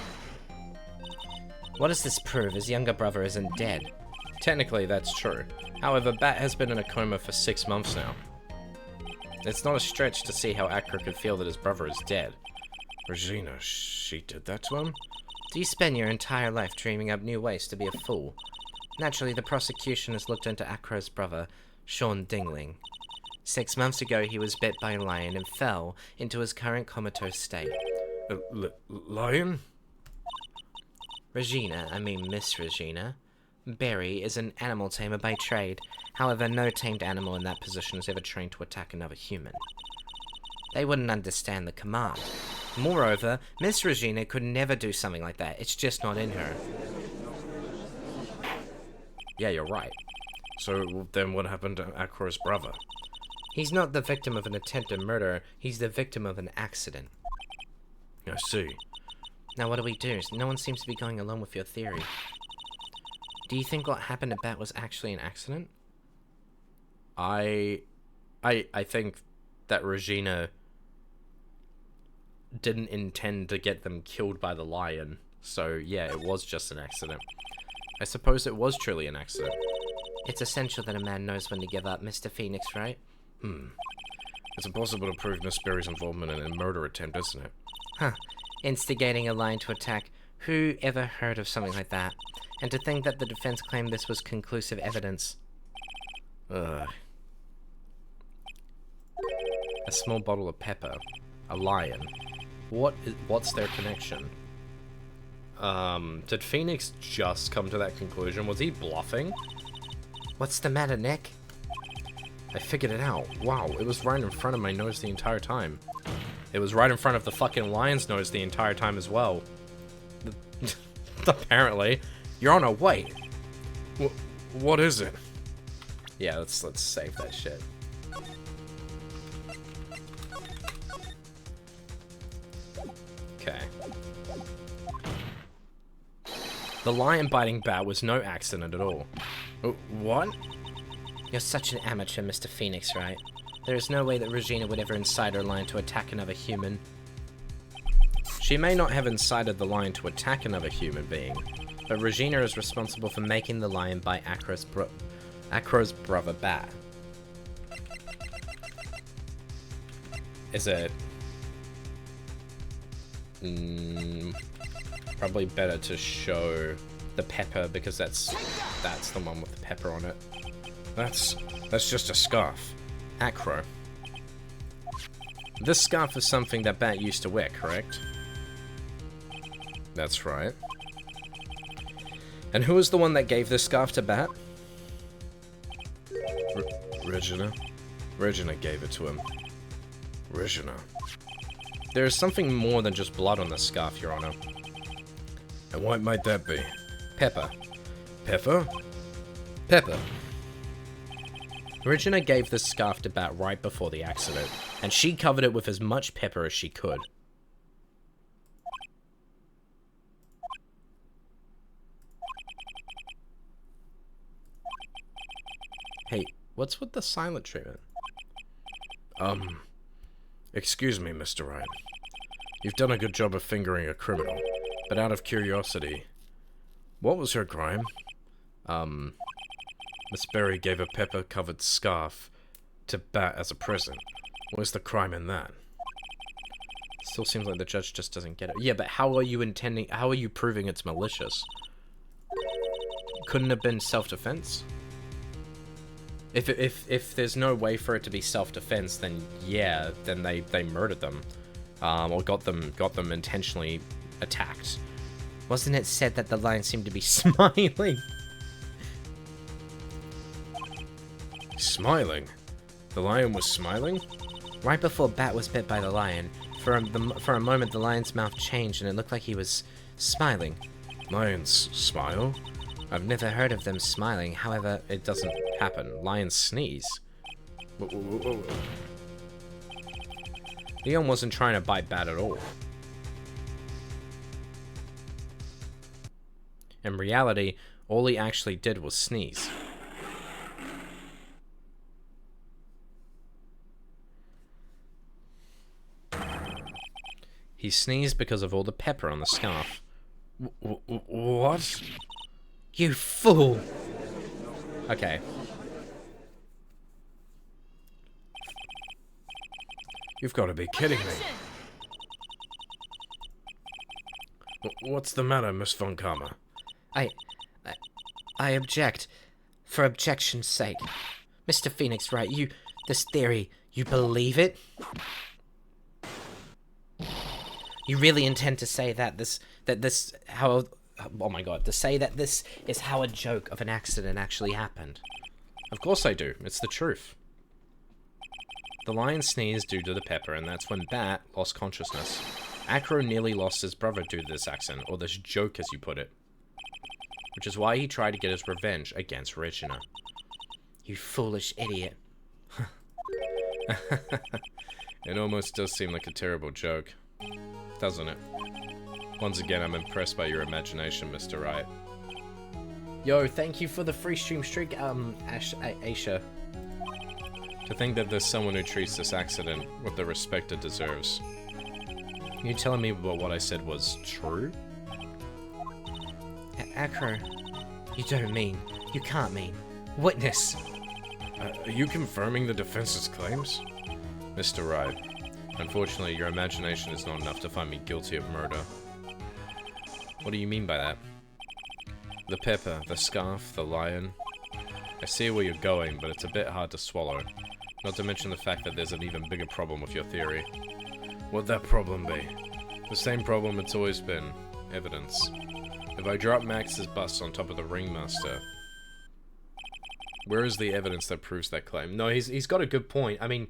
What does this prove? His younger brother isn't dead. Technically, that's true. However, Bat has been in a coma for 6 months now. It's not a stretch to see how Acro could feel that his brother is dead. Regina, she did that to him? Do you spend your entire life dreaming up new ways to be a fool? Naturally, the prosecution has looked into Acro's brother, Sean Dingling. 6 months ago, he was bit by a lion and fell into his current comatose state. Lion? Regina, I mean Miss Regina, Berry is an animal tamer by trade. However, no tamed animal in that position is ever trained to attack another human. They wouldn't understand the command. Moreover, Miss Regina could never do something like that. It's just not in her. Yeah, you're right. So then what happened to Acro's brother? He's not the victim of an attempted murder. He's the victim of an accident. I see. Now what do we do? No one seems to be going along with your theory. Do you think what happened to Bat was actually an accident? I think that Regina didn't intend to get them killed by the lion. So, yeah, it was just an accident. I suppose it was truly an accident. It's essential that a man knows when to give up, Mr. Phoenix, right? It's impossible to prove Miss Berry's involvement in a murder attempt, isn't it? Huh. Instigating a lion to attack. Who ever heard of something like that? And to think that the defense claimed this was conclusive evidence. A small bottle of pepper. A lion. What's their connection? Did Phoenix just come to that conclusion? Was he bluffing? What's the matter, Nick? I figured it out. Wow, it was right in front of my nose the entire time. It was right in front of the fucking lion's nose the entire time as well. Apparently. Your Honor, wait. What is it? Yeah, let's save that shit. Okay. The lion-biting bat was no accident at all. What? You're such an amateur, Mr. Phoenix, right? There is no way that Regina would ever incite her lion to attack another human. She may not have incited the lion to attack another human being, but Regina is responsible for making the lion bite Acro's brother Bat. Is it... probably better to show the pepper, because that's the one with the pepper on it. That's just a scarf. Acro. This scarf is something that Bat used to wear, correct? That's right. And who was the one that gave this scarf to Bat? Regina. Regina gave it to him. Regina. There is something more than just blood on the scarf, Your Honor. And what might that be? Pepper. Pepper? Pepper. Regina gave this scarf to Bat right before the accident, and she covered it with as much pepper as she could. Hey, what's with the silent treatment? Excuse me, Mr. Ryan. You've done a good job of fingering a criminal, but out of curiosity, what was her crime? Miss Berry gave a pepper-covered scarf to Bat as a present. Where's the crime in that? Still seems like the judge just doesn't get it. Yeah, but how are you proving it's malicious? Couldn't have been self-defense? If there's no way for it to be self-defense, then yeah, then they murdered them. Or got them intentionally attacked. Wasn't it said that the lion seemed to be smiling? Smiling? The lion was smiling? Right before Bat was bit by the lion, for a moment the lion's mouth changed and it looked like he was smiling. Lions smile? I've never heard of them smiling, however... It doesn't happen. Lions sneeze. Leon wasn't trying to bite Bat at all. In reality, all he actually did was sneeze. He sneezed because of all the pepper on the scarf. What? You fool! Okay. You've got to be kidding me. What's the matter, Miss Von Karma? I object. For objection's sake. Mr. Phoenix, right, this theory, you believe it? You really intend to say oh my god, to say that this is how a joke of an accident actually happened? Of course I do. It's the truth. The lion sneezed due to the pepper, and that's when Bat lost consciousness. Acro nearly lost his brother due to this accident, or this joke as you put it. Which is why he tried to get his revenge against Regina. You foolish idiot. It almost does seem like a terrible joke, doesn't it? Once again, I'm impressed by your imagination, Mr. Wright. Yo, thank you for the free stream streak, Aisha. To think that there's someone who treats this accident with the respect it deserves. You telling me what I said was true? Acro, you don't mean, you can't mean. Witness! Are you confirming the defense's claims? Mr. Wright, unfortunately your imagination is not enough to find me guilty of murder. What do you mean by that? The pepper, the scarf, the lion. I see where you're going, but it's a bit hard to swallow. Not to mention the fact that there's an even bigger problem with your theory. What'd that problem be? The same problem it's always been. Evidence. If I drop Max's bust on top of the ringmaster, where is the evidence that proves that claim? No, he's got a good point. I mean,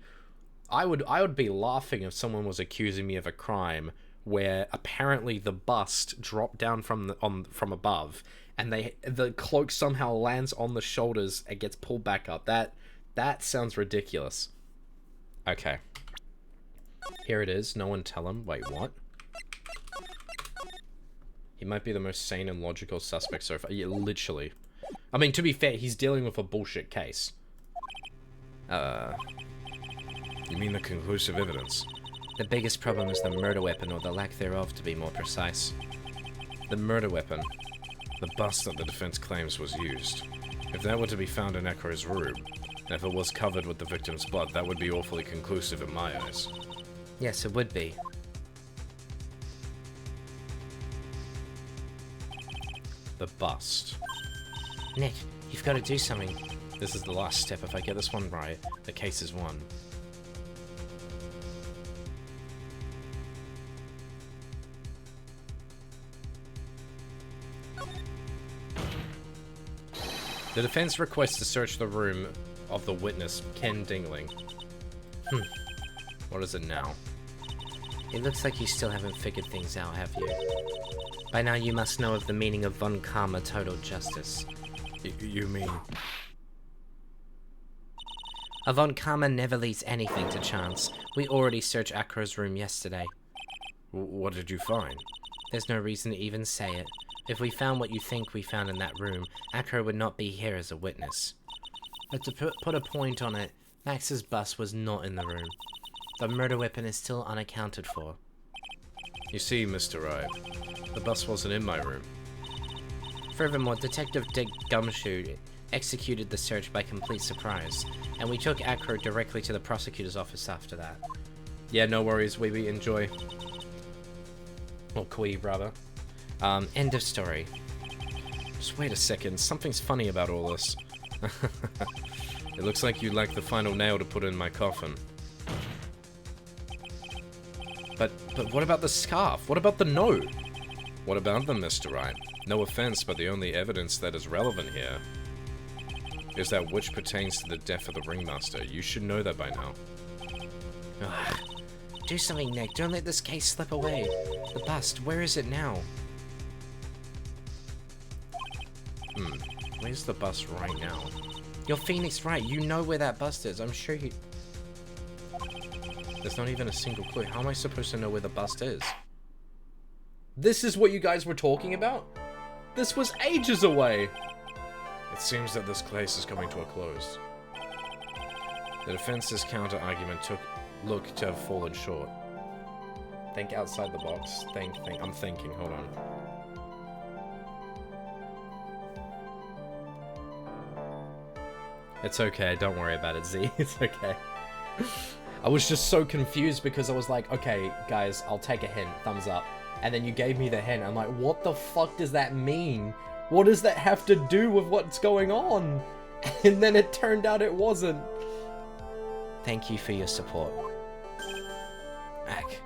I would be laughing if someone was accusing me of a crime where apparently the bust dropped down from above, and the cloak somehow lands on the shoulders and gets pulled back up. That sounds ridiculous. Okay. Here it is. No one tell him. Wait, what? He might be the most sane and logical suspect so far. Yeah, literally. I mean, to be fair, he's dealing with a bullshit case. You mean the conclusive evidence? The biggest problem is the murder weapon, or the lack thereof, to be more precise. The murder weapon. The bust that the defense claims was used. If that were to be found in Echo's room, and if it was covered with the victim's blood, that would be awfully conclusive in my eyes. Yes, it would be. The bust. Nick, you've got to do something. This is the last step. If I get this one right, the case is won. The defense requests to search the room of the witness, Ken Dingling. What is it now? It looks like you still haven't figured things out, have you? By now you must know of the meaning of von Karma total justice. You mean... A von Karma never leaves anything to chance. We already searched Acro's room yesterday. What did you find? There's no reason to even say it. If we found what you think we found in that room, Acro would not be here as a witness. But to put a point on it, Max's bust was not in the room. The murder weapon is still unaccounted for. You see, Mr. Wright, the bus wasn't in my room. Furthermore, Detective Dick Gumshoe executed the search by complete surprise, and we took Acro directly to the prosecutor's office after that. Yeah, no worries, Weeby, enjoy. Or Kui, rather. End of story. Just wait a second, something's funny about all this. It looks like you lack the final nail to put in my coffin. But what about the scarf? What about the note? What about them, Mr. Wright? No offense, but the only evidence that is relevant here is that which pertains to the death of the ringmaster. You should know that by now. Ugh. Do something, Nick. Don't let this case slip away. The bust, where is it now? Where's the bus right now? You're Phoenix Wright. You know where that bust is. I'm sure you... There's not even a single clue. How am I supposed to know where the bust is? This is what you guys were talking about? This was ages away! It seems that this case is coming to a close. The defense's counter-argument looked to have fallen short. Think outside the box. Think. I'm thinking. Hold on. It's okay. Don't worry about it, Z. It's okay. I was just so confused because I was like, okay, guys, I'll take a hint. Thumbs up. And then you gave me the hint. I'm like, what the fuck does that mean? What does that have to do with what's going on? And then it turned out it wasn't. Thank you for your support. Ack.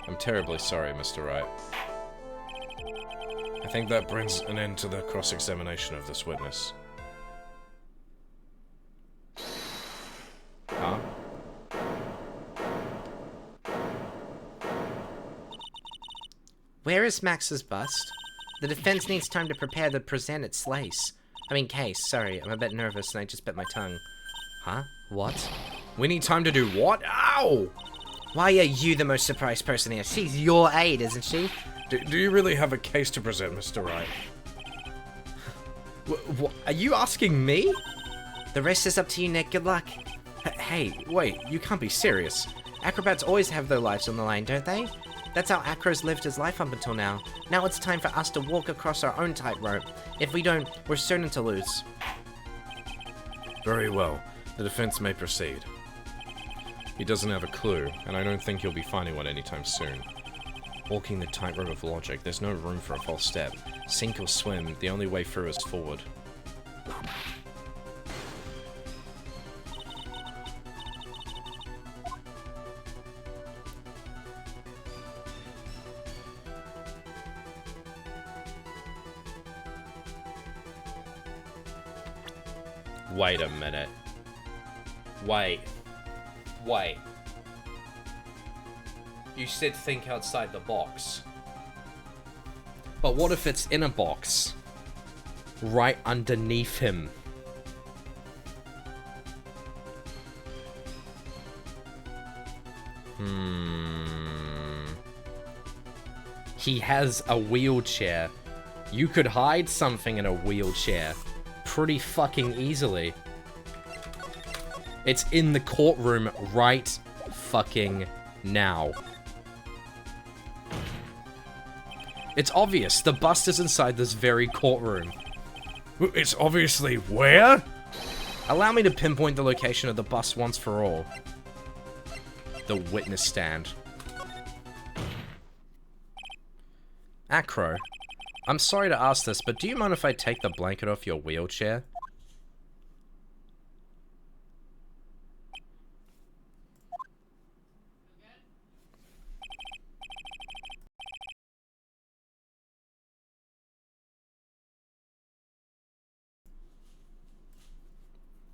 I'm terribly sorry, Mr. Wright. I think that brings an end to the cross-examination of this witness. Huh? Where is Max's bust? The defense needs time to prepare to present its case. Sorry, I'm a bit nervous and I just bit my tongue. Huh? What? We need time to do what? Ow! Why are you the most surprised person here? She's your aide, isn't she? Do you really have a case to present, Mr. Wright? Are you asking me? The rest is up to you, Nick. Good luck. Hey, wait, you can't be serious. Acrobats always have their lives on the line, don't they? That's how Acro's lived his life up until now. Now it's time for us to walk across our own tightrope. If we don't, we're certain to lose. Very well. The defense may proceed. He doesn't have a clue, and I don't think he'll be finding one anytime soon. Walking the tightrope of logic, there's no room for a false step. Sink or swim, the only way through is forward. Wait a minute. Wait. You said think outside the box. But what if it's in a box? Right underneath him. He has a wheelchair. You could hide something in a wheelchair pretty fucking easily. It's in the courtroom right fucking now. It's obvious. The bust is inside this very courtroom. It's obviously where? Allow me to pinpoint the location of the bust once for all. The witness stand. Acro, I'm sorry to ask this, but do you mind if I take the blanket off your wheelchair?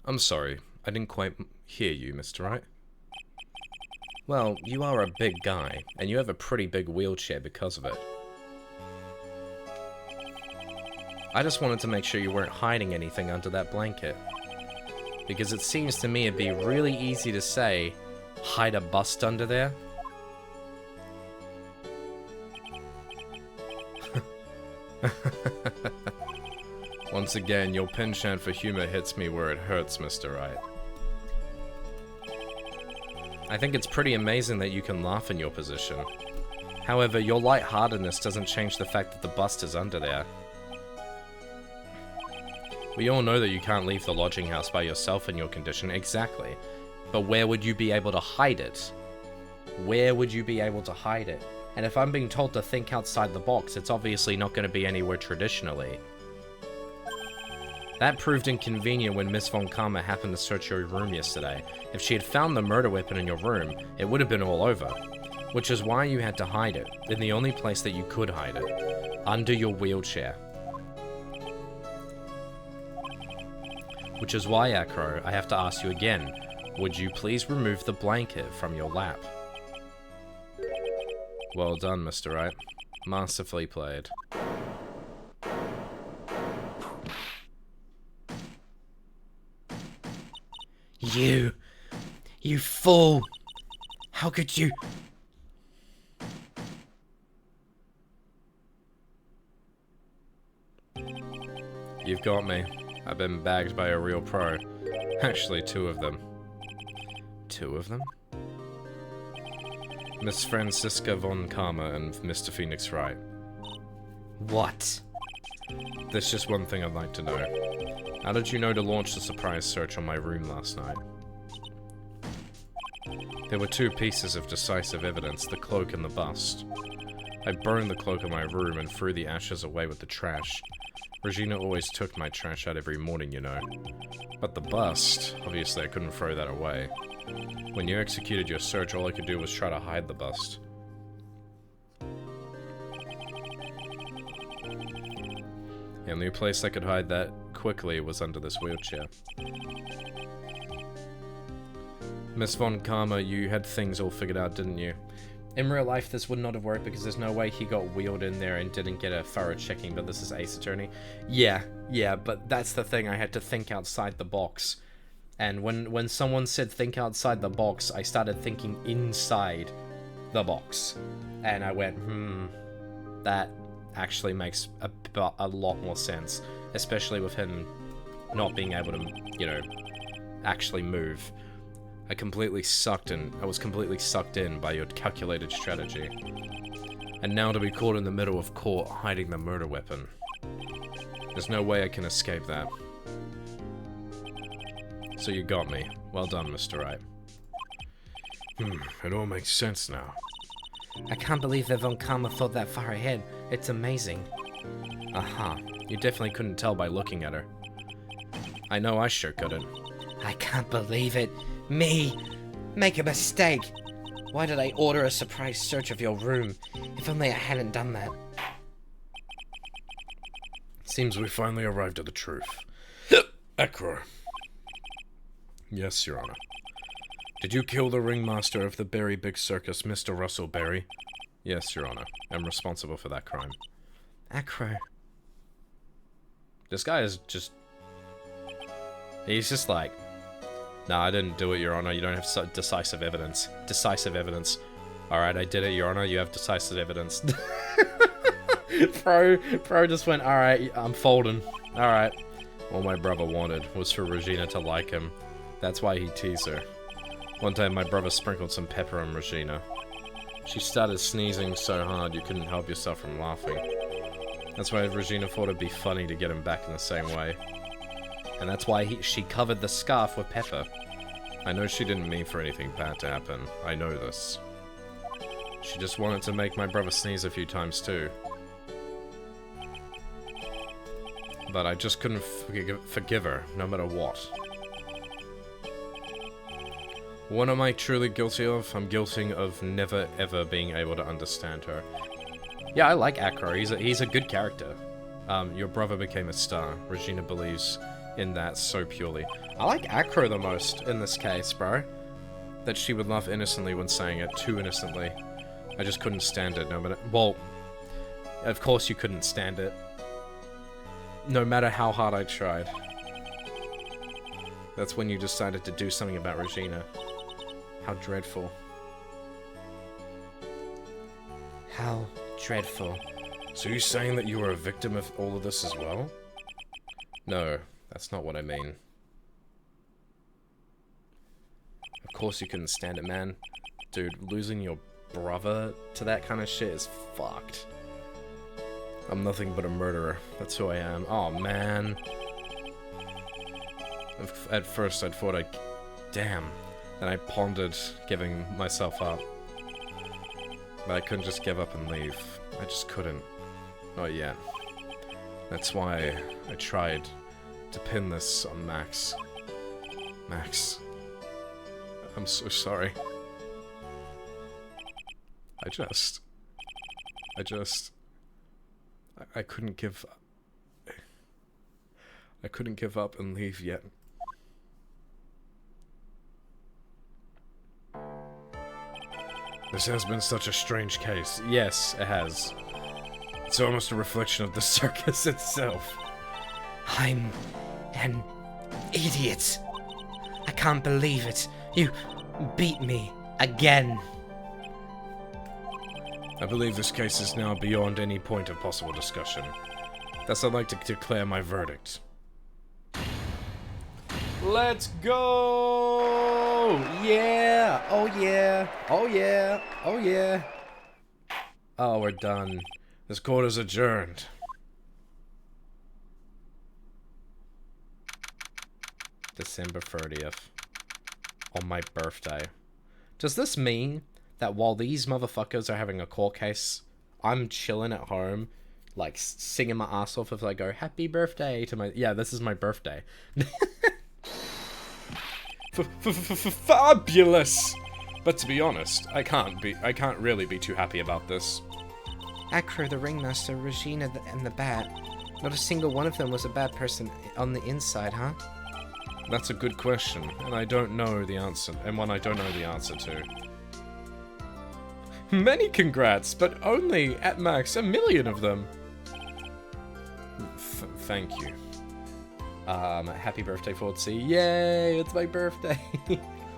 I'm sorry. I didn't quite hear you, Mr. Wright. Well, you are a big guy, and you have a pretty big wheelchair because of it. I just wanted to make sure you weren't hiding anything under that blanket. Because it seems to me it'd be really easy to say, hide a bust under there. Once again, your penchant for humor hits me where it hurts, Mr. Wright. I think it's pretty amazing that you can laugh in your position. However, your lightheartedness doesn't change the fact that the bust is under there. We all know that you can't leave the lodging house by yourself in your condition, exactly. But where would you be able to hide it? Where would you be able to hide it? And if I'm being told to think outside the box, it's obviously not going to be anywhere traditionally. That proved inconvenient when Miss Von Karma happened to search your room yesterday. If she had found the murder weapon in your room, it would have been all over. Which is why you had to hide it, in the only place that you could hide it. Under your wheelchair. Which is why, Acro, I have to ask you again, would you please remove the blanket from your lap? Well done, Mr. Wright. Masterfully played. You fool! How could you? You've got me. I've been bagged by a real pro. Actually, two of them. Two of them? Miss Franziska Von Karma and Mr. Phoenix Wright. What? There's just one thing I'd like to know. How did you know to launch the surprise search on my room last night? There were two pieces of decisive evidence, the cloak and the bust. I burned the cloak in my room and threw the ashes away with the trash. Regina always took my trash out every morning, you know. But the bust, obviously I couldn't throw that away. When you executed your search, all I could do was try to hide the bust. The only place I could hide that quickly was under this wheelchair. Miss Von Karma, you had things all figured out, didn't you? In real life, this would not have worked because there's no way he got wheeled in there and didn't get a thorough checking, but this is Ace Attorney. Yeah, but that's the thing, I had to think outside the box. And when someone said think outside the box, I started thinking inside the box. And I went, that actually makes a lot more sense. Especially with him not being able to, you know, actually move. I was completely sucked in by your calculated strategy. And now to be caught in the middle of court hiding the murder weapon. There's no way I can escape that. So you got me. Well done, Mr. Wright. It all makes sense now. I can't believe that Von Karma thought that far ahead. It's amazing. Aha. You definitely couldn't tell by looking at her. I know I sure couldn't. I can't believe it. Me! Make a mistake! Why did I order a surprise search of your room? If only I hadn't done that. Seems we finally arrived at the truth. Ekror. Yes, Your Honor. Did you kill the ringmaster of the Berry Big Circus, Mr. Russell Berry? Yes, Your Honor. I'm responsible for that crime. Ekror. This guy is just... He's just like... Nah, I didn't do it, Your Honor. You don't have decisive evidence. Decisive evidence. Alright, I did it, Your Honor. You have decisive evidence. Pro just went, alright, I'm folding. Alright. All my brother wanted was for Regina to like him. That's why he teased her. One time my brother sprinkled some pepper on Regina. She started sneezing so hard you couldn't help yourself from laughing. That's why Regina thought it'd be funny to get him back in the same way. And that's why she covered the scarf with pepper. I know she didn't mean for anything bad to happen. I know this. She just wanted to make my brother sneeze a few times too. But I just couldn't forgive her, no matter what. What am I truly guilty of? I'm guilty of never ever being able to understand her. Yeah, I like Ekror. He's a good character. Your brother became a star. Regina believes in that so purely. I like Ekror the most in this case, bro. That she would laugh innocently when saying it, too innocently. I just couldn't stand it, no matter... Well, of course you couldn't stand it. No matter how hard I tried. That's when you decided to do something about Regina. How dreadful. How dreadful. So you're saying that you were a victim of all of this as well? No, that's not what I mean. Of course you couldn't stand it, man. Dude, losing your brother to that kind of shit is fucked. I'm nothing but a murderer. That's who I am. Oh, man. At first I thought damn. Then I pondered giving myself up. But I couldn't just give up and leave. I just couldn't. Not yet. That's why I tried to pin this on Max. Max. I'm so sorry. I couldn't give up. I couldn't give up and leave yet. This has been such a strange case. Yes, it has. It's almost a reflection of the circus itself. I'm an idiot. I can't believe it. You beat me again. I believe this case is now beyond any point of possible discussion. Thus, I'd like to declare my verdict. Let's go! Yeah! Oh yeah! Oh yeah! Oh yeah! Oh, we're done. This court is adjourned. December 30th. On my birthday. Does this mean that while these motherfuckers are having a court case, I'm chilling at home, like singing my ass off as I go, happy birthday to my... Yeah, this is my birthday. Fabulous! But to be honest, I can't really be too happy about this. Ekror, the ringmaster, Regina, and the bat. Not a single one of them was a bad person on the inside, huh? That's a good question, and I don't know the answer, and one I don't know the answer to. Many congrats, but only, at max, 1 million of them. Thank you. Happy birthday, Fortsy. Yay, it's my birthday.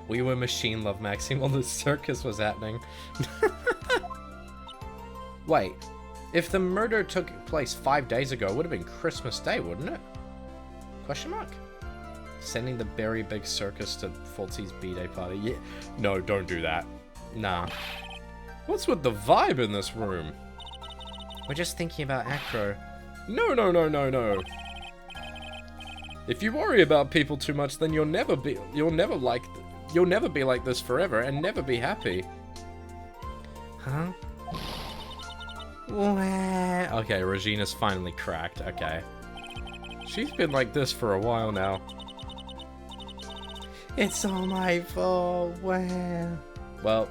We were machine love maxing while the circus was happening. Wait, if the murder took place 5 days ago, it would have been Christmas Day, wouldn't it? Question mark? Sending the Berry Big Circus to Fortsy's B-Day party. Yeah. No, don't do that. Nah. What's with the vibe in this room? We're just thinking about Acro. No, no, no, no, no. If you worry about people too much, then you'll never be like this forever and never be happy. Huh? Okay, Regina's finally cracked. Okay. She's been like this for a while now. It's all my fault. Well,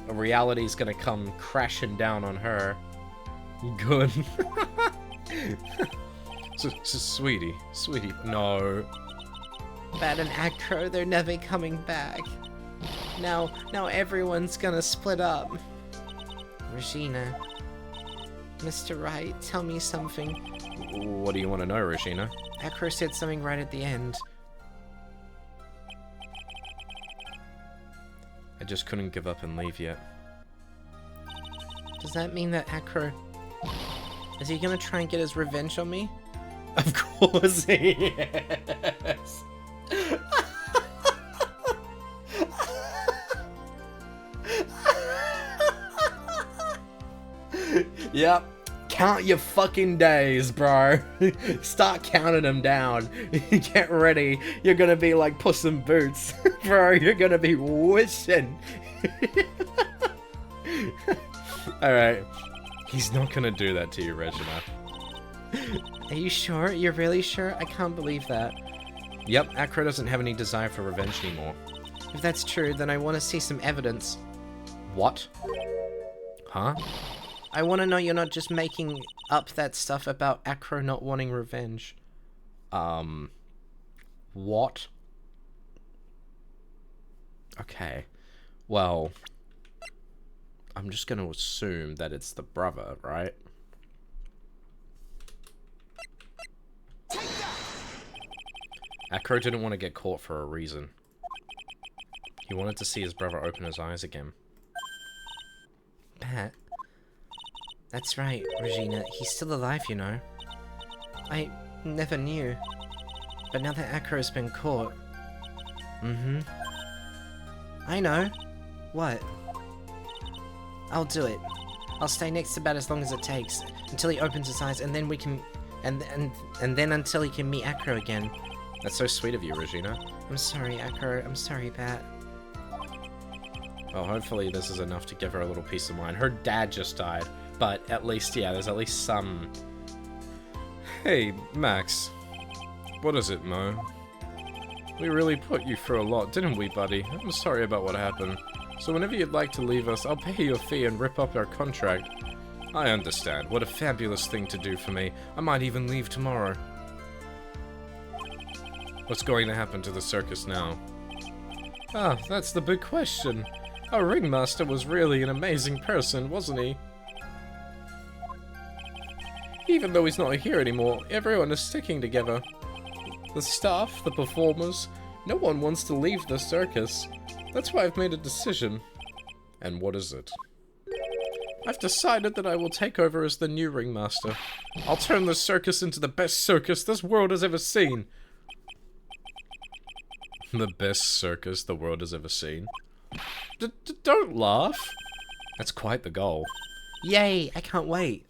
reality's gonna come crashing down on her. Good. Sweetie, no. Bad and Acro, they're never coming back. Now everyone's gonna split up. Regina. Mr. Wright, tell me something. What do you want to know, Regina? Acro said something right at the end. I just couldn't give up and leave yet. Does that mean that Acro... Is he gonna try and get his revenge on me? Of course he is. Yep. Count your fucking days, bro. Start counting them down. Get ready. You're gonna be like Puss in Boots. Bro, you're gonna be wishing. Alright. He's not gonna do that to you, Regina. Are you sure? You're really sure? I can't believe that. Yep, Acro doesn't have any desire for revenge anymore. If that's true, then I want to see some evidence. What? Huh? I want to know you're not just making up that stuff about Acro not wanting revenge. What? Okay. Well, I'm just gonna assume that it's the brother, right? Acro didn't want to get caught for a reason. He wanted to see his brother open his eyes again. Pat. That's right, Regina. He's still alive, you know. I never knew. But now that Acro's been caught... I know. What? I'll do it. I'll stay next to Bat as long as it takes. Until he opens his eyes, and then we can... And then until he can meet Acro again. That's so sweet of you, Regina. I'm sorry, Acro. I'm sorry, Bat. Well, hopefully this is enough to give her a little peace of mind. Her dad just died, but at least, yeah, there's at least some... Hey, Max. What is it, Mo? We really put you through a lot, didn't we, buddy? I'm sorry about what happened. So whenever you'd like to leave us, I'll pay your fee and rip up our contract. I understand. What a fabulous thing to do for me. I might even leave tomorrow. What's going to happen to the circus now? Ah, that's the big question. Our ringmaster was really an amazing person, wasn't he? Even though he's not here anymore, everyone is sticking together. The staff, the performers, no one wants to leave the circus. That's why I've made a decision. And what is it? I've decided that I will take over as the new ringmaster. I'll turn the circus into the best circus this world has ever seen. The best circus the world has ever seen? Don't laugh. That's quite the goal. Yay! I can't wait.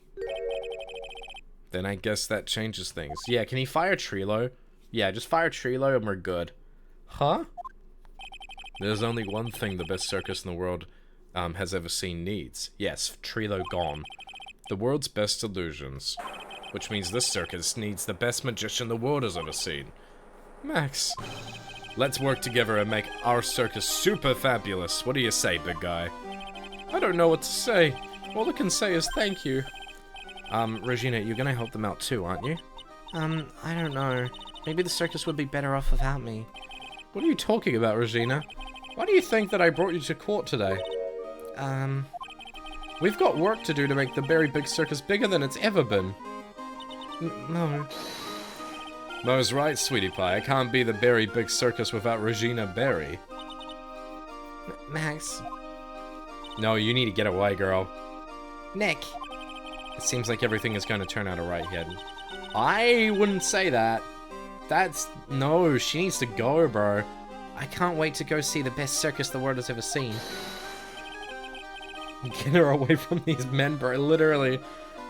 Then I guess that changes things. Yeah, can he fire Trilo? Yeah, just fire Trilo and we're good. Huh? There's only one thing the best circus in the world has ever seen needs. Yes, Trilo gone. The world's best illusions. Which means this circus needs the best magician the world has ever seen. Max, let's work together and make our circus super fabulous. What do you say, big guy? I don't know what to say. All I can say is thank you. Regina, you're gonna help them out too, aren't you? I don't know. Maybe the circus would be better off without me. What are you talking about, Regina? Why do you think that I brought you to court today? We've got work to do to make the Berry Big Circus bigger than it's ever been. No. Mo's right, sweetie pie. I can't be the Berry Big Circus without Regina Berry. Max. No, you need to get away, girl. Nick. It seems like everything is going to turn out alright here. I wouldn't say that. That's... No, she needs to go, bro. I can't wait to go see the best circus the world has ever seen. Get her away from these men, bro, literally.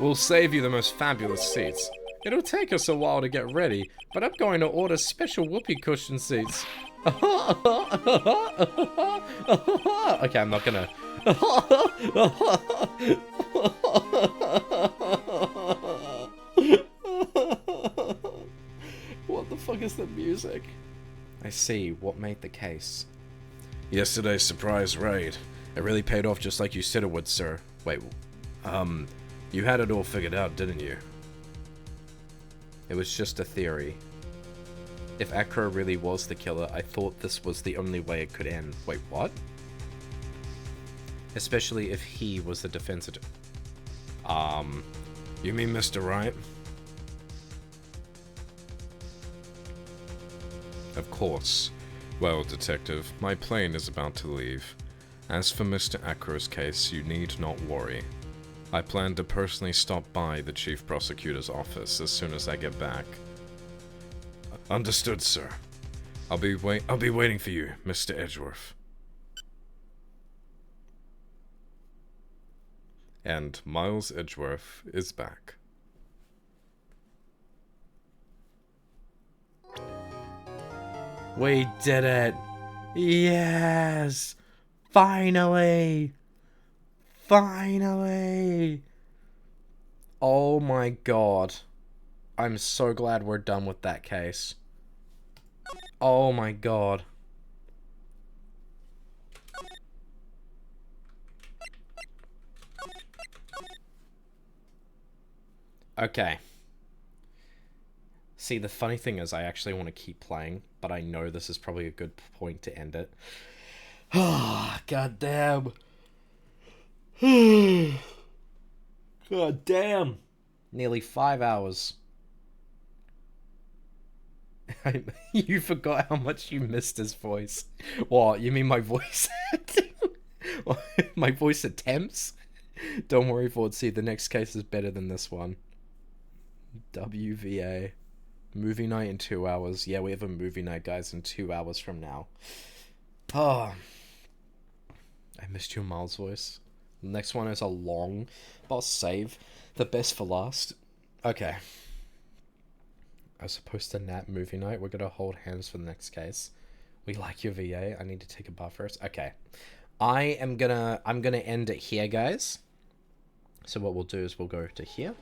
We'll save you the most fabulous seats. It'll take us a while to get ready, but I'm going to order special whoopee cushion seats. Okay, I'm not gonna... What the fuck is the music? I see. What made the case? Yesterday's surprise raid. It really paid off just like you said it would, sir. Wait, you had it all figured out, didn't you? It was just a theory. If Acro really was the killer, I thought this was the only way it could end. Wait, what? Especially if he was the defensive... You mean Mr. Wright? Of course. Well, Detective, my plane is about to leave. As for Mr. Acro's case, you need not worry. I plan to personally stop by the Chief Prosecutor's office as soon as I get back. Understood, sir. I'll be waiting for you, Mr. Edgeworth. And Miles Edgeworth is back. We did it! Yes! Finally! Finally! Oh my god. I'm so glad we're done with that case. Oh my god. Okay. See, the funny thing is I actually want to keep playing, but I know this is probably a good point to end it. Ah, god damn. God damn. Nearly 5 hours. You forgot how much you missed his voice. What, you mean my voice acting? My voice attempts? Don't worry, Fortsy, the next case is better than this one. WVA. Movie night in 2 hours. Yeah, we have a movie night, guys, in 2 hours from now. Oh. I missed your Miles voice. The next one is a long, but I'll save the best for last. Okay. I was supposed to nap movie night. We're gonna hold hands for the next case. We like your VA. I need to take a bath first. Okay. I'm gonna end it here, guys. So what we'll do is we'll go to here.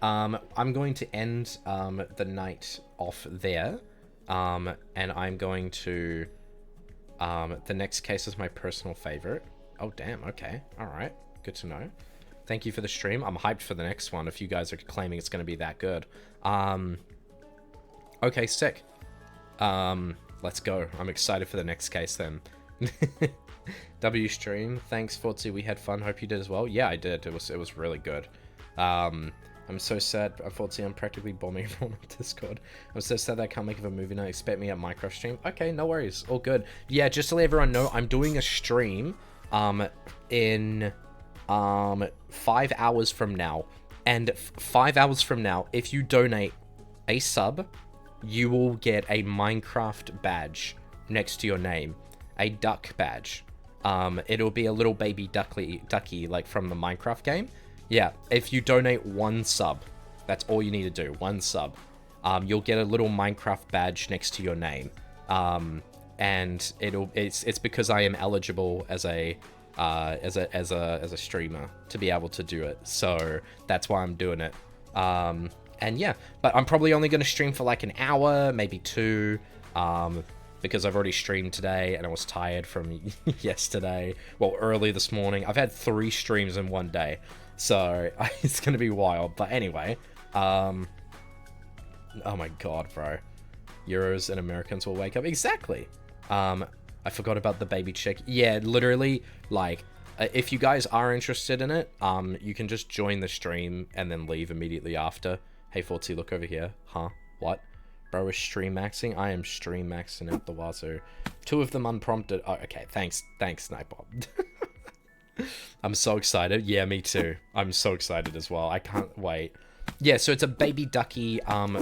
I'm going to end the night off there. And I'm going to... the next case is my personal favorite. Oh, damn. Okay. Alright. Good to know. Thank you for the stream. I'm hyped for the next one if you guys are claiming it's going to be that good. Okay, sick. Let's go. I'm excited for the next case then. W stream. Thanks, Fortsy. We had fun. Hope you did as well. Yeah, I did. It was really good. I'm so sad. Unfortunately, I'm practically bombing everyone on Discord. I'm so sad that I can't make it a movie night. Expect me at Minecraft stream. Okay, no worries. All good. Yeah, just to let everyone know, I'm doing a stream in 5 hours from now. And 5 hours from now, if you donate a sub, you will get a Minecraft badge next to your name. A duck badge. It'll be a little baby ducky like from the Minecraft game. Yeah, if you donate 1 sub, that's all you need to do, 1 sub. You'll get a little Minecraft badge next to your name. And it's because I am eligible as a streamer to be able to do it. So that's why I'm doing it. And yeah, but I'm probably only going to stream for like an hour, maybe 2. Because I've already streamed today and I was tired from yesterday. Well, early this morning. I've had 3 streams in one day. So, it's gonna be wild. But anyway, oh my god, bro. Euros and Americans will wake up. Exactly. I forgot about the baby chick. Yeah, literally, like, if you guys are interested in it, you can just join the stream and then leave immediately after. Hey, Fortsy, look over here. Huh? What? Bro is stream maxing? I am stream maxing out the wazoo. 2 of them unprompted. Oh, okay. Thanks, Sniper. I'm so excited. Yeah, me too. I'm so excited as well. I can't wait. Yeah, so it's a baby ducky, okay,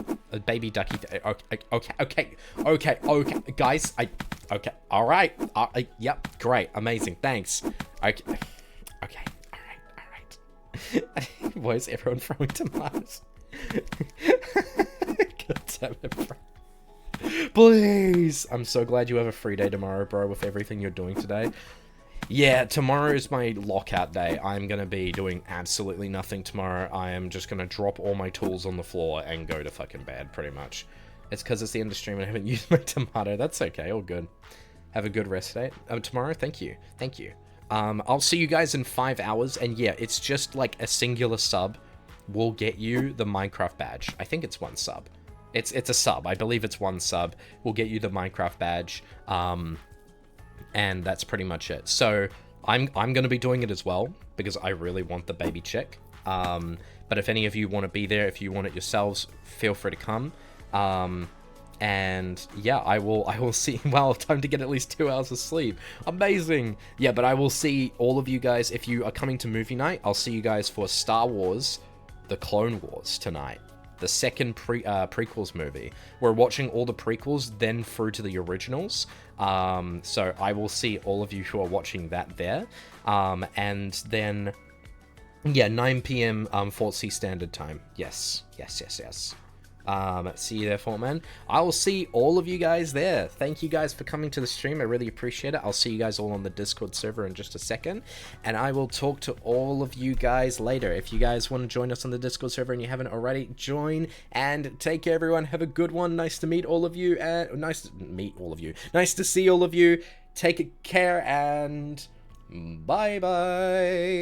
guys, okay, alright, yep, great, amazing, thanks, okay, alright. Why is everyone throwing tomatoes? God damn it, bro. Please! I'm so glad you have a free day tomorrow, bro, with everything you're doing today. Yeah, tomorrow is my lockout day. I'm gonna be doing absolutely nothing tomorrow. I am just gonna drop all my tools on the floor and go to fucking bed, pretty much. It's because it's the end of stream and I haven't used my tomato. That's okay, all good. Have a good rest day. Tomorrow, thank you. Thank you. I'll see you guys in 5 hours, and yeah, it's just like a singular sub will get you the Minecraft badge. I think it's 1 sub. It's a sub. I believe it's 1 sub. We'll get you the Minecraft badge. And that's pretty much it. So I'm going to be doing it as well because I really want the baby chick. But if any of you want to be there, if you want it yourselves, feel free to come. And yeah, I will see. Wow, time to get at least 2 hours of sleep. Amazing. Yeah, but I will see all of you guys. If you are coming to movie night, I'll see you guys for Star Wars, The Clone Wars tonight. The second prequels movie. We're watching all the prequels, then through to the originals. So I will see all of you who are watching that there. And then, yeah, 9 p.m. Fortsy Standard Time. Yes. See you there, Fortman. I will see all of you guys there. Thank you guys for coming to the stream. I really appreciate it. I'll see you guys all on the Discord server in just a second. And I will talk to all of you guys later. If you guys want to join us on the Discord server and you haven't already, join. And take care, everyone. Have a good one. Nice to meet all of you. Nice to see all of you. Take care and bye-bye.